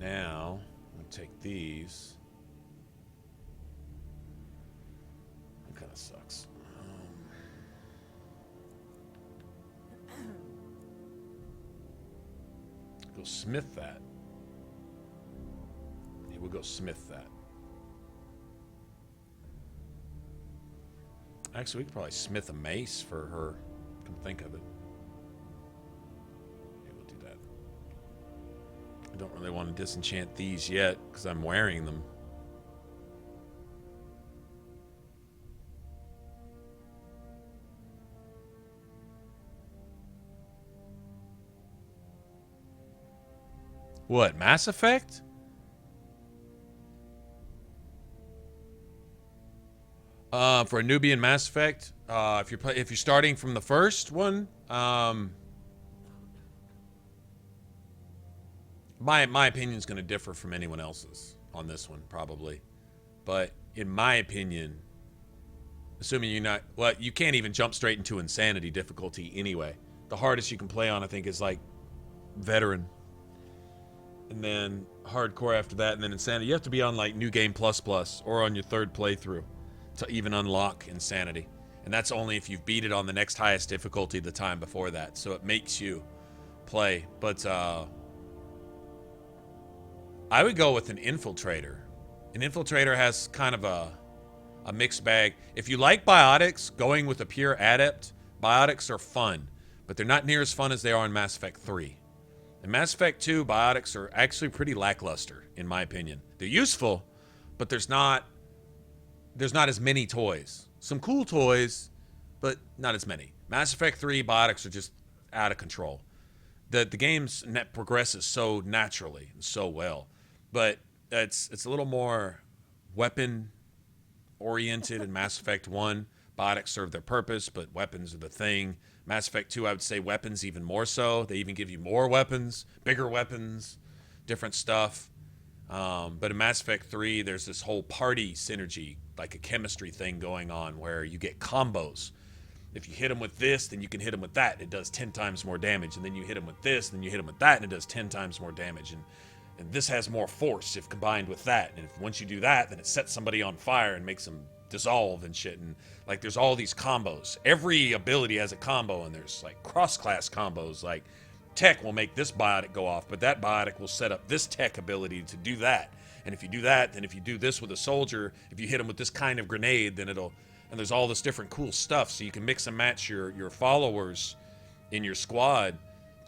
Now, I'll take these. That kind of sucks. Go smith that. Yeah, we'll go smith that. Actually, we could probably smith a mace for her. Come think of it. I don't really want to disenchant these yet, because I'm wearing them. What, Mass Effect? For a newbie in Mass Effect, if you're starting from the first one, My opinion is going to differ from anyone else's on this one, probably. But in my opinion, assuming you're not... Well, you can't even jump straight into Insanity difficulty anyway. The hardest you can play on, I think, is like Veteran. And then Hardcore after that, and then Insanity. You have to be on like New Game Plus or on your 3rd playthrough to even unlock Insanity. And that's only if you've beat it on the next highest difficulty the time before that. So it makes you play. But, I would go with an Infiltrator. An Infiltrator has kind of a mixed bag. If you like biotics, going with a pure adept, biotics are fun, but they're not near as fun as they are in Mass Effect 3. In Mass Effect 2, biotics are actually pretty lackluster, in my opinion. They're useful, but there's not as many toys. Some cool toys, but not as many. Mass Effect 3, biotics are just out of control. The game's net progresses so naturally and so well. But it's a little more weapon-oriented in Mass Effect 1. Biotics serve their purpose, but weapons are the thing. Mass Effect 2, I would say weapons even more so. They even give you more weapons, bigger weapons, different stuff. But in Mass Effect 3, there's this whole party synergy, like a chemistry thing going on where you get combos. If you hit them with this, then you can hit them with that. It does 10 times more damage. And then you hit them with this, and then you hit them with that, and it does 10 times more damage. And this has more force if combined with that. And if once you do that, then it sets somebody on fire and makes them dissolve and shit. And like there's all these combos. Every ability has a combo, and there's like cross-class combos. Like tech will make this biotic go off, but that biotic will set up this tech ability to do that. And if you do that, then if you do this with a soldier, if you hit him with this kind of grenade, then it'll... And there's all this different cool stuff, so you can mix and match your followers in your squad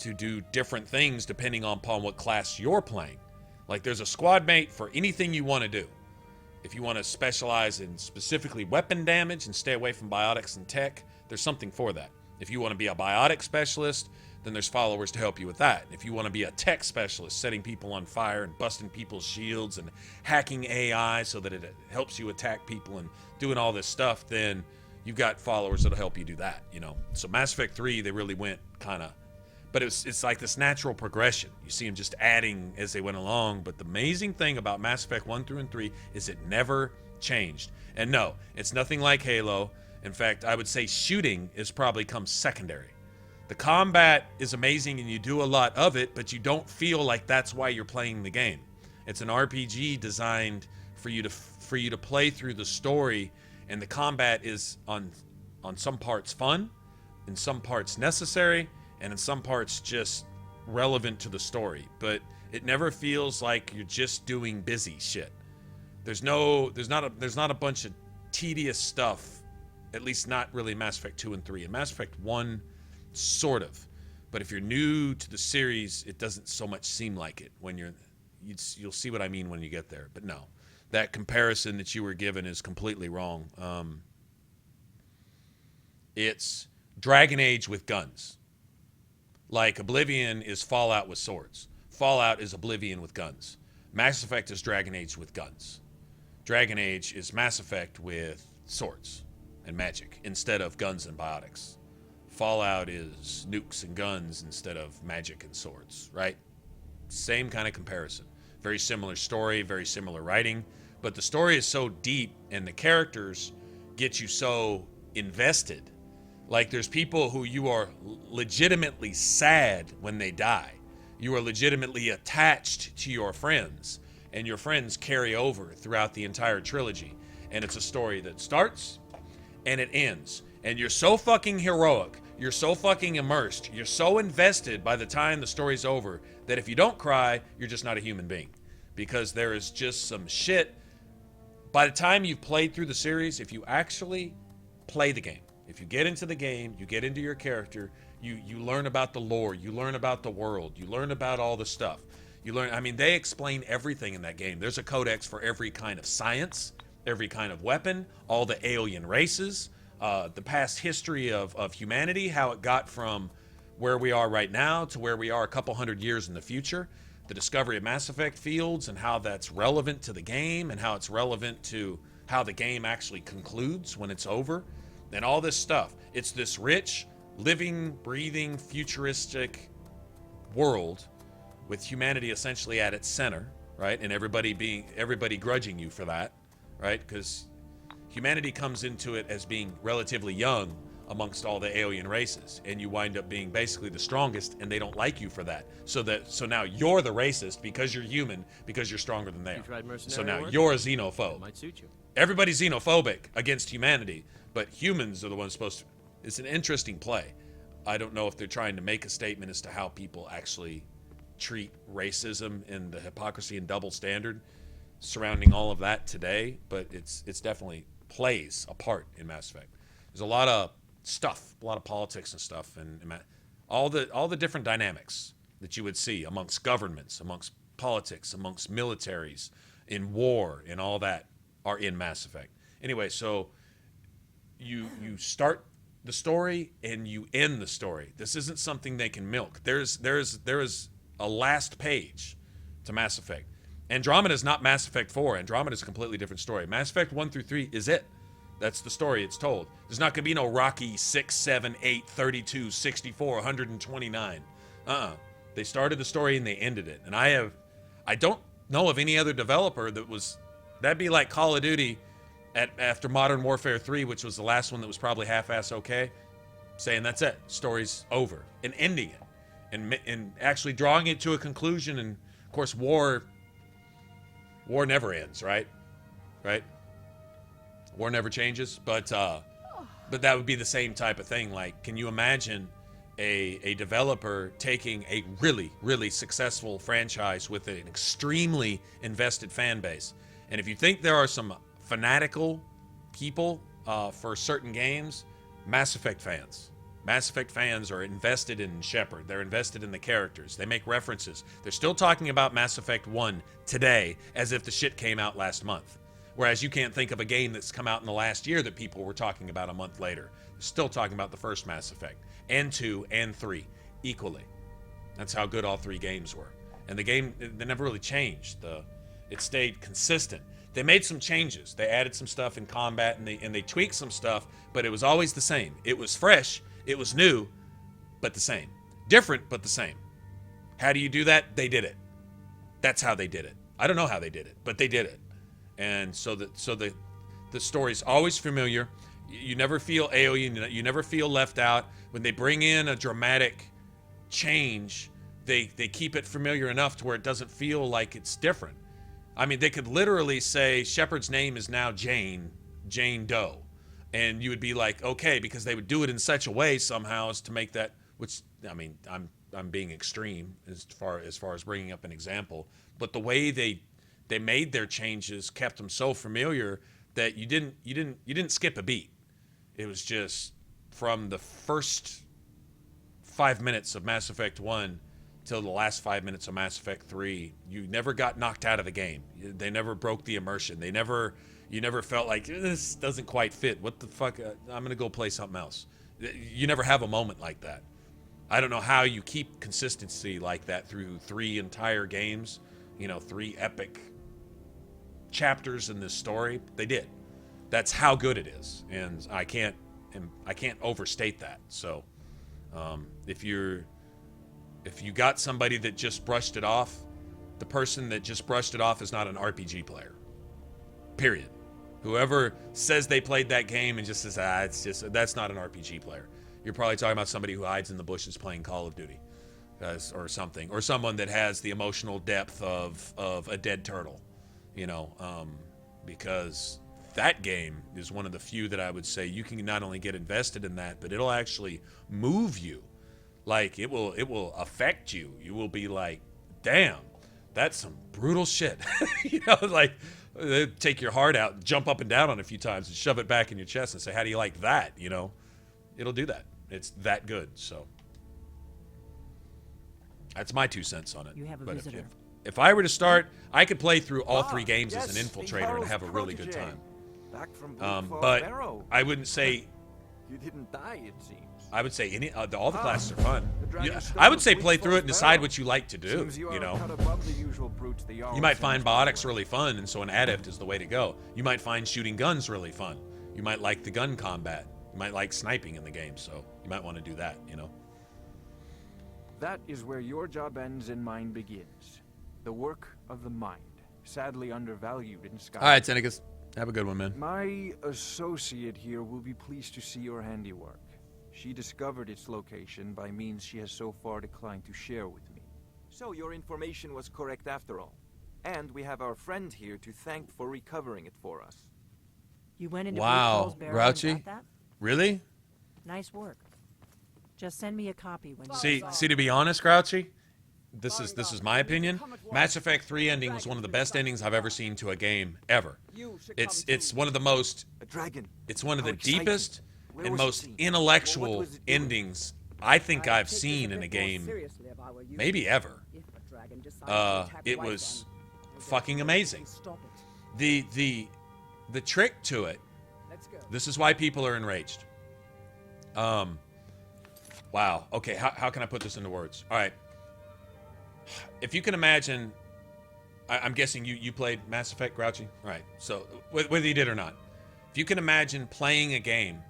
to do different things depending upon what class you're playing. Like there's a squad mate for anything you want to do. If you want to specialize in specifically weapon damage and stay away from biotics and tech, there's something for that. If you want to be a biotic specialist, then there's followers to help you with that. If you want to be a tech specialist, setting people on fire and busting people's shields and hacking AI so that it helps you attack people and doing all this stuff, then you've got followers that'll help you do that, you know. So Mass Effect 3, they really went kind of... But it's like this natural progression. You see them just adding as they went along. But the amazing thing about Mass Effect 1 through and 3 is it never changed. And no, it's nothing like Halo. In fact, I would say shooting is probably come secondary. The combat is amazing and you do a lot of it, but you don't feel like that's why you're playing the game. It's an RPG designed for you to play through the story, and the combat is on some parts fun, in some parts necessary, and in some parts just relevant to the story. But it never feels like you're just doing busy shit. There's not a bunch of tedious stuff, at least not really Mass Effect 2 and 3. In Mass Effect 1, sort of. But if you're new to the series, it doesn't so much seem like it. When you'll see what I mean when you get there. But no, that comparison that you were given is completely wrong. It's Dragon Age with guns. Like Oblivion is Fallout with swords. Fallout is Oblivion with guns. Mass Effect is Dragon Age with guns. Dragon Age is Mass Effect with swords and magic instead of guns and biotics. Fallout is nukes and guns instead of magic and swords, right? Same kind of comparison. Very similar story, very similar writing, but the story is so deep and the characters get you so invested. Like there's people who you are legitimately sad when they die. You are legitimately attached to your friends, and your friends carry over throughout the entire trilogy. And it's a story that starts and it ends. And you're so fucking heroic. You're so fucking immersed. You're so invested by the time the story's over that if you don't cry, you're just not a human being. Because there is just some shit. By the time you've played through the series, if you actually play the game, if you get into the game, you get into your character, you learn about the lore, you learn about the world, you learn about all the stuff. I mean, they explain everything in that game. There's a codex for every kind of science, every kind of weapon, all the alien races, the past history of humanity, how it got from where we are right now to where we are a couple hundred years in the future, the discovery of Mass Effect fields and how that's relevant to the game and how it's relevant to how the game actually concludes when it's over, and all this stuff. It's this rich, living, breathing, futuristic world with humanity essentially at its center, right? And everybody grudging you for that, right? Because humanity comes into it as being relatively young amongst all the alien races, and you wind up being basically the strongest, and they don't like you for that. So now you're the racist because you're human, because you're stronger than they are. So now you're a xenophobe. Might suit you. Everybody's xenophobic against humanity, but humans are the ones supposed to. It's an interesting play. I don't know if they're trying to make a statement as to how people actually treat racism and the hypocrisy and double standard surrounding all of that today, but it's definitely plays a part in Mass Effect. There's a lot of stuff, a lot of politics and stuff, and all the different dynamics that you would see amongst governments, amongst politics, amongst militaries, in war, and all that are in Mass Effect. Anyway, so you start the story and you end the story. This isn't something they can milk. There is a last page to Mass Effect. Andromeda is not Mass Effect 4. Andromeda is a completely different story. Mass Effect 1 through 3 is it. That's the story it's told. There's not going to be no Rocky 6, 7, 8, 32, 64, 129. They started the story and they ended it. And I don't know of any other developer that'd be like Call of Duty after Modern Warfare 3, which was the last one that was probably half-ass okay. saying that's it, story's over, and ending it, and actually drawing it to a conclusion. And of course, war never ends, right? War never changes, but that would be the same type of thing. Like, can you imagine a developer taking a really, really successful franchise with an extremely invested fan base? And if you think there are some fanatical people for certain games, Mass Effect fans. Mass Effect fans are invested in Shepard. They're invested in the characters. They make references. They're still talking about Mass Effect 1 today as if the shit came out last month. Whereas you can't think of a game that's come out in the last year that people were talking about a month later. They're still talking about the first Mass Effect, and 2 and 3 equally. That's how good all 3 games were. And the game, they never really changed. It stayed consistent. They made some changes. They added some stuff in combat, and they tweaked some stuff, but it was always the same. It was fresh, it was new, but the same. Different, but the same. How do you do that? They did it. That's how they did it. I don't know how they did it, but they did it. And so the story's always familiar. You never feel alien. You never feel left out. When they bring in a dramatic change, they keep it familiar enough to where it doesn't feel like it's different. I mean, they could literally say Shepard's name is now Jane Doe, and you would be like, okay, because they would do it in such a way somehow as to make that. Which, I mean, I'm being extreme as far as bringing up an example, but the way they made their changes kept them so familiar that you didn't skip a beat. It was just from the first 5 minutes of Mass Effect 1 till the last 5 minutes of Mass Effect 3, you never got knocked out of the game. They never broke the immersion. You never felt like, this doesn't quite fit. What the fuck? I'm going to go play something else. You never have a moment like that. I don't know how you keep consistency like that through 3 entire games, 3 epic chapters in this story. They did. That's how good it is. And I can't overstate that. So if you got somebody that just brushed it off, the person that just brushed it off is not an RPG player. Period. Whoever says they played that game and just says, that's not an RPG player. You're probably talking about somebody who hides in the bushes playing Call of Duty, or something, or someone that has the emotional depth of a dead turtle, because that game is one of the few that I would say you can not only get invested in that, but it'll actually move you. Like, it will affect you. You will be like, damn, that's some brutal shit. Like, take your heart out, jump up and down on it a few times and shove it back in your chest and say, how do you like that? It'll do that. It's that good. So that's my 2 cents on it. You have a visitor. If I were to start, I could play through all 3 games as an infiltrator and have a really good time. Back from but I wouldn't say... You didn't die, it seems. I would say all the classes are fun. I would say play through it and decide what you like to do. You might find biotics really fun, and so an adept is the way to go. You might find shooting guns really fun. You might like the gun combat. You might like sniping in the game, so you might want to do that. That is where your job ends and mine begins. The work of the mind, sadly undervalued in Skyrim. All right, Tenekas. Have a good one, man. My associate here will be pleased to see your handiwork. She discovered its location by means she has so far declined to share with me. So your information was correct after all. And we have our friend here to thank for recovering it for us. You went into wow, Grouchy? And got that? Really? Nice work. Just send me a copy when you see, to be honest, Grouchy, this is my opinion. Mass Effect 3 ending was one of the best endings I've ever seen to a game ever. It's one of the most it's one of the deepest and most intellectual endings I think I've seen in a game maybe ever. It was fucking amazing. The trick to it, this is why people are enraged. Wow. Okay, how can I put this into words? All right. If you can imagine, I'm guessing you played Mass Effect, Grouchy? All right, so whether you did or not. If you can imagine playing a game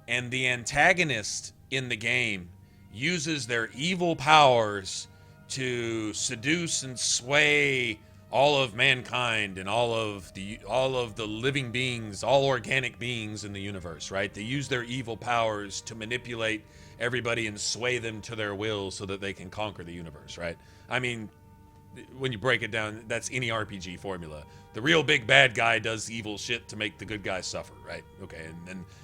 and the antagonist in the game uses their evil powers to seduce and sway all of mankind and all of the living beings, all organic beings in the universe, right? They use their evil powers to manipulate everybody and sway them to their will so that they can conquer the universe, right? I mean, when you break it down, that's any RPG formula. The real big bad guy does evil shit to make the good guys suffer, right? Okay,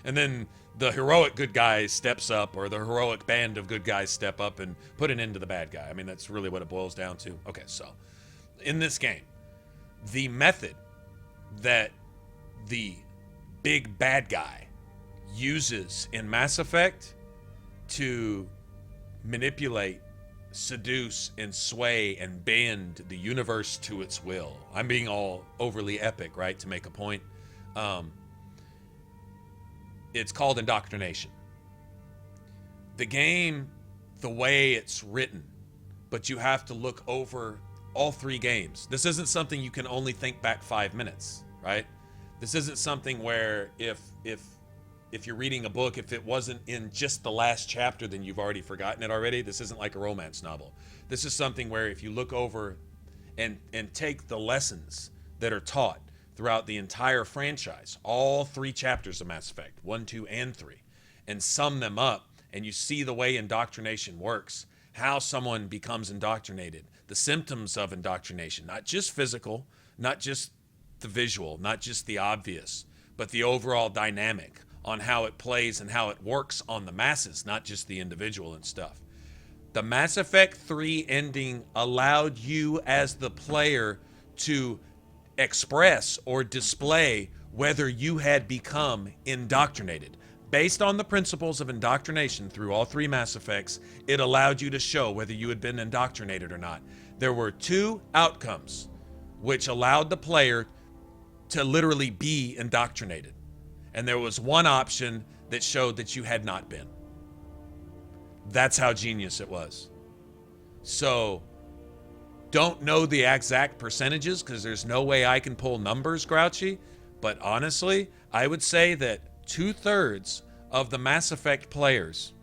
and then the heroic good guy steps up, or the heroic band of good guys step up and put an end to the bad guy. I mean, that's really what it boils down to. Okay, so in this game, the method that the big bad guy uses in Mass Effect to manipulate, seduce, and sway and bend the universe to its will. I'm being all overly epic, right, to make a point. It's called indoctrination. The game, the way it's written, but you have to look over all 3 games. This isn't something you can only think back 5 minutes, right? This isn't something where if you're reading a book, if it wasn't in just the last chapter, then you've already forgotten it already. This isn't like a romance novel. This is something where if you look over and take the lessons that are taught throughout the entire franchise, all 3 chapters of Mass Effect, 1, 2, and 3, and sum them up, and you see the way indoctrination works, how someone becomes indoctrinated, the symptoms of indoctrination, not just physical, not just the visual, not just the obvious, but the overall dynamic on how it plays and how it works on the masses, not just the individual and stuff. The Mass Effect 3 ending allowed you as the player to express or display whether you had become indoctrinated. Based on the principles of indoctrination through all 3 Mass Effects, it allowed you to show whether you had been indoctrinated or not. There were 2 outcomes which allowed the player to literally be indoctrinated. And there was 1 option that showed that you had not been. That's how genius it was. So, don't know the exact percentages because there's no way I can pull numbers, Grouchy. But honestly, I would say that 2/3 of the Mass Effect players,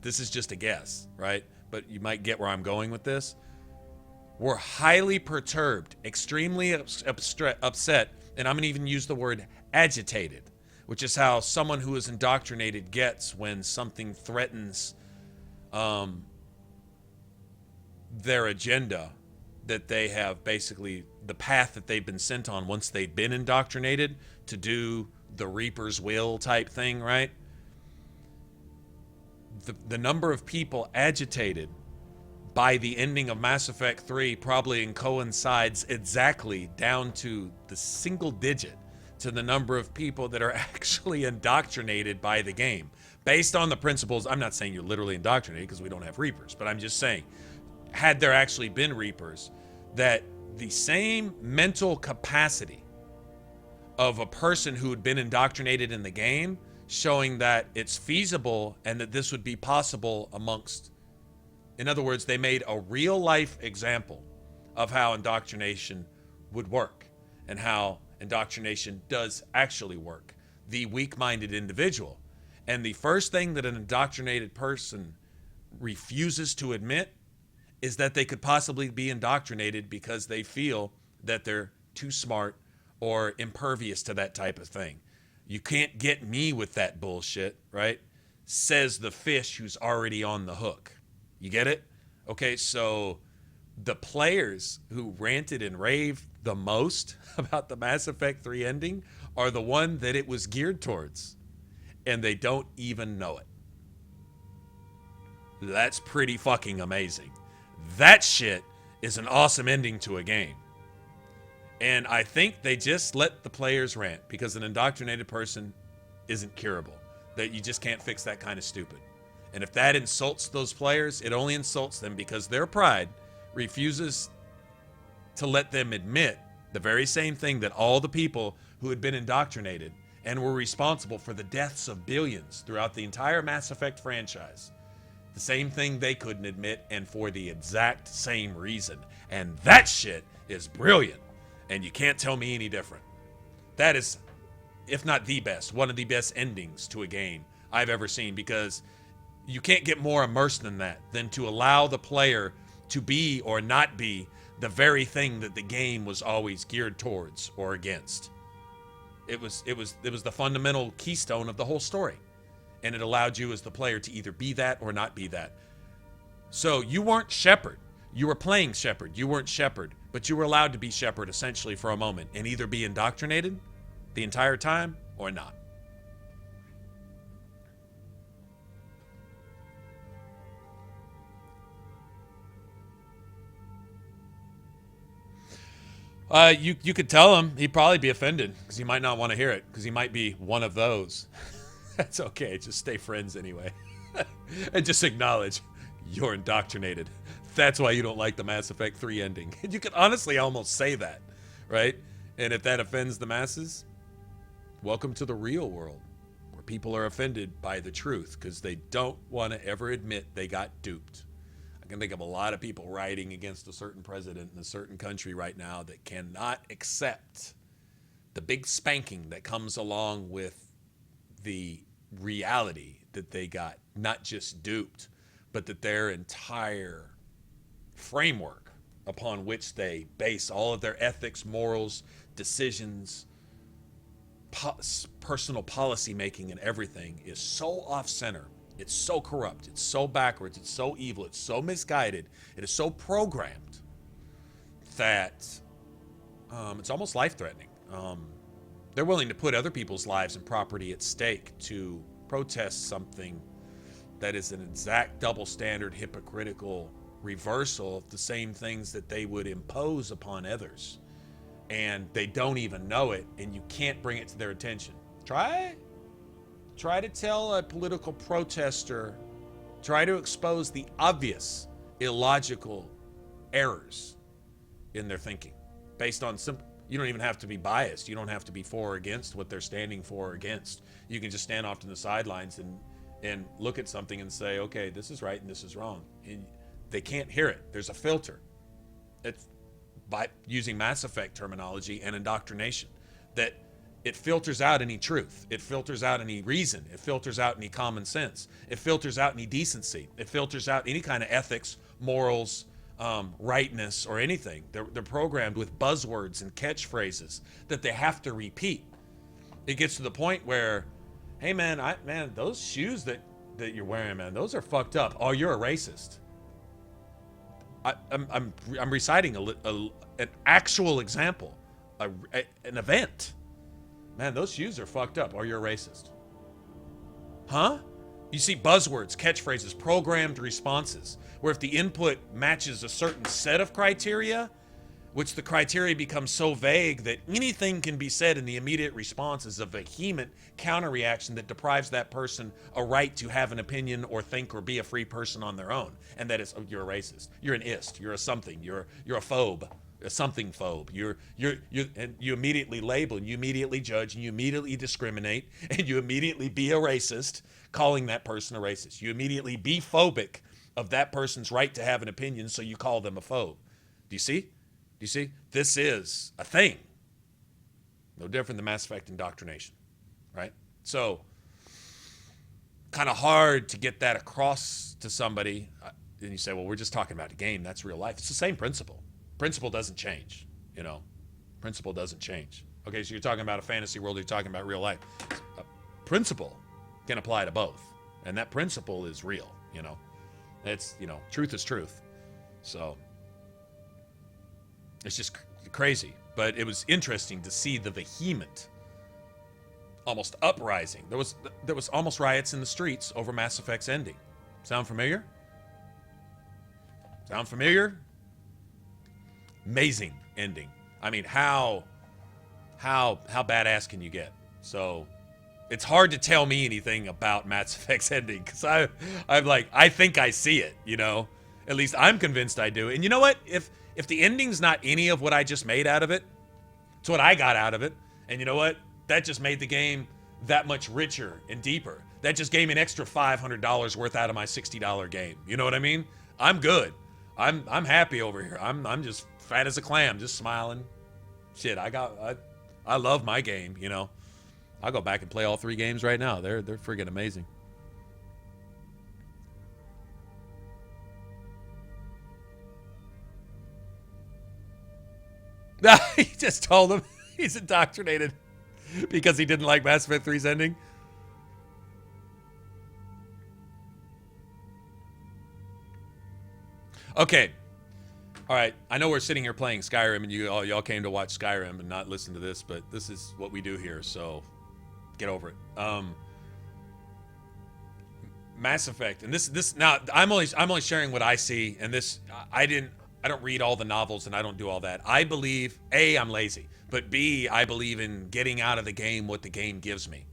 this is just a guess, right? But you might get where I'm going with this, were highly perturbed, extremely upset, and I'm going to even use the word agitated, which is how someone who is indoctrinated gets when something threatens their agenda that they have, basically the path that they've been sent on once they've been indoctrinated to do the Reaper's will type thing, right? The number of people agitated by the ending of Mass Effect 3 probably coincides exactly down to the single digit to the number of people that are actually indoctrinated by the game. Based on the principles, I'm not saying you're literally indoctrinated because we don't have Reapers, but I'm just saying, had there actually been Reapers, that the same mental capacity of a person who had been indoctrinated in the game, showing that it's feasible and that this would be possible amongst, in other words, they made a real life example of how indoctrination would work and how indoctrination does actually work. The weak-minded individual. And the first thing that an indoctrinated person refuses to admit is that they could possibly be indoctrinated because they feel that they're too smart or impervious to that type of thing. You can't get me with that bullshit, right? Says the fish who's already on the hook. You get it? Okay, so the players who ranted and raved the most about the Mass Effect 3 ending are the one that it was geared towards. And they don't even know it. That's pretty fucking amazing. That shit is an awesome ending to a game. And I think they just let the players rant because an indoctrinated person isn't curable. That you just can't fix that kind of stupid. And if that insults those players, it only insults them because their pride refuses to let them admit the very same thing that all the people who had been indoctrinated and were responsible for the deaths of billions throughout the entire Mass Effect franchise, the same thing they couldn't admit, and for the exact same reason. And that shit is brilliant. And you can't tell me any different. That is, if not the best, one of the best endings to a game I've ever seen, because you can't get more immersed than that, than to allow the player to be or not be the very thing that the game was always geared towards or against. It was the fundamental keystone of the whole story. And it allowed you as the player to either be that or not be that. So you weren't Shepherd. You were playing Shepherd. You weren't Shepherd. But you were allowed to be Shepherd essentially for a moment and either be indoctrinated the entire time or not. You could tell him. He'd probably be offended because he might not want to hear it because he might be one of those. That's okay. Just stay friends anyway. And just acknowledge you're indoctrinated. That's why you don't like the Mass Effect 3 ending. You could honestly almost say that, right? And if that offends the masses, welcome to the real world where people are offended by the truth because they don't want to ever admit they got duped. I can think of a lot of people writing against a certain president in a certain country right now that cannot accept the big spanking that comes along with the reality that they got not just duped, but that their entire framework upon which they base all of their ethics, morals, decisions, personal policy making and everything is so off-center. It's so corrupt. It's so backwards. It's so evil. It's so misguided. It is so programmed that it's almost life-threatening. They're willing to put other people's lives and property at stake to protest something that is an exact double standard, hypocritical reversal of the same things that they would impose upon others. And they don't even know it, and you can't bring it to their attention. Try to tell a political protester, try to expose the obvious illogical errors in their thinking based on simple. You don't even have to be biased. You don't have to be for or against what they're standing for or against. You can just stand off to the sidelines and look at something and say, okay, this is right and this is wrong. And they can't hear it. There's a filter. It's by using Mass Effect terminology and indoctrination that it filters out any truth. It filters out any reason. It filters out any common sense. It filters out any decency. It filters out any kind of ethics, morals, rightness, or anything. They're programmed with buzzwords and catchphrases that they have to repeat. It gets to the point where, hey man, those shoes that you're wearing, man, those are fucked up. Oh, you're a racist. I'm reciting an actual example, an event. Man, those shoes are fucked up. Or you're a racist. Huh? You see buzzwords, catchphrases, programmed responses, where if the input matches a certain set of criteria, which the criteria becomes so vague that anything can be said in the immediate response is a vehement counter-reaction that deprives that person a right to have an opinion or think or be a free person on their own. And that is, oh, you're a racist. You're an ist. You're a something. You're a phobe. A something phobe. And you immediately label and you immediately judge and you immediately discriminate and you immediately be a racist, calling that person a racist. You immediately be phobic of that person's right to have an opinion, so you call them a phobe. Do you see? Do you see? This is a thing. No different than Mass Effect indoctrination, right? So, kind of hard to get that across to somebody. And you say, well, we're just talking about a game. That's real life. It's the same principle. Principle doesn't change, you know. Principle doesn't change. Okay, so you're talking about a fantasy world, you're talking about real life. A principle can apply to both. And that principle is real, you know. It's, you know, truth is truth. So, it's just crazy. But it was interesting to see the vehement, almost uprising. There was almost riots in the streets over Mass Effect's ending. Sound familiar? Sound familiar? Amazing ending. I mean, how badass can you get? So it's hard to tell me anything about Mass Effect's ending because I'm like, I think I see it, you know. At least I'm convinced I do. And you know what? If the ending's not any of what I just made out of it, it's what I got out of it. And you know what? That just made the game that much richer and deeper. That just gave me an extra $500 worth out of my $60 game. You know what I mean? I'm good. I'm happy over here. I'm just fat as a clam, just smiling. Shit, I love my game, you know. I'll go back and play all 3 games right now. They're friggin' amazing. He just told him he's indoctrinated because he didn't like Mass Effect 3's ending. Okay. All right. I know we're sitting here playing Skyrim, and y'all came to watch Skyrim and not listen to this, but this is what we do here, so get over it. Mass Effect, and this now I'm only sharing what I see, and this I don't read all the novels and I don't do all that. I believe A, I'm lazy, but B, I believe in getting out of the game what the game gives me,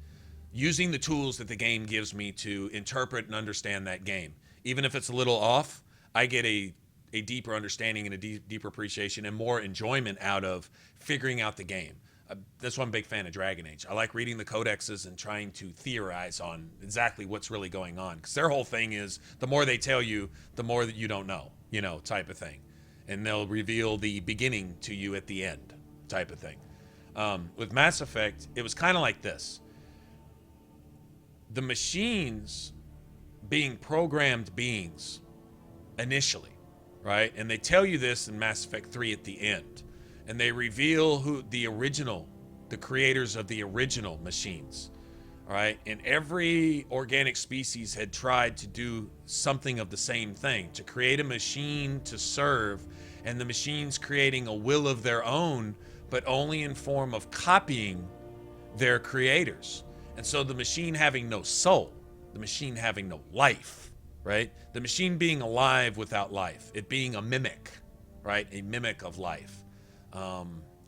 using the tools that the game gives me to interpret and understand that game. Even if it's a little off, I get a deeper understanding and a deeper appreciation and more enjoyment out of figuring out the game. That's why I'm a big fan of Dragon Age. I like reading the codexes and trying to theorize on exactly what's really going on. Because their whole thing is, the more they tell you, the more that you don't know, type of thing. And they'll reveal the beginning to you at the end, type of thing. With Mass Effect, it was kind of like this. The machines being programmed beings initially, right? And they tell you this in Mass Effect 3 at the end. And they reveal who the creators of the original machines, all right? And every organic species had tried to do something of the same thing, to create a machine to serve, and the machines creating a will of their own, but only in form of copying their creators. And so the machine having no soul, the machine having no life, right? The machine being alive without life, it being a mimic, right? A mimic of life.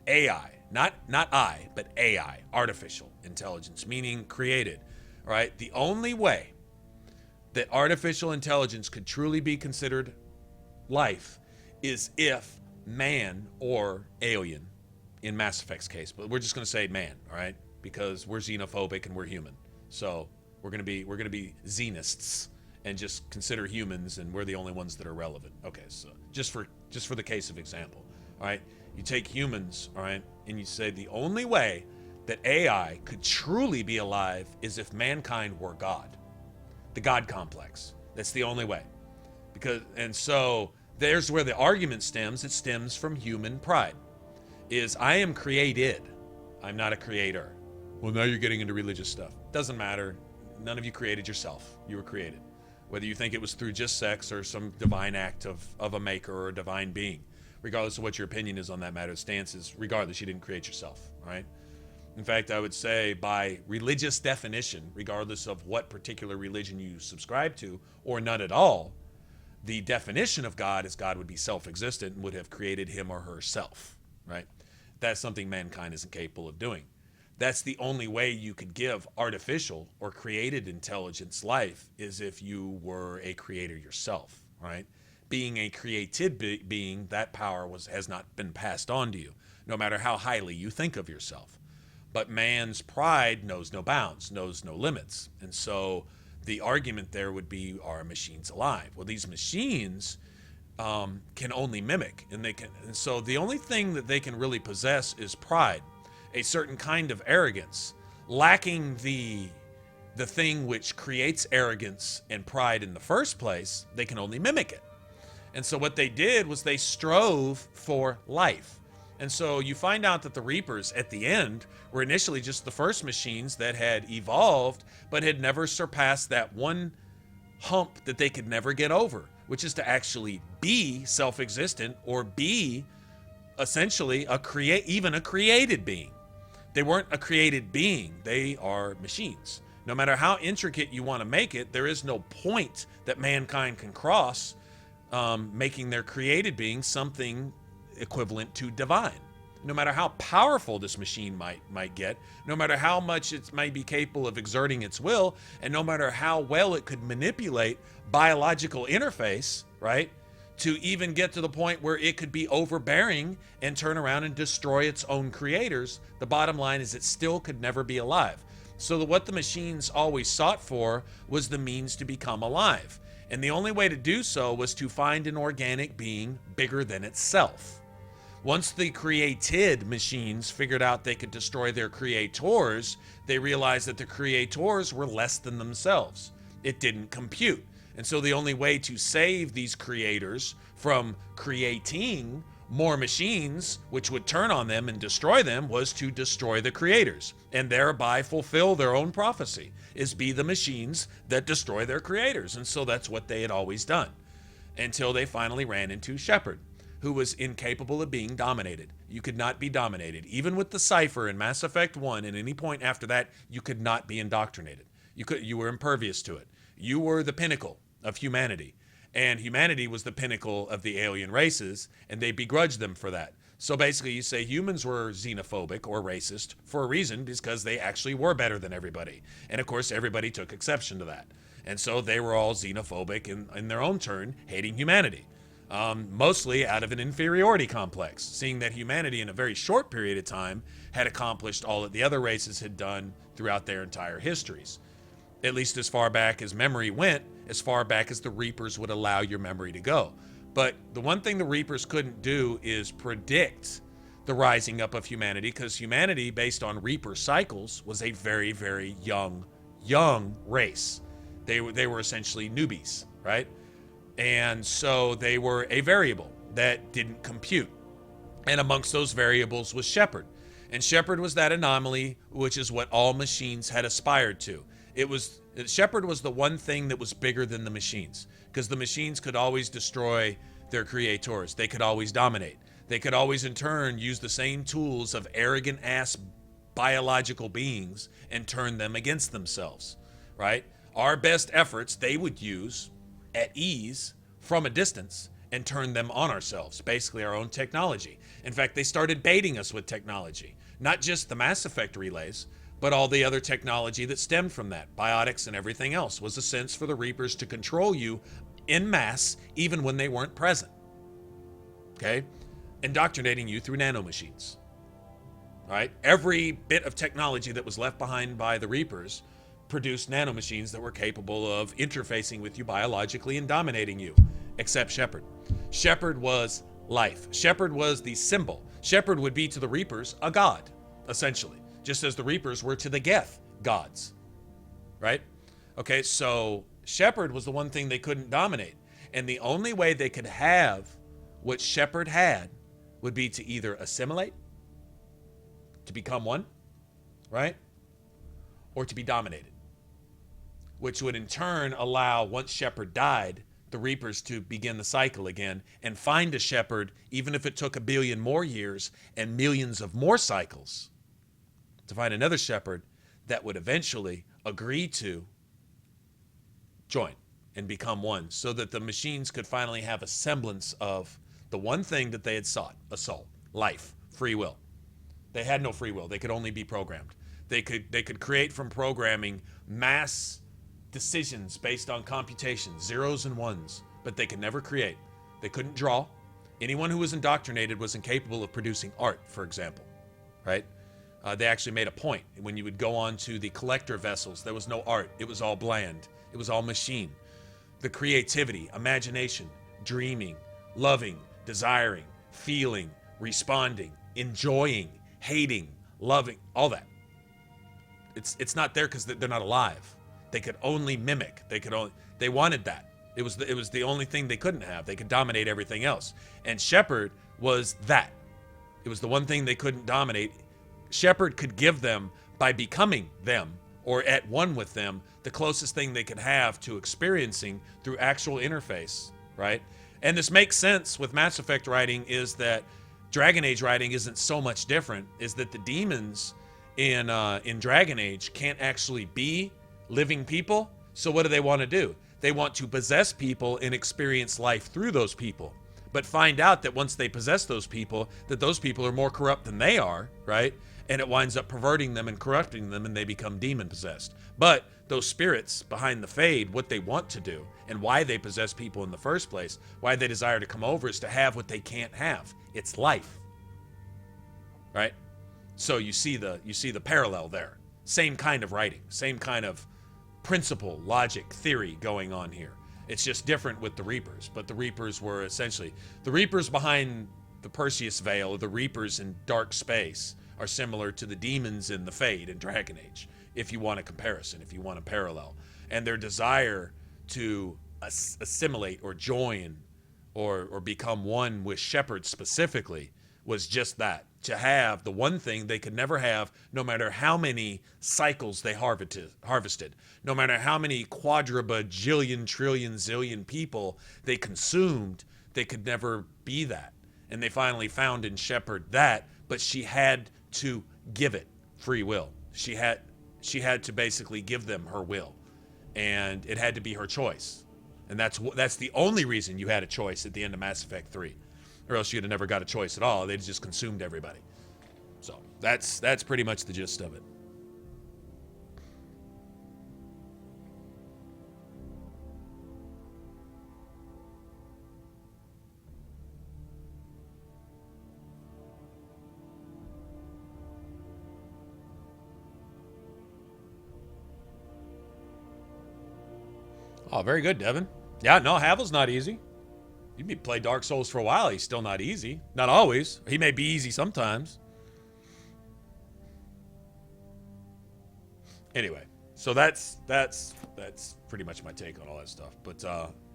AI, not I, but AI, artificial intelligence, meaning created, right? The only way that artificial intelligence could truly be considered life is if man or alien, in Mass Effect's case, but we're just going to say man, all right? Because we're xenophobic and we're human. So we're going to be xenists and just consider humans, and we're the only ones that are relevant. Okay, so just for the case of example, all right? You take humans, all right, and you say the only way that AI could truly be alive is if mankind were God. The God complex. That's the only way. And so there's where the argument stems. It stems from human pride. Is I am created. I'm not a creator. Well, now you're getting into religious stuff. Doesn't matter. None of you created yourself. You were created. Whether you think it was through just sex or some divine act of a maker or a divine being. Regardless of what your opinion is on that matter, stance is regardless, you didn't create yourself, right? In fact, I would say by religious definition, regardless of what particular religion you subscribe to, or none at all, the definition of God is God would be self-existent and would have created him or herself, right? That's something mankind isn't capable of doing. That's the only way you could give artificial or created intelligence life, is if you were a creator yourself, right? Being a created being, that power has not been passed on to you, no matter how highly you think of yourself. But man's pride knows no bounds, knows no limits. And so the argument there would be, are machines alive? Well, these machines can only mimic, and so the only thing that they can really possess is pride, a certain kind of arrogance, lacking the thing which creates arrogance and pride in the first place. They can only mimic it. And so what they did was they strove for life. And so you find out that the Reapers at the end were initially just the first machines that had evolved, but had never surpassed that one hump that they could never get over, which is to actually be self-existent or be essentially even a created being. They weren't a created being. They are machines. No matter how intricate you want to make it, there is no point that mankind can cross making their created being something equivalent to divine. No matter how powerful this machine might get, no matter how much it might be capable of exerting its will, and no matter how well it could manipulate biological interface, right, to even get to the point where it could be overbearing and turn around and destroy its own creators, the bottom line is it still could never be alive. So what the machines always sought for was the means to become alive. And the only way to do so was to find an organic being bigger than itself. Once the created machines figured out they could destroy their creators, they realized that the creators were less than themselves. It didn't compute. And so the only way to save these creators from creating more machines, which would turn on them and destroy them, was to destroy the creators and thereby fulfill their own prophecy, is be the machines that destroy their creators. And so that's what they had always done until they finally ran into Shepard, who was incapable of being dominated. You could not be dominated. Even with the Cypher in Mass Effect 1, at any point after that, you could not be indoctrinated. You were impervious to it. You were the pinnacle of humanity. And humanity was the pinnacle of the alien races, and they begrudged them for that. So basically, you say humans were xenophobic or racist for a reason, because they actually were better than everybody. And of course, everybody took exception to that. And so they were all xenophobic in their own turn, hating humanity. Mostly out of an inferiority complex, seeing that humanity in a very short period of time had accomplished all that the other races had done throughout their entire histories. At least as far back as memory went, as far back as the Reapers would allow your memory to go. But the one thing the Reapers couldn't do is predict the rising up of humanity, because humanity, based on Reaper cycles, was a very, very young race. They were essentially newbies, right? And so they were a variable that didn't compute. And amongst those variables was Shepard. And Shepard was that anomaly, which is what all machines had aspired to. Shepard was the one thing that was bigger than the machines, because the machines could always destroy their creators. They could always dominate. They could always, in turn, use the same tools of arrogant-ass biological beings and turn them against themselves, right? Our best efforts they would use at ease from a distance and turn them on ourselves, basically our own technology. In fact, they started baiting us with technology, not just the Mass Effect relays, but all the other technology that stemmed from that. Biotics and everything else was a sense for the Reapers to control you en masse, even when they weren't present. Okay? Indoctrinating you through nanomachines. All right? Every bit of technology that was left behind by the Reapers produced nanomachines that were capable of interfacing with you biologically and dominating you, except Shepard. Shepard was life. Shepard was the symbol. Shepard would be to the Reapers a god, essentially, just as the Reapers were to the Geth gods, right? Okay, so Shepard was the one thing they couldn't dominate, and the only way they could have what Shepard had would be to either assimilate, to become one, right? Or to be dominated, which would in turn allow, once Shepard died, the Reapers to begin the cycle again and find a Shepard, even if it took 1 billion more years and millions of more cycles, to find another Shepard that would eventually agree to join and become one, so that the machines could finally have a semblance of the one thing that they had sought, a soul, life, free will. They had no free will. They could only be programmed. They could create from programming mass decisions based on computation, zeros and ones, but they could never create. They couldn't draw. Anyone who was indoctrinated was incapable of producing art, for example, right? They actually made a point. When you would go on to the collector vessels, there was no art. It was all bland. It was all machine. The creativity, imagination, dreaming, loving, desiring, feeling, responding, enjoying, hating, loving, all that. It's not there because they're not alive. They could only mimic. They wanted that. It was the only thing they couldn't have. They could dominate everything else. And Shepard was that. It was the one thing they couldn't dominate. Shepard could give them, by becoming them or at one with them, the closest thing they could have to experiencing through actual interface, right? And this makes sense with Mass Effect writing, is that Dragon Age writing isn't so much different, is that the demons in Dragon Age can't actually be living people. So what do they want to do? They want to possess people and experience life through those people, but find out that once they possess those people, that those people are more corrupt than they are, right? And it winds up perverting them and corrupting them, and they become demon-possessed. But those spirits behind the Fade, what they want to do, and why they possess people in the first place, why they desire to come over, is to have what they can't have. It's life, right? So you see the parallel there. Same kind of writing, same kind of principle, logic, theory going on here. It's just different with the Reapers. But the Reapers were essentially, the Reapers behind the Perseus Veil, the Reapers in Dark Space, are similar to the demons in the Fade in Dragon Age, if you want a comparison, if you want a parallel. And their desire to assimilate or join or become one with Shepard specifically, was just that. To have the one thing they could never have, no matter how many cycles they harvested, no matter how many quadribajillion, trillion, zillion people they consumed, they could never be that. And they finally found in Shepard that, but she had to give it free will. She had to basically give them her will, and it had to be her choice. And that's the only reason you had a choice at the end of Mass Effect 3. Or else you'd have never got a choice at all. They'd just consumed everybody. So that's pretty much the gist of it. Oh, very good, Devin. Yeah, no, Havel's not easy. You may play Dark Souls for a while, he's still not easy. Not always. He may be easy sometimes. Anyway, so that's pretty much my take on all that stuff. But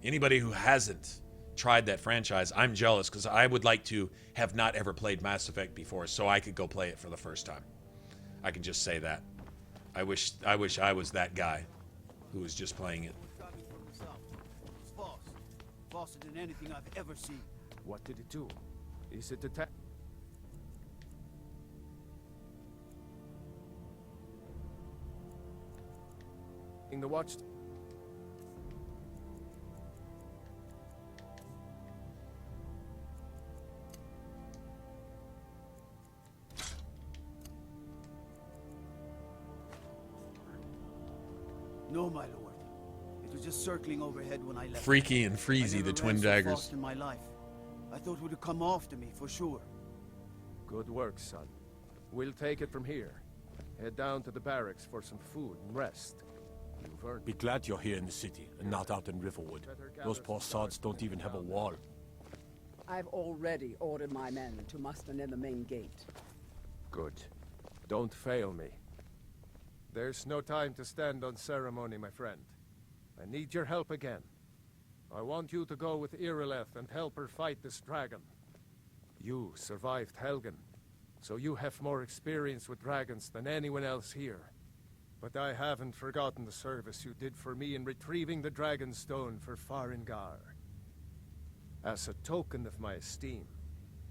anybody who hasn't tried that franchise, I'm jealous, because I would like to have not ever played Mass Effect before so I could go play it for the first time. I can just say that. I wish I was that guy who was just playing it. Faster than anything I've ever seen. What did it do? Is it attack? In the watch. No, my lord. It was just circling overhead when I left. Freaky and Freezy, the twin daggers. So in my life. I thought it would come after me for sure. Good work, son. We'll take it from here. Head down to the barracks for some food and rest. You've earned. Be glad you're here in the city and not out in Riverwood. Those poor sods don't even have a wall. I've already ordered my men to muster near the main gate. Good. Don't fail me. There's no time to stand on ceremony, my friend. I need your help again. I want you to go with Irileth and help her fight this dragon. You survived Helgen, so you have more experience with dragons than anyone else here. But I haven't forgotten the service you did for me in retrieving the Dragon Stone for Farengar. As a token of my esteem,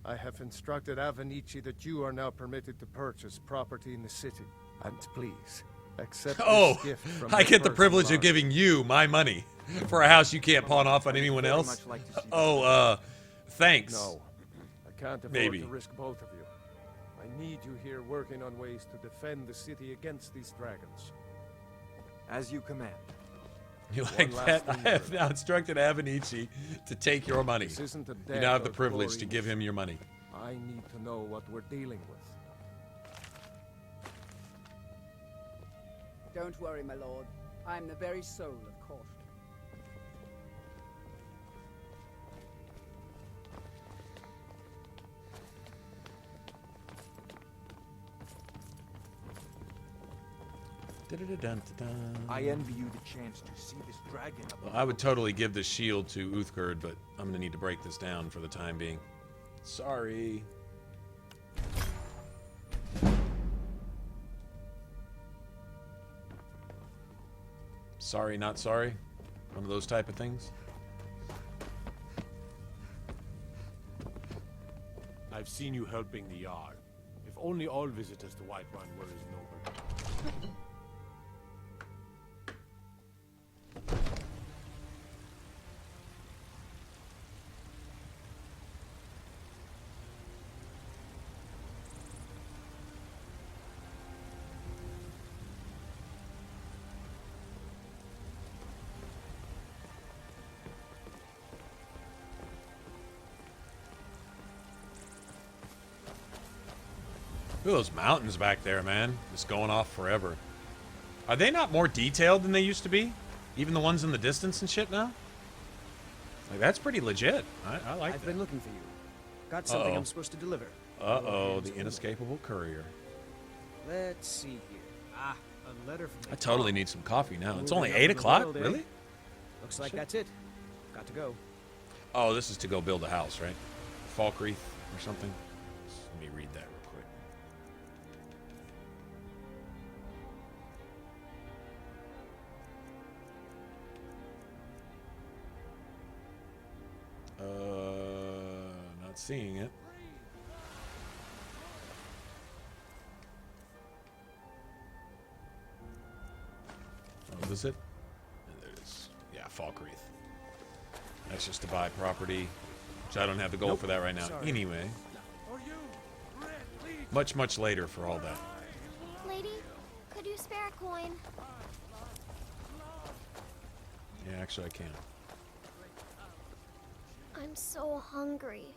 I have instructed Avenici that you are now permitted to purchase property in the city. And please, accept this gift from I get the privilege of Mark. giving you my money for a house you can't pawn off on anyone else. Thanks. No, I can't afford to risk both of you. I need you here working on ways to defend the city against these dragons. As you command. You like that? I have now instructed Avenici to take your money. This isn't a You now have the privilege to give him your money. I need to know what we're dealing with. Don't worry, my lord. I'm the very soul of caution. I envy you the chance to see this dragon. Well, I would totally give this shield to Uthgerd, but I'm going to need to break this down for the time being. Sorry. Sorry, not sorry. One of those type of things. I've seen you helping the Jarl. If only all visitors to Whiterun were as noble. Look at those mountains back there, man. Just going off forever. Are they not more detailed than they used to be? Even the ones in the distance and shit now? Like, that's pretty legit. I like I've that. been looking for you. Got something I'm supposed to deliver. Uh-oh, the inescapable courier. Let's see here. Ah, a letter from I totally need some coffee now. It's only Moving 8 up in the o'clock? world, eh? Really? Looks like that's it. Got to go. Oh, this is to go build a house, right? Falkreath or something. Let me read that real quick. Not seeing it. Oh, is it? There it is. Yeah, Falkreath. That's just to buy property, which I don't have the goal for that right now. Sorry. Anyway. Much later for all that. Lady, could you spare a coin? Yeah, actually I can. I'm so hungry.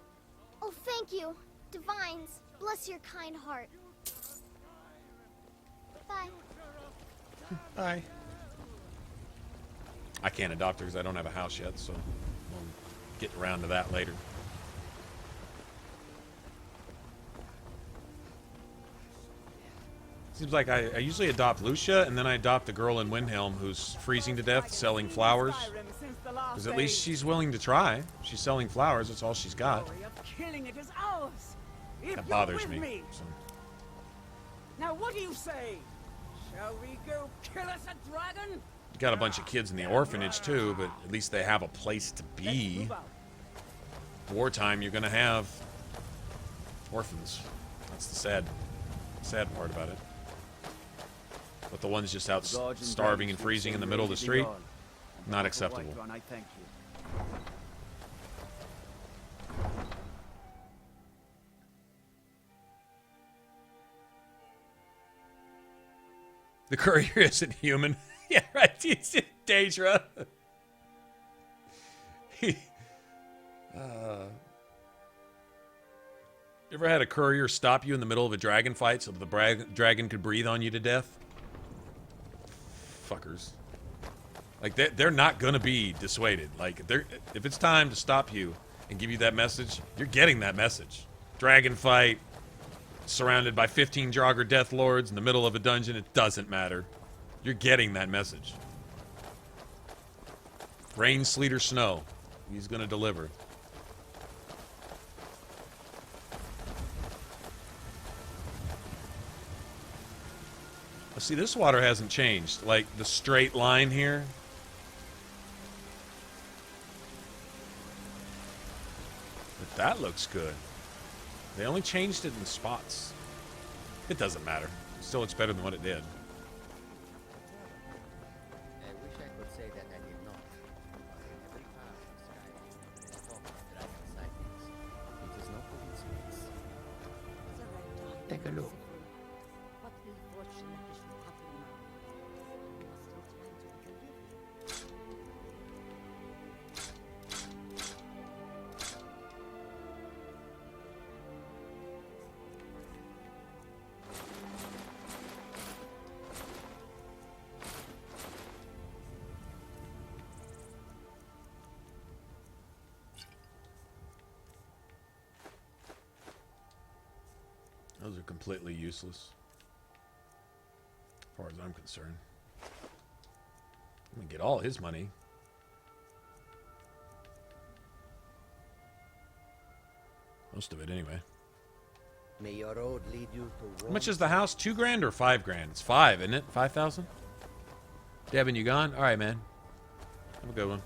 Oh, thank you. Divines, bless your kind heart. Bye. Bye. I can't adopt her because I don't have a house yet, so we'll get around to that later. Seems like I usually adopt Lucia, and then I adopt the girl in Windhelm who's freezing to death selling flowers. Because at least she's willing to try. She's selling flowers, that's all she's got. That bothers me. So. Now what do you say? Shall we go kill us a dragon? Got a bunch of kids in the orphanage too, but at least they have a place to be. Wartime, you're gonna have orphans. That's the sad part about it. But the ones just out starving and freezing in the middle of the street, not acceptable. The courier isn't human. Yeah, right. He's Daedra. You ever had a courier stop you in the middle of a dragon fight so that the dragon could breathe on you to death? Fuckers. Like, they're not gonna be dissuaded. Like, if it's time to stop you and give you that message, you're getting that message. Dragon fight, surrounded by 15 Draugr Death Lords in the middle of a dungeon, it doesn't matter. You're getting that message. Rain, sleet, or snow. He's gonna deliver. See, this water hasn't changed. Like, the straight line here. But that looks good. They only changed it in spots. It doesn't matter. It still looks better than what it did. I wish I could say that I did not. Every time in Skyrim, talk of dragon sightings. It is no coincidence. Take a look. What will fortune that this should happen now? We must still try to live. Those are completely useless, as far as I'm concerned. I'm gonna get all his money. Most of it, anyway. May your road lead you to How much is the house? 2 grand or 5 grand? It's 5, isn't it? 5,000? Devin, you gone? All right, man. Have a good one.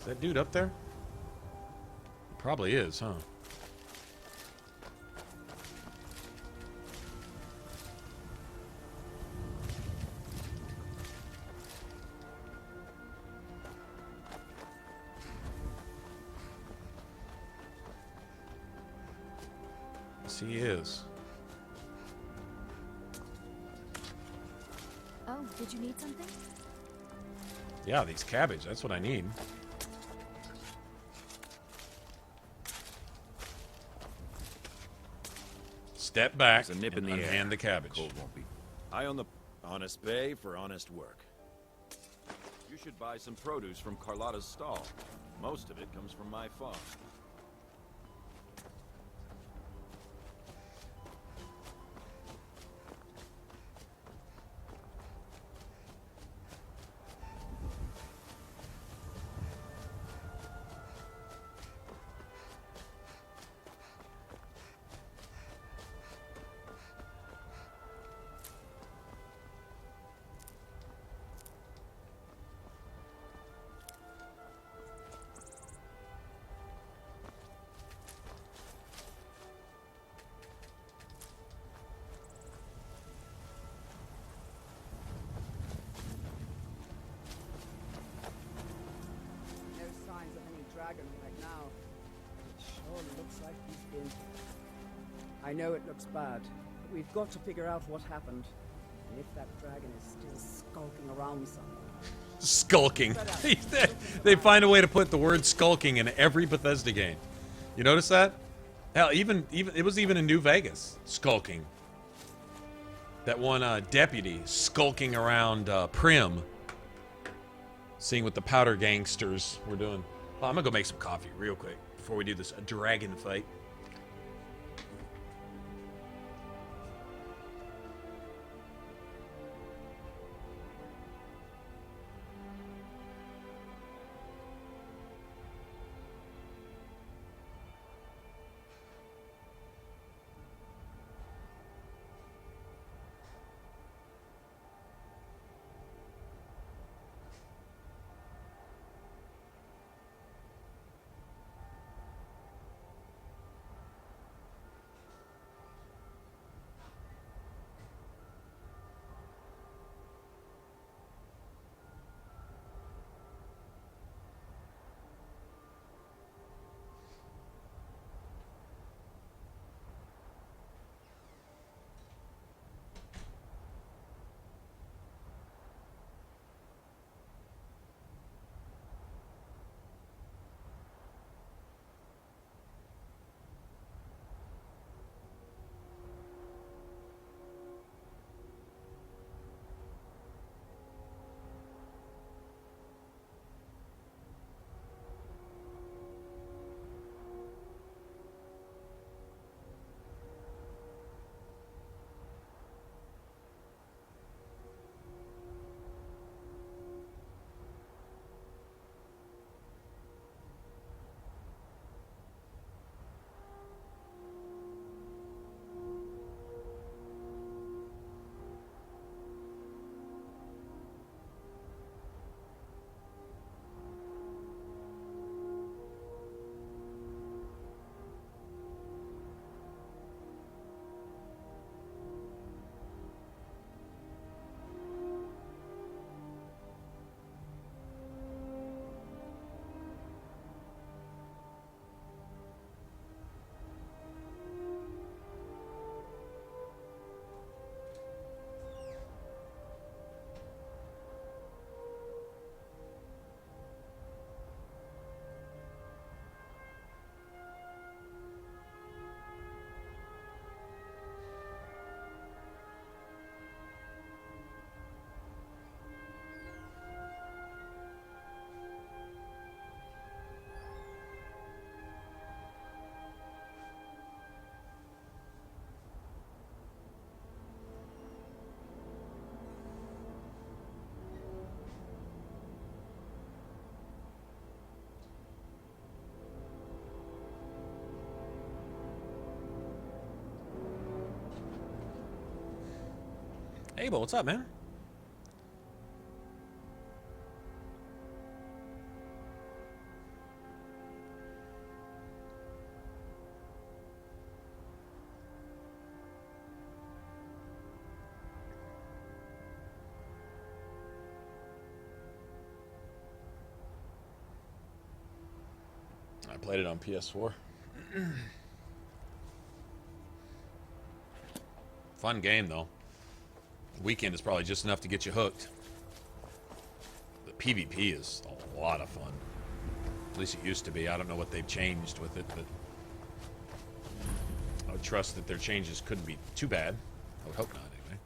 Is that dude up there? Probably is, huh? Yes, he is. Oh, did you need something? Yeah, these cabbage. That's what I need. Step back There's a nip and in the unhand air. the cabbage. Cold won't be. Eye on the honest bay for honest work. You should buy some produce from Carlotta's stall. Most of it comes from my farm. dragon right now. It sure looks like he's been here. I know it looks bad, but we've got to figure out what happened. And if that dragon is still skulking around somewhere. Skulking. They find a way to put the word skulking in every Bethesda game. You notice that? Hell, even it was even in New Vegas. Skulking. That one deputy skulking around Prim. Seeing what the powder gangsters were doing. Oh, I'm gonna go make some coffee real quick before we do this dragon fight. Abel, what's up, man? I played it on PS4. Fun game, though. Weekend is probably just enough to get you hooked. The PvP is a lot of fun. At least it used to be. I don't know what they've changed with it, but I would trust that their changes couldn't be too bad. I would hope not, anyway.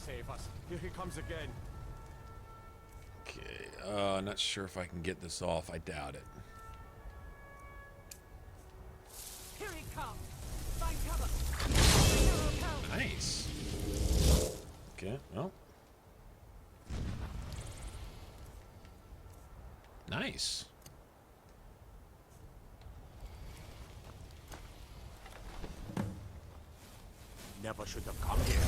Save us. Here he comes again. Okay, not sure if I can get this off. I doubt it. Here he comes. Find cover. Nice. Okay, well. Nice. Never should have come here.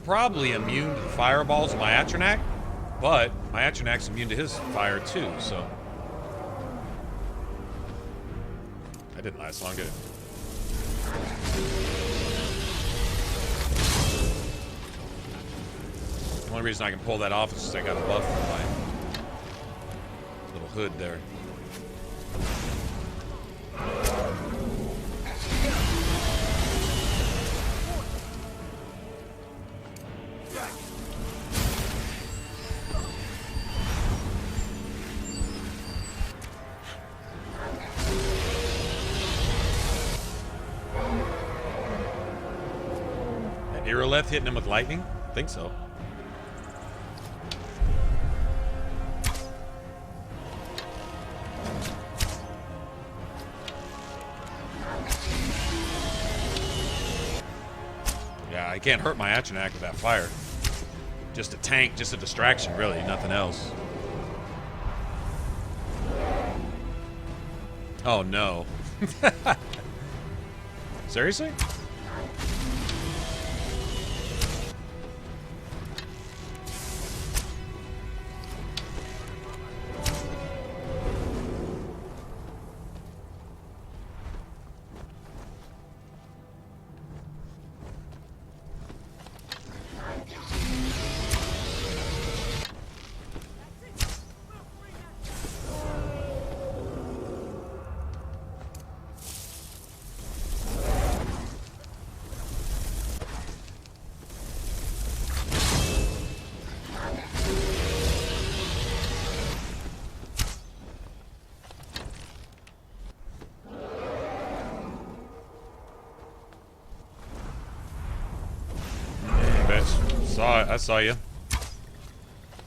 probably immune to the fireballs of my Atronak, but my Atronach's immune to his fire too, so. That didn't last long, did it? The only reason I can pull that off is because I got a buff from my little hood there. Irileth hitting him with lightning? I think so. Yeah, I can't hurt my Atronak with that fire. Just a tank, just a distraction, really, nothing else. Oh no. Seriously? I saw you.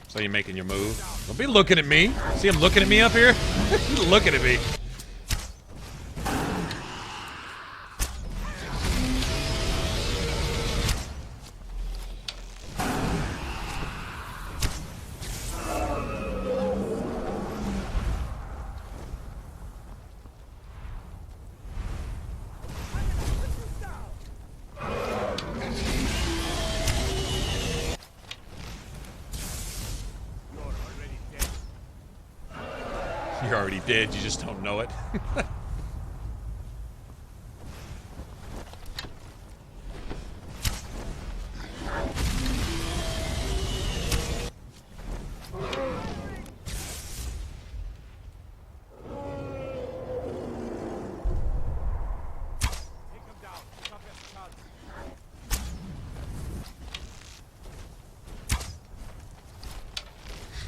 Saw you making your move. Don't be looking at me. See him looking at me up here? He's looking at me. You're already dead, you just don't know it.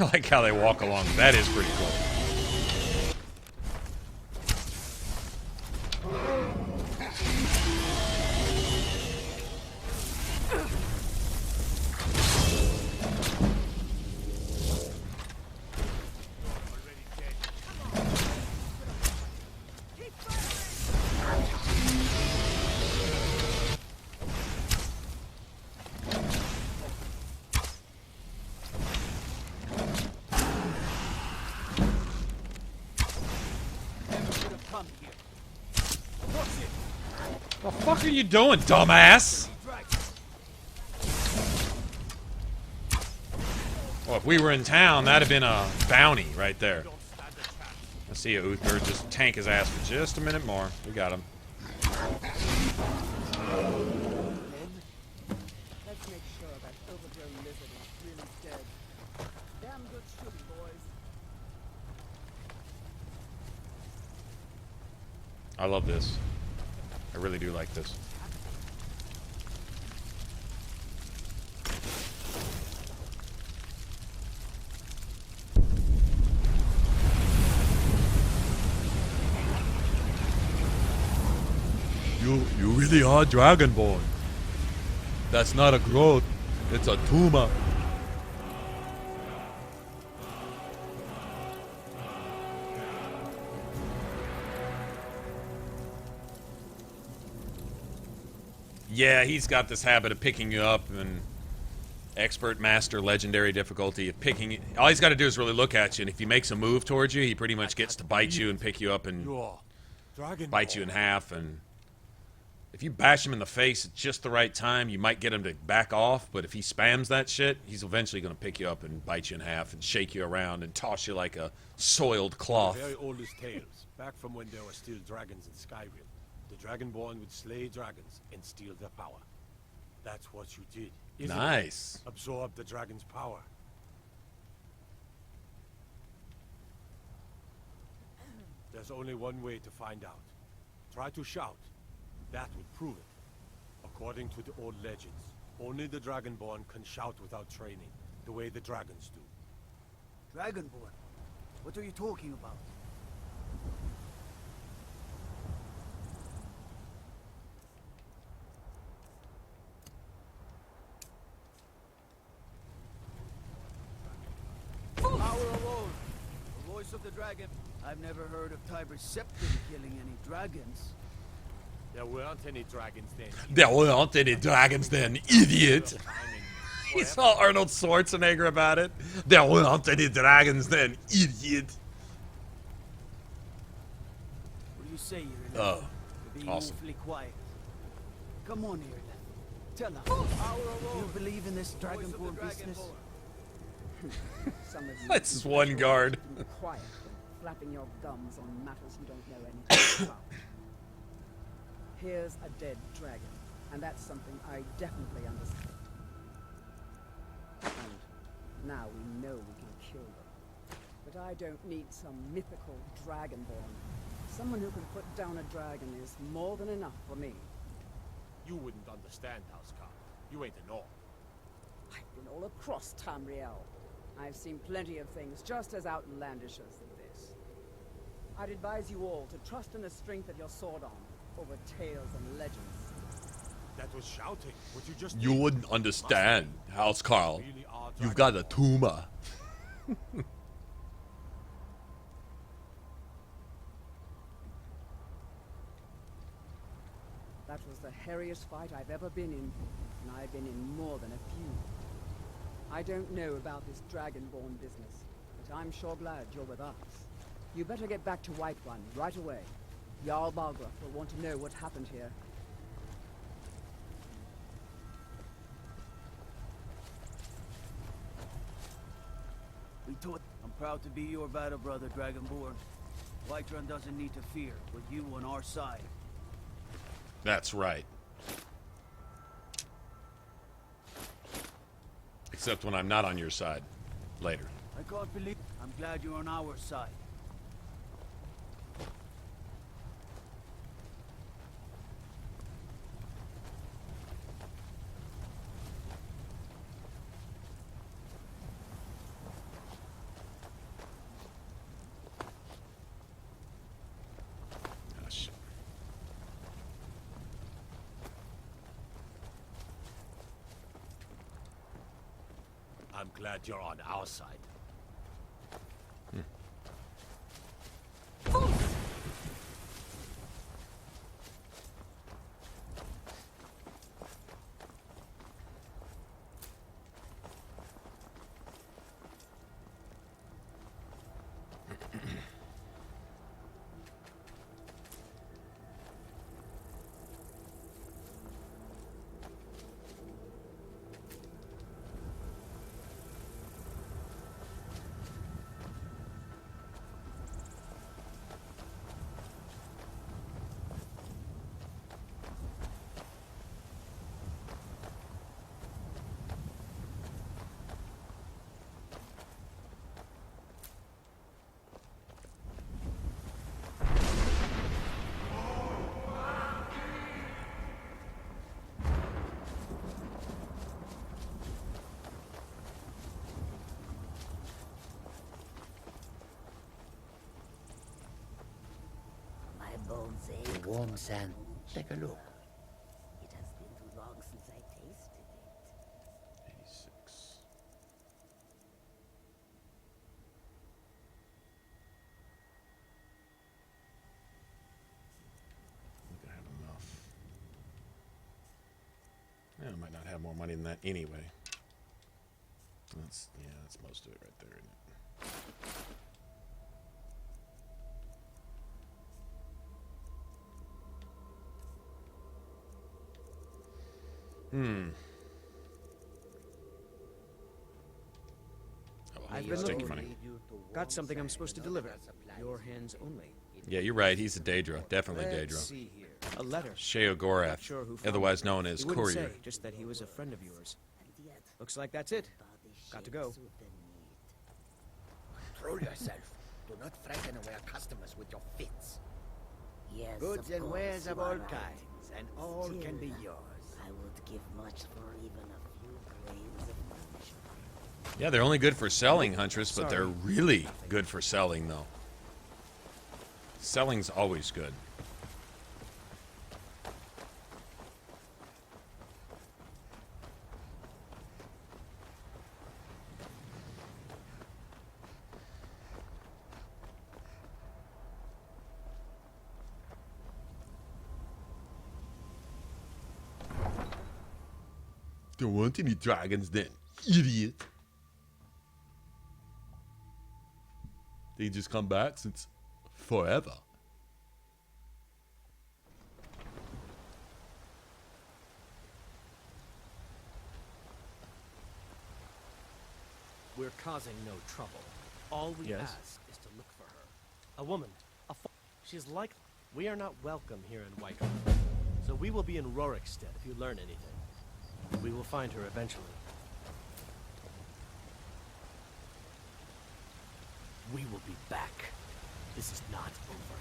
I like how they walk along. That is pretty cool. What the fuck are you doing, dumbass? Well, if we were in town, that'd have been a bounty right there. I see you, Uther. Just tank his ass for just a minute more. We got him. Let's make sure that overgrown lizard is really dead. Damn good shooting, boys. I love this. I really do like this. You really are Dragonborn. That's not a growth, it's a tumor. Yeah, he's got this habit of picking you up and expert, master, legendary difficulty of picking. All he's got to do is really look at you, and if he makes a move towards you, he pretty much gets to bite you and pick you up and bite you in half. And If you bash him in the face at just the right time, you might get him to back off, but if he spams that shit, he's eventually going to pick you up and bite you in half and shake you around and toss you like a soiled cloth. The very oldest tales, back from when there were still dragons in Skyrim. The Dragonborn would slay dragons and steal their power. That's what you did, isn't Nice. it? Absorb the dragon's power. There's only one way to find out. Try to shout. That would prove it. According to the old legends, only the Dragonborn can shout without training, the way the dragons do. Dragonborn? What are you talking about? Power of old. The voice of the dragon. I've never heard of Tiber Septim killing any dragons. There weren't any dragons then. There weren't any dragons then, idiot. He saw Arnold Schwarzenegger about it. There weren't any dragons then, idiot. What do you say, Ireland? Oh, You're being awesome. awfully quiet. Come on, Ireland. Tell us. You believe in this Dragonborn business? Some of you That's one guard. be quiet and flapping your gums on matters you don't know anything about. Here's a dead dragon, and that's something I definitely understand. And now we know we can kill them. But I don't need some mythical dragonborn. Someone who can put down a dragon is more than enough for me. You wouldn't understand, Housecarl. You ain't an orc. I've been all across Tamriel. I've seen plenty of things just as outlandish as this. I'd advise you all to trust in the strength of your sword arm over tales and legends. That was shouting. What you just You did. wouldn't understand, House Carl. You've got a tumor. That was the hairiest fight I've ever been in, and I've been in more than a few. I don't know about this Dragonborn business, but I'm sure glad you're with us. You better get back to White One right away. Jarl Balgruuf will want to know what happened here. We taught. I'm proud to be your battle brother, Dragonborn. Whiterun doesn't need to fear, with you on our side. That's right. Except when I'm not on your side. Later. I can't believe. I'm glad you're on our side. I'm glad you're on our side. bones ache. Warm sand. Take a look. It has been too long since I tasted it. 86. I think I have enough. Yeah, I might not have more money than that anyway. That's most of it right there, isn't it? I've been looking for you. Got something I'm supposed to deliver. Your hands only. Yeah, you're right. He's a Daedra. Definitely Let's Daedra. see here. A letter. Sheogorath, Not sure who found otherwise it. known as He wouldn't Courier. say, just that he was a friend of yours. Looks like that's it. Got to go. Control yourself. Do not frighten away our customers with your fits. Yes, Goods of and course, wares you of are all right. kinds, and all can be yours. I would give much for even a few grains of punishment. Yeah, they're only good for selling, Huntress, but Sorry. they're really good for selling, though. Selling's always good. Don't want any dragons then, idiot. They just come back since forever. We're causing no trouble. All we Yes. ask is to look for her. A woman. She's like... We are not welcome here in Whiterun. So we will be in Rorikstead if you learn anything. We will find her eventually. We will be back. This is not over.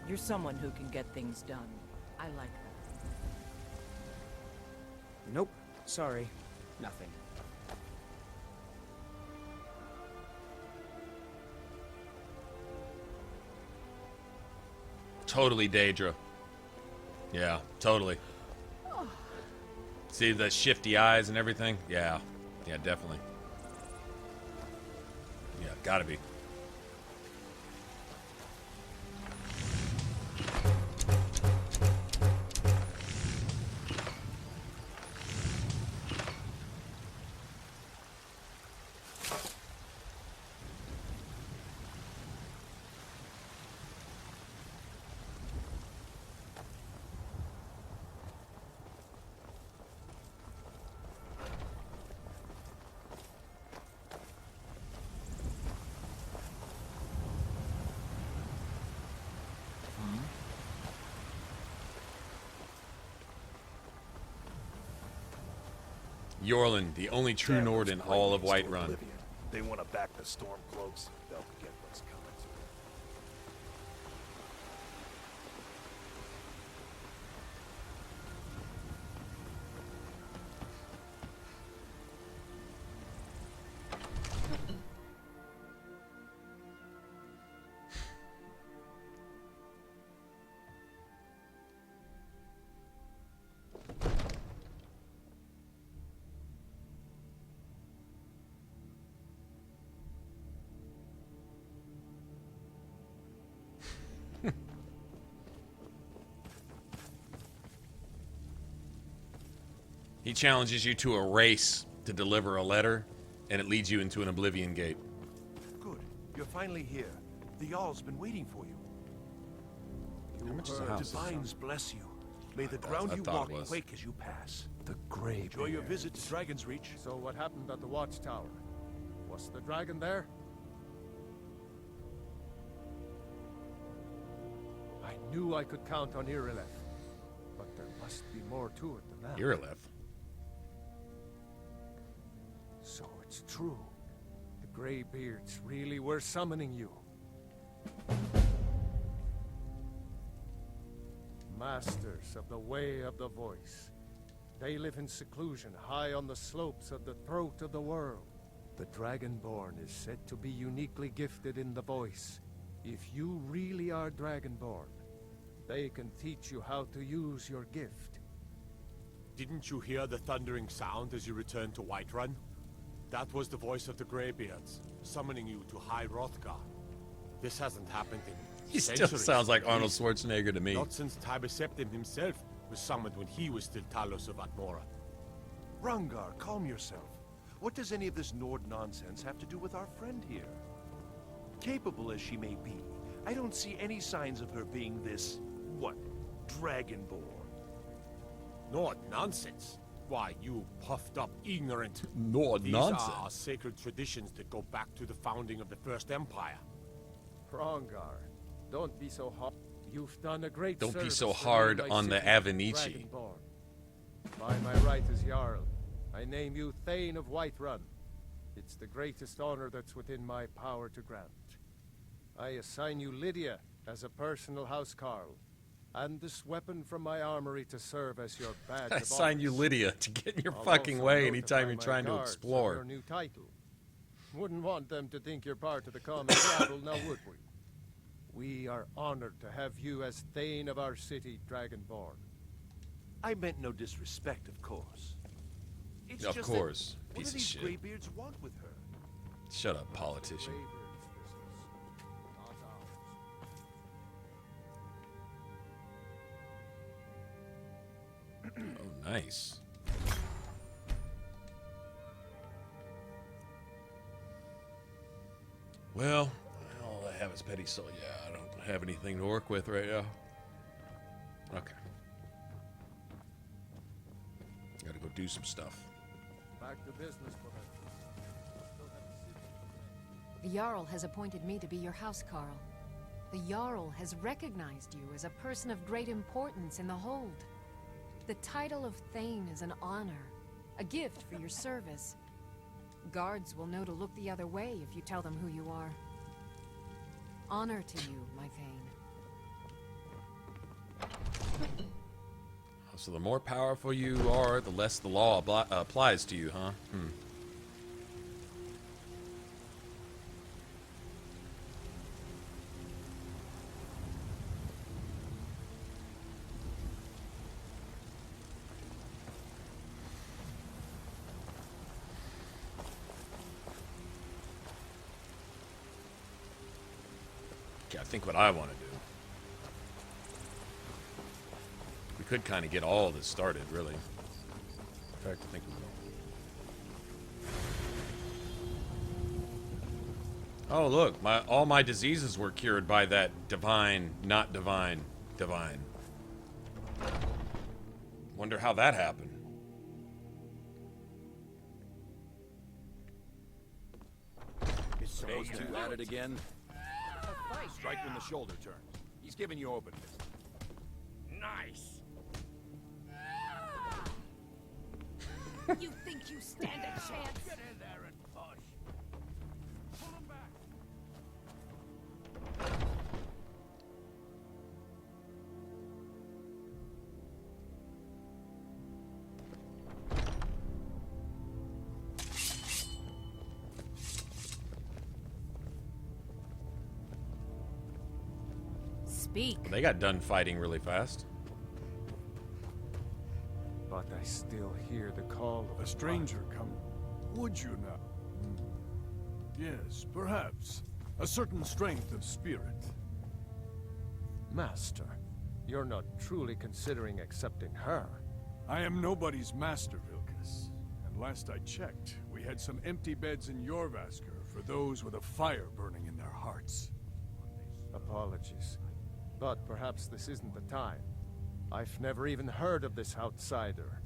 You're someone who can get things done. I like that. Nope. Sorry. Nothing. Totally Daedra. Yeah, totally. See the shifty eyes and everything? Yeah. Yeah, definitely. Yeah, gotta be. Yorlin, the only true Nord in all of Whiterun. They want to back the Stormcloaks, they'll get what's coming to them. He challenges you to a race to deliver a letter, and it leads you into an Oblivion Gate. Good. You're finally here. The Jarl's been waiting for you. How much is the house? Divines bless you. May the ground you thought walk it was. quake as you pass. The Grey Enjoy your Bears. visit to Dragon's Reach. So what happened at the Watchtower? Was the dragon there? knew I could count on Irileth. But there must be more to it than that. Irileth? So it's true. The Greybeards really were summoning you. Masters of the Way of the Voice. They live in seclusion high on the slopes of the throat of the world. The Dragonborn is said to be uniquely gifted in the voice. If you really are Dragonborn, they can teach you how to use your gift. Didn't you hear the thundering sound as you returned to Whiterun? That was the voice of the Greybeards, summoning you to High Hrothgar. This hasn't happened in He still centuries. sounds like Arnold Schwarzenegger to me. Not since Tiber Septim himself was summoned when he was still Talos of Atmora. Rungar, calm yourself. What does any of this Nord nonsense have to do with our friend here? Capable as she may be, I don't see any signs of her being this, what, Dragonborn? Nord nonsense? Why, you puffed up ignorant. Nord nonsense? These are sacred traditions that go back to the founding of the First Empire. Hrongar, don't be so hard. You've done a great Don't be service so for hard me, my on the city, Avenici. Dragonborn. By my right as Jarl, I name you Thane of Whiterun. It's the greatest honor that's within my power to grant. I assign you Lydia as a personal housecarl, and this weapon from my armory to serve as your badge I of assign you office. Lydia to get in your I'll fucking also way anytime notify you're my trying to guards of explore. your new title. Wouldn't want them to think you're part of the common rabble, now would we? We are honored to have you as Thane of our city, Dragonborn. I meant no disrespect, of course. It's Of just course, that, piece what do of these shit. Greybeards want with her? Shut up, politician. Oh, nice. Well, all I have is petty soul. Yeah, I don't have anything to work with right now. Okay. Gotta go do some stuff. Back to business, The Jarl has appointed me to be your housecarl. The Jarl has recognized you as a person of great importance in the Hold. The title of Thane is an honor, a gift for your service. Guards will know to look the other way if you tell them who you are. Honor to you, my Thane. So the more powerful you are, the less the law applies to you, huh? Okay, I think what I want to do. We could kind of get all this started, really. In fact, I think we will. Oh, look, all my diseases were cured by that divine, not divine, divine. Wonder how that happened. Phase 2 at it again. Strike when the shoulder turns. He's giving you open business. Nice. You think you stand a chance? Get in there and push. Pull him back. Speak. Well, they got done fighting really fast. But I still hear the call of A stranger come. Would you not? Yes, perhaps. A certain strength of spirit. Master, you're not truly considering accepting her. I am nobody's master, Vilkas. And last I checked, we had some empty beds in Jorvaskr for those with a fire burning in their hearts. Apologies. But perhaps this isn't the time. I've never even heard of this outsider.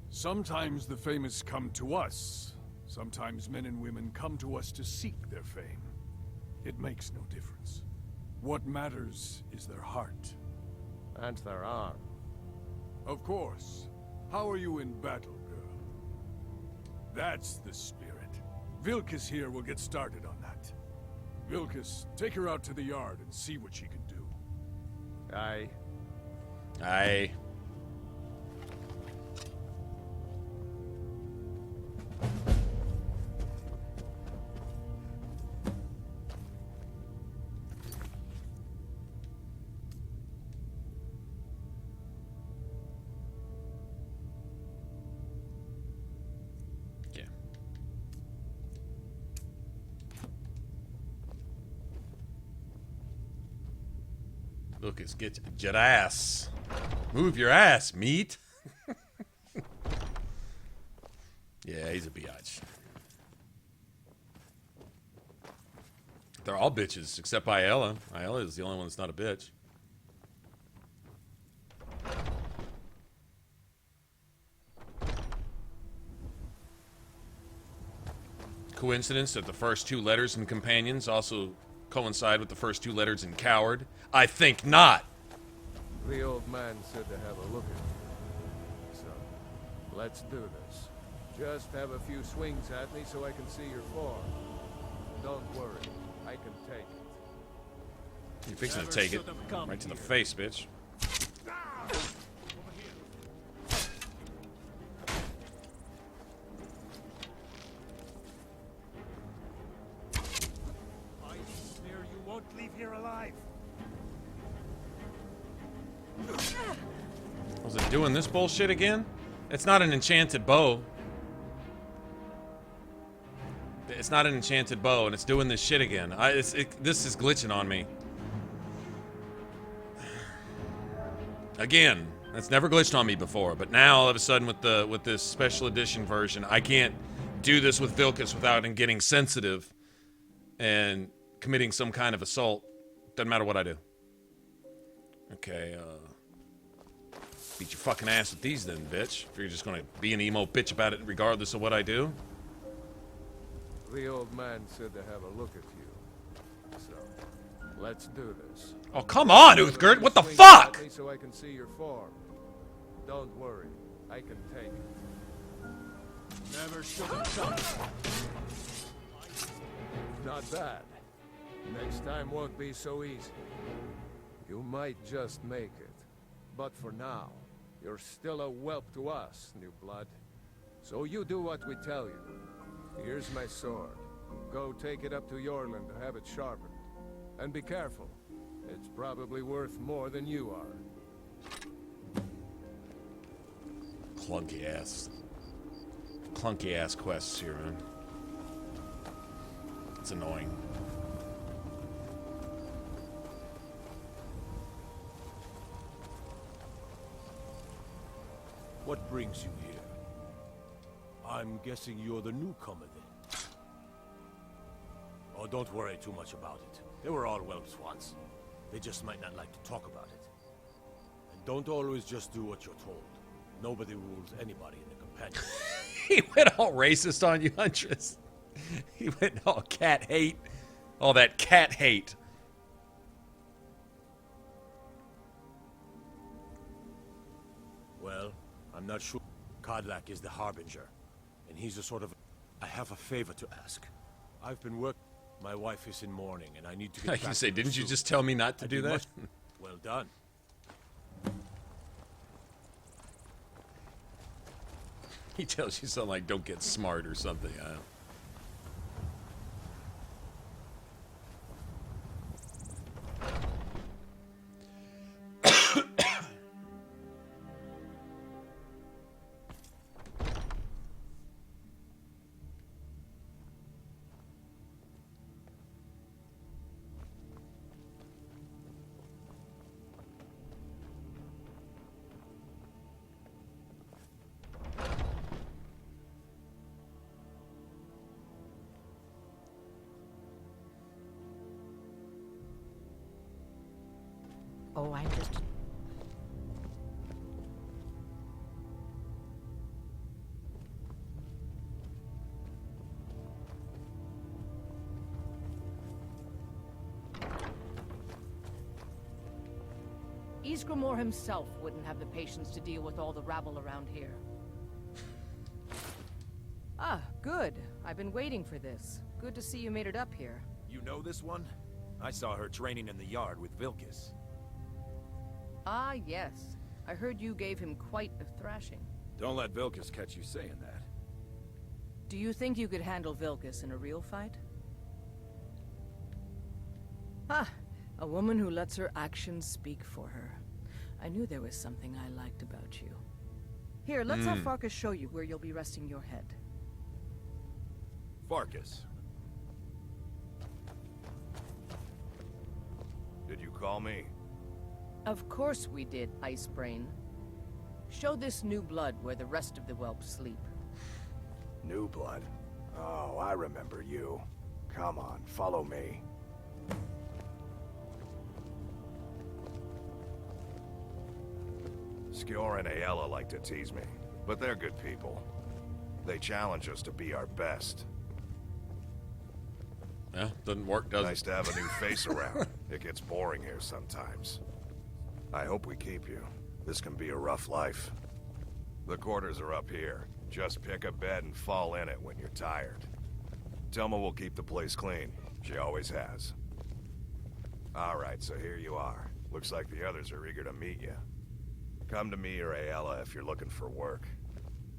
Sometimes the famous come to us. Sometimes men and women come to us to seek their fame. It makes no difference. what matters is their heart. And their arm. Of course. How are you in battle, girl? That's the spirit. Vilkas here will get started on that. Vilkas, take her out to the yard and see what she can do. Aye. Aye. Lucas, get your ass. Move your ass, meat. Yeah, he's a biatch. They're all bitches, except Ayala. Ayala is the only one that's not a bitch. Coincidence that the first two letters in Companions also coincide with the first two letters in Coward? I think not. The old man said to have a look at you. So, let's do this. Just have a few swings at me so I can see your form. Don't worry, I can take it. You're fixing to take it right to the face, bitch. Leave here alive. Was it doing this bullshit again? It's not an enchanted bow. It's not an enchanted bow, and it's doing this shit again. This is glitching on me. Again, that's never glitched on me before, but now all of a sudden with this special edition version, I can't do this with Vilkas without him getting sensitive and committing some kind of assault. Doesn't matter what I do. Okay, beat your fucking ass with these then, bitch. If you're just gonna be an emo bitch about it regardless of what I do. The old man said to have a look at you. So, let's do this. Oh, come on, Uthgerd! What the fuck? So I can see your form. Don't worry, I can take it. Never should have done it. Not bad. Next time won't be so easy. You might just make it. But for now, you're still a whelp to us, new blood. So you do what we tell you. Here's my sword. Go take it up to Yorland to have it sharpened. And be careful. It's probably worth more than you are. Clunky ass quests here, man. It's annoying. What brings you here? I'm guessing you're the newcomer then. Oh, don't worry too much about it. They were all whelps once. They just might not like to talk about it. And don't always just do what you're told. Nobody rules anybody in the companion. He went all racist on you, Huntress. He went all cat hate. All that cat hate. Well, I'm not sure. Kodlak is the Harbinger, and he's a sort of... I have a favor to ask. I've been working... My wife is in mourning, and I need to get I back can say, to her didn't you soon. just tell me not to I do did that? much- Well done. He tells you something like, don't get smart or something. I don't... Oh, I'm just... Ysgramor himself wouldn't have the patience to deal with all the rabble around here. Ah, good. I've been waiting for this. Good to see you made it up here. You know this one? I saw her training in the yard with Vilkas. Ah, yes. I heard you gave him quite a thrashing. Don't let Vilkas catch you saying that. Do you think you could handle Vilkas in a real fight? Ah, a woman who lets her actions speak for her. I knew there was something I liked about you. Here, let's have Farkas show you where you'll be resting your head. Farkas. Did you call me? Of course we did, Icebrain. Show this new blood where the rest of the whelps sleep. New blood? Oh, I remember you. Come on, follow me. Skjor and Aella like to tease me, but they're good people. They challenge us to be our best. Yeah, doesn't work, does it? Nice to have a new face around. It gets boring here sometimes. I hope we keep you. This can be a rough life. The quarters are up here. Just pick a bed and fall in it when you're tired. Telma will keep the place clean. She always has. Alright, so here you are. Looks like the others are eager to meet you. Come to me or Aella if you're looking for work.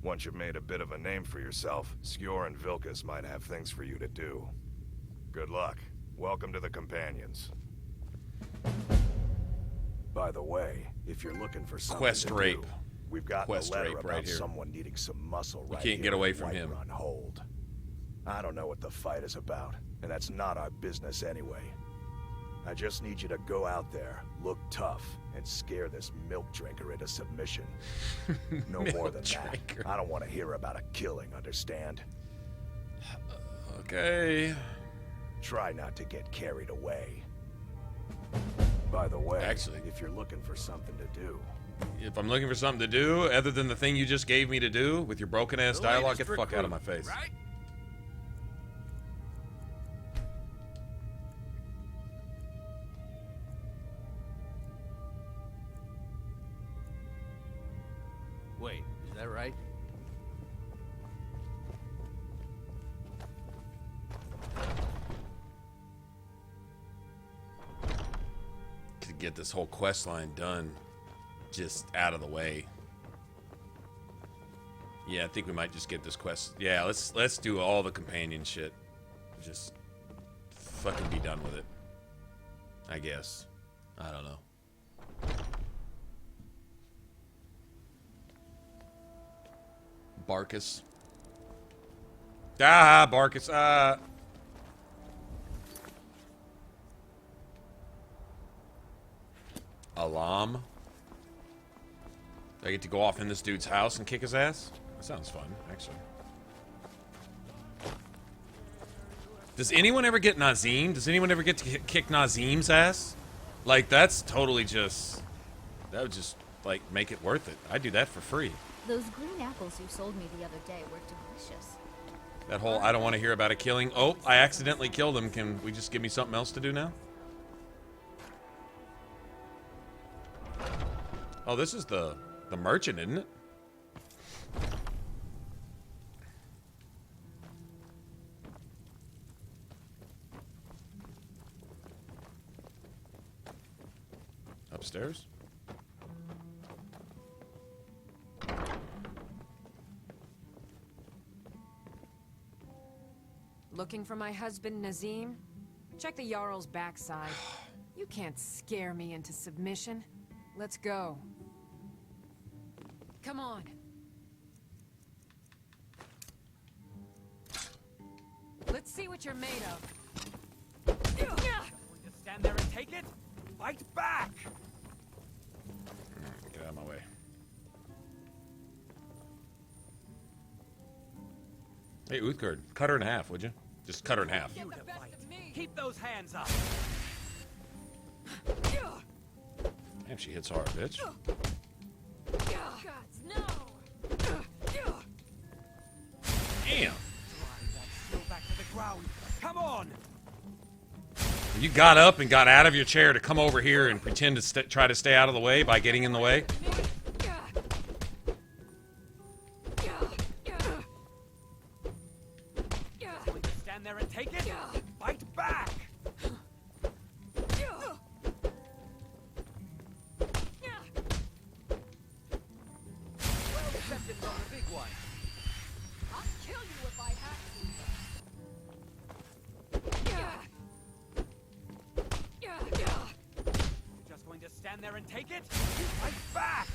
Once you've made a bit of a name for yourself, Skjor and Vilkas might have things for you to do. Good luck. Welcome to the Companions. By the way, if you're looking for something Quest to rape. do, we've got a Quest letter rape about right here. someone needing some muscle right You can't get here away in from him. Whiterun Hold. I don't know what the fight is about, and that's not our business anyway. I just need you to go out there, look tough, and scare this milk drinker into submission. No more than that. I don't want to hear about a killing, understand? Okay. Try not to get carried away. By the way, actually, if you're looking for something to do... If I'm looking for something to do, other than the thing you just gave me to do, with your broken-ass dialogue, get the fuck out of my face. Right? Wait, is that right? Could get this whole quest line done, just out of the way. Yeah, I think we might just get this quest. Yeah, let's do all the companion shit. Just fucking be done with it. I guess. I don't know. Barkus. Ah, Barkus. Ah. Alam. I get to go off in this dude's house and kick his ass? That sounds fun, actually. Does anyone ever get Nazim? Does anyone ever get to kick Nazim's ass? Like, that's totally just... That would just, like, make it worth it. I'd do that for free. Those green apples you sold me the other day were delicious. That whole, I don't want to hear about a killing. Oh, I accidentally killed him. Can we just give me something else to do now? Oh, this is the merchant, isn't it? Upstairs? Looking for my husband, Nazim? Check the Jarl's backside. You can't scare me into submission. Let's go. Come on. Let's see what you're made of. Going to stand there and take it? Fight back! Get out of my way. Hey, Uthgard, cut her in half, would you? Just cut her in half. Keep those hands up! Damn, she hits hard, bitch. Gods, no! Damn! Back to the ground. Come on! Are You got up and got out of your chair to come over here and pretend to try to stay out of the way by getting in the way? Stand there and take it. Fight back. Well, accepted on a big one. I'll kill you if I have You're just going to stand there and take it? Fight back!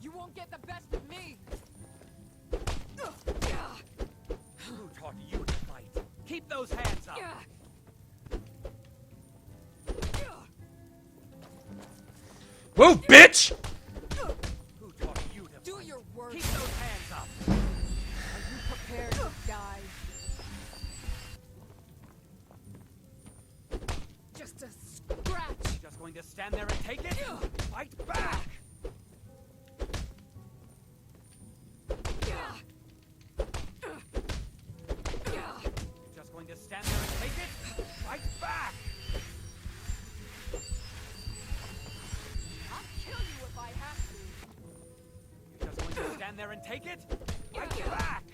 You won't get the best of me. Who taught you to fight? Keep those hands up! Move, bitch! Who taught you to Do your work. Keep those hands up! Are you prepared to die? Just a scratch. Just going to stand there and take it? Fight back! Just going to stand there and take it? Fight back! I'll kill you if I have to. Just going to stand there and take it? Fight back!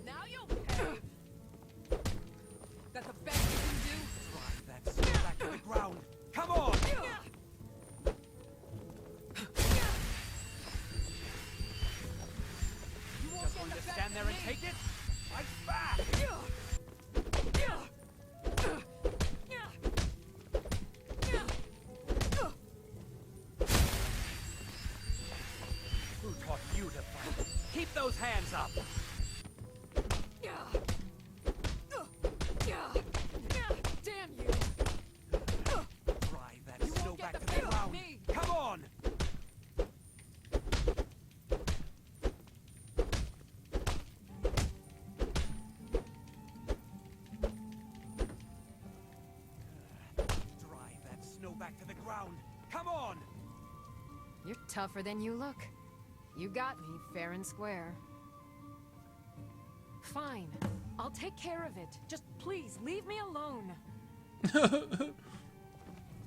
Now you'll pay. That's the best you can do. Drive that sword back to the ground! Come on! Just going to stand there and take it? Fight back! Who taught you to fight? Keep those hands up! Damn you. Drive that snow back to the ground! Come on! Drive that snow back to the ground! Come on! You're tougher than you look. You got me fair and square. Fine. I'll take care of it. Just please leave me alone.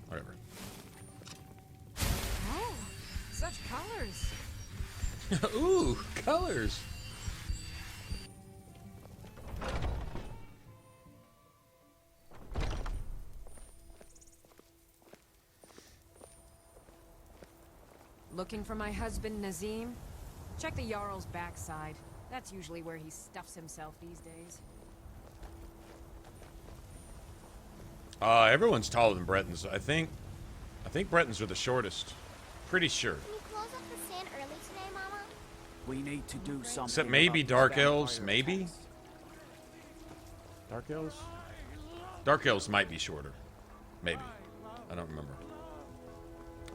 Whatever. Oh, such colors. Ooh, colors. Looking for my husband, Nazim? Check the Jarl's backside. That's usually where he stuffs himself these days. Everyone's taller than Bretons. I think Bretons are the shortest. Pretty sure. Can you close up the sand early today, Mama? We need to do something. Except maybe about Dark this Elves, vampire maybe? attacks. Dark Elves? Dark Elves might be shorter. Maybe. I don't remember.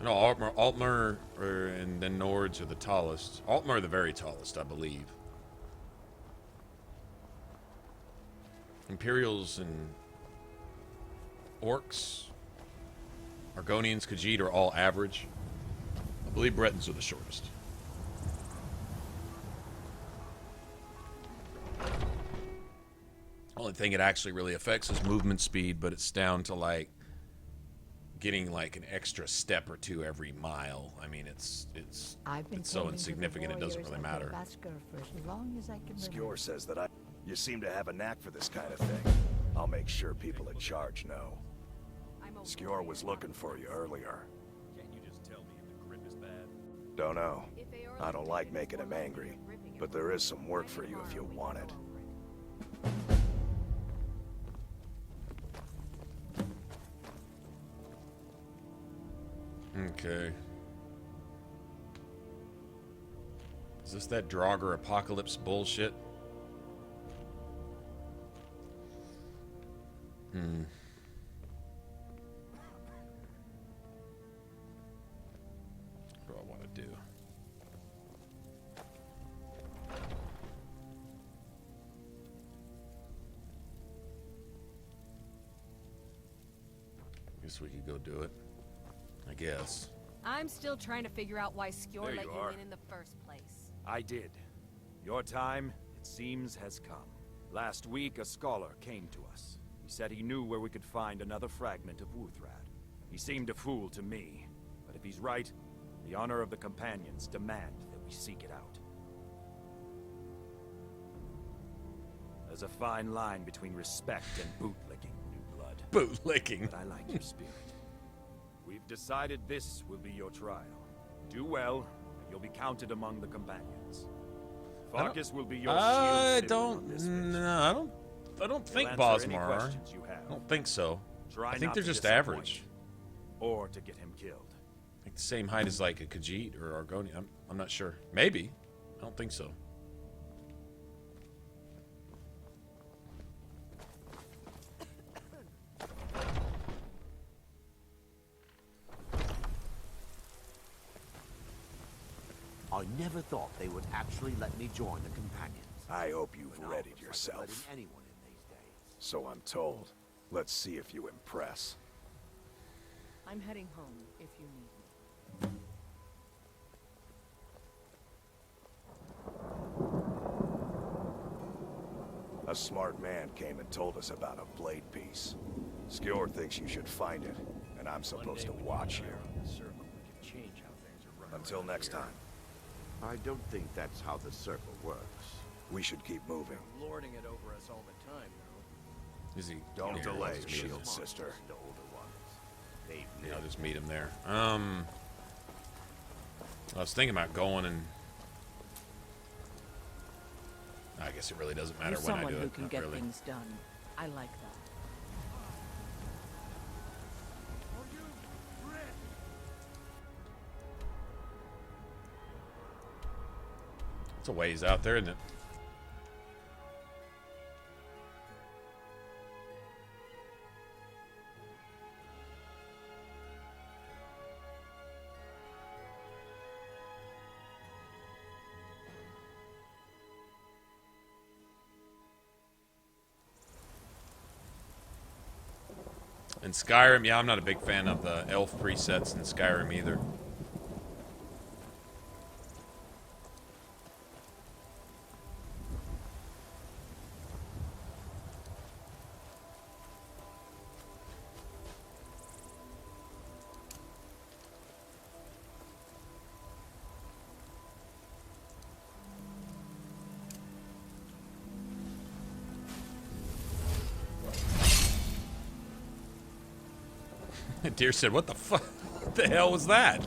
No, Altmer and then Nords are the tallest. Altmer are the very tallest, I believe. Imperials and Orcs, Argonians, Khajiit are all average. I believe Bretons are the shortest. Only thing it actually really affects is movement speed, but it's down to like getting like an extra step or two every mile. I mean, it's so insignificant it doesn't really matter. For as long as I can Skjor says that you seem to have a knack for this kind of thing. I'll make sure people in charge know. Skjor was looking for you earlier. Can't you just tell me if the grip is bad? Don't know. I don't like making him angry, but there is some work for you if you want it. Okay. Is this that Draugr apocalypse bullshit? What do I want to do? Guess we could go do it. I guess. I'm still trying to figure out why Skjor There let you you are. in the first place. I did. Your time, it seems, has come. Last week, a scholar came to us. He said he knew where we could find another fragment of Wuthrad. He seemed a fool to me, but if he's right, the honor of the Companions demand that we seek it out. There's a fine line between respect and bootlicking, New Blood. Bootlicking. But I like your spirit. We've decided this will be your trial. Do well, and you'll be counted among the Companions. Farkas will be your shield. I don't think Bosmar. I don't think so. I think they're just average. Or to get him killed. I think the same height as like a Khajiit or Argonian. I'm not sure. Maybe. I don't think so. I never thought they would actually let me join the Companions. I hope you've readied yourself. Anyone in these days. So I'm told. Let's see if you impress. I'm heading home if you need me. A smart man came and told us about a blade piece. Skjor thinks you should find it, and I'm supposed to watch you. Until next time. I don't think that's how the circle works. We should keep moving. Lording it over us all the time, though. Is he? Don't yeah, delay, just meet him. shield sister. The older ones. Yeah, I'll just meet him there. I was thinking about going and... I guess it really doesn't matter You're when I someone do who it. can Not get really. things done. I like that. It's a ways out there, isn't it? In Skyrim, yeah, I'm not a big fan of the elf presets in Skyrim either. Deer said, "What the fuck? What the hell was that?"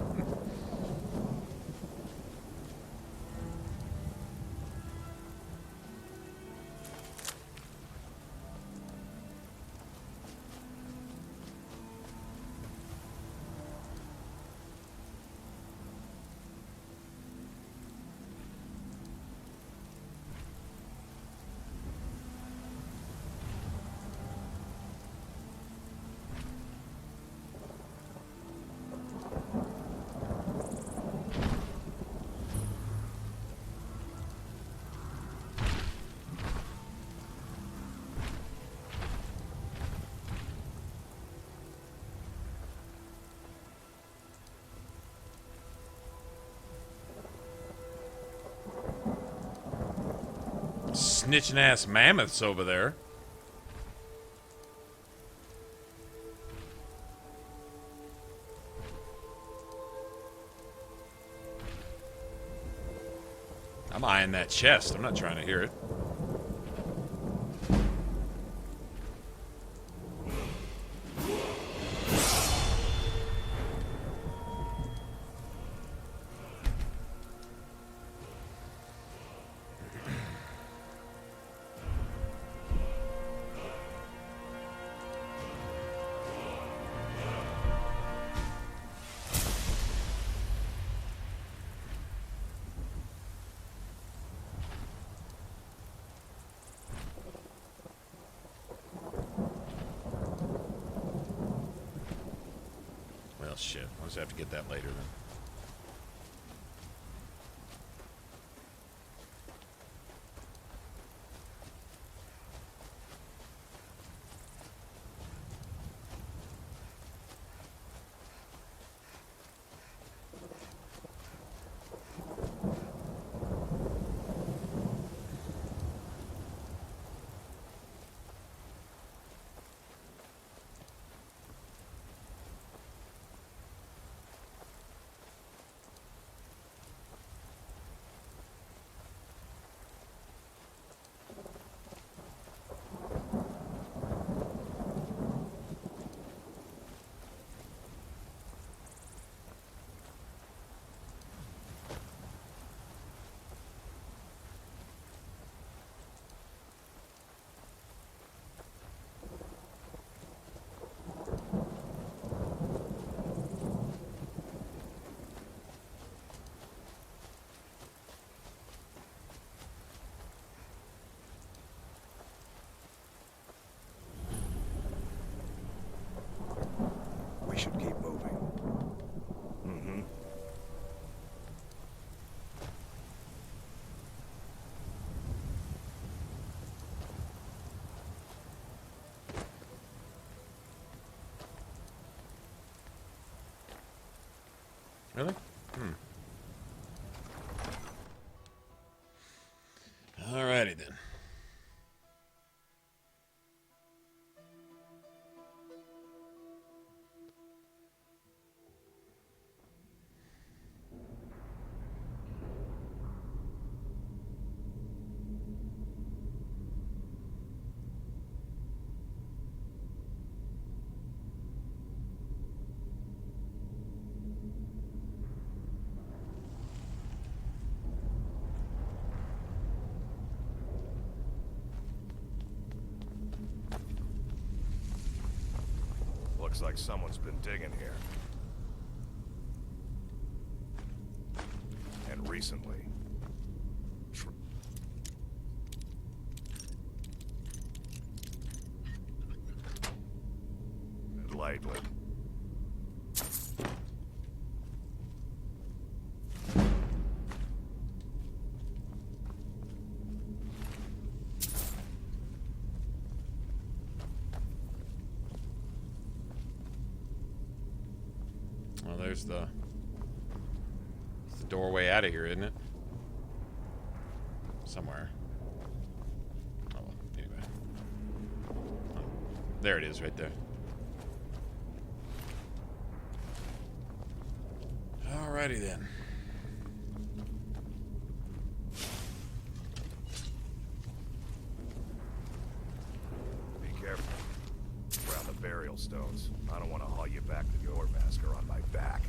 Snitching ass mammoths over there. I'm eyeing that chest. I'm not trying to hear it. Well, shit. I'll just have to get that later then. Really? Alrighty then. Looks like someone's been digging here. And recently. Lightly. Well, there's the doorway out of here, isn't it? Somewhere. Oh, well, anyway. Oh, there it is, right there. Alrighty then. Be careful around the burial stones. I don't want to haul you back to your masker on my back.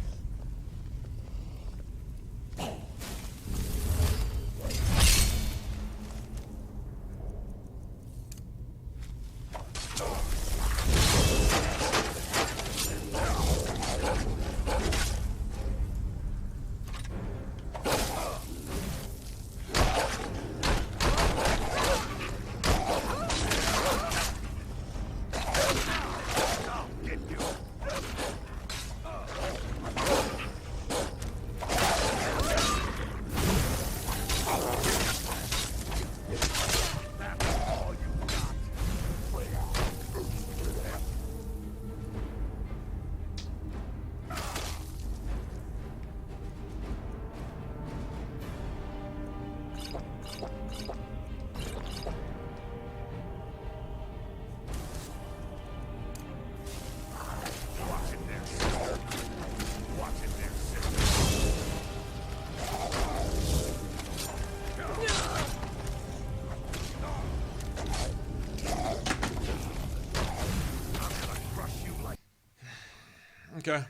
Okay.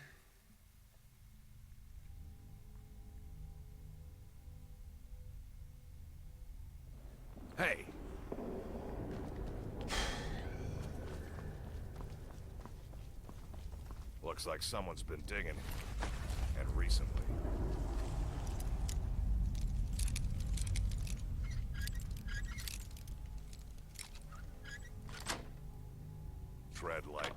Hey. Looks like someone's been digging. And recently. Tread light.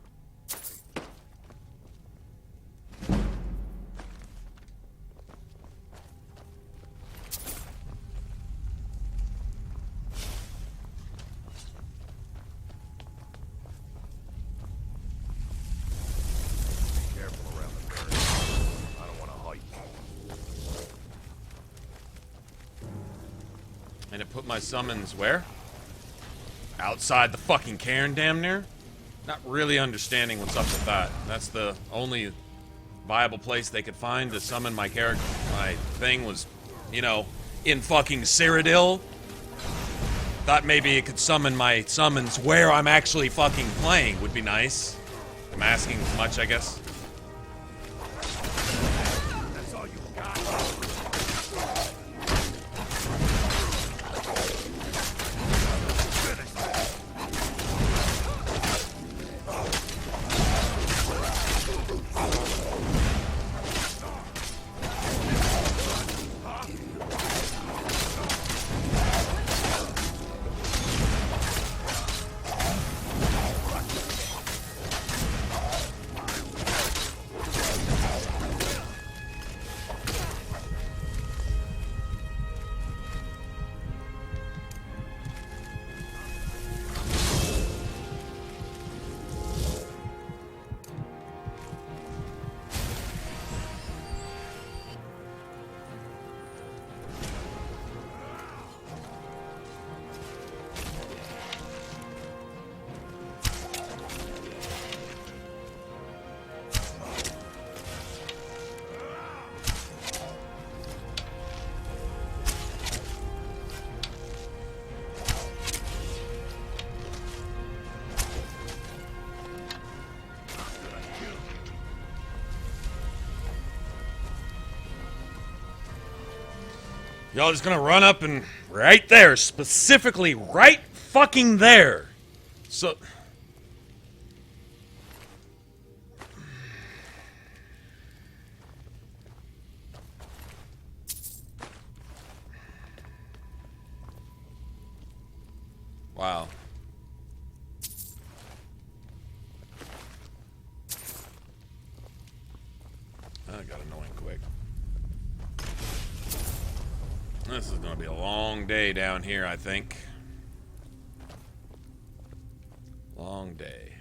And it put my summons where? Outside the fucking cairn, damn near? Not really understanding what's up with that. That's the only viable place they could find to summon my character. My thing was, you know, in fucking Cyrodiil. Thought maybe it could summon my summons where I'm actually fucking playing would be nice. I'm asking too much, I guess. Y'all just gonna run up and right there, specifically right fucking there. So... Wow. That got annoying quick. This is gonna be a long day down here, I think. Long day.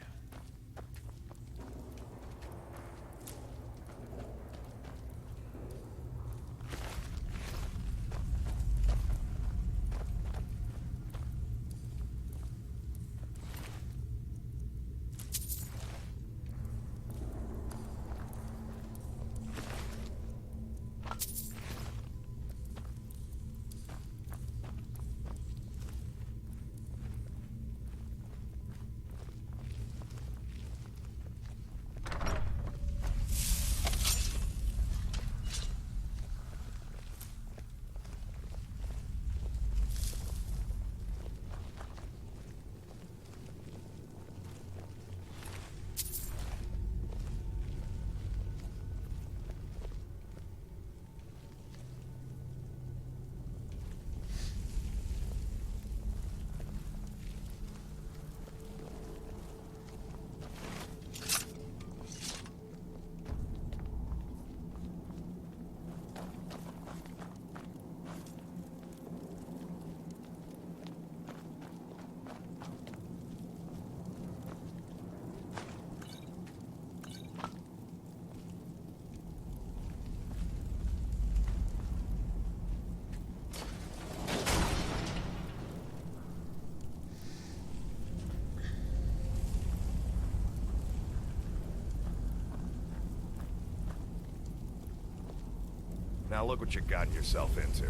Now look what you got yourself into.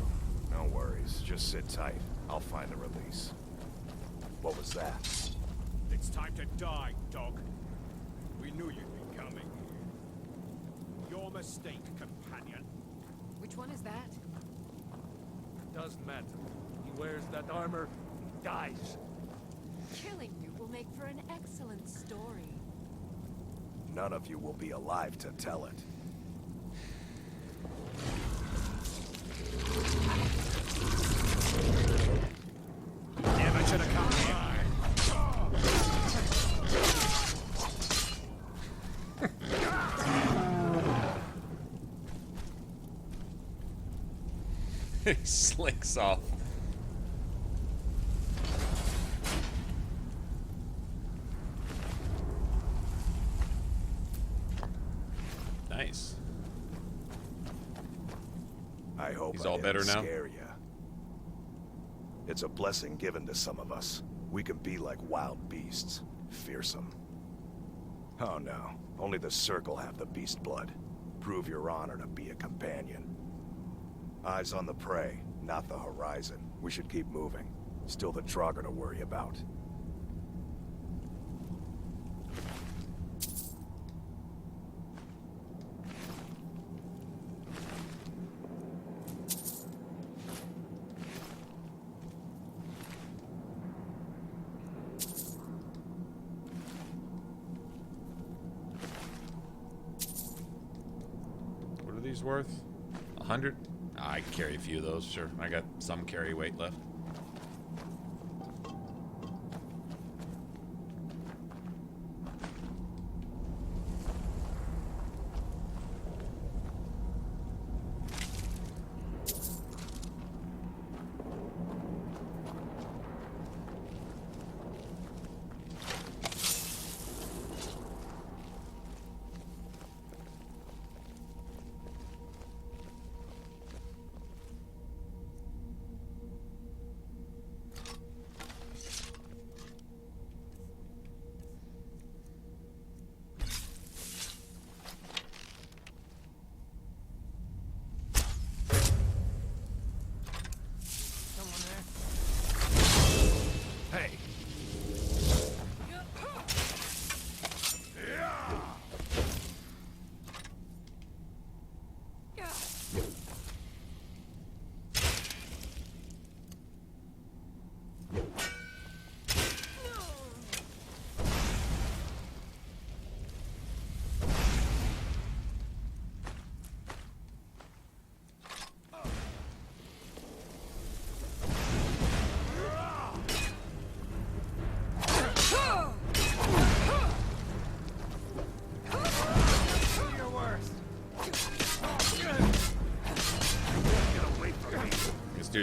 No worries, just sit tight. I'll find the release. What was that? It's time to die, dog. We knew you'd be coming. Your mistake, companion. Which one is that? Doesn't matter. He wears that armor, dies. Killing you will make for an excellent story. None of you will be alive to tell it. Never should have come He slinks off. Nice. I hope he's I all better didn't now. Scare ya. It's a blessing given to some of us. We can be like wild beasts, fearsome. Oh no, only the Circle have the beast blood. Prove your honor to be a companion. Eyes on the prey, not the horizon. We should keep moving. Still the Trogger to worry about. What are these worth? 100? I can carry a few of those, sure. I got some carry weight left.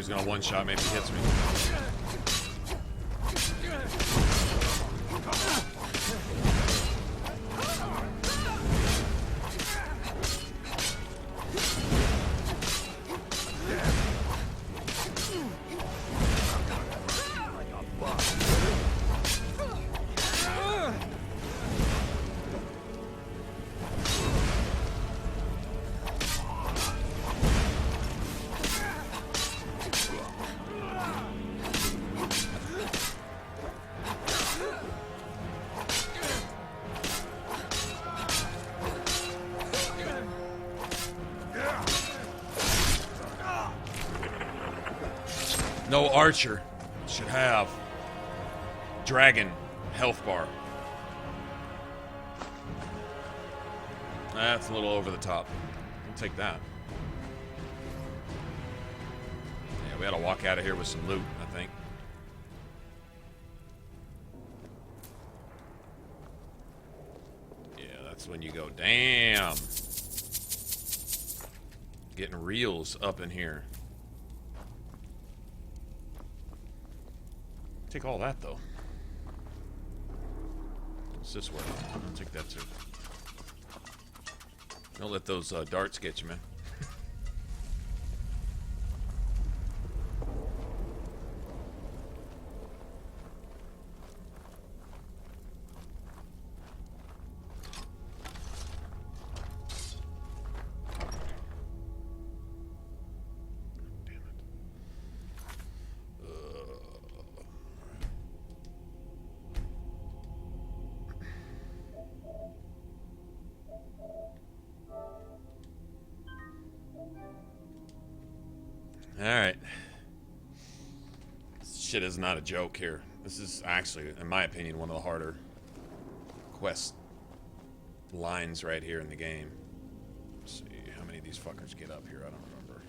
he's gonna one-shot, maybe he hits me. No archer should have dragon health bar. That's a little over the top. I'll take that. Yeah, we ought to walk out of here with some loot, I think. Yeah, that's when you go, damn. Getting reels up in here. Take all that, though. What's this worth? I'll take that, too. Don't let those darts get you, man. Alright. This shit is not a joke here. This is actually, in my opinion, one of the harder quest lines right here in the game. Let's see how many of these fuckers get up here. I don't remember.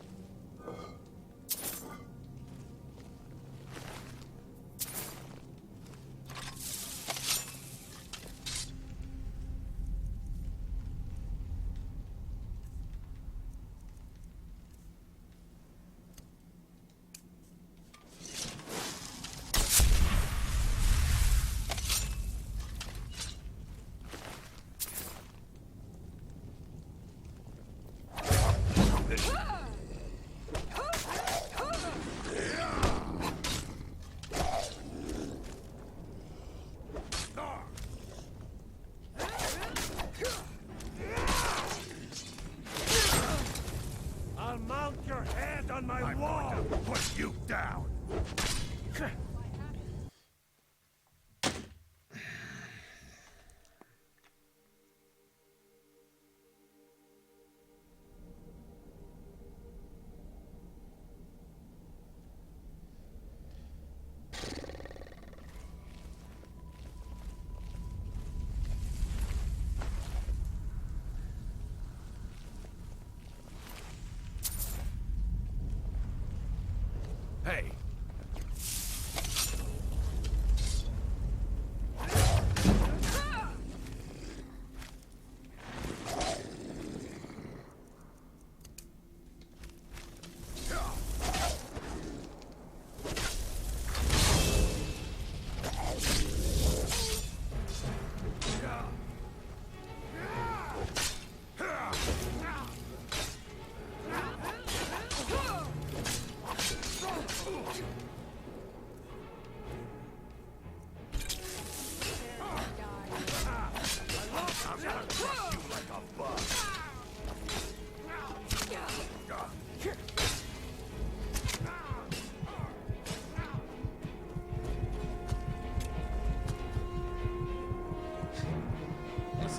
Hey.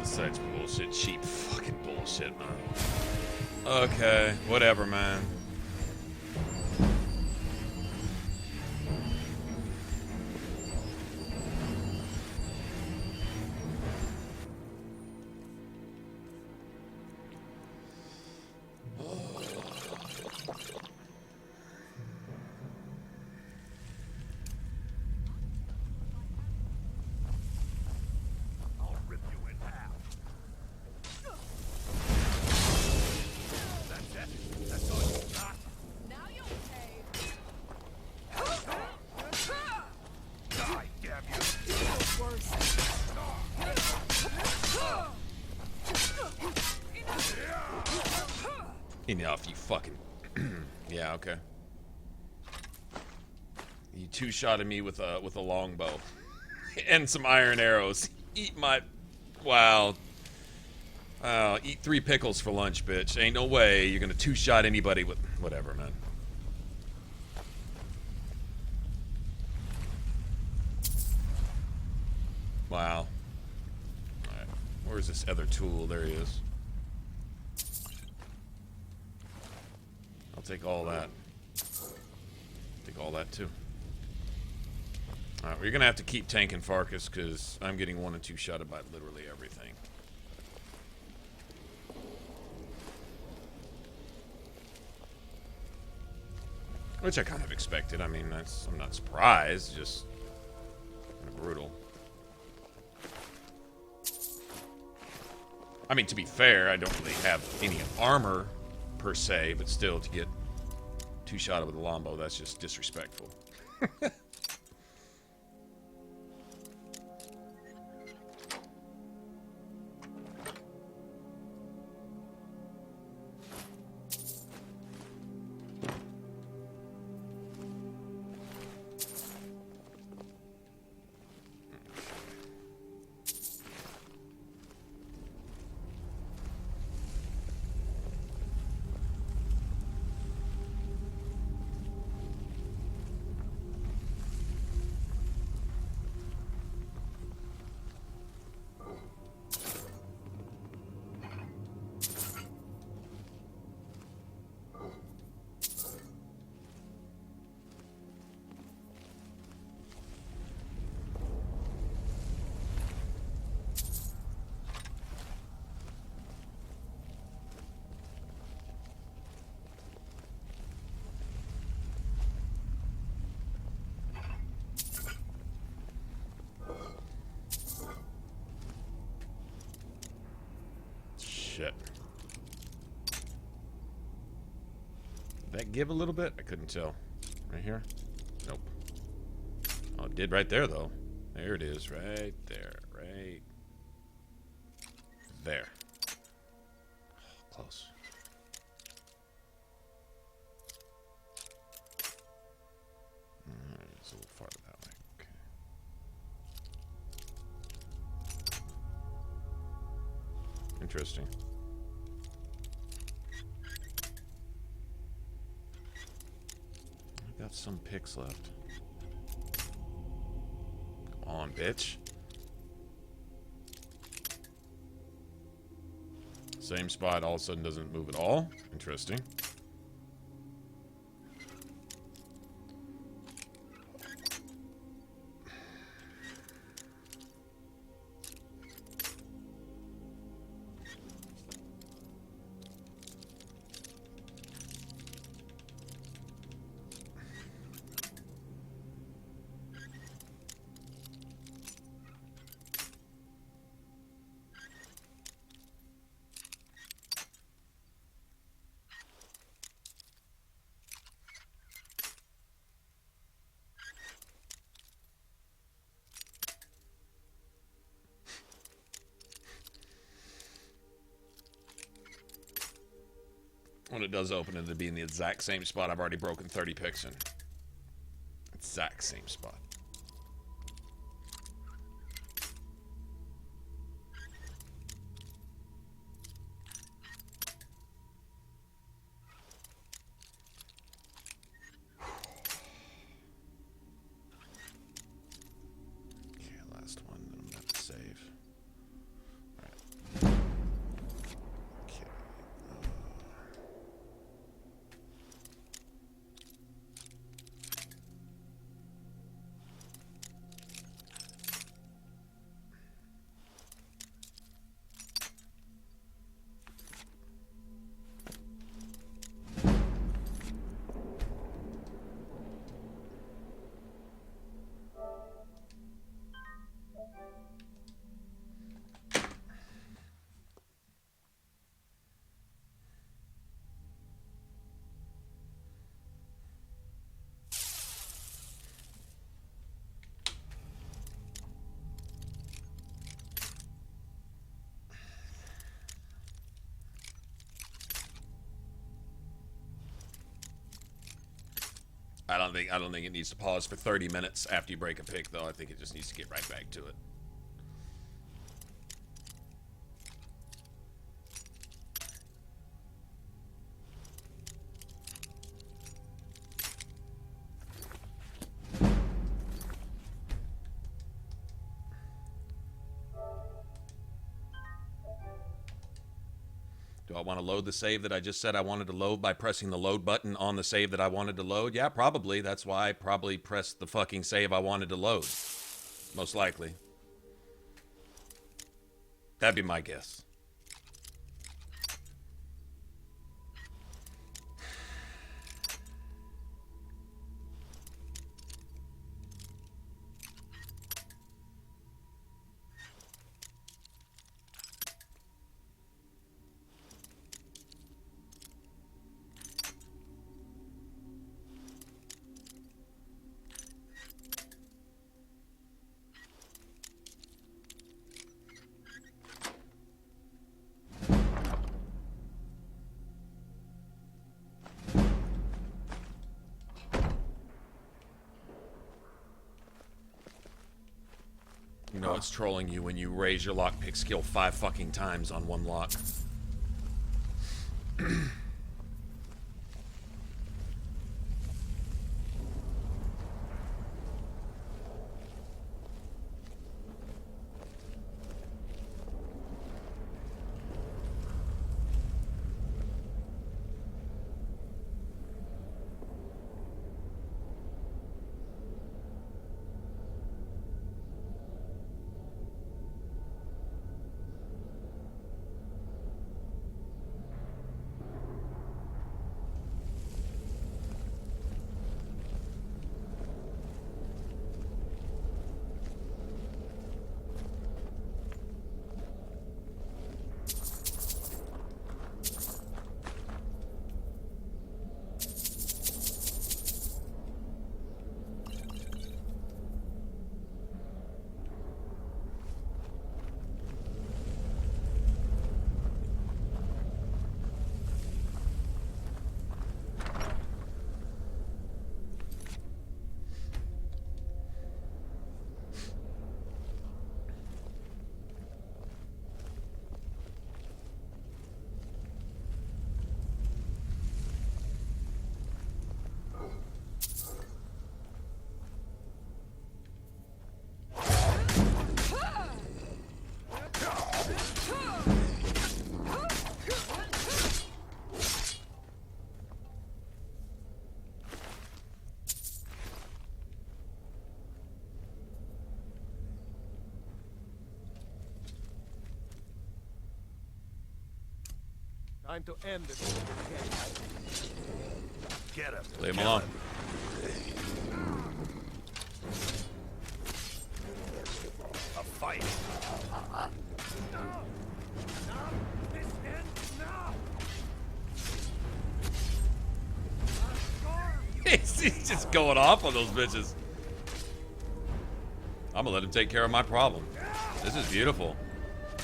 Such bullshit, cheap fucking bullshit, man. Okay, whatever, man. Enough, you fucking... yeah, okay. You two-shotted me with a longbow. And some iron arrows. Eat my... Wow. Eat 3 pickles for lunch, bitch. Ain't no way you're gonna two-shot anybody with... Whatever, man. Wow. Alright. Where's this other tool? There he is. I'll take all that. Take all that, too. Alright, we're gonna have to keep tanking Farkas, because I'm getting 1 and 2 shotted by literally everything. Which I kind of expected. I mean, I'm not surprised, just kind of brutal. I mean, to be fair, I don't really have any armor, per se, but still, to get two-shotted with a longbow, that's just disrespectful. Shit. Did that give a little bit? I couldn't tell. Right here? Nope. Oh, it did right there, though. There it is. Right there. Right there. Oh, close. It's a little farther that way. Okay. Interesting. I got some picks left. Come on, bitch. Same spot all of a sudden doesn't move at all. Interesting. When it does open, it'll be in the exact same spot I've already broken 30 picks in. Exact same spot. Okay, last one, then I'm gonna have to save. Alright. Okay. I don't think it needs to pause for 30 minutes after you break a pick, though. I think it just needs to get right back to it. Do I want to load the save that I just said I wanted to load by pressing the load button on the save that I wanted to load? Yeah, probably. That's why I probably pressed the fucking save I wanted to load. Most likely. That'd be my guess. You know it's trolling you when you raise your lockpick skill 5 fucking times on one lock. Time to end this. Get him. Leave him alone. A fight. He's just going off on those bitches. I'm gonna let him take care of my problem. This is beautiful.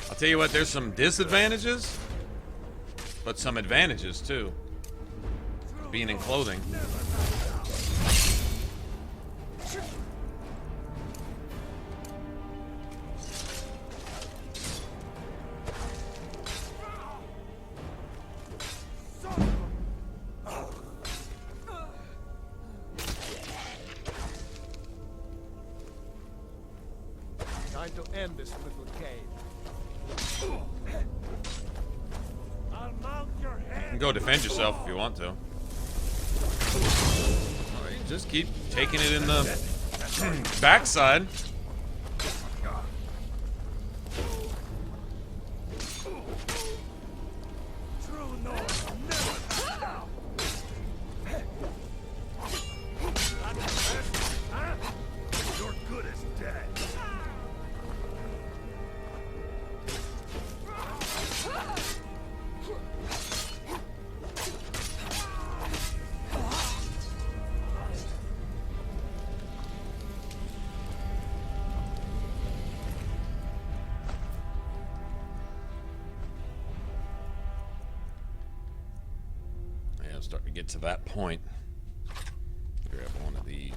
I'll tell you what, there's some disadvantages, but some advantages too. Being in clothing. Time to end this little cave. I'll mount your head. You can go defend yourself if you want to. Alright, just keep taking it in the backside. You're good as dead. Yeah, I'm starting to get to that point. Grab these.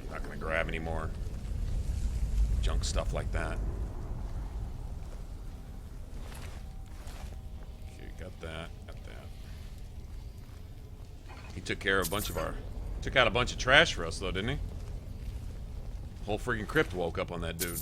I'm not gonna grab any more junk stuff like that. Okay, got that. Got that. He took care of a bunch of our... Took out a bunch of trash for us, though, didn't he? Whole freaking crypt woke up on that dude.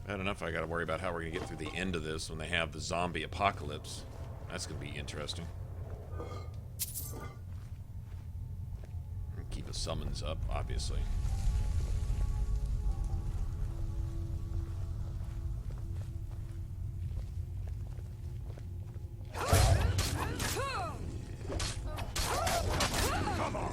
Bad enough I gotta worry about how we're gonna get through the end of this when they have the zombie apocalypse. That's gonna be interesting. Keep the summons up, obviously. Come on.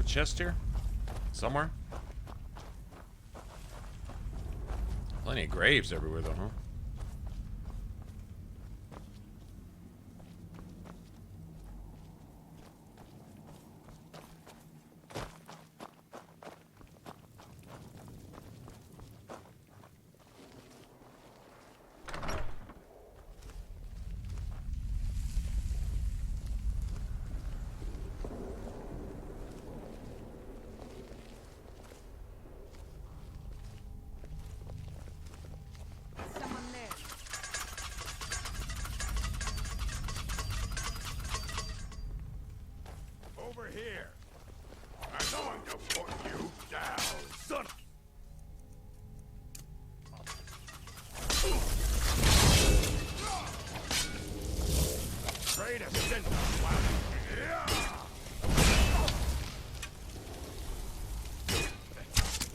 Chest here? Somewhere? Plenty of graves everywhere though, huh? Someone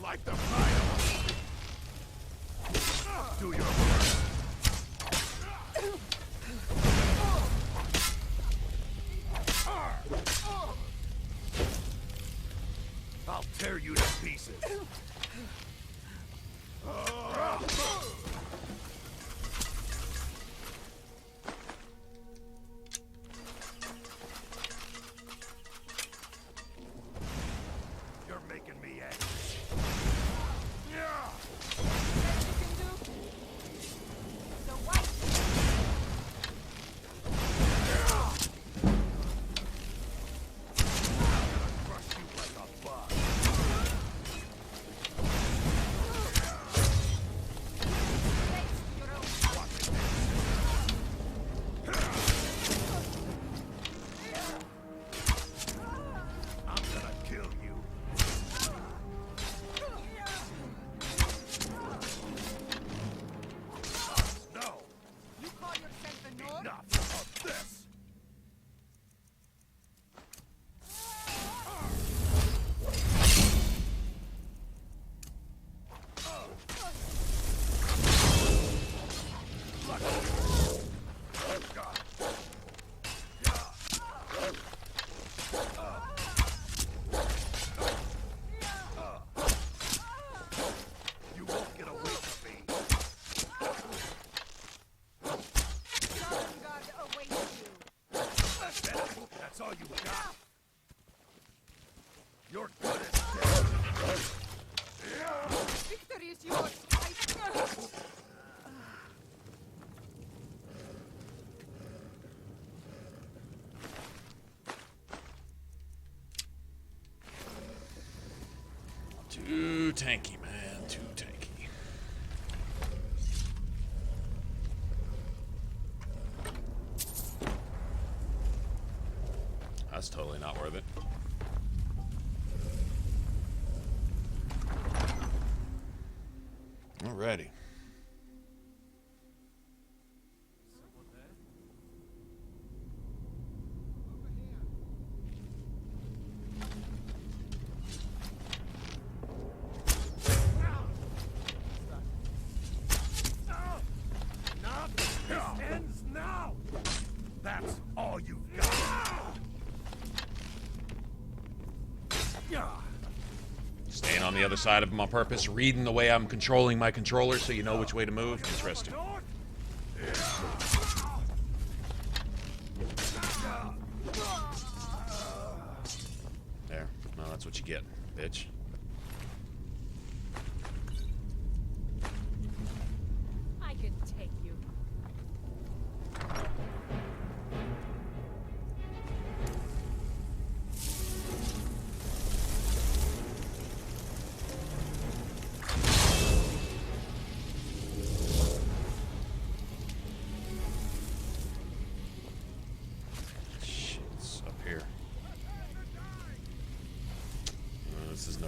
like the fire. Do your work. I'll tear you to pieces. You're making me angry. Too tanky, man. Too tanky. That's totally not worth it. Alrighty. Staying on the other side of him on purpose, reading the way I'm controlling my controller so you know which way to move. Interesting. There. No, that's what you get, bitch. I can take you.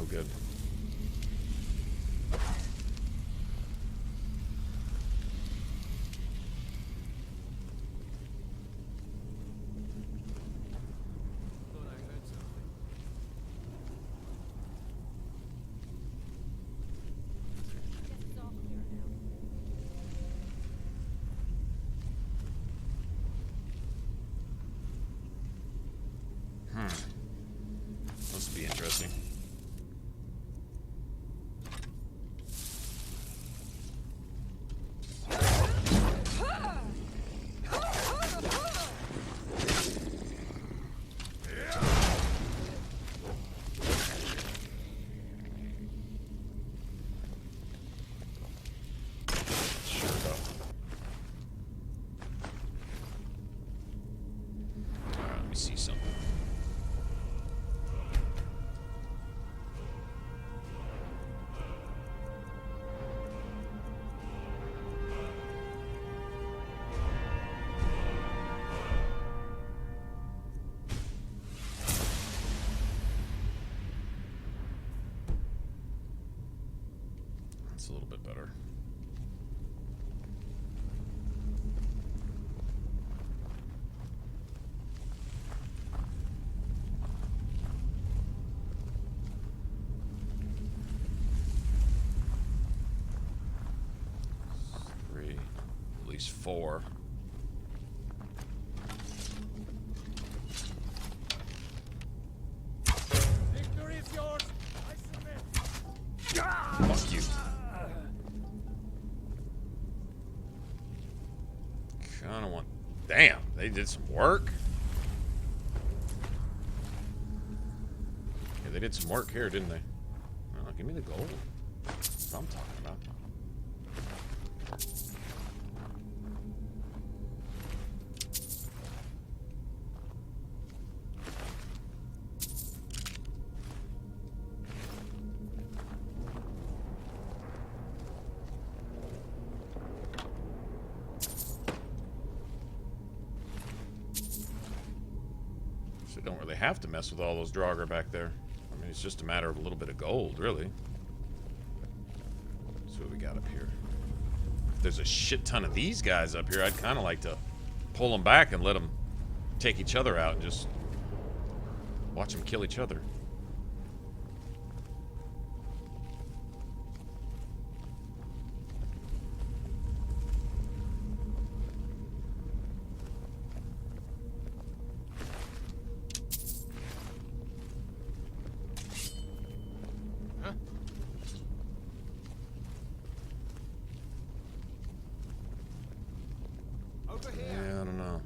Good. This will be interesting. See something. That's a little bit better. least 4. Victory is yours. I submit. Fuck you. Kinda want... Damn, they did some work. Yeah, they did some work here, didn't they? Oh, give me the gold. That's what I'm talking about. So don't really have to mess with all those Draugr back there. I mean, it's just a matter of a little bit of gold, really. That's what we got up here. If there's a shit ton of these guys up here, I'd kind of like to pull them back and let them take each other out and just watch them kill each other. Yeah, I don't know.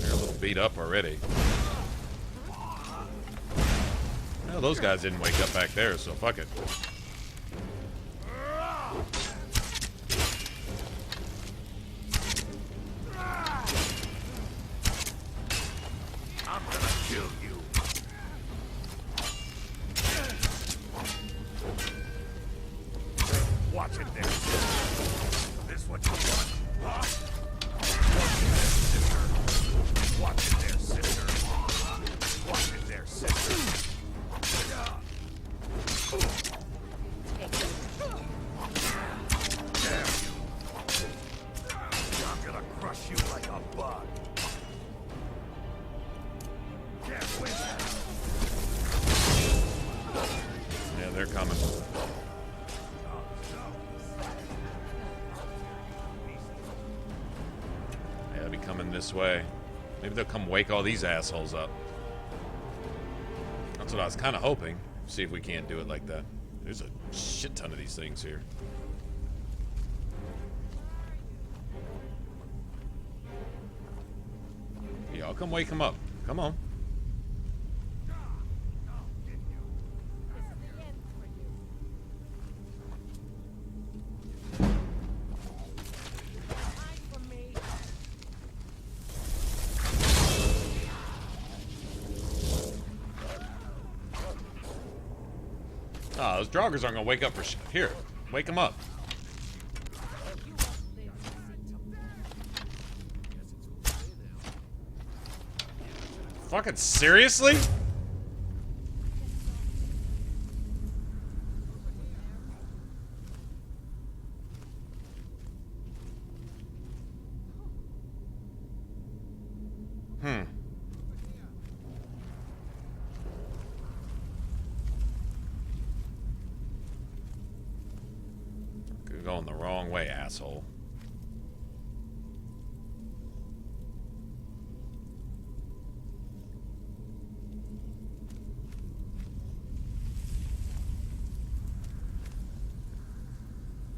They're a little beat up already. Well, those guys didn't wake up back there, so fuck it. I'm gonna kill you. Watch it there. This what you want, huh? Watch it there, sister. Watch it there, sister. Damn you. I'm gonna crush you like a bug. Can't win that. Yeah, they're coming. Yeah, they'll be coming this way. Maybe they'll come wake all these assholes up. That's what I was kind of hoping. See if we can't do it like that. There's a shit ton of these things here. Yeah, I'll come wake them up. Come on. Ah, those Draugrs aren't gonna wake up for shit. Here, wake them up. Fucking seriously? Going the wrong way, asshole.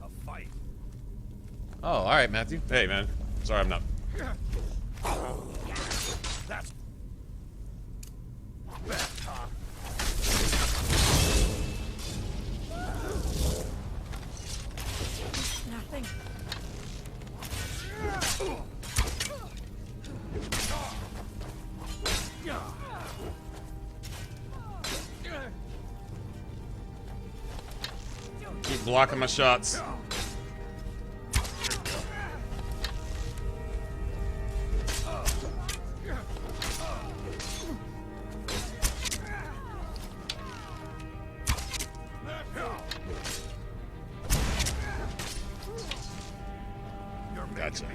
A fight. Oh, all right, Matthew. Hey, man. Sorry, I'm not. That's best, huh? Nothing. Keep blocking my shots. Gotcha.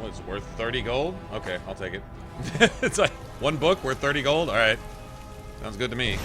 What is it, worth 30 gold? Okay, I'll take it. It's like one book worth 30 gold? Alright. Sounds good to me.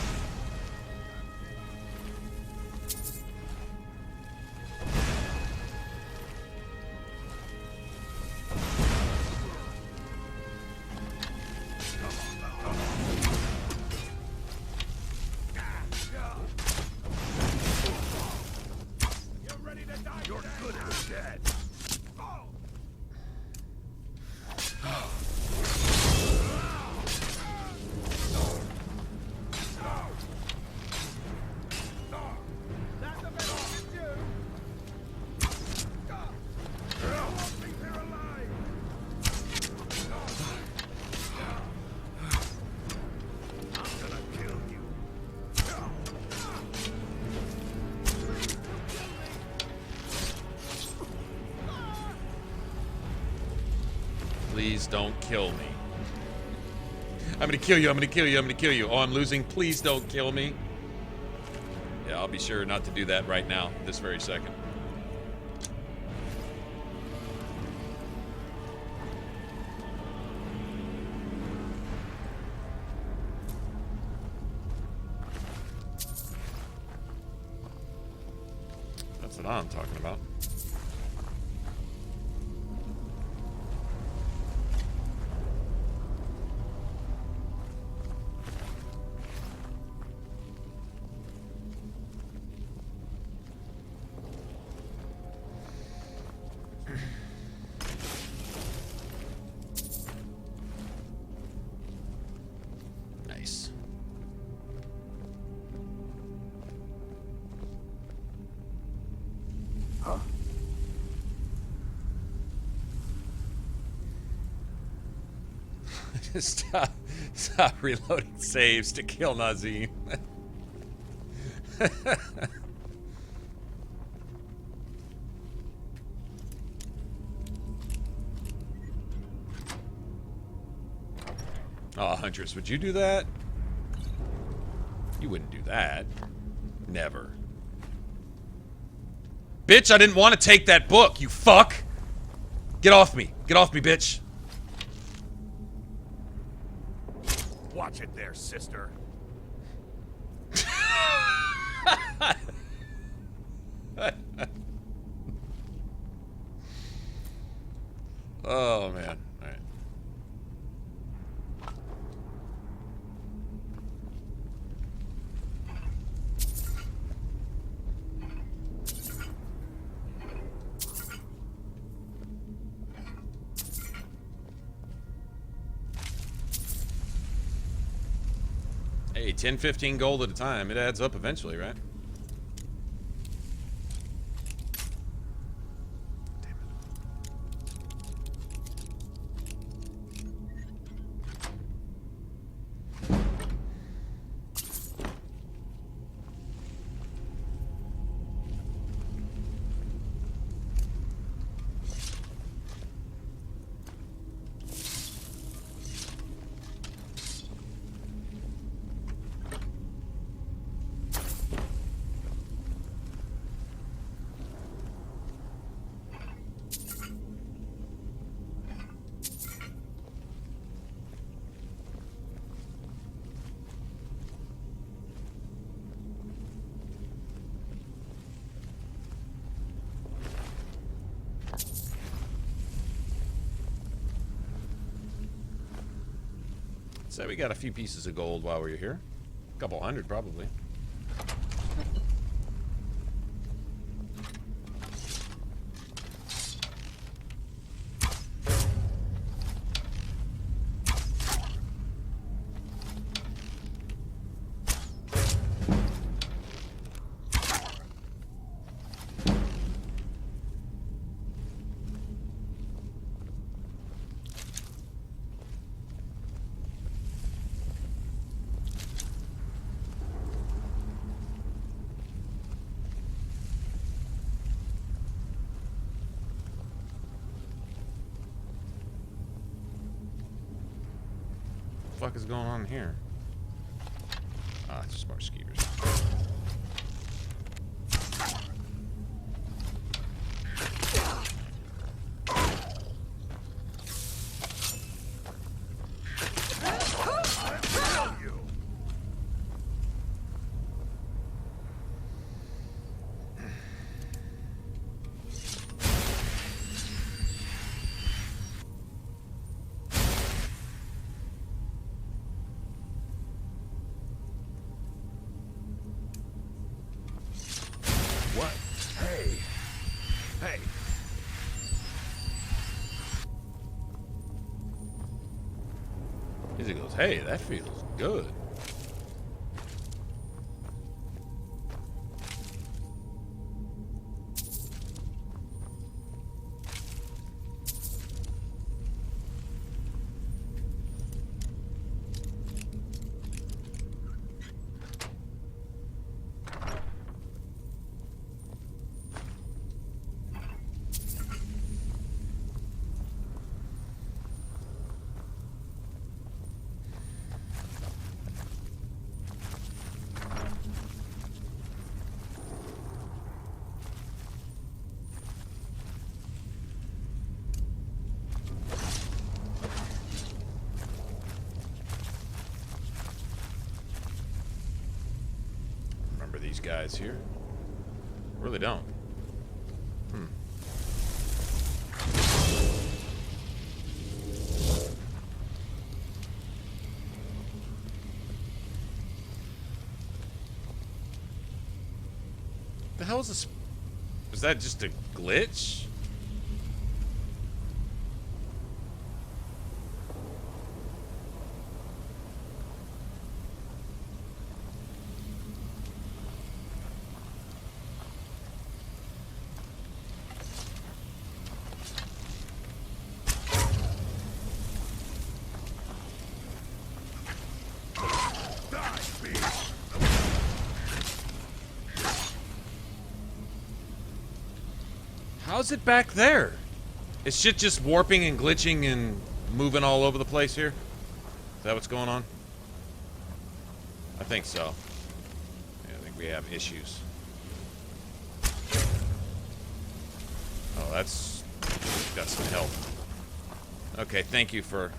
Please don't kill me. I'm gonna kill you, I'm gonna kill you, I'm gonna kill you. Oh, I'm losing. Please don't kill me. Yeah, I'll be sure not to do that right now, this very second. That's what I'm talking about. Nice. Huh? Stop reloading saves to kill Nazim. Oh, Huntress, would you do that? You wouldn't do that. Never. Bitch, I didn't want to take that book, you fuck! Get off me. Get off me, bitch. Watch it there, sister. Oh, man. All right. Hey, 10, 15 gold at a time. It adds up eventually, right? So we got a few pieces of gold while we were here. A couple hundred, probably. What the fuck is going on here? Ah, it's just more skeevers. Hey. Hey. He goes, hey, that feels good. These guys here. Really don't. The hell is this? Is that just a glitch? How's it back there? Is shit just warping and glitching and moving all over the place here? Is that what's going on? I think so. Yeah, I think we have issues. Oh, that's got some help. Okay, thank you for...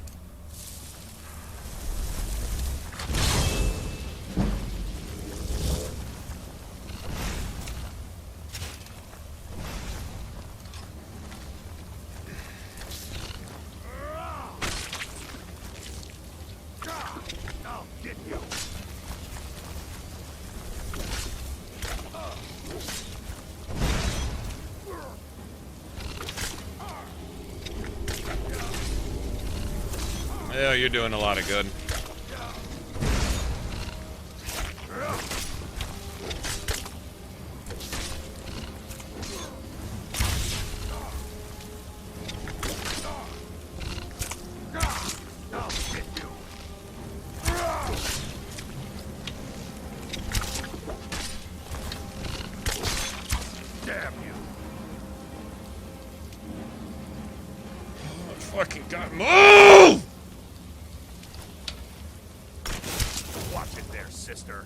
Yeah, you're doing a lot of good. Damn you. Oh, fucking God, move! Watch it there, sister.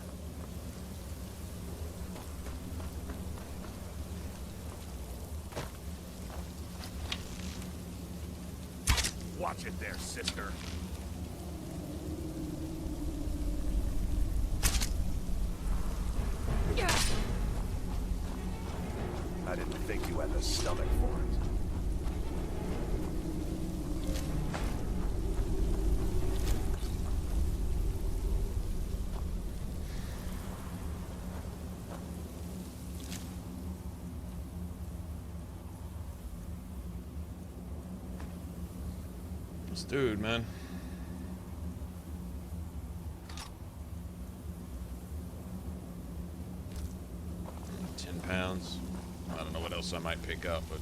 Watch it there, sister. I didn't think you had the stomach for it. This dude, man. £10. I don't know what else I might pick up, but...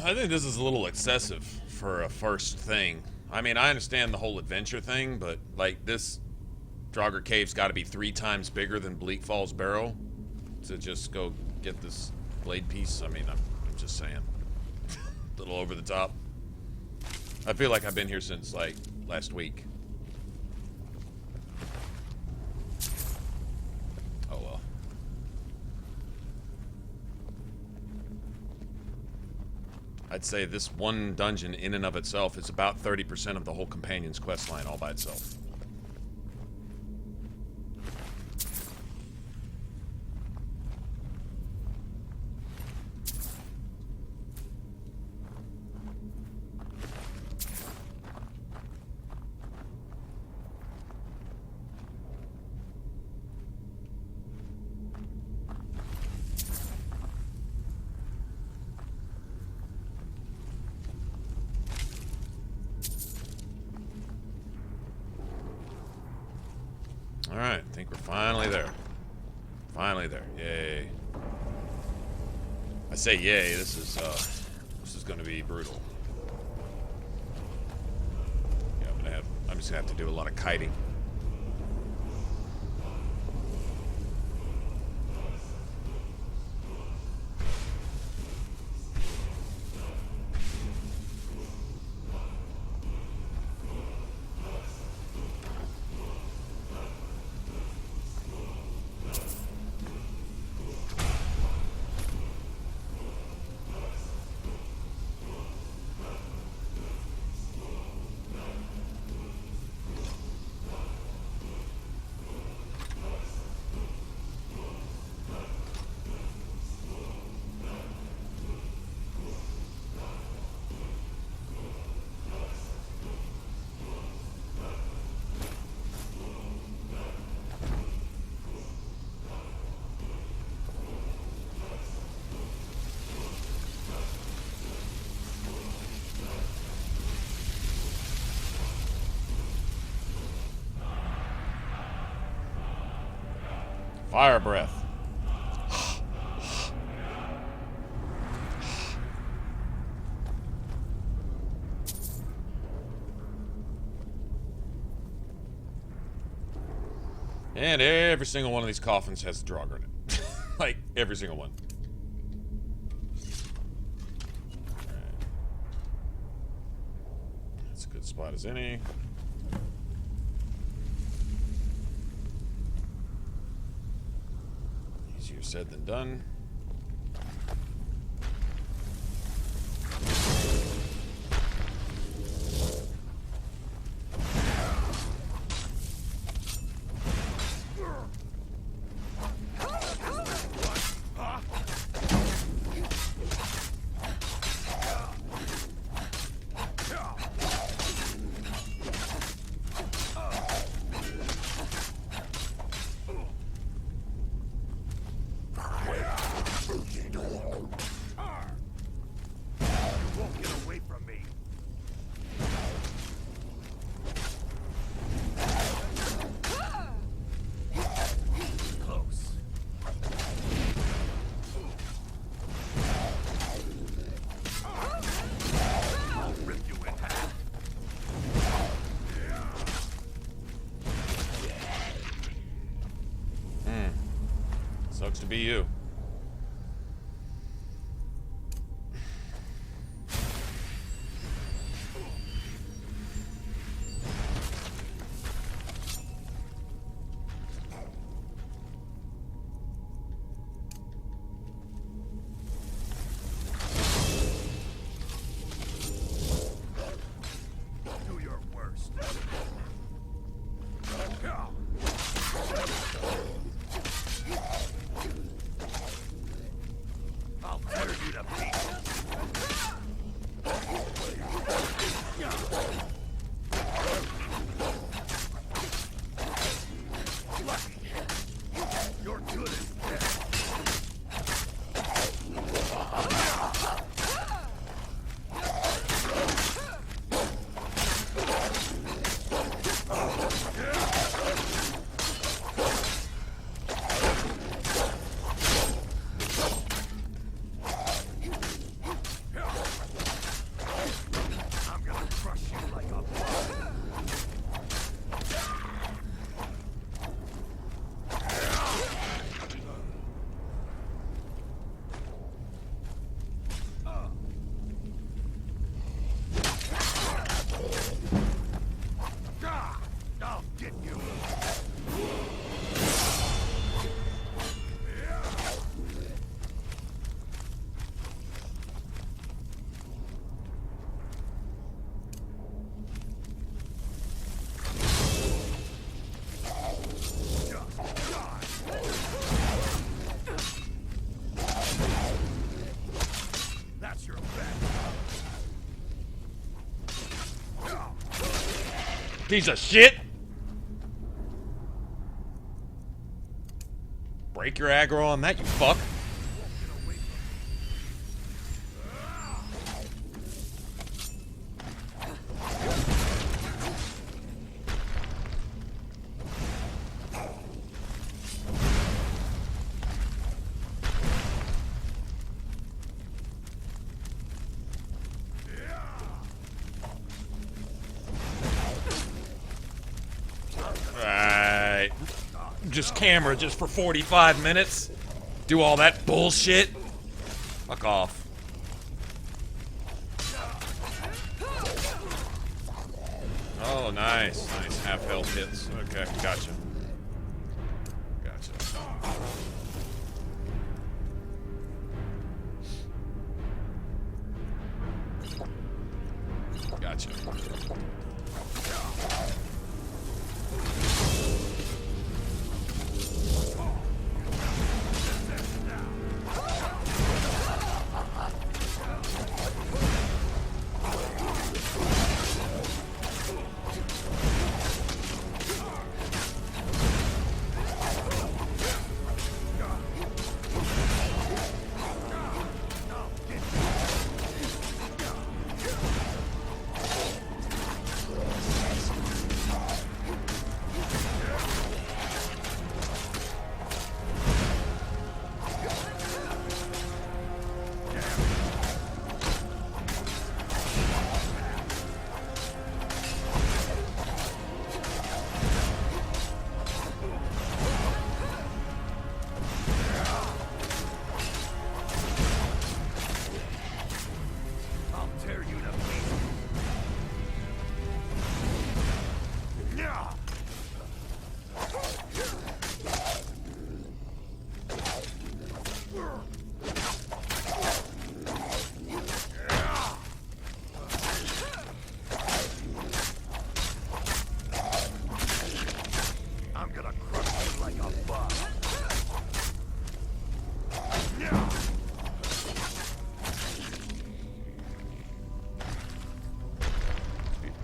I think this is a little excessive for a first thing. I mean, I understand the whole adventure thing, but, like, this Draugr Cave's got to be 3 times bigger than Bleak Falls Barrow to just go get this blade piece. I mean, I'm just saying. A little over the top. I feel like I've been here since, like, last week. Oh, well. I'd say this one dungeon in and of itself is about 30% of the whole companion's quest line all by itself. Alright, I think we're finally there. Finally there. Yay. I say yay, this is gonna be brutal. Yeah, I'm just gonna have to do a lot of kiting. Fire breath. And every single one of these coffins has a Draugr in it. Like, every single one. Alright. That's a good spot as any. Easier said than done. Sucks to be you. Do your worst. Piece of shit! Break your aggro on that, you fuck. Right. Just camera just for 45 minutes. Do all that bullshit. Fuck off. Oh, nice. Nice. Half health hits. Okay, gotcha. Gotcha. Gotcha.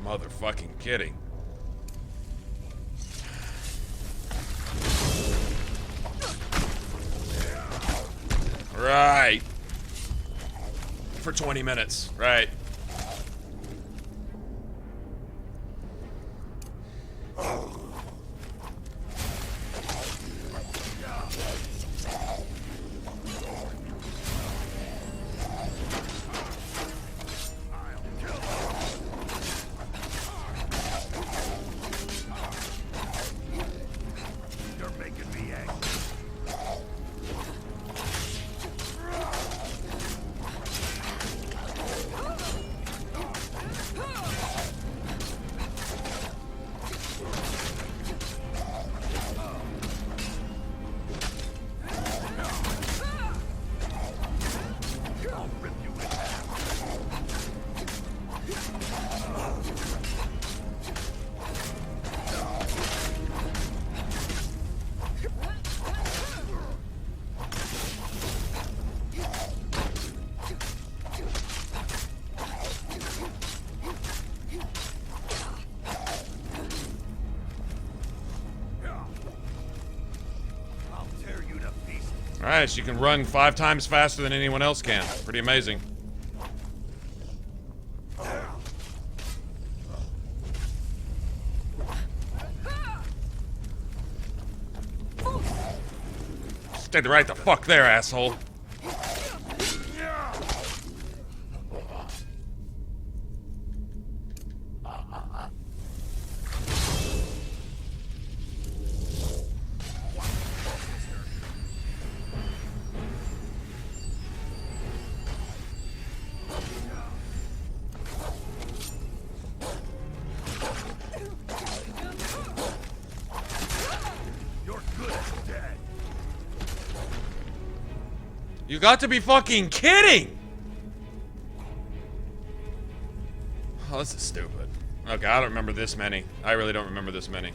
Motherfucking kidding. Right. For 20 minutes, right. Alright, so you can run 5 times faster than anyone else can. Pretty amazing. Stay right the fuck there, asshole. You got to be fucking kidding! Oh, this is stupid. Okay, I don't remember this many. I really don't remember this many.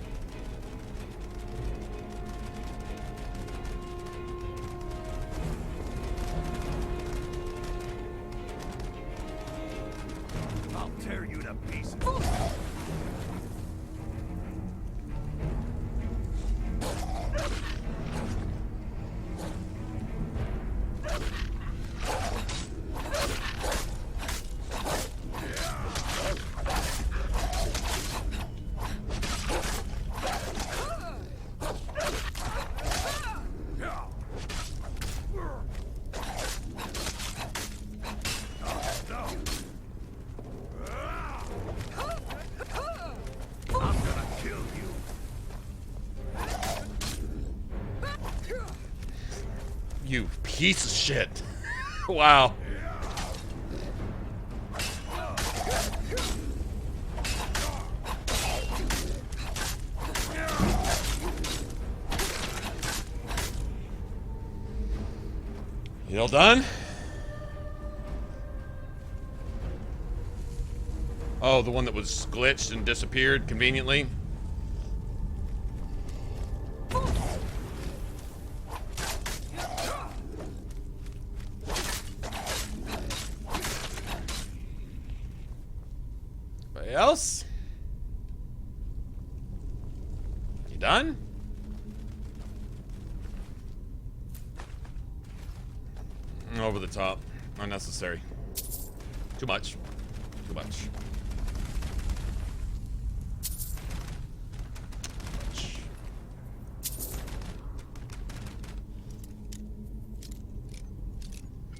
I'll tear you to pieces. You piece of shit. Wow. You all done? Oh, the one that was glitched and disappeared conveniently? Anybody else? You done? Over the top. Unnecessary. Too much. Too much.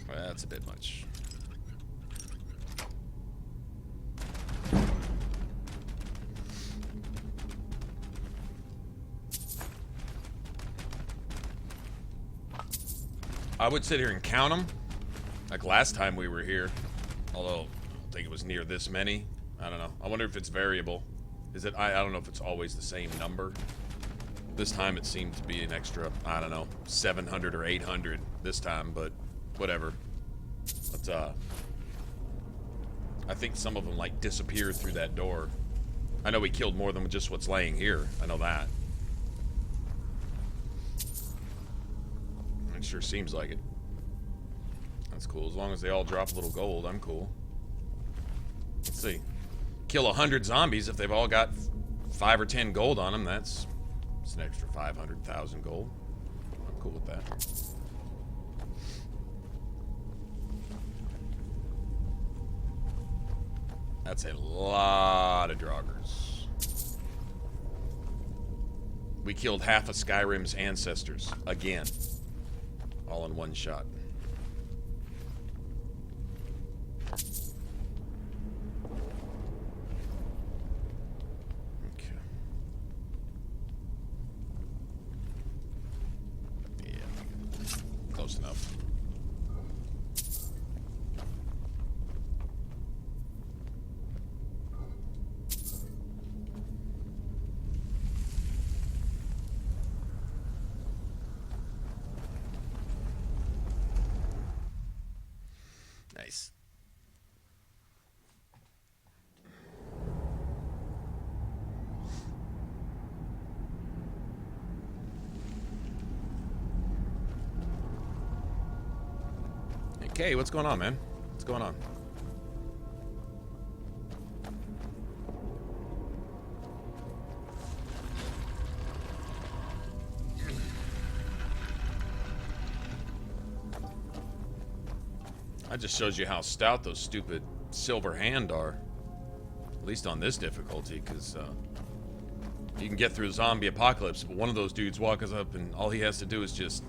That's a bit much. I would sit here and count them, like last time we were here. Although, I don't think it was near this many. I don't know. I wonder if it's variable. Is it? I don't know if it's always the same number. This time it seemed to be an extra, I don't know, 700 or 800 this time, but whatever. But, I think some of them, like, disappeared through that door. I know we killed more than just what's laying here. I know that. It sure seems like it. That's cool. As long as they all drop a little gold, I'm cool. Let's see. Kill 100 zombies. If they've all got 5 or 10 gold on them, that's an extra 500,000 gold. I'm cool with that. That's a lot of Draugrs. We killed half of Skyrim's ancestors. Again. All in one shot. Okay. Yeah. Close enough. Nice. Hey, Kay, what's going on, man? What's going on? That just shows you how stout those stupid silver hand are. At least on this difficulty, because you can get through a zombie apocalypse, but one of those dudes walks up and all he has to do is just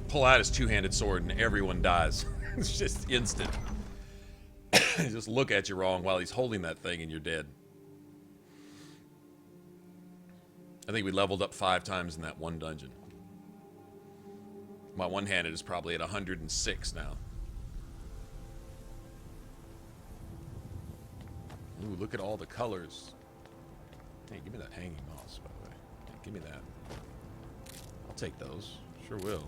pull out his two-handed sword and everyone dies. It's just instant. Just look at you wrong while he's holding that thing and you're dead. I think we leveled up 5 times in that one dungeon. My one-handed is probably at 106 now. Ooh, look at all the colors. Hey, give me that hanging moss, by the way. Hey, give me that. I'll take those. Sure will.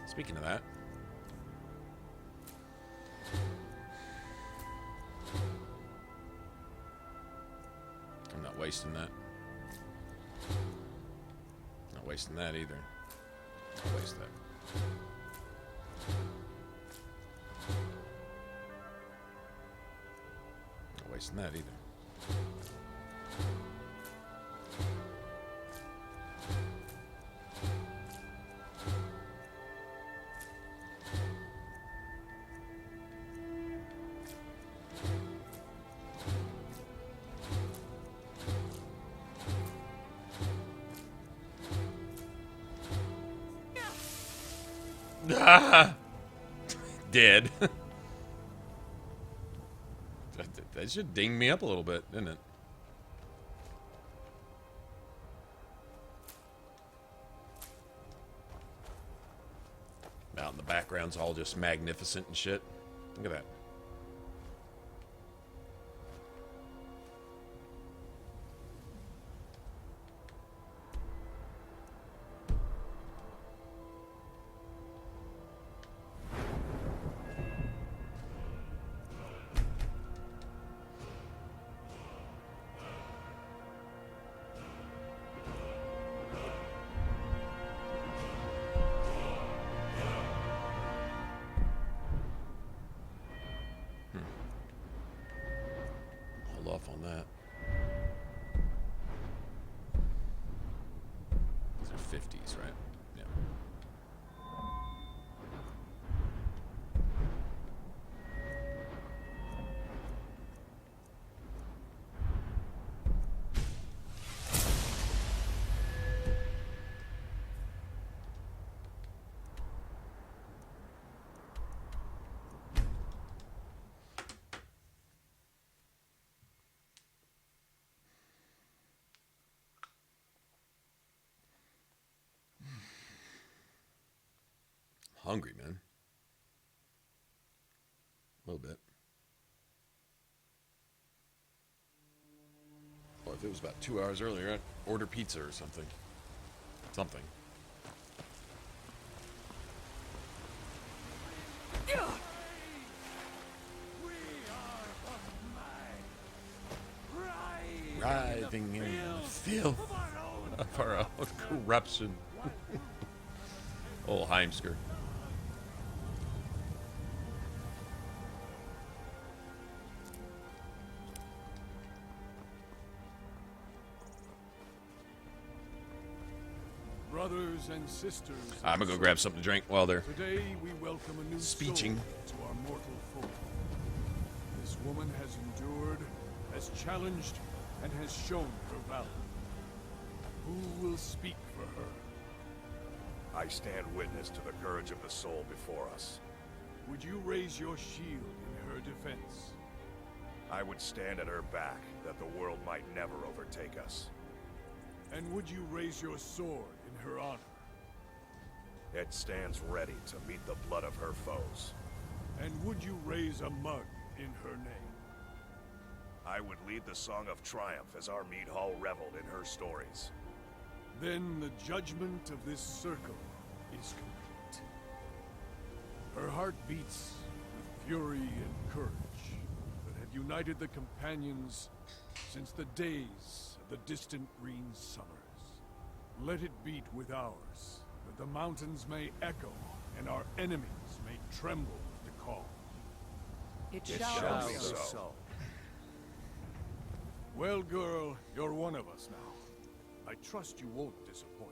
Speaking of that. I'm not wasting that. Not wasting that either. I'll waste that. Not wasting that either. Dead. That should ding me up a little bit, didn't it? Out in the background's all just magnificent and shit. Look at that. Off on that. These are 50s, right? Yeah. Hungry, man. A little bit. Well, if it was about 2 hours earlier, I'd order pizza or something. Something. Writhing in the filth of our own corruption. Oh, Heimsker. Brothers and sisters. I'm gonna go grab something to drink while they're Today we welcome a new speeching soul to our mortal fold. This woman has endured, has challenged, and has shown her valor. Who will speak for her? I stand witness to the courage of the soul before us. Would you raise your shield in her defense? I would stand at her back, that the world might never overtake us. And would you raise your sword in her honor? It stands ready to meet the blood of her foes. And would you raise a mug in her name? I would lead the song of triumph as our mead hall reveled in her stories. Then the judgment of this circle is complete. Her heart beats with fury and courage that have united the companions since the days of the distant green summers. Let it beat with ours, that the mountains may echo and our enemies may tremble at the call. It shall be so. Well, girl, you're one of us now. I trust you won't disappoint.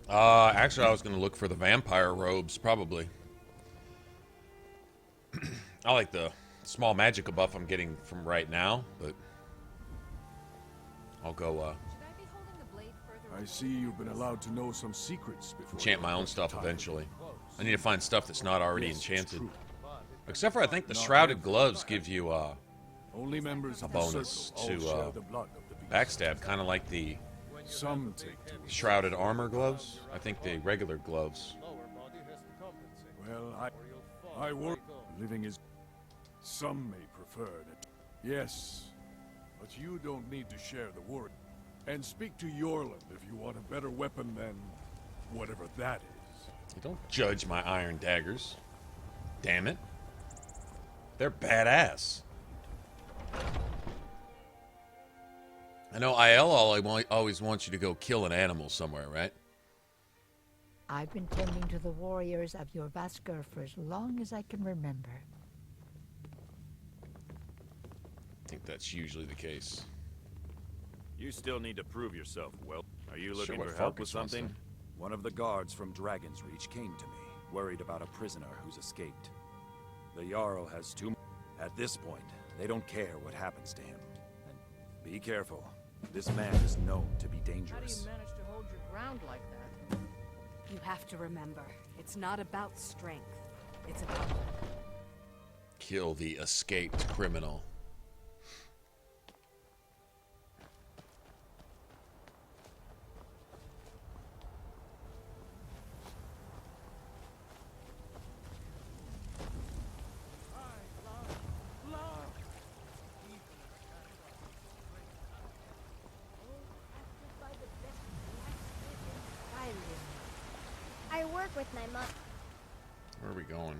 Actually, I was going to look for the vampire robes, probably. I like the small magic buff I'm getting from right now, but I'll go, I see you've been allowed to know some secrets before. enchant my own stuff eventually. I need to find stuff that's not already enchanted. Except for, I think, the Shrouded Gloves give you, only members a of the bonus circle to all share the blood of the beast. backstab, kind of like the Some take to it. Shrouded Armor gloves. I think the regular gloves. Well, I work. Living is. Some may prefer it. Yes, but you don't need to share the word. And speak to Yorland if you want a better weapon than whatever that is. You don't judge my iron daggers. Damn it. They're badass. I know IL always wants you to go kill an animal somewhere, right? I've been tending to the warriors of your Vasker for as long as I can remember. I think that's usually the case. You still need to prove yourself, Will. Are you looking what for help Farkas with wants something? then. One of the guards from Dragon's Reach came to me, worried about a prisoner who's escaped. The Jarl has two... At this point, they don't care what happens to him. And be careful. This man is known to be How do you dangerous. manage to hold your ground like that? You have to remember, it's not about strength. It's about Kill the escaped criminal. I work with my mom. Where are we going?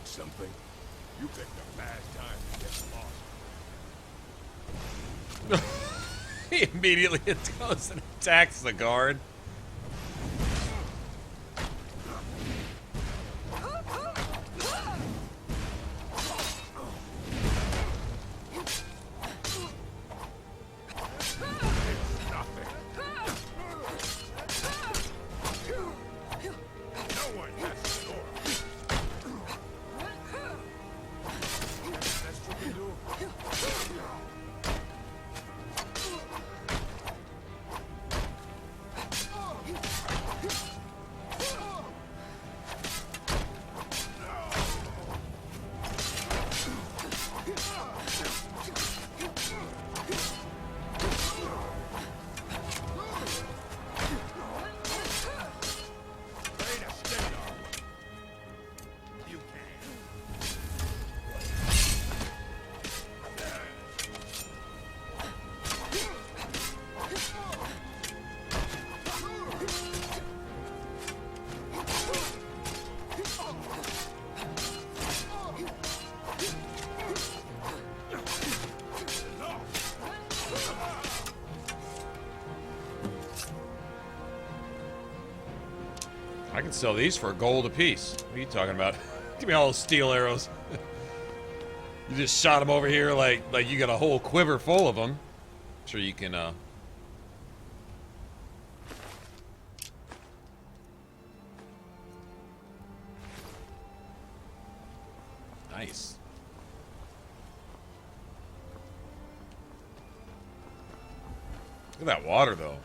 Something? You picked a bad time to get lost. He immediately goes and attacks the guard. I can sell these for $1 a piece. What are you talking about? Give me all those steel arrows. You just shot them over here like you got a whole quiver full of them. Sure you can Nice. Look at that water though.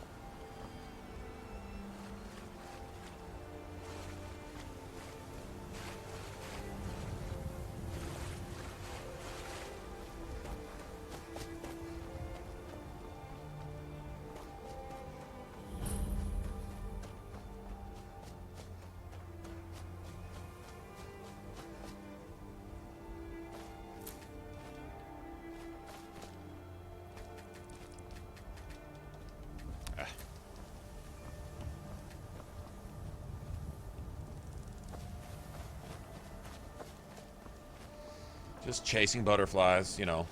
Just chasing butterflies, you know.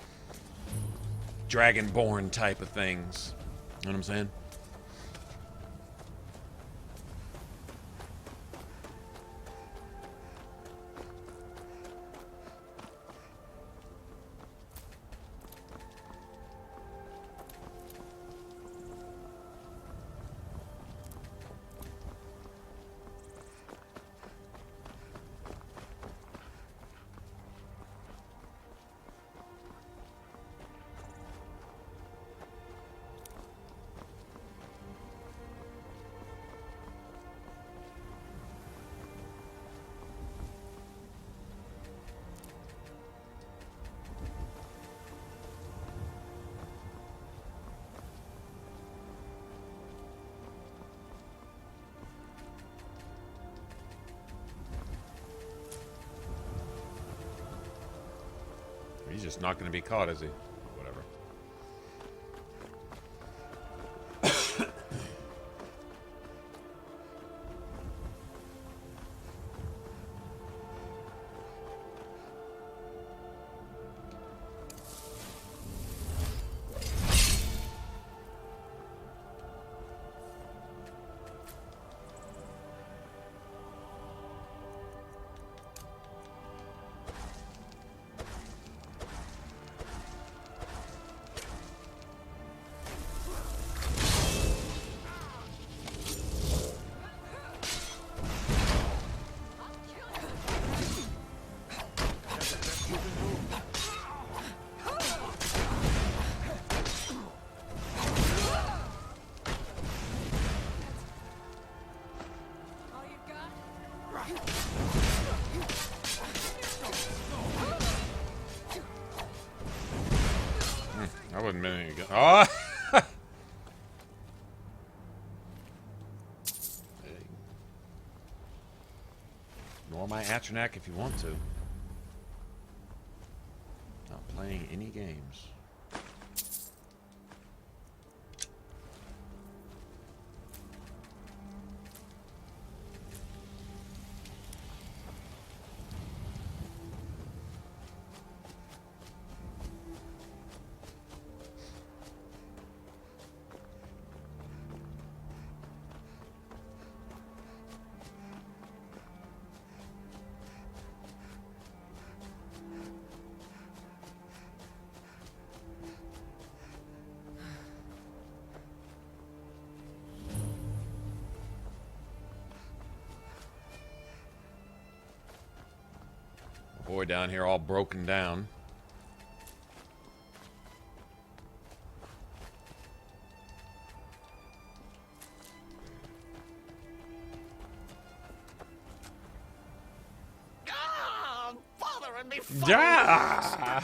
Dragonborn type of things. You know what I'm saying? He's just not going to be caught, is he? Whatever. I wasn't meaning to go. Oh! Ignore my Atronach if you want to. Not playing any games. Boy down here all broken down. Ah, bothering me. Yeah.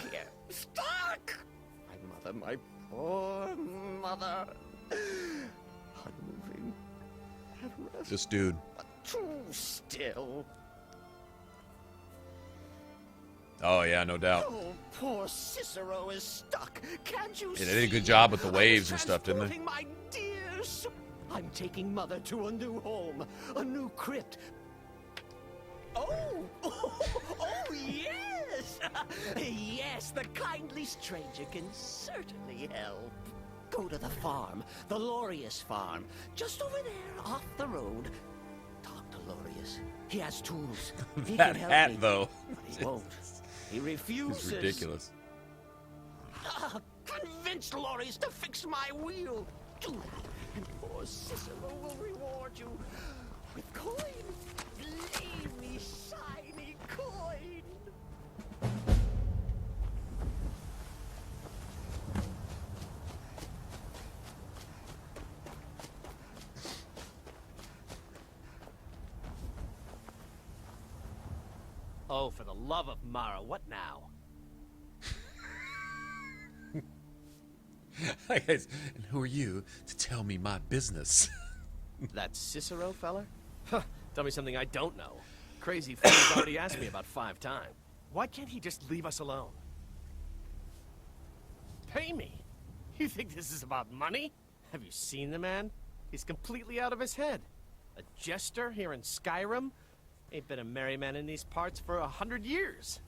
Stuck. My mother, my poor mother. Unmoving. At rest. This dude. But too still. Oh yeah, no doubt. Oh, poor Cicero is stuck. Can't you see? Yeah, they did a good job with the waves and stuff, didn't they? My dears. I'm taking Mother to a new home, a new crypt. Oh, yes. Yes, the kindly stranger can certainly help. Go to the farm, the Lorius farm, just over there off the road. Talk to Lorius. He has tools. He That can help hat, me, though. But he won't. He refuses. It's ridiculous. Convince Lorius to fix my wheel. Do that, and poor Cicero will reward you with coin. Leave me shiny coin. Oh, for the love of Mara, what now? Hi guys, and who are you to tell me my business? That Cicero fella? Huh, tell me something I don't know. Crazy fool's already asked me about 5 times. Why can't he just leave us alone? Pay me? You think this is about money? Have you seen the man? He's completely out of his head. A jester here in Skyrim? Ain't been a merry man in these parts for 100 years.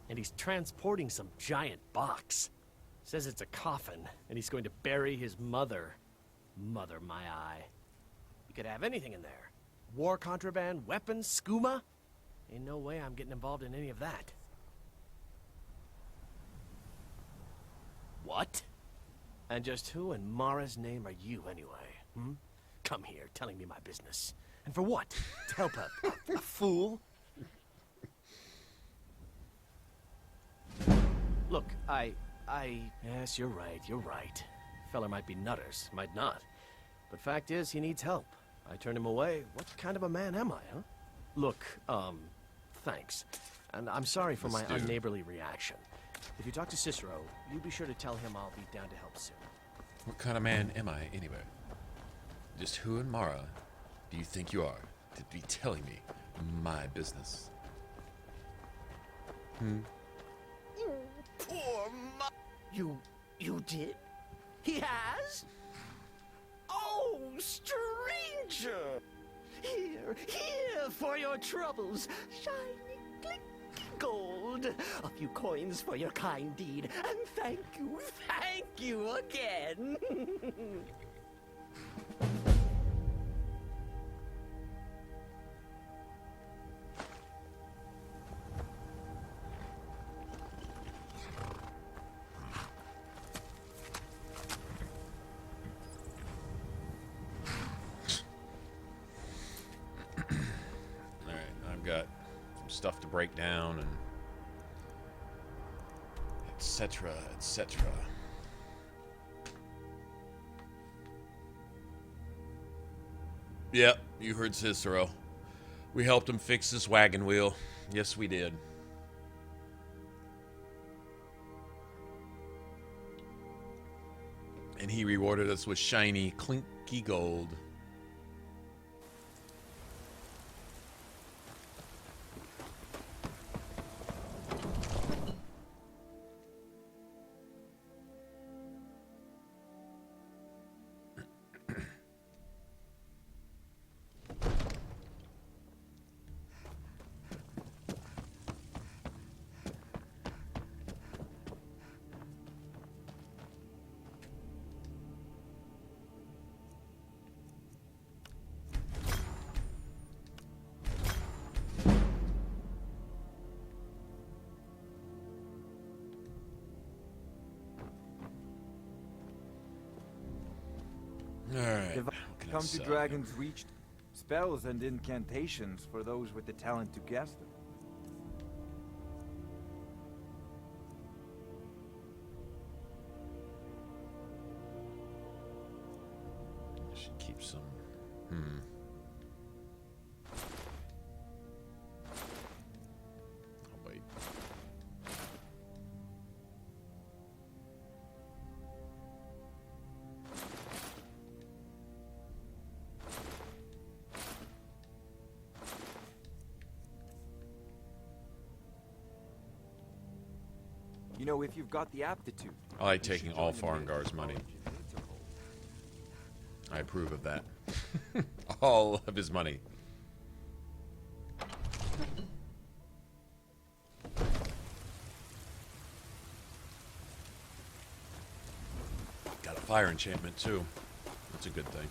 And he's transporting some giant box. Says it's a coffin, and he's going to bury his mother. Mother, my eye. You could have anything in there. War contraband, weapons, skooma. Ain't no way I'm getting involved in any of that. What? And just who in Mara's name are you, anyway? Hmm? Come here, telling me my business. And for what? To help a fool? Look, Yes, you're right. Feller might be nutters, might not. But fact is, he needs help. I turned him away. What kind of a man am I, huh? Look, thanks. And I'm sorry for my unneighborly reaction. If you talk to Cicero, you be sure to tell him I'll be down to help soon. What kind of man am I, anyway? Just who in Mara do you think you are to be telling me my business? Hmm? Poor You did? He has? Oh, stranger! Here for your troubles. Shiny, click, gold. A few coins for your kind deed. And thank you again. Stuff to break down and etc, etc. Yep, you heard Cicero. We helped him fix this wagon wheel. Yes, we did. And he rewarded us with shiny, clinky gold. Come to Dragon's Reach, spells and incantations for those with the talent to cast them. Should keep some. I'll wait. You know, if you've got the aptitude. I like taking all Farengar's money. I approve of that. All of his money. Got a fire enchantment too. That's a good thing.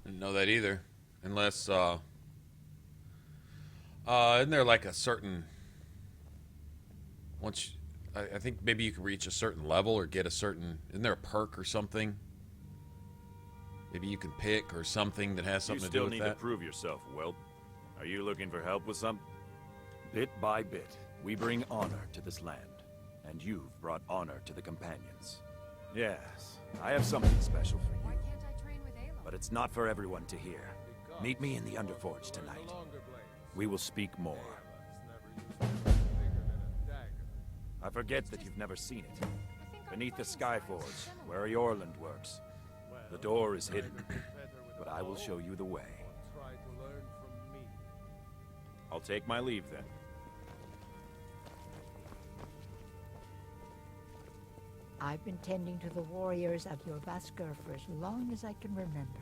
Didn't know that either. Unless, isn't there like a certain... Once... I think maybe you can reach a certain level or get a certain... Isn't there a perk or something? Maybe you can pick or something that has something to do with that? You still need to prove yourself, Whelp. Are you looking for help with something? Bit by bit, we bring honor to this land. And you've brought honor to the companions. Yes, I have something special for you. But it's not for everyone to hear. Meet me in the Underforge tonight. We will speak more. I forget that you've never seen it. Beneath the Skyforge, where Eorland works. The door is hidden, but I will show you the way. I'll take my leave then. I've been tending to the warriors of your Vasker for as long as I can remember.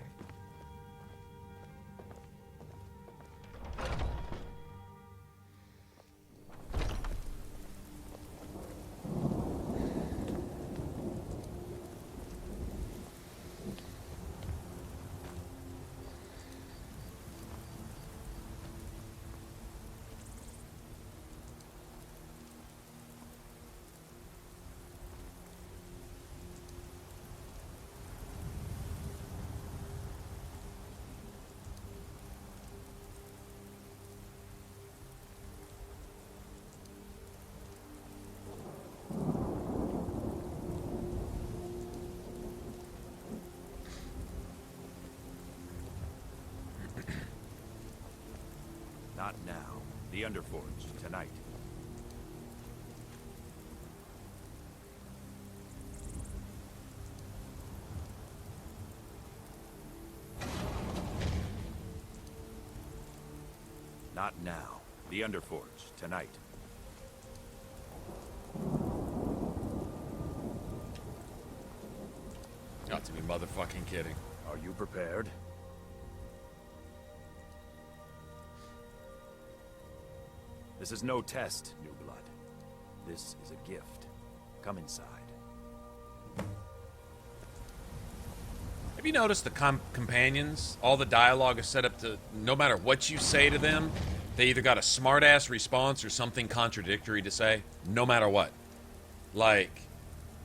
Not now. The Underforged, tonight. Not now. The Underforged, tonight. Got to be motherfucking kidding. Are you prepared? This is no test, New Blood. This is a gift. Come inside. Have you noticed the companions? All the dialogue is set up to, no matter what you say to them, they either got a smart-ass response or something contradictory to say, no matter what. Like,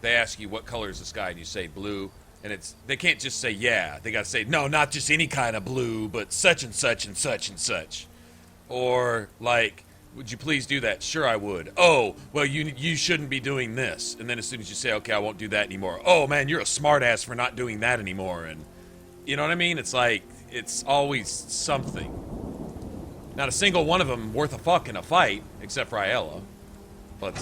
they ask you what color is the sky, and you say blue, and they can't just say yeah. They got to say, no, not just any kind of blue, but such and such and such and such. Or, like, would you please do that? Sure, I would. Oh, well, you shouldn't be doing this. And then as soon as you say, okay, I won't do that anymore. Oh, man, you're a smartass for not doing that anymore. And you know what I mean? It's like, it's always something. Not a single one of them worth a fuck in a fight, except for Aiella. But,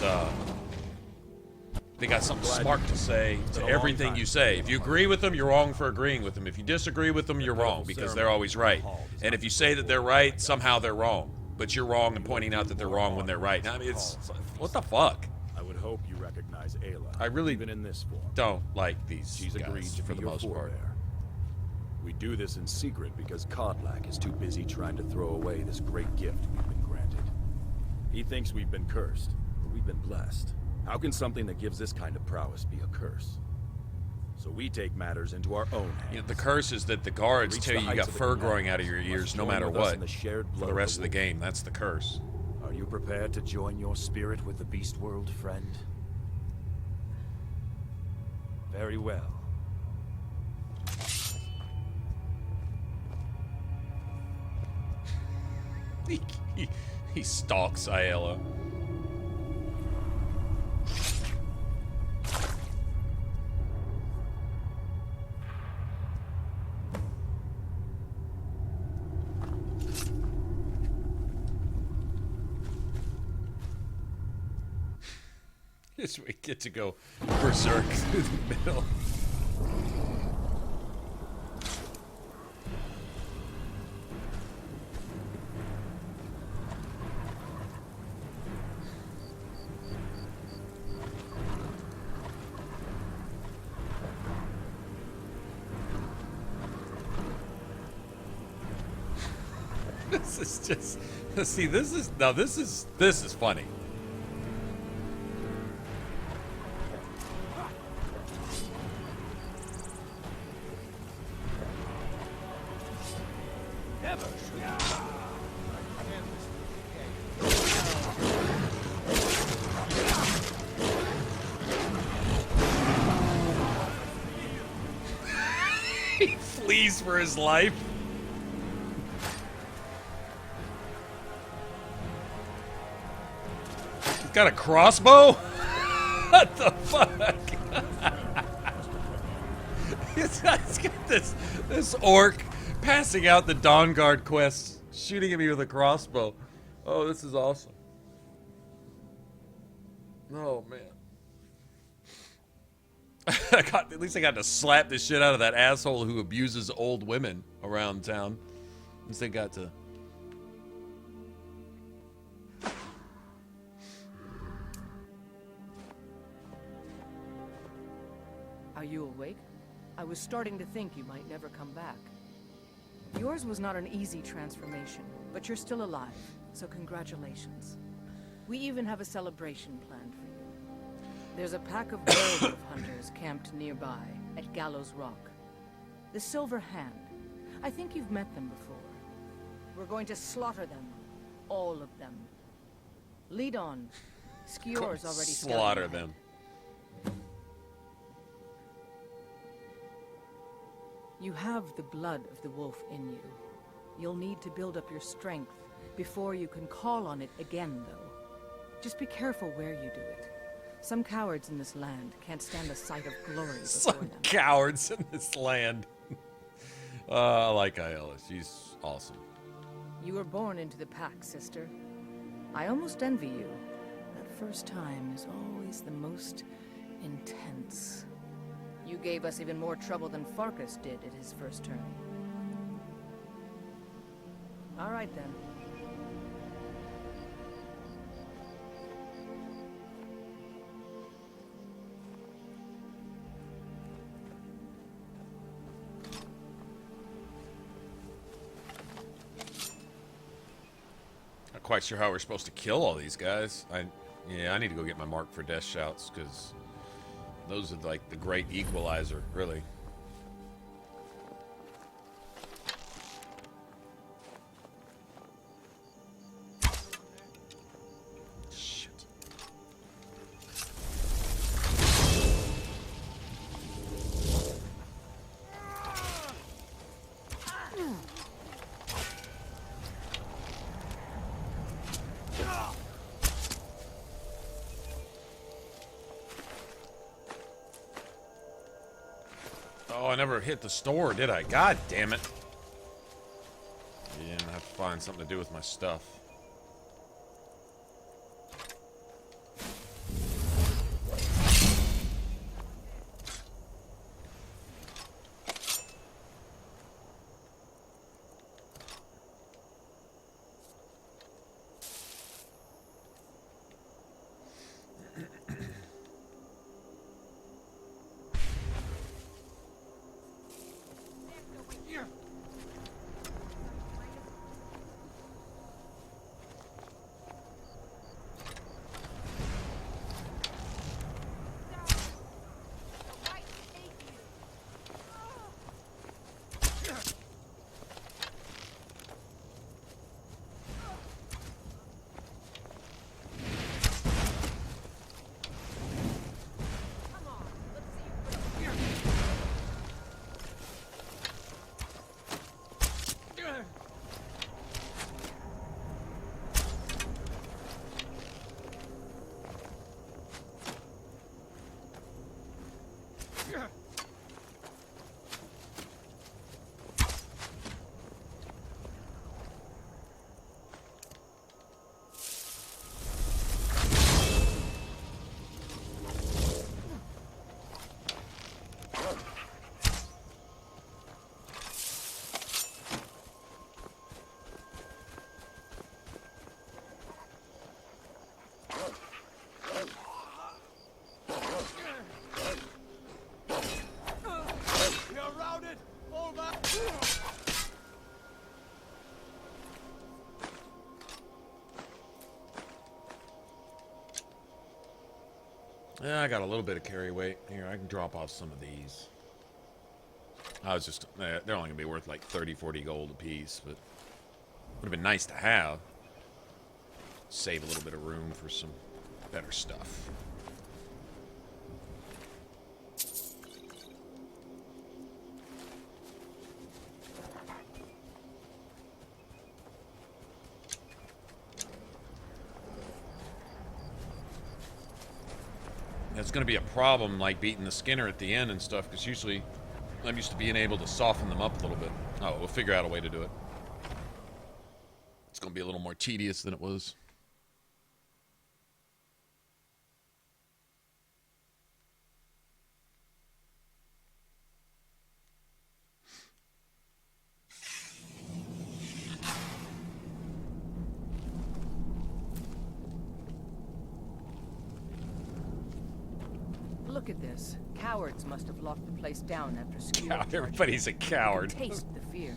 they got something smart to say to everything you say. If you agree with them, you're wrong for agreeing with them. If you disagree with them, you're wrong, because they're always right. And if you say that they're right, somehow they're wrong. But you're wrong in pointing out that they're wrong when they're right. I mean, it's... What the fuck? I would hope you recognize Ayla. I really even in this form. don't like these She's guys agreed to for be the your most part. forebear. We do this in secret because Kodlak is too busy trying to throw away this great gift we've been granted. He thinks we've been cursed, but we've been blessed. How can something that gives this kind of prowess be a curse? So we take matters into our own hands. You know, the curse is that the guards tell you got fur growing out of your ears no matter what for the rest of the game. That's the curse. Are you prepared to join your spirit with the beast world, friend? Very well. He stalks Aiella. Yes, we get to go berserk through the middle. This is just, see, this is funny. He flees for his life. He's got a crossbow? What the fuck? He's got this orc passing out the Dawn Guard quests, shooting at me with a crossbow. Oh, this is awesome. Oh, man. At least I got to slap the shit out of that asshole who abuses old women around town. At least they got to... Are you awake? I was starting to think you might never come back. Yours was not an easy transformation, but you're still alive, so congratulations. We even have a celebration planned for you. There's a pack of werewolf hunters camped nearby at Gallows Rock. The Silver Hand. I think you've met them before. We're going to slaughter them. All of them. Lead on. Skior's already slaughter them. You have the blood of the wolf in you. You'll need to build up your strength before you can call on it again, though. Just be careful where you do it. Some cowards in this land can't stand the sight of glory before them. Some cowards in this land. I like Aiella. She's awesome. You were born into the pack, sister. I almost envy you. That first time is always the most intense. You gave us even more trouble than Farkas did at his first turn. All right, then. Not quite sure how we're supposed to kill all these guys. Yeah, I need to go get my mark for death shouts, because those are like the great equalizer, really. Oh, I never hit the store, did I? God damn it. Yeah, I have to find something to do with my stuff. Yeah, I got a little bit of carry weight. Here, I can drop off some of these. I was just... they're only going to be worth like 30, 40 gold a piece, but... would have been nice to have. Save a little bit of room for some better stuff. It's going to be a problem, like beating the Skinner at the end and stuff, because usually I'm used to being able to soften them up a little bit. Oh, we'll figure out a way to do it. It's going to be a little more tedious than it was. Look at this. Cowards must have locked the place down after school. Everybody's a coward. Taste the fear.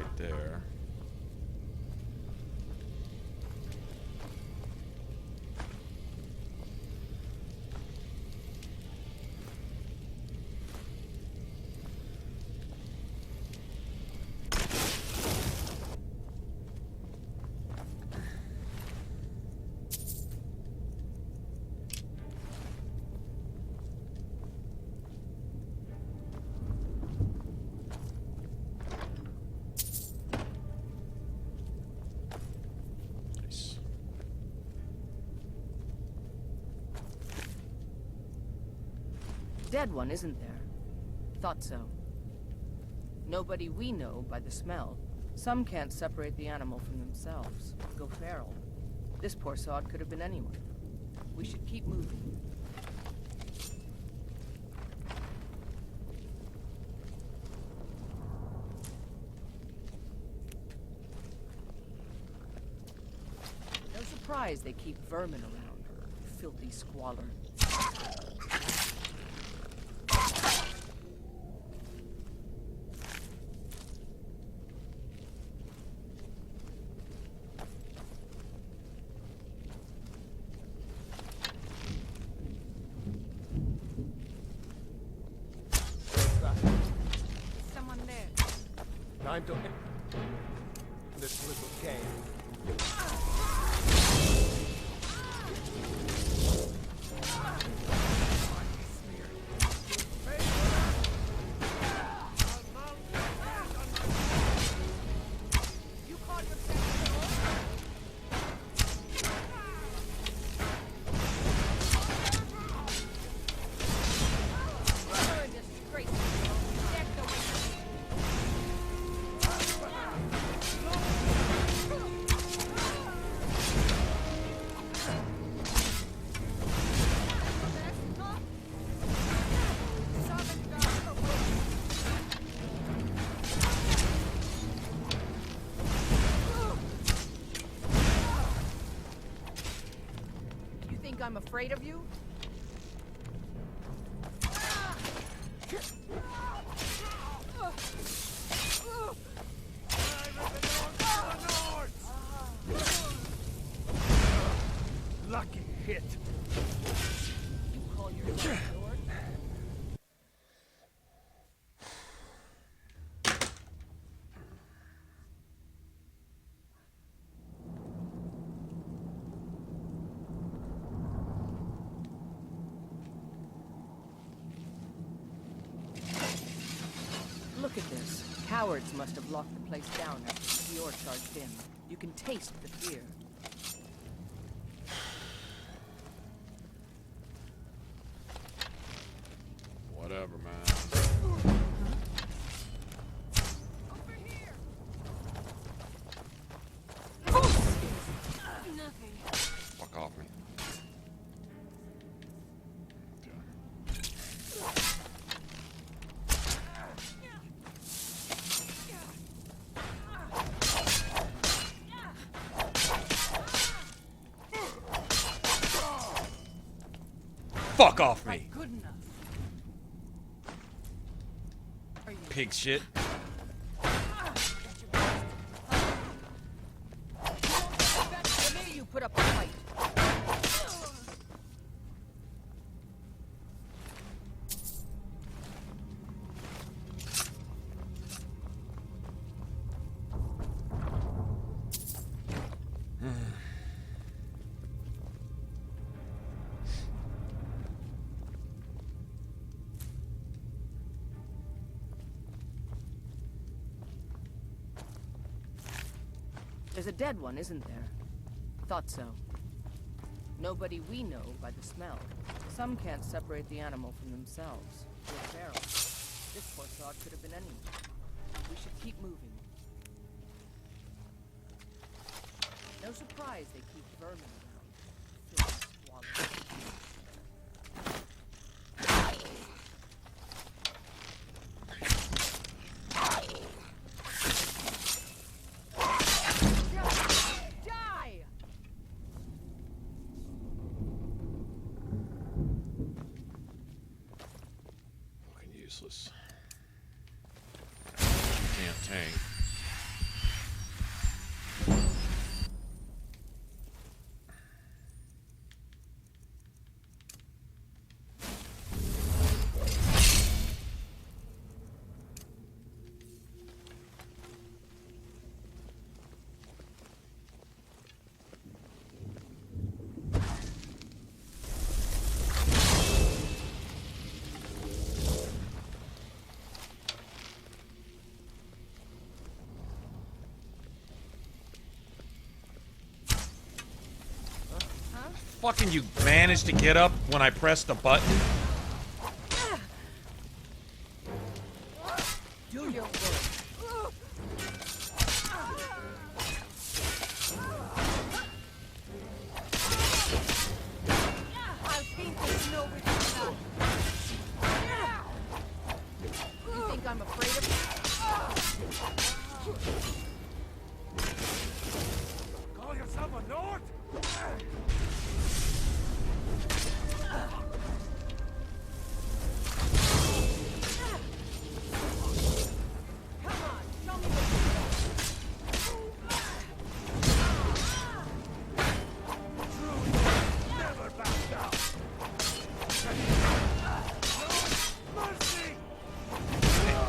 right there. Dead one, isn't there? Thought so. Nobody we know by the smell. Some can't separate the animal from themselves. Go feral. This poor sod could have been anyone. We should keep moving. No surprise they keep vermin around. Filthy squalor. Time to end this little game. I'm afraid of you? Lucky hit. You call yourself Lord? Look at this. Cowards must have locked the place down after Fior charged in. You can taste the fear. Whatever, man. Over here. Nothing. Fuck off me. Fuck off me. Good enough. Pig shit. You put up a fight. There's a dead one, isn't there? Thought so. Nobody we know by the smell. Some can't separate the animal from themselves. They're feral. This poor sod could have been anyone. We should keep moving. No surprise they keep vermin around. Filthy squalor. Can't tank. Fucking you managed to get up when I pressed the button? Do your work. I'll paint the snow with blood. You think I'm afraid of you? Call yourself a Nord?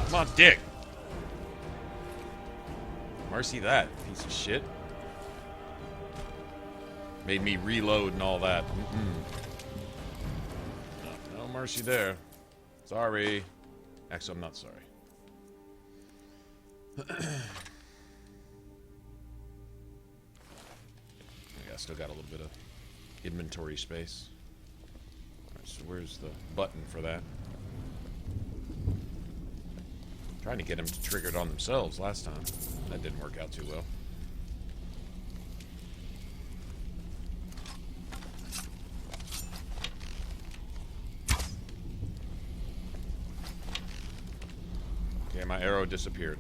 Come on, dick. Mercy that, piece of shit. Made me reload and all that. No mercy there. Sorry. Actually, I'm not sorry. Yeah, I still got a little bit of inventory space. Alright, so where's the button for that? Trying to get them to trigger it on themselves last time. That didn't work out too well. Okay, my arrow disappeared.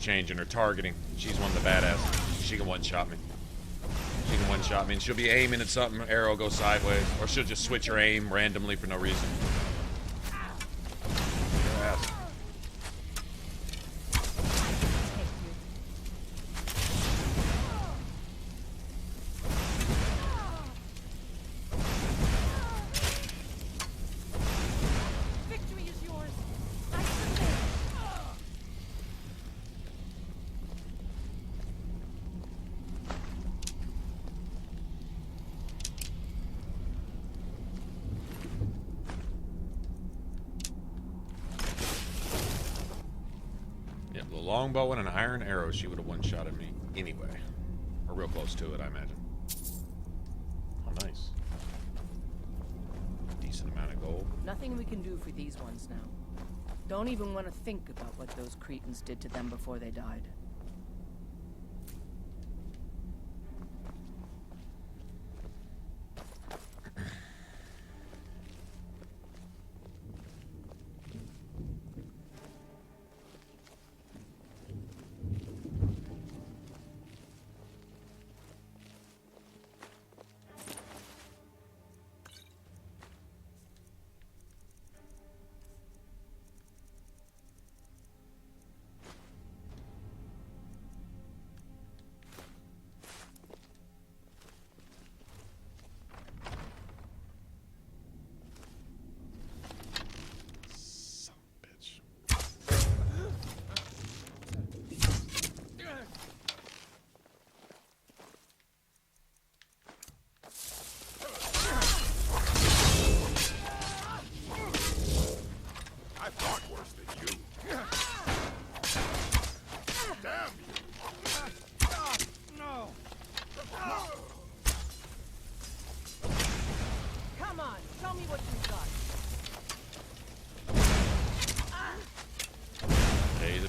Changing her targeting. She's one of the badasses. She can one-shot me. She can one-shot me, and she'll be aiming at something, arrow goes sideways, or she'll just switch her aim randomly for no reason. Longbow and an iron arrow, she would have one-shotted me anyway. Or real close to it, I imagine. Oh, nice. Decent amount of gold. Nothing we can do for these ones now. Don't even want to think about what those Cretans did to them before they died.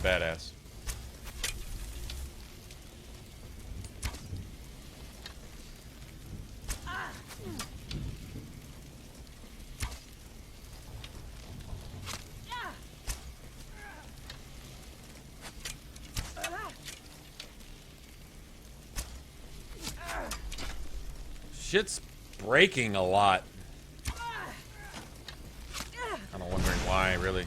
Badass. Shit's breaking a lot. I'm wondering why, really.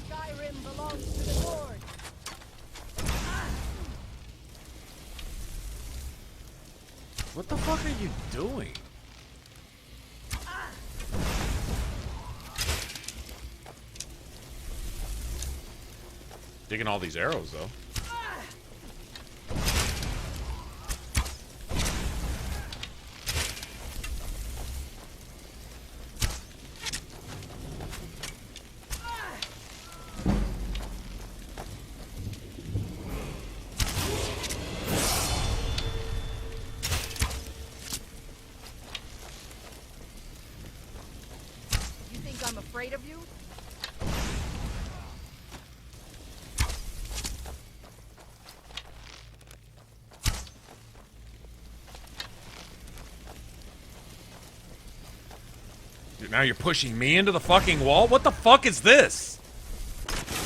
Skyrim belongs to the Lord. What the fuck are you doing? Digging all these arrows, though. You think I'm afraid of you? Dude, now you're pushing me into the fucking wall? What the fuck is this?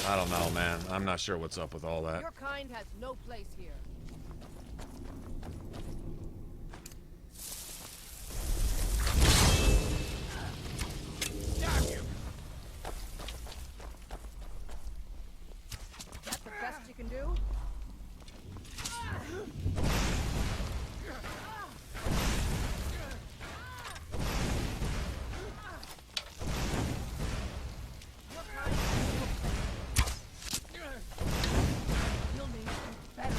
I don't know, man. I'm not sure what's up with all that. Your kind has no place here. Is that the best you can do? You'll need better.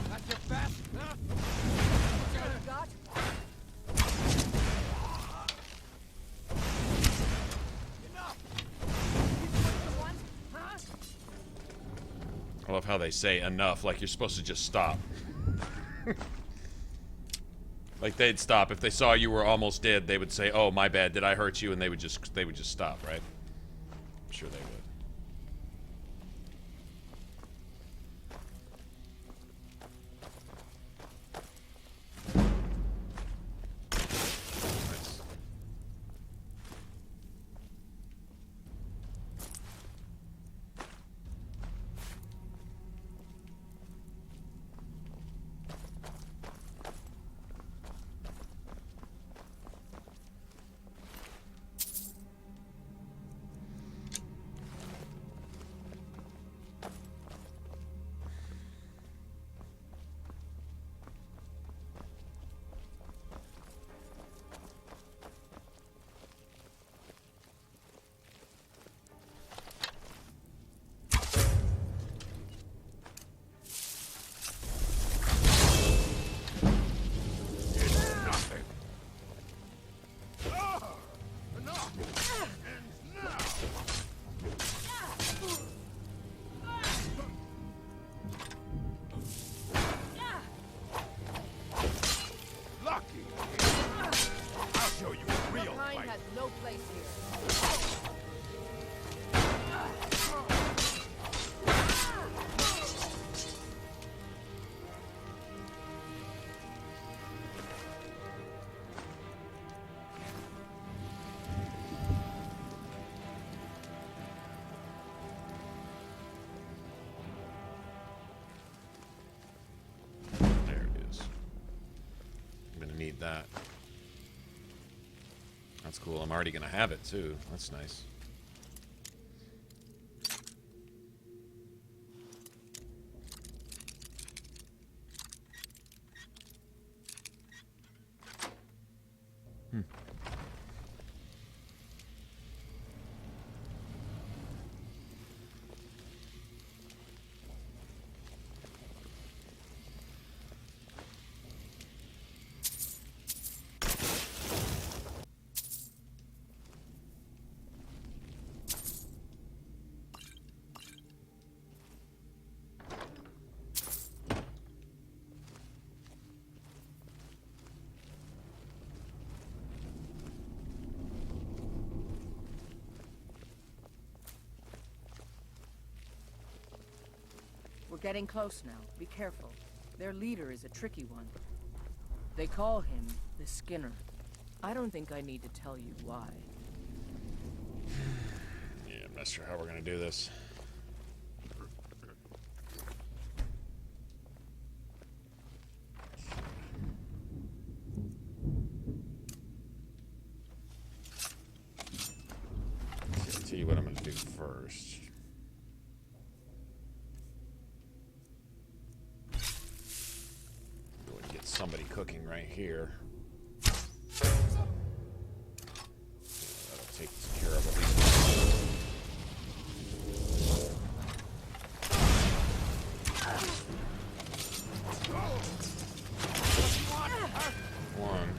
That's your best, huh? What's all you got? Enough! This what you want, huh? I love how they say enough, like you're supposed to just stop. Like they'd stop if they saw you were almost dead. They would say, "Oh, my bad. Did I hurt you?" And they would just stop, right? I'm sure they would. Nice. Your kind has no place here. There it is. I'm gonna need that. That's cool. I'm already gonna have it too. That's nice. We're getting close now. Be careful. Their leader is a tricky one. They call him the Skinner. I don't think I need to tell you why. Yeah, I'm not sure how we're gonna do this. I'll tell you what I'm gonna do first. Go and get somebody cooking right here. That'll take care of at least. One.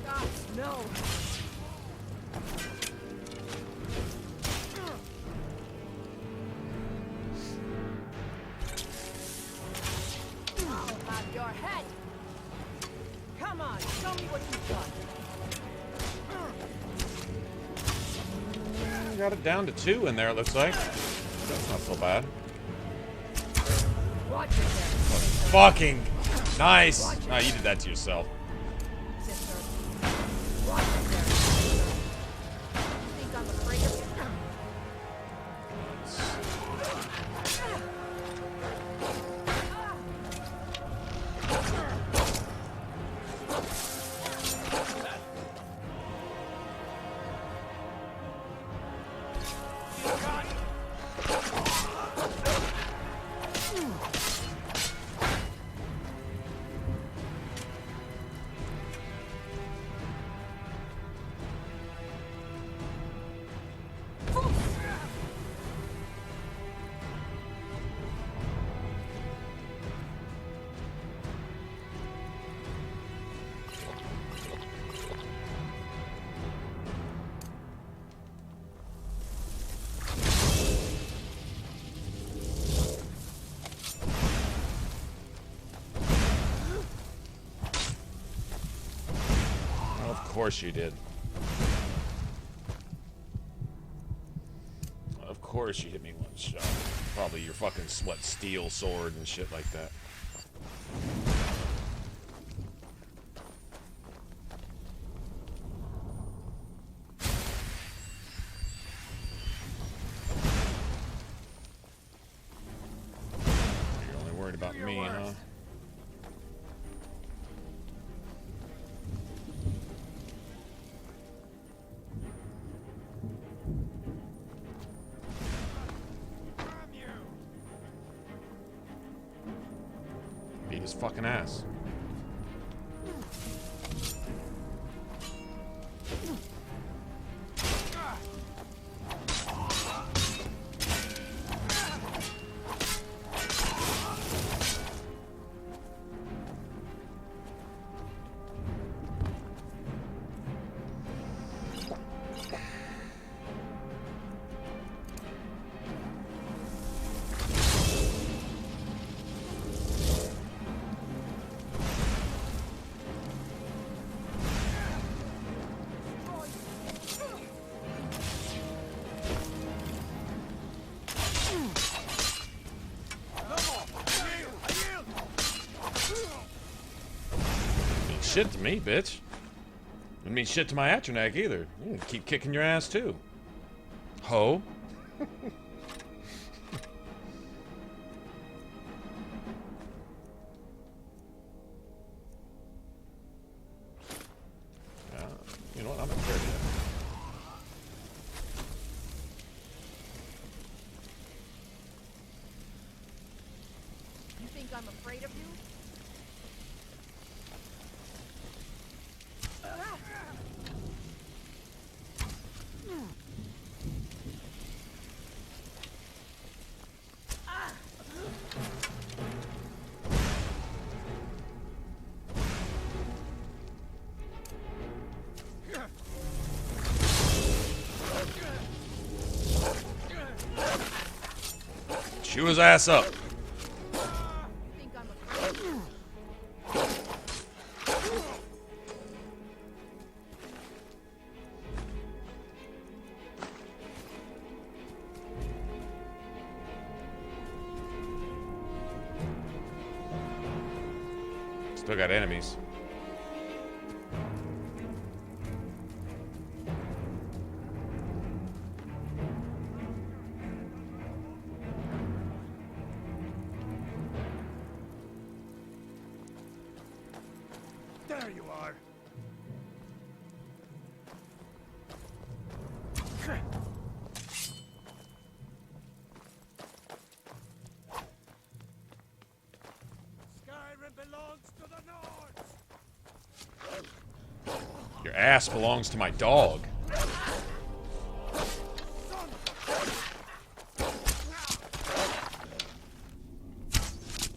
God, no. I'll have your head. Come on, show me what you've got. Got it down to 2 in there, it looks like. That's not so bad. Watch it there. Fucking nice. Oh, you did that to yourself. Sister. Watch it there. Think I'm afraid of you? Of course you did. Of course you hit me one shot. Probably your fucking steel sword and shit like that. You're only worried about me, huh? Beat his fucking ass. Shit to me, bitch. Didn't mean shit to my Atronak either. You can keep kicking your ass too. Ho. You know what? I'm not scared yet. You think I'm afraid of you? Chew his ass up. Still got enemies. There you are. Skyrim belongs to the Nords. Your ass belongs to my dog.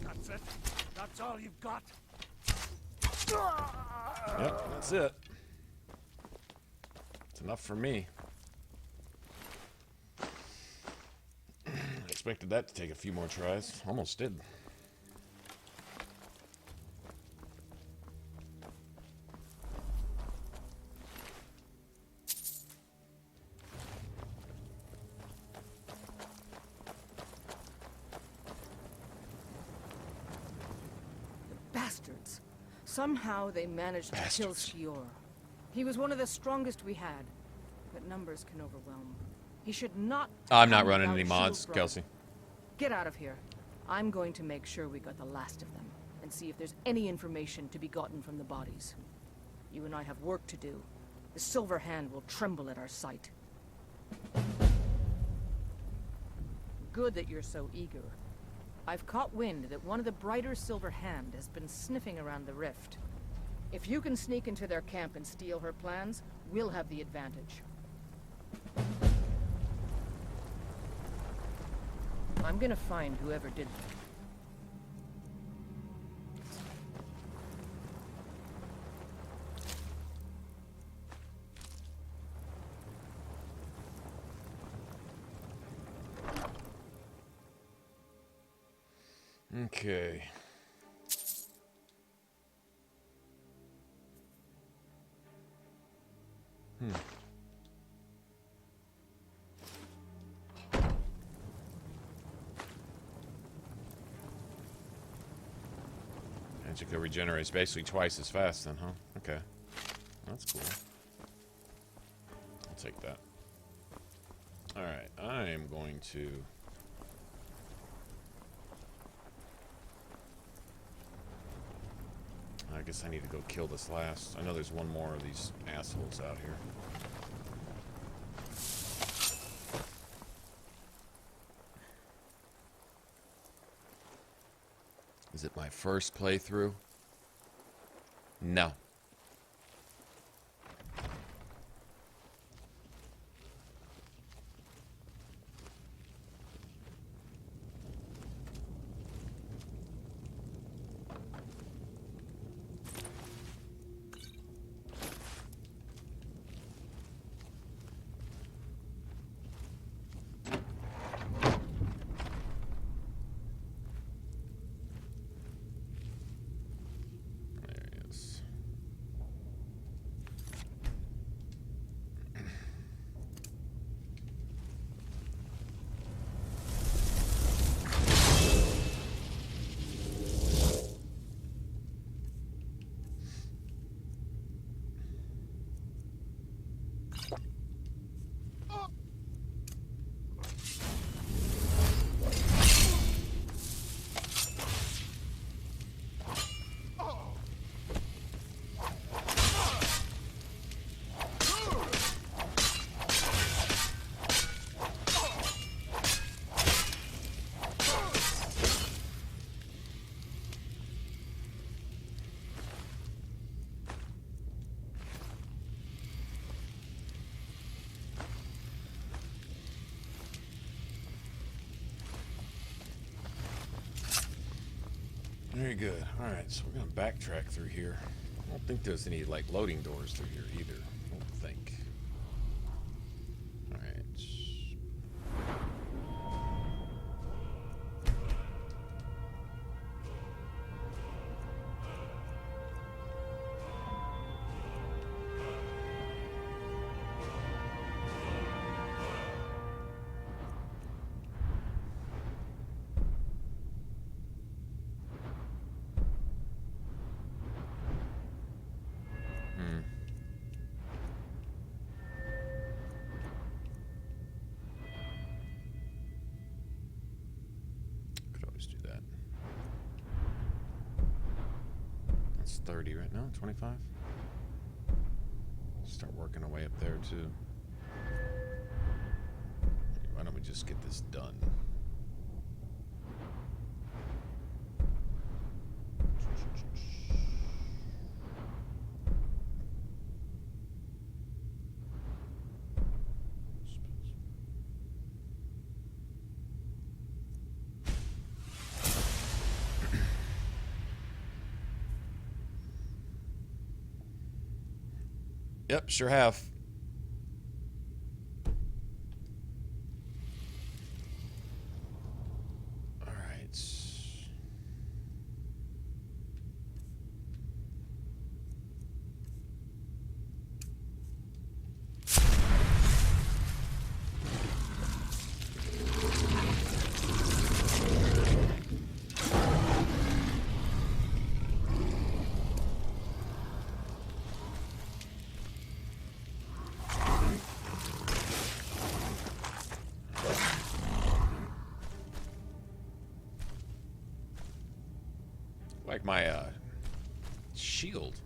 That's it. That's all you've got. Yep, that's it. It's enough for me. I expected that to take a few more tries. Almost did. Bastards. Somehow they managed to kill Shior. He was one of the strongest we had, but numbers can overwhelm. He should not. I'm not running any mods, Kelsey. Get out of here. I'm going to make sure we got the last of them, and see if there's any information to be gotten from the bodies. You and I have work to do. The Silver Hand will tremble at our sight. Good that you're so eager. I've caught wind that one of the brighter Silver Hand has been sniffing around the rift. If you can sneak into their camp and steal her plans, we'll have the advantage. I'm gonna find whoever did that. Okay. Magicka regenerates basically twice as fast then, huh? Okay. That's cool. I'll take that. Alright, I am going to... I guess I need to go kill this last. I know there's one more of these assholes out here. Is it my first playthrough? No. Very good. Alright, so we're going to backtrack through here. I don't think there's any, like, loading doors through here either. I don't think. Alright. 30, right? No, 25? Start working our way up there, too. Why don't we just get this done? Yep, sure have. All right. Like my shield.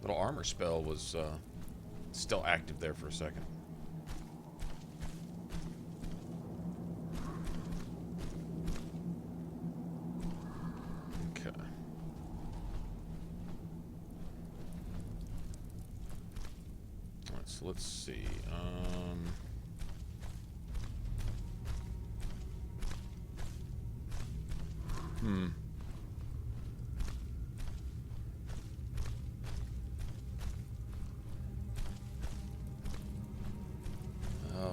Little armor spell was still active there for a second. Okay. Alright, so let's see.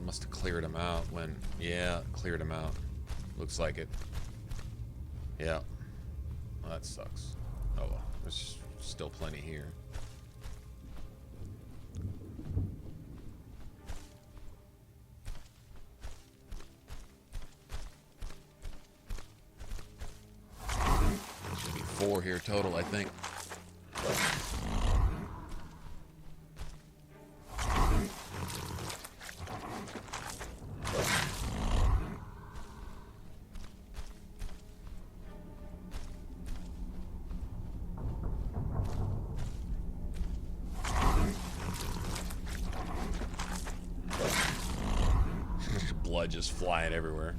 Must have cleared him out when... Yeah, cleared him out. Looks like it. Yeah. Well, that sucks. Oh well. There's still plenty here. Should be 4 here total, I think. Blood just flying everywhere.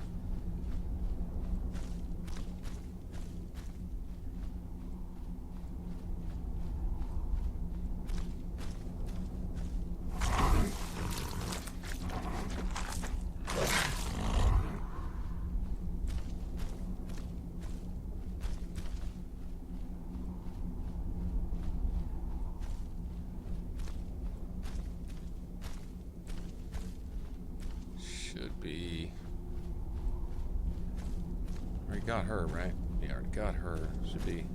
Should be... Already got her, right? Yeah, already got her. Should be...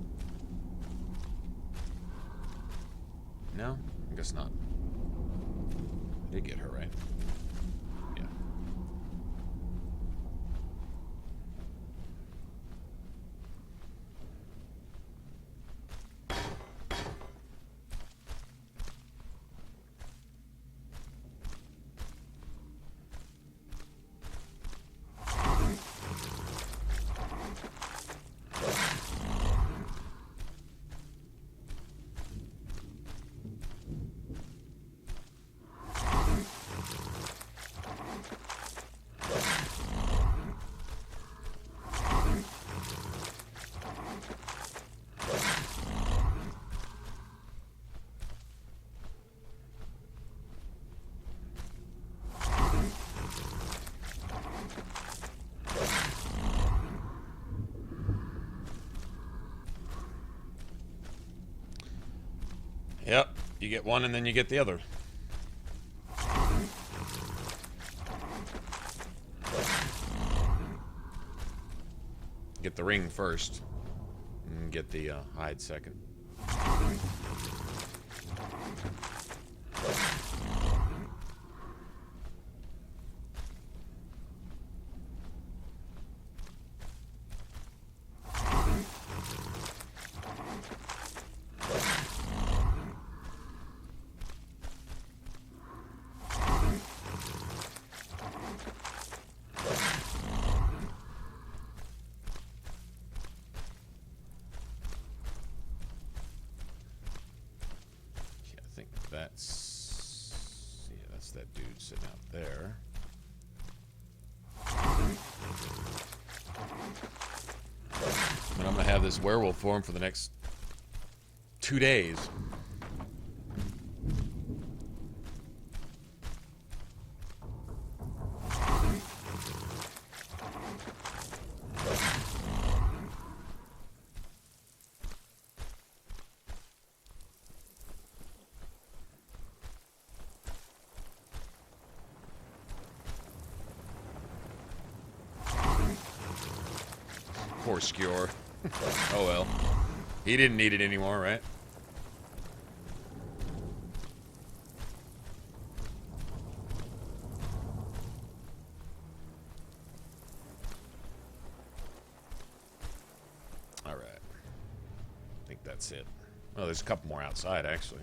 No? I guess not. Did get her, right? Yeah. Yep, you get one and then you get the other. Get the ring first, and get the hide second. that's... yeah, that's that dude sitting out there. And I'm gonna have this werewolf form for the next 2 days. Poor Skjor. Oh well. He didn't need it anymore, right? Alright. I think that's it. Oh, there's a couple more outside, actually.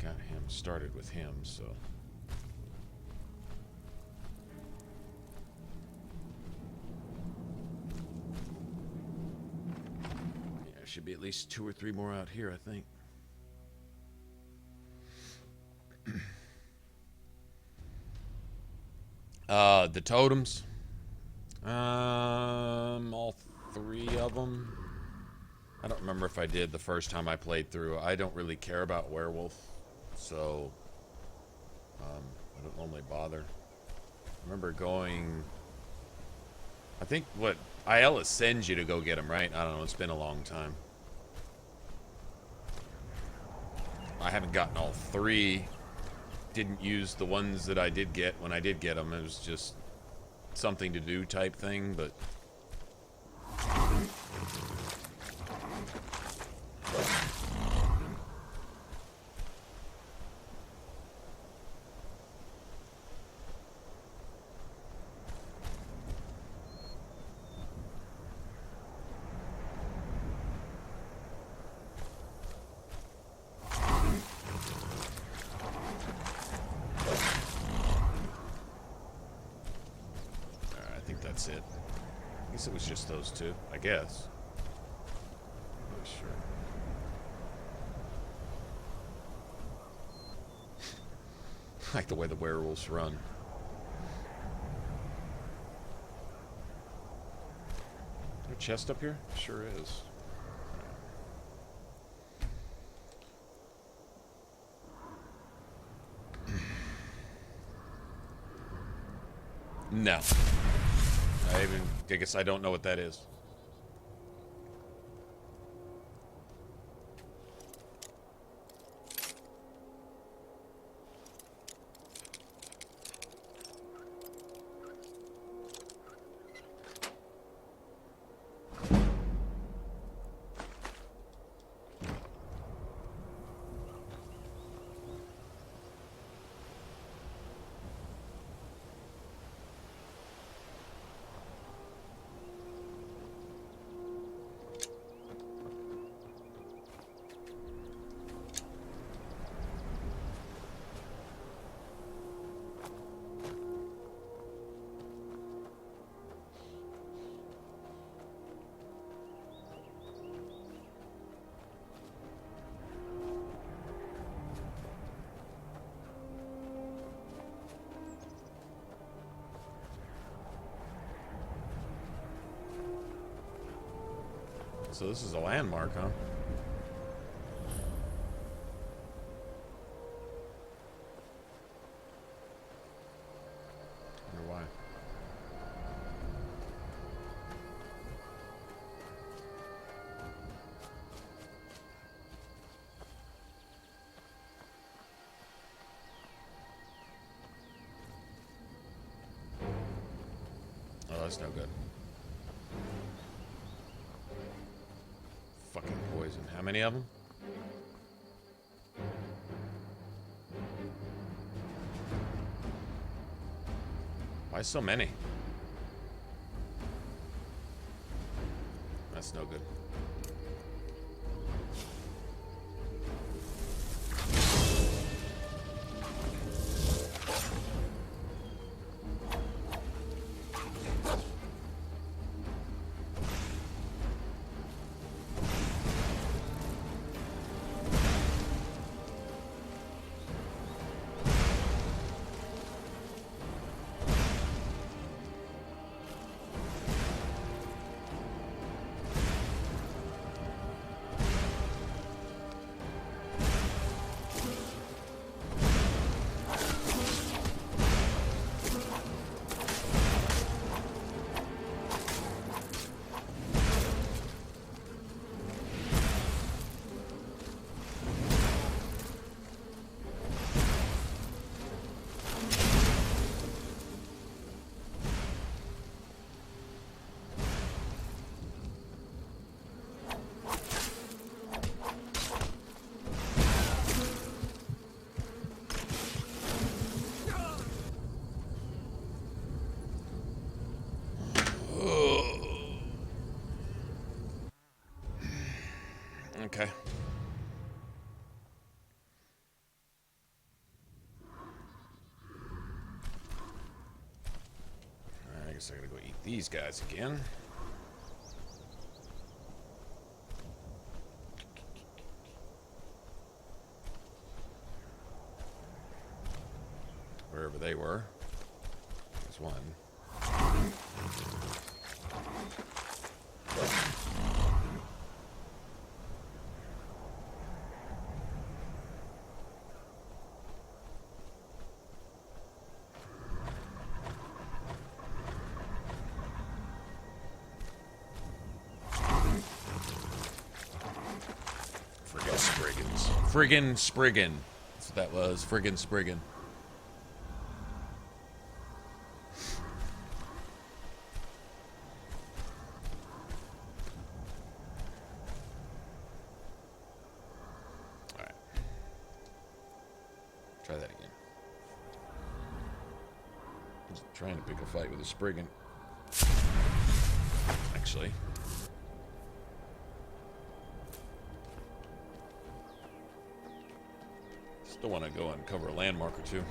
Got him started with him, so... yeah, there should be at least 2 or 3 more out here, I think. The totems. All 3 of them. I don't remember if I did the first time I played through. I don't really care about werewolf, so I don't normally bother. I remember going... I think what Ayala sends you to go get them, right? I don't know. It's been a long time. I haven't gotten all 3. Didn't use the ones that I did get when I did get them. It was just something to do type thing, but... that's it. I guess it was just those 2, I guess. I'm not sure. I like the way the werewolves run. Is there a chest up here? Sure is. No. I guess I don't know what that is. So this is a landmark, huh? Wonder why. Oh, that's no good. Fucking poison. How many of them? Why so many? That's no good. Okay. Alright, I guess I gotta go eat these guys again. Wherever they were. There's one. Friggin' Spriggin. That's what that was. Friggin' Spriggin. Alright. Try that again. I was trying to pick a fight with a Spriggin. Actually. Still want to go and cover a landmark or two.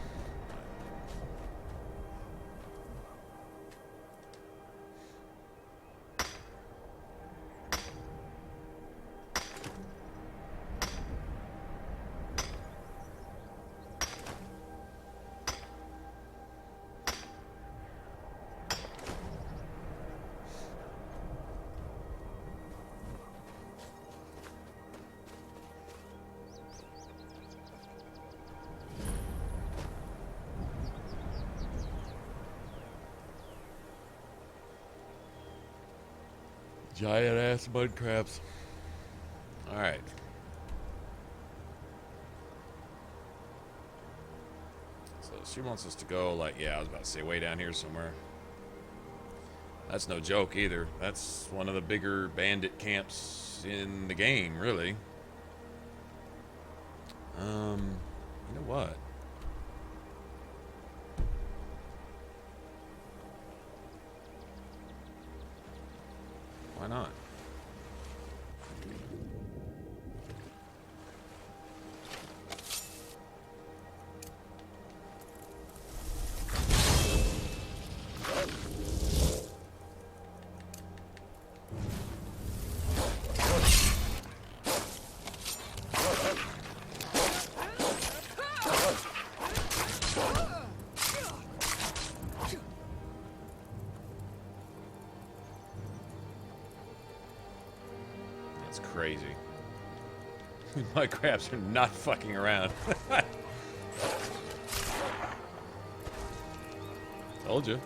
Giant ass mud crabs. Alright. So she wants us to go, like, yeah, I was about to say way down here somewhere. That's no joke either. That's one of the bigger bandit camps in the game, really. You know what? Why not? Crazy. My crabs are not fucking around. Told you.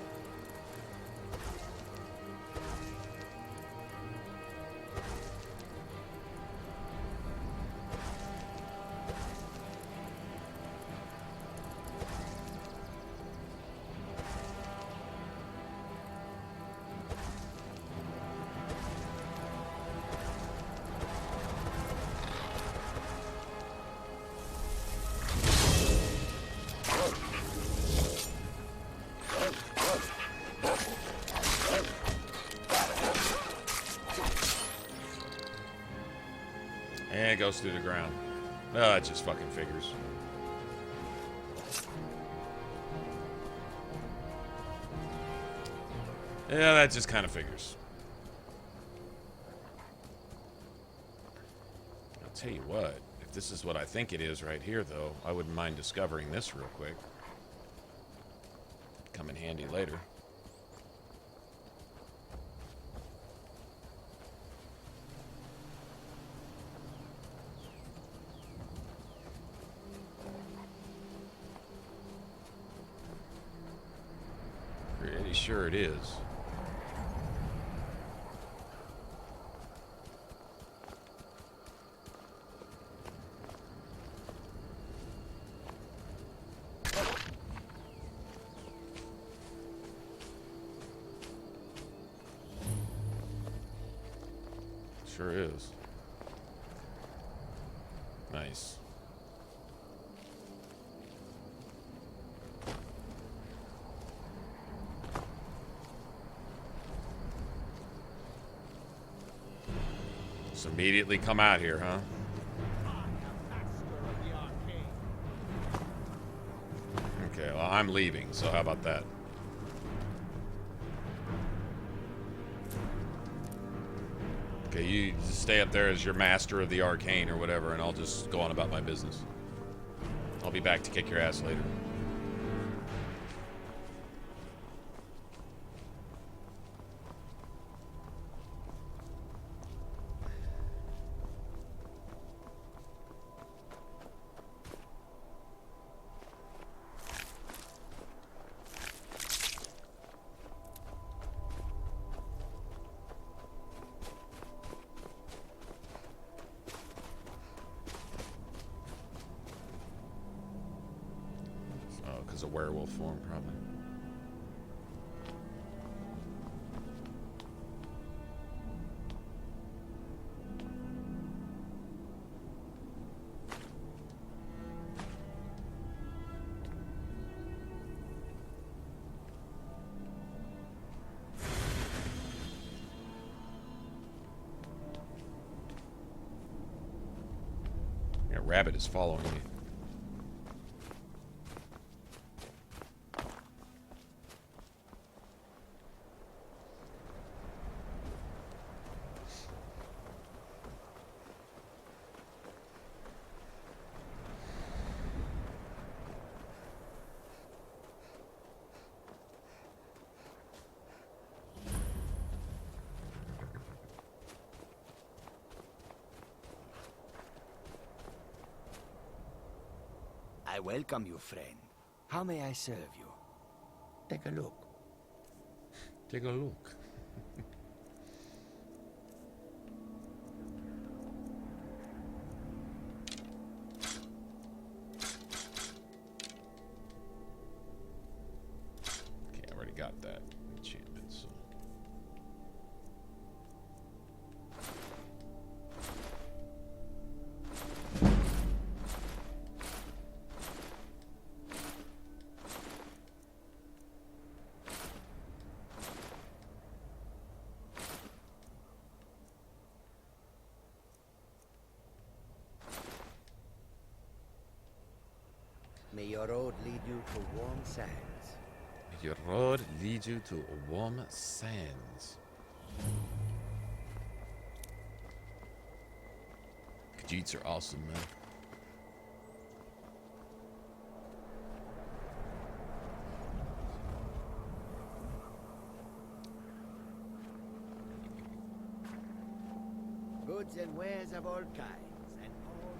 And it goes through the ground. Oh, it just fucking figures. Yeah, that just kind of figures. I'll tell you what, if this is what I think it is right here, though, I wouldn't mind discovering this real quick. Come in handy later. Pretty sure it is. Sure is. Nice. Just immediately come out here, huh? Okay, well, I'm leaving, so how about that? Okay, you just stay up there as your master of the arcane or whatever, and I'll just go on about my business. I'll be back to kick your ass later. Because of werewolf form, probably. Yeah, rabbit is following me. I welcome you, friend. How may I serve you? Take a look. Take a look. Okay, I already got that enchantment, so. May your road lead you to warm sands. May your road lead you to warm sands. Khajiits are awesome, man. Goods and wares of all kinds, and all.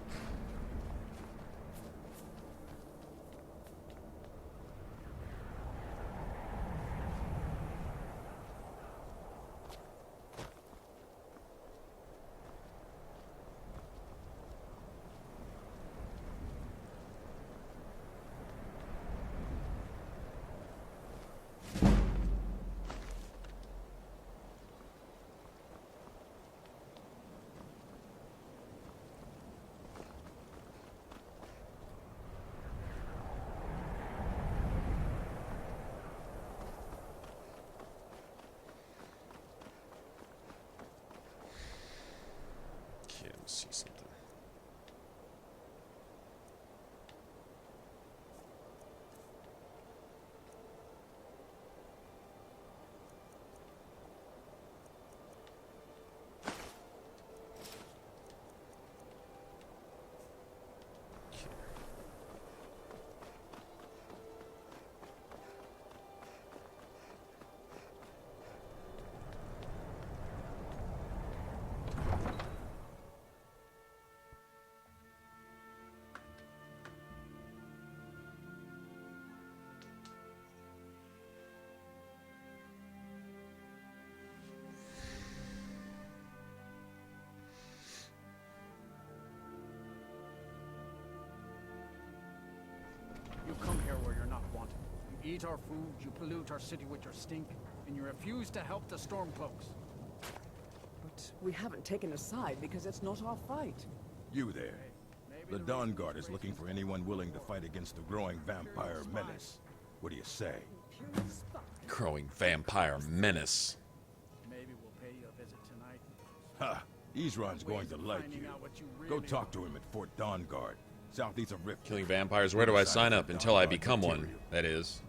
See something. You come here where you're not wanted. You eat our food, you pollute our city with your stink, and you refuse to help the Stormcloaks. But we haven't taken a side because it's not our fight. You there. The Dawn Guard is looking for anyone willing to fight against the growing vampire menace. What do you say? Growing vampire menace. Maybe we'll pay you a visit tonight. Ha! Ezron's going to like you. Go talk to him at Fort Dawnguard, southeast of Rift. Killing vampires. Where do I sign up until I become one? That is.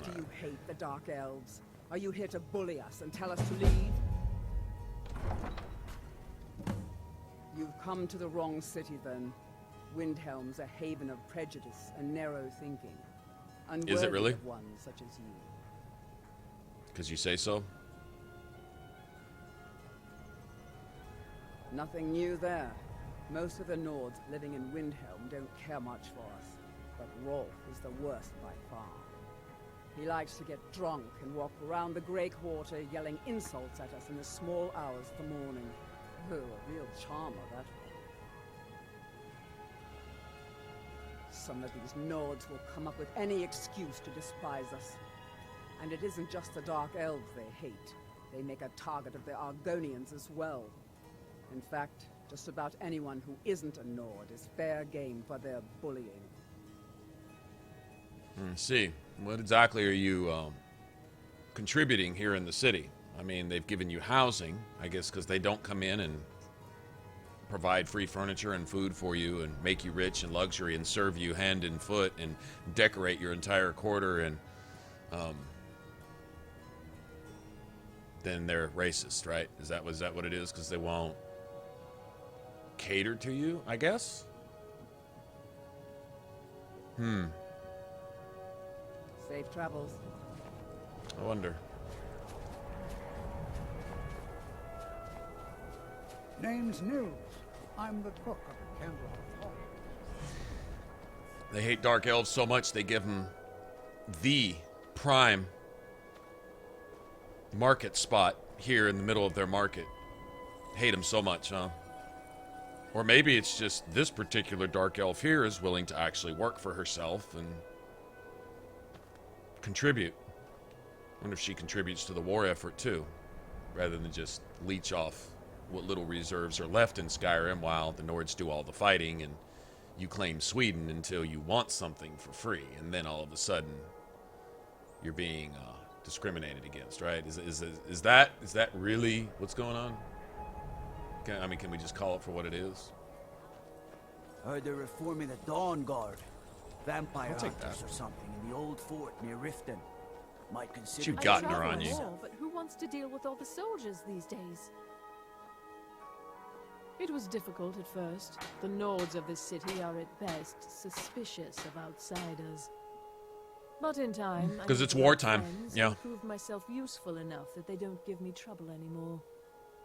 Do you hate the Dark Elves? Are you here to bully us and tell us to leave? You've come to the wrong city, then. Windhelm's a haven of prejudice and narrow thinking. Is it really? Of one such as you. Because you say so? Nothing new there. Most of the Nords living in Windhelm don't care much for us. But Rolf is the worst by far. He likes to get drunk and walk around the Grey Quarter yelling insults at us in the small hours of the morning. Oh, a real charmer, that one. Some of these Nords will come up with any excuse to despise us. And it isn't just the Dark Elves they hate. They make a target of the Argonians as well. In fact, just about anyone who isn't a Nord is fair game for their bullying. See, what exactly are you contributing here in the city? I mean, they've given you housing, I guess, because they don't come in and provide free furniture and food for you and make you rich in luxury and serve you hand and foot and decorate your entire quarter, and then they're racist, right? Is that what it is? Because they won't cater to you, I guess? Safe travels. I wonder. Name's Nils. I'm the cook up at Candlehearth Hall. They hate Dark Elves so much they give them the prime market spot here in the middle of their market. Hate them so much, huh? Or maybe it's just this particular Dark Elf here is willing to actually work for herself and contribute. I wonder if she contributes to the war effort too, rather than just leech off what little reserves are left in Skyrim while the Nords do all the fighting and you claim Sweden until you want something for free, and then all of a sudden you're being discriminated against, right? Is that really what's going on? Can we just call it for what it is? Heard they're reforming the Dawnguard. Vampire I'll take hunters that. or something in the old fort near Riften. Might consider. You've gotten her on I you. travel more, but who wants to deal with all the soldiers these days? It was difficult at first. The Nords of this city are at best suspicious of outsiders. But in time, Because it's wartime, yeah. I proved myself useful enough that they don't give me trouble anymore.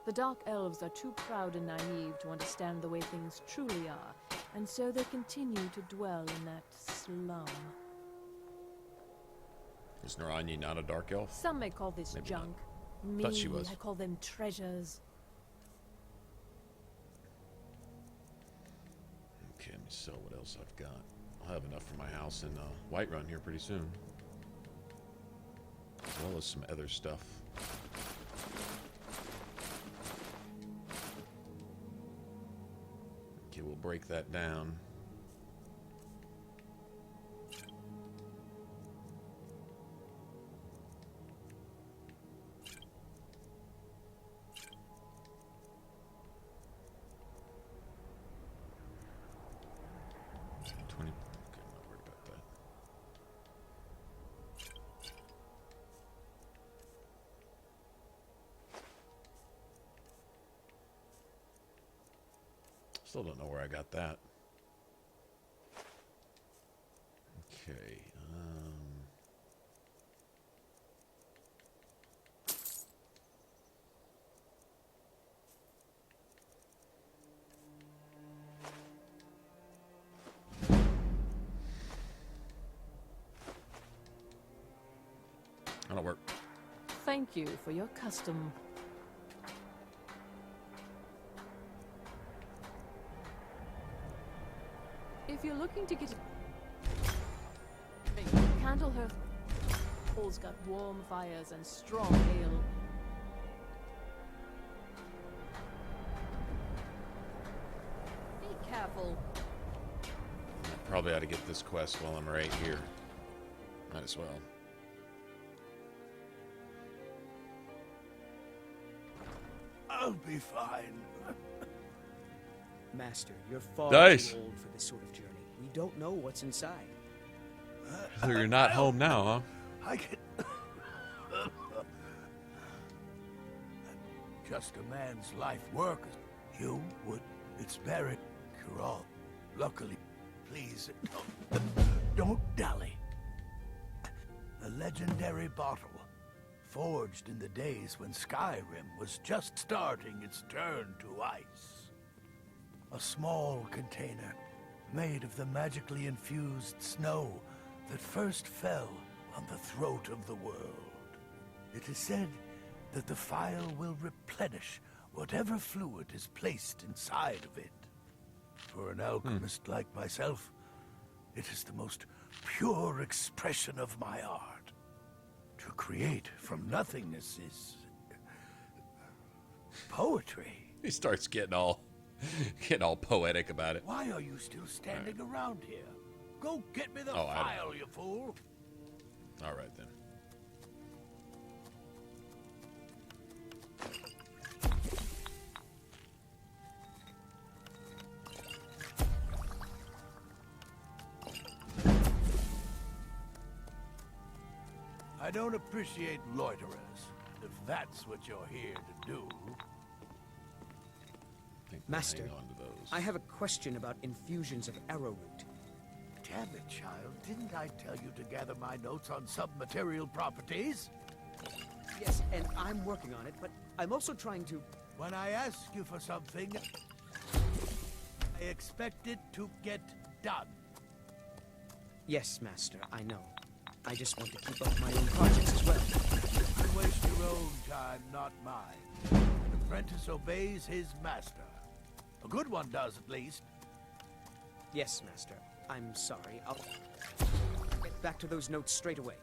The Dark Elves are too proud and naive to understand the way things truly are, and so they continue to dwell in that slum. Is Naranya not a Dark Elf? Some may call this Maybe junk. not. Me, Thought she was. I call them treasures. Okay, let me sell what else I've got. I'll have enough for my house in Whiterun here pretty soon. As well as some other stuff. Okay, we'll break that down. Still don't know where I got that. Okay. That'll work. Thank you for your custom. If you're looking to get Candlehearth Hall's got warm fires and strong ale. Be careful. Probably ought to get this quest while I'm right here. Might as well. I'll be fine. Master, you're far Nice. too old for this sort of journey. We don't know what's inside. So you're not home now, huh? I can... Just a man's life work. You would... It's buried. You're all... Luckily... Please, don't dally. A legendary bottle. Forged in the days when Skyrim was just starting its turn to ice. A small container, made of the magically infused snow that first fell on the throat of the world. It is said that the phial will replenish whatever fluid is placed inside of it. For an alchemist like myself, it is the most pure expression of my art. To create from nothingness is... poetry. He starts getting all poetic about it. Why are you still standing around here? Go get me the Oh, file, you fool! All right, then. I don't appreciate loiterers, if that's what you're here to do. Master, I have a question about infusions of arrowroot. Damn it, child. Didn't I tell you to gather my notes on submaterial properties? Yes, and I'm working on it, but I'm also trying to... When I ask you for something, I expect it to get done. Yes, Master, I know. I just want to keep up my own projects as well. You waste your own time, not mine. An apprentice obeys his master. A good one does, at least. Yes, Master. I'm sorry. I'll get back to those notes straight away.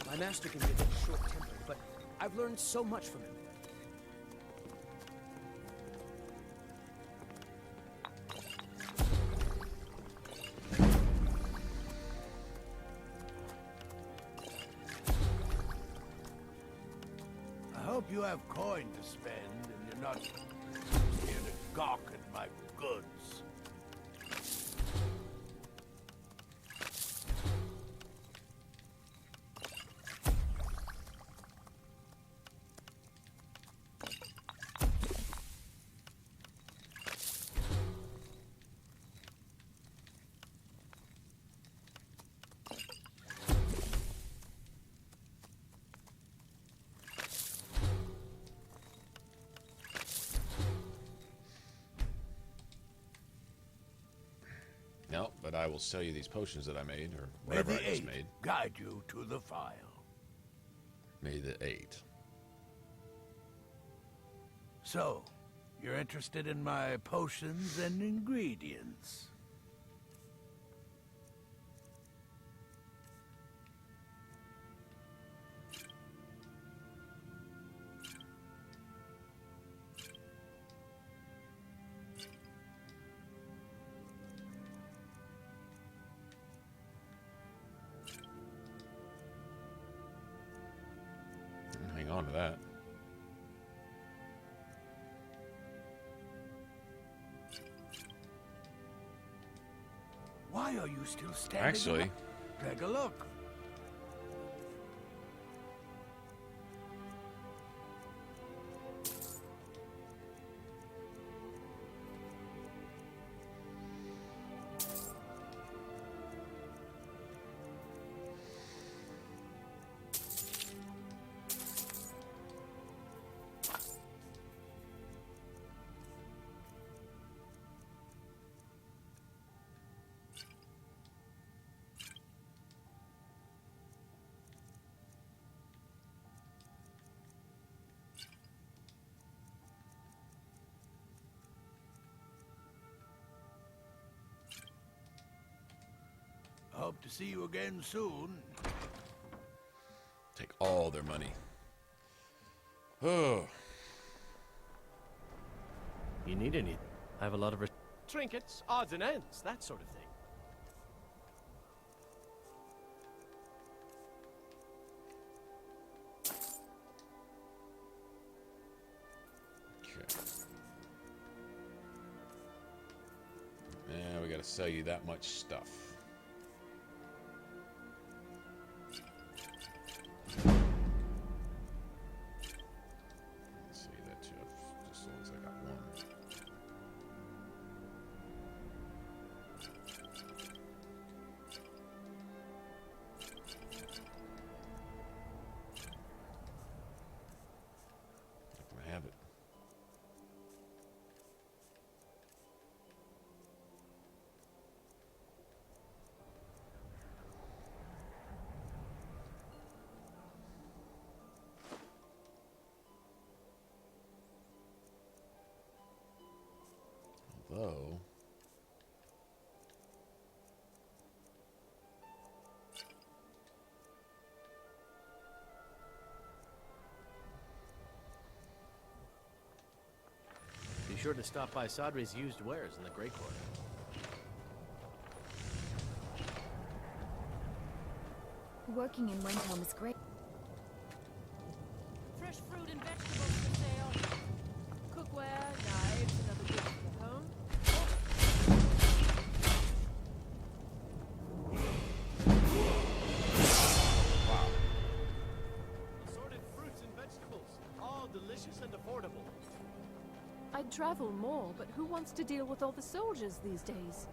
My master can be a bit short-tempered, but I've learned so much from him. I hope you have coin to spend and you're not here to gawk at my goods. No, but I will sell you these potions that I made, or May whatever the I just 8 made. guide you to the file. May the 8. So, you're interested in my potions and ingredients? Hang on to that. Why are you still standing? Actually, take a look. Hope to see you again soon. take all their money. Oh. You need any? I have a lot of trinkets, odds and ends, that sort of thing. gotta sell you that much stuff. Let's see that too. Just as long as I got one. I have it. Although, Be sure to stop by Sadri's used wares in the Great Court. Working in Windhelm is great. Fresh fruit and vegetables for sale. Cookware, knives, and other goods for the home. wow. Assorted fruits and vegetables, all delicious and affordable. I'd travel more, but who wants to deal with all the soldiers these days?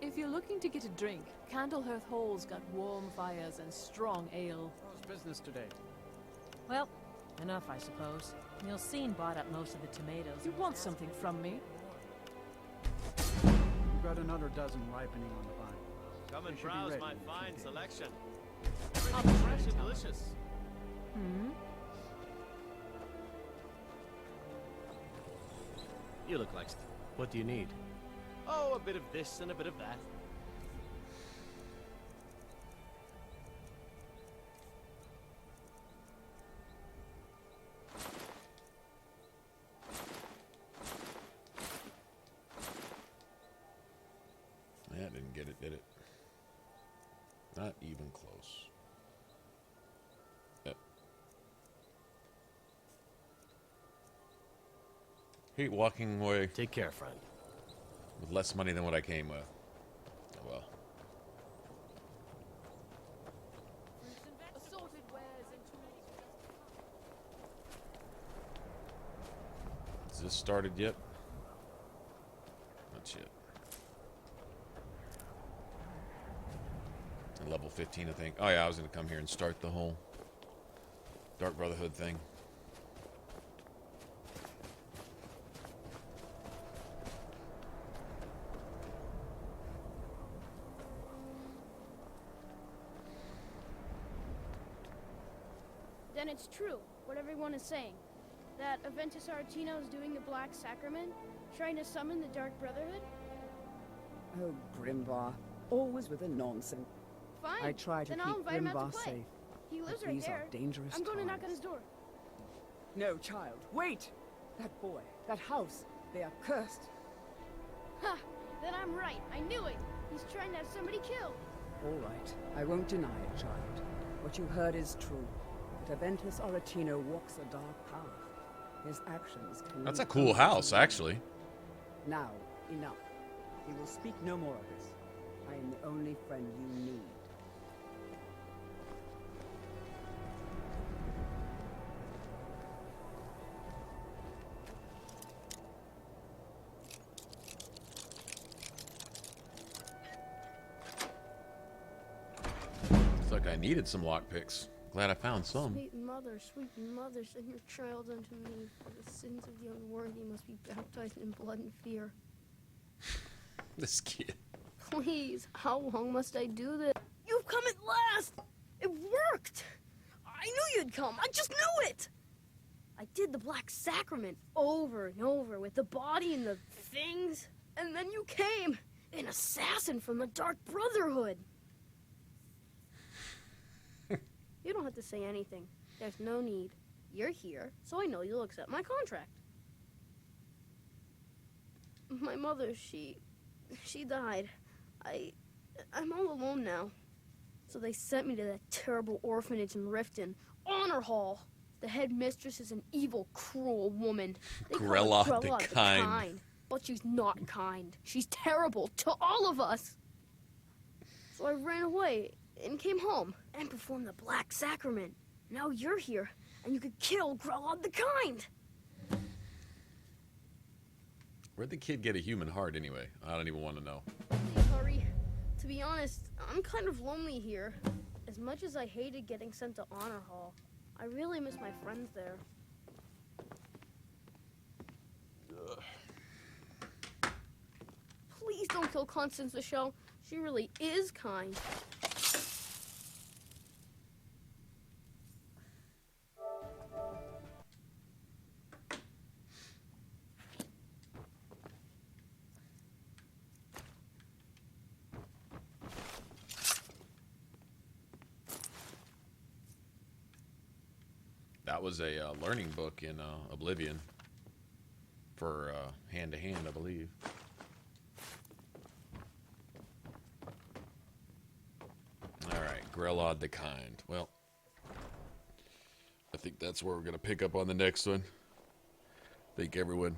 If you're looking to get a drink, Candlehearth Hall's got warm fires and strong ale. How's business today? Well, enough, I suppose. Milsine bought up most of the tomatoes. You want something from me? We've got another dozen ripening on the vine. Come and They should be browse ready my in a few fine days. selection. I'll Everything's be fresh ready, and Thomas. delicious. Hmm? You look like... What do you need? Oh, a bit of this and a bit of that. That didn't get it, did it? Not even close. Hate walking away. Take care, friend. With less money than what I came with. Oh well. Assorted wares and tools. Is this started yet? Not yet. And level 15, I think. Oh yeah, I was gonna come here and start the whole Dark Brotherhood thing. Then it's true, what everyone is saying. That Aventus Aretino is doing the Black Sacrament, trying to summon the Dark Brotherhood? Oh, Grimbar. Always with the nonsense. Fine. I try to then keep I'll invite him out Grimbar to play. safe. He lives but right these there. are dangerous I'm going to knock on times. his door. No, child, wait! That boy, that house, they are cursed. Ha! Then I'm right. I knew it. He's trying to have somebody killed. All right, I won't deny it, child. What you heard is true. But Aventus Aretino walks a dark path. His actions can... That's a cool house, actually. Now, enough. We will speak no more of this. I am the only friend you need. Looks like I needed some lockpicks. Glad I found some. Sweet mother, send your child unto me. For the sins of the unworthy must be baptized in blood and fear. This kid. Please, how long must I do this? You've come at last! It worked! I knew you'd come, I just knew it! I did the Black Sacrament over and over with the body and the things, and then you came, an assassin from the Dark Brotherhood. You don't have to say anything. There's no need. You're here, so I know you'll accept my contract. My mother, she died. I'm all alone now. So they sent me to that terrible orphanage in Riften. Honor Hall. The headmistress is an evil, cruel woman. They call her Grella Grella the kind. But she's not kind. She's terrible to all of us. So I ran away and came home and performed the Black Sacrament. Now you're here, and you could kill Grella the kind. Where'd the kid get a human heart anyway? I don't even want to know. Please hurry. To be honest, I'm kind of lonely here. As much as I hated getting sent to Honor Hall, I really miss my friends there. Please don't kill Constance Michelle. She really is kind. That was a learning book in Oblivion for hand-to-hand, I believe. Alright, Grellod the Kind. Well, I think that's where we're going to pick up on the next one. I think everyone,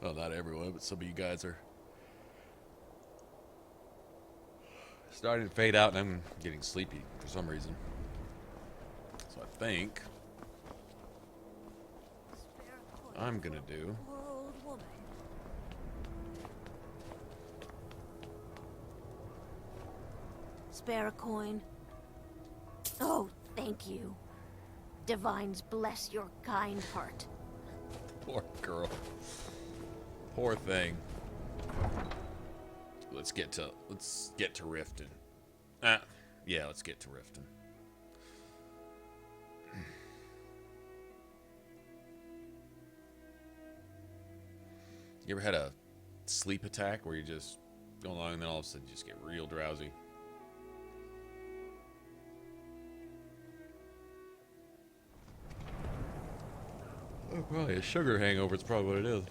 well, not everyone, but some of you guys are starting to fade out, and I'm getting sleepy for some reason. So I think I'm gonna do spare a coin. Oh, thank you. Divines bless your kind heart. Poor girl. Poor thing. Let's get to Riften. Yeah, let's get to Riften. You ever had a sleep attack where you just go along and then all of a sudden you just get real drowsy? Oh, probably a sugar hangover is probably what it is.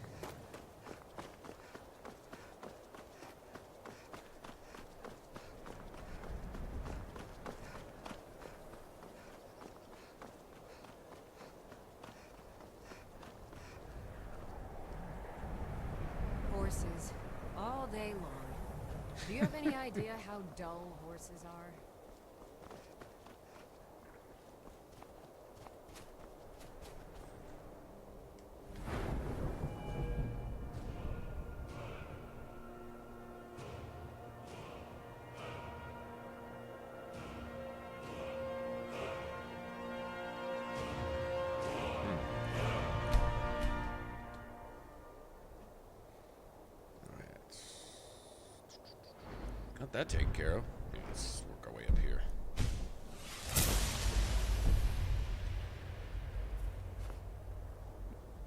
Horses, all day long. Do you have any idea how dull horses are? Got that taken care of. Yeah, let's work our way up here.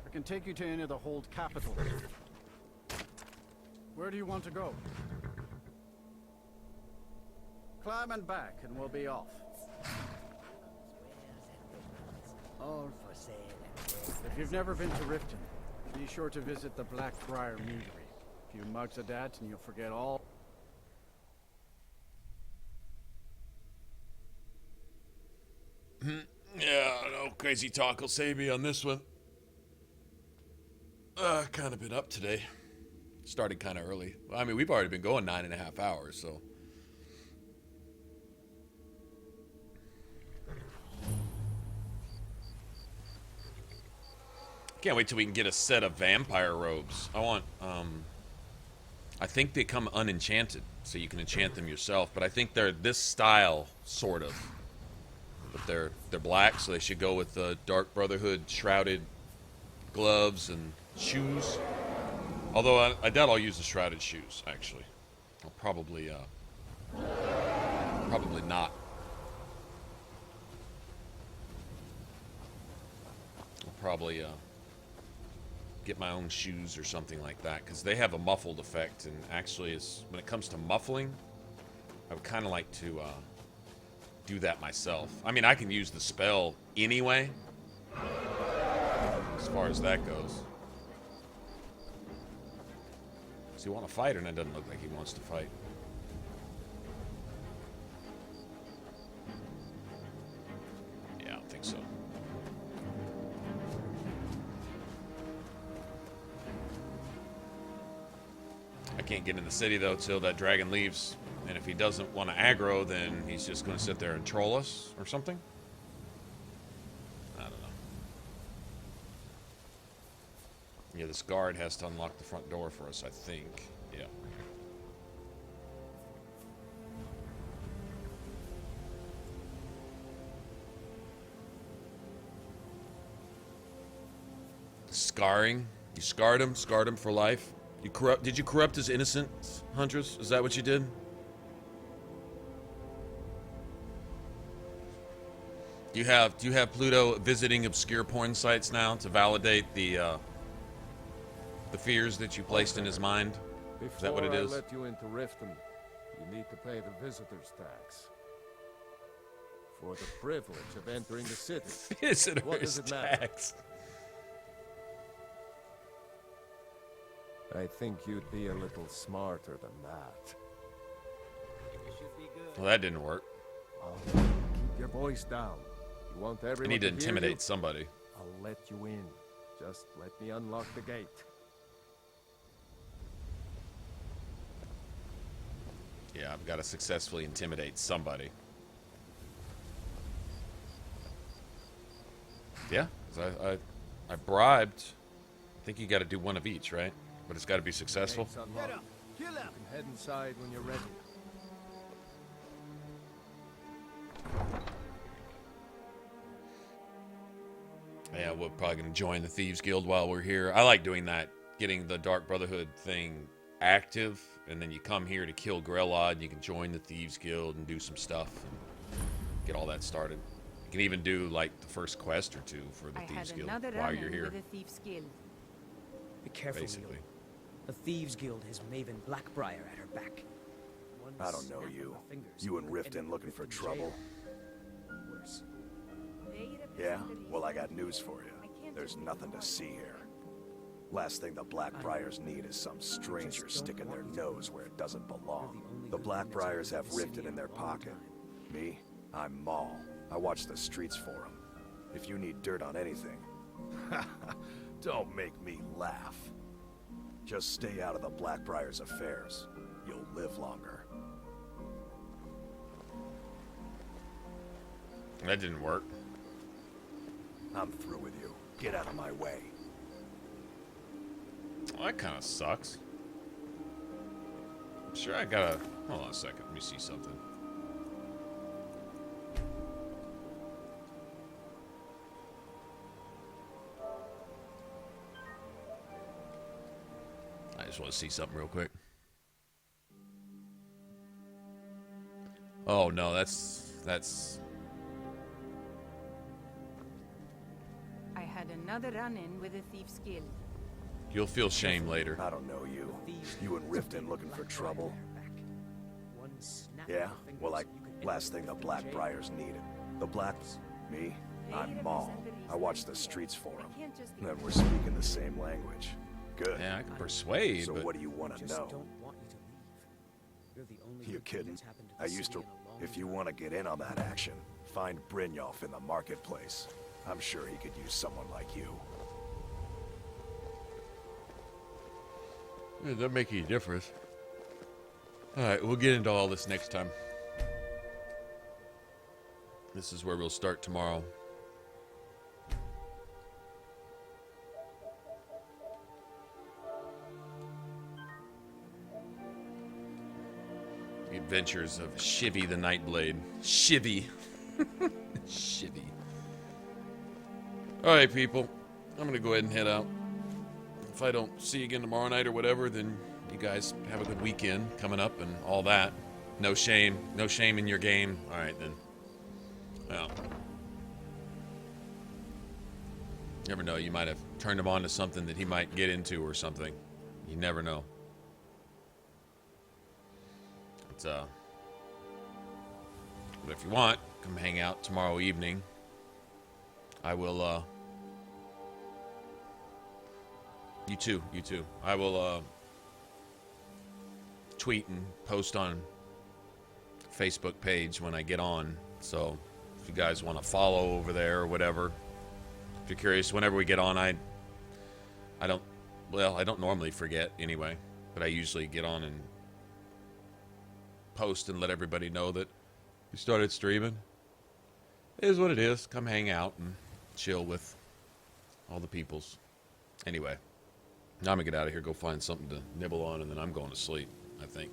I can take you to any of the hold capitals. Where do you want to go? Climb and back, and we'll be off. All for sale. If you've never been to Riften, be sure to visit the Blackbriar Meadery. A few mugs of that, and you'll forget all. Yeah, no crazy talk will save me on this one. Kind of been up today. Started kind of early. I mean, we've already been going 9.5 hours, so. Can't wait till we can get a set of vampire robes. I want, I think they come unenchanted, so you can enchant them yourself, but I think they're this style, sort of. But they're black, so they should go with the Dark Brotherhood shrouded gloves and shoes. Although I doubt I'll use the shrouded shoes, actually. I'll probably not. I'll probably get my own shoes or something like that, because they have a muffled effect, and actually, when it comes to muffling, I would kind of like to do that myself. I mean, I can use the spell anyway, as far as that goes. Does he want to fight, or it doesn't look like he wants to fight? Yeah, I don't think so. I can't get in the city, though, till that dragon leaves. And if he doesn't want to aggro, then he's just going to sit there and troll us or something. I don't know. Yeah, this guard has to unlock the front door for us, I think. Yeah. Scarring? You scarred him for life? Did you corrupt his innocent, Huntress? Is that what you did? Do you have Pluto visiting obscure porn sites now to validate the fears that you placed in his mind? Is that what it is? Before I let you into Riften, you need to pay the visitor's tax. For the privilege of entering the city. Visitor's what does it matter? tax. I think you'd be a little smarter than that. Well, that didn't work. Keep your voice down. You want everyone I need to hear intimidate you? somebody. I'll let you in. Just let me unlock the gate. Yeah, I've got to successfully intimidate somebody. Yeah, 'cause I bribed. I think you got to do one of each, right? But it's got to be successful. Get up. Kill him. You can head inside when you're ready. Yeah, we're probably going to join the Thieves Guild while we're here. I like doing that, getting the Dark Brotherhood thing active, and then you come here to kill Grelod, and you can join the Thieves Guild and do some stuff and get all that started. You can even do, like, the first quest or two for the Thieves Guild while you're here. Be careful, basically. Neil. The Thieves Guild has Maven Blackbriar at her back. I don't know you. You and Riften looking for trouble? Yeah? Well, I got news for you. There's nothing to see here. Last thing the Blackbriars need is some stranger sticking their nose where it doesn't belong. The Blackbriars have Riften in their pocket. Me? I'm Maul. I watch the streets for them. If you need dirt on anything... Don't make me laugh. Just stay out of the Blackbriars' affairs. You'll live longer. That didn't work. I'm through with you. Get out of my way. Well, that kind of sucks. I'm sure I gotta... Hold on a second. Let me see something. I just want to see something real quick. Oh, no, that's... I had another run-in with a Thieves Guild. You'll feel shame later. I don't know you. You and Riften looking for trouble? Yeah? Well, last thing the Blackbriars needed. The Blacks? Me? I'm Maul. I watch the streets for them. Then we're speaking the same language. Good. Yeah, I can persuade, So but... what do you want to know? You kidding? I used to... If you want to get in on that action, find Brynjolf in the marketplace. I'm sure he could use someone like you. It doesn't make any difference. Alright, we'll get into all this next time. This is where we'll start tomorrow. The adventures of Shivi the Nightblade. Shivi. Shivi. Alright, people. I'm gonna go ahead and head out. If I don't see you again tomorrow night or whatever, then you guys have a good weekend coming up and all that. No shame. No shame in your game. Alright, then. Well. Never know. You might have turned him on to something that he might get into or something. You never know. But if you want, come hang out tomorrow evening. I will, You too. I will, tweet and post on Facebook page when I get on. So, if you guys want to follow over there or whatever. If you're curious, whenever we get on, I don't normally forget anyway. But I usually get on and post and let everybody know that we started streaming. It is what it is. Come hang out and chill with all the peoples. Anyway, now I'm going to get out of here, go find something to nibble on, and then I'm going to sleep, I think.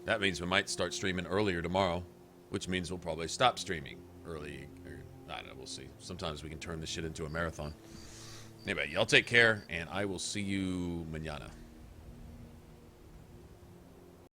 That means we might start streaming earlier tomorrow, which means we'll probably stop streaming early. Or, I don't know, we'll see. Sometimes we can turn this shit into a marathon. Anyway, y'all take care, and I will see you mañana.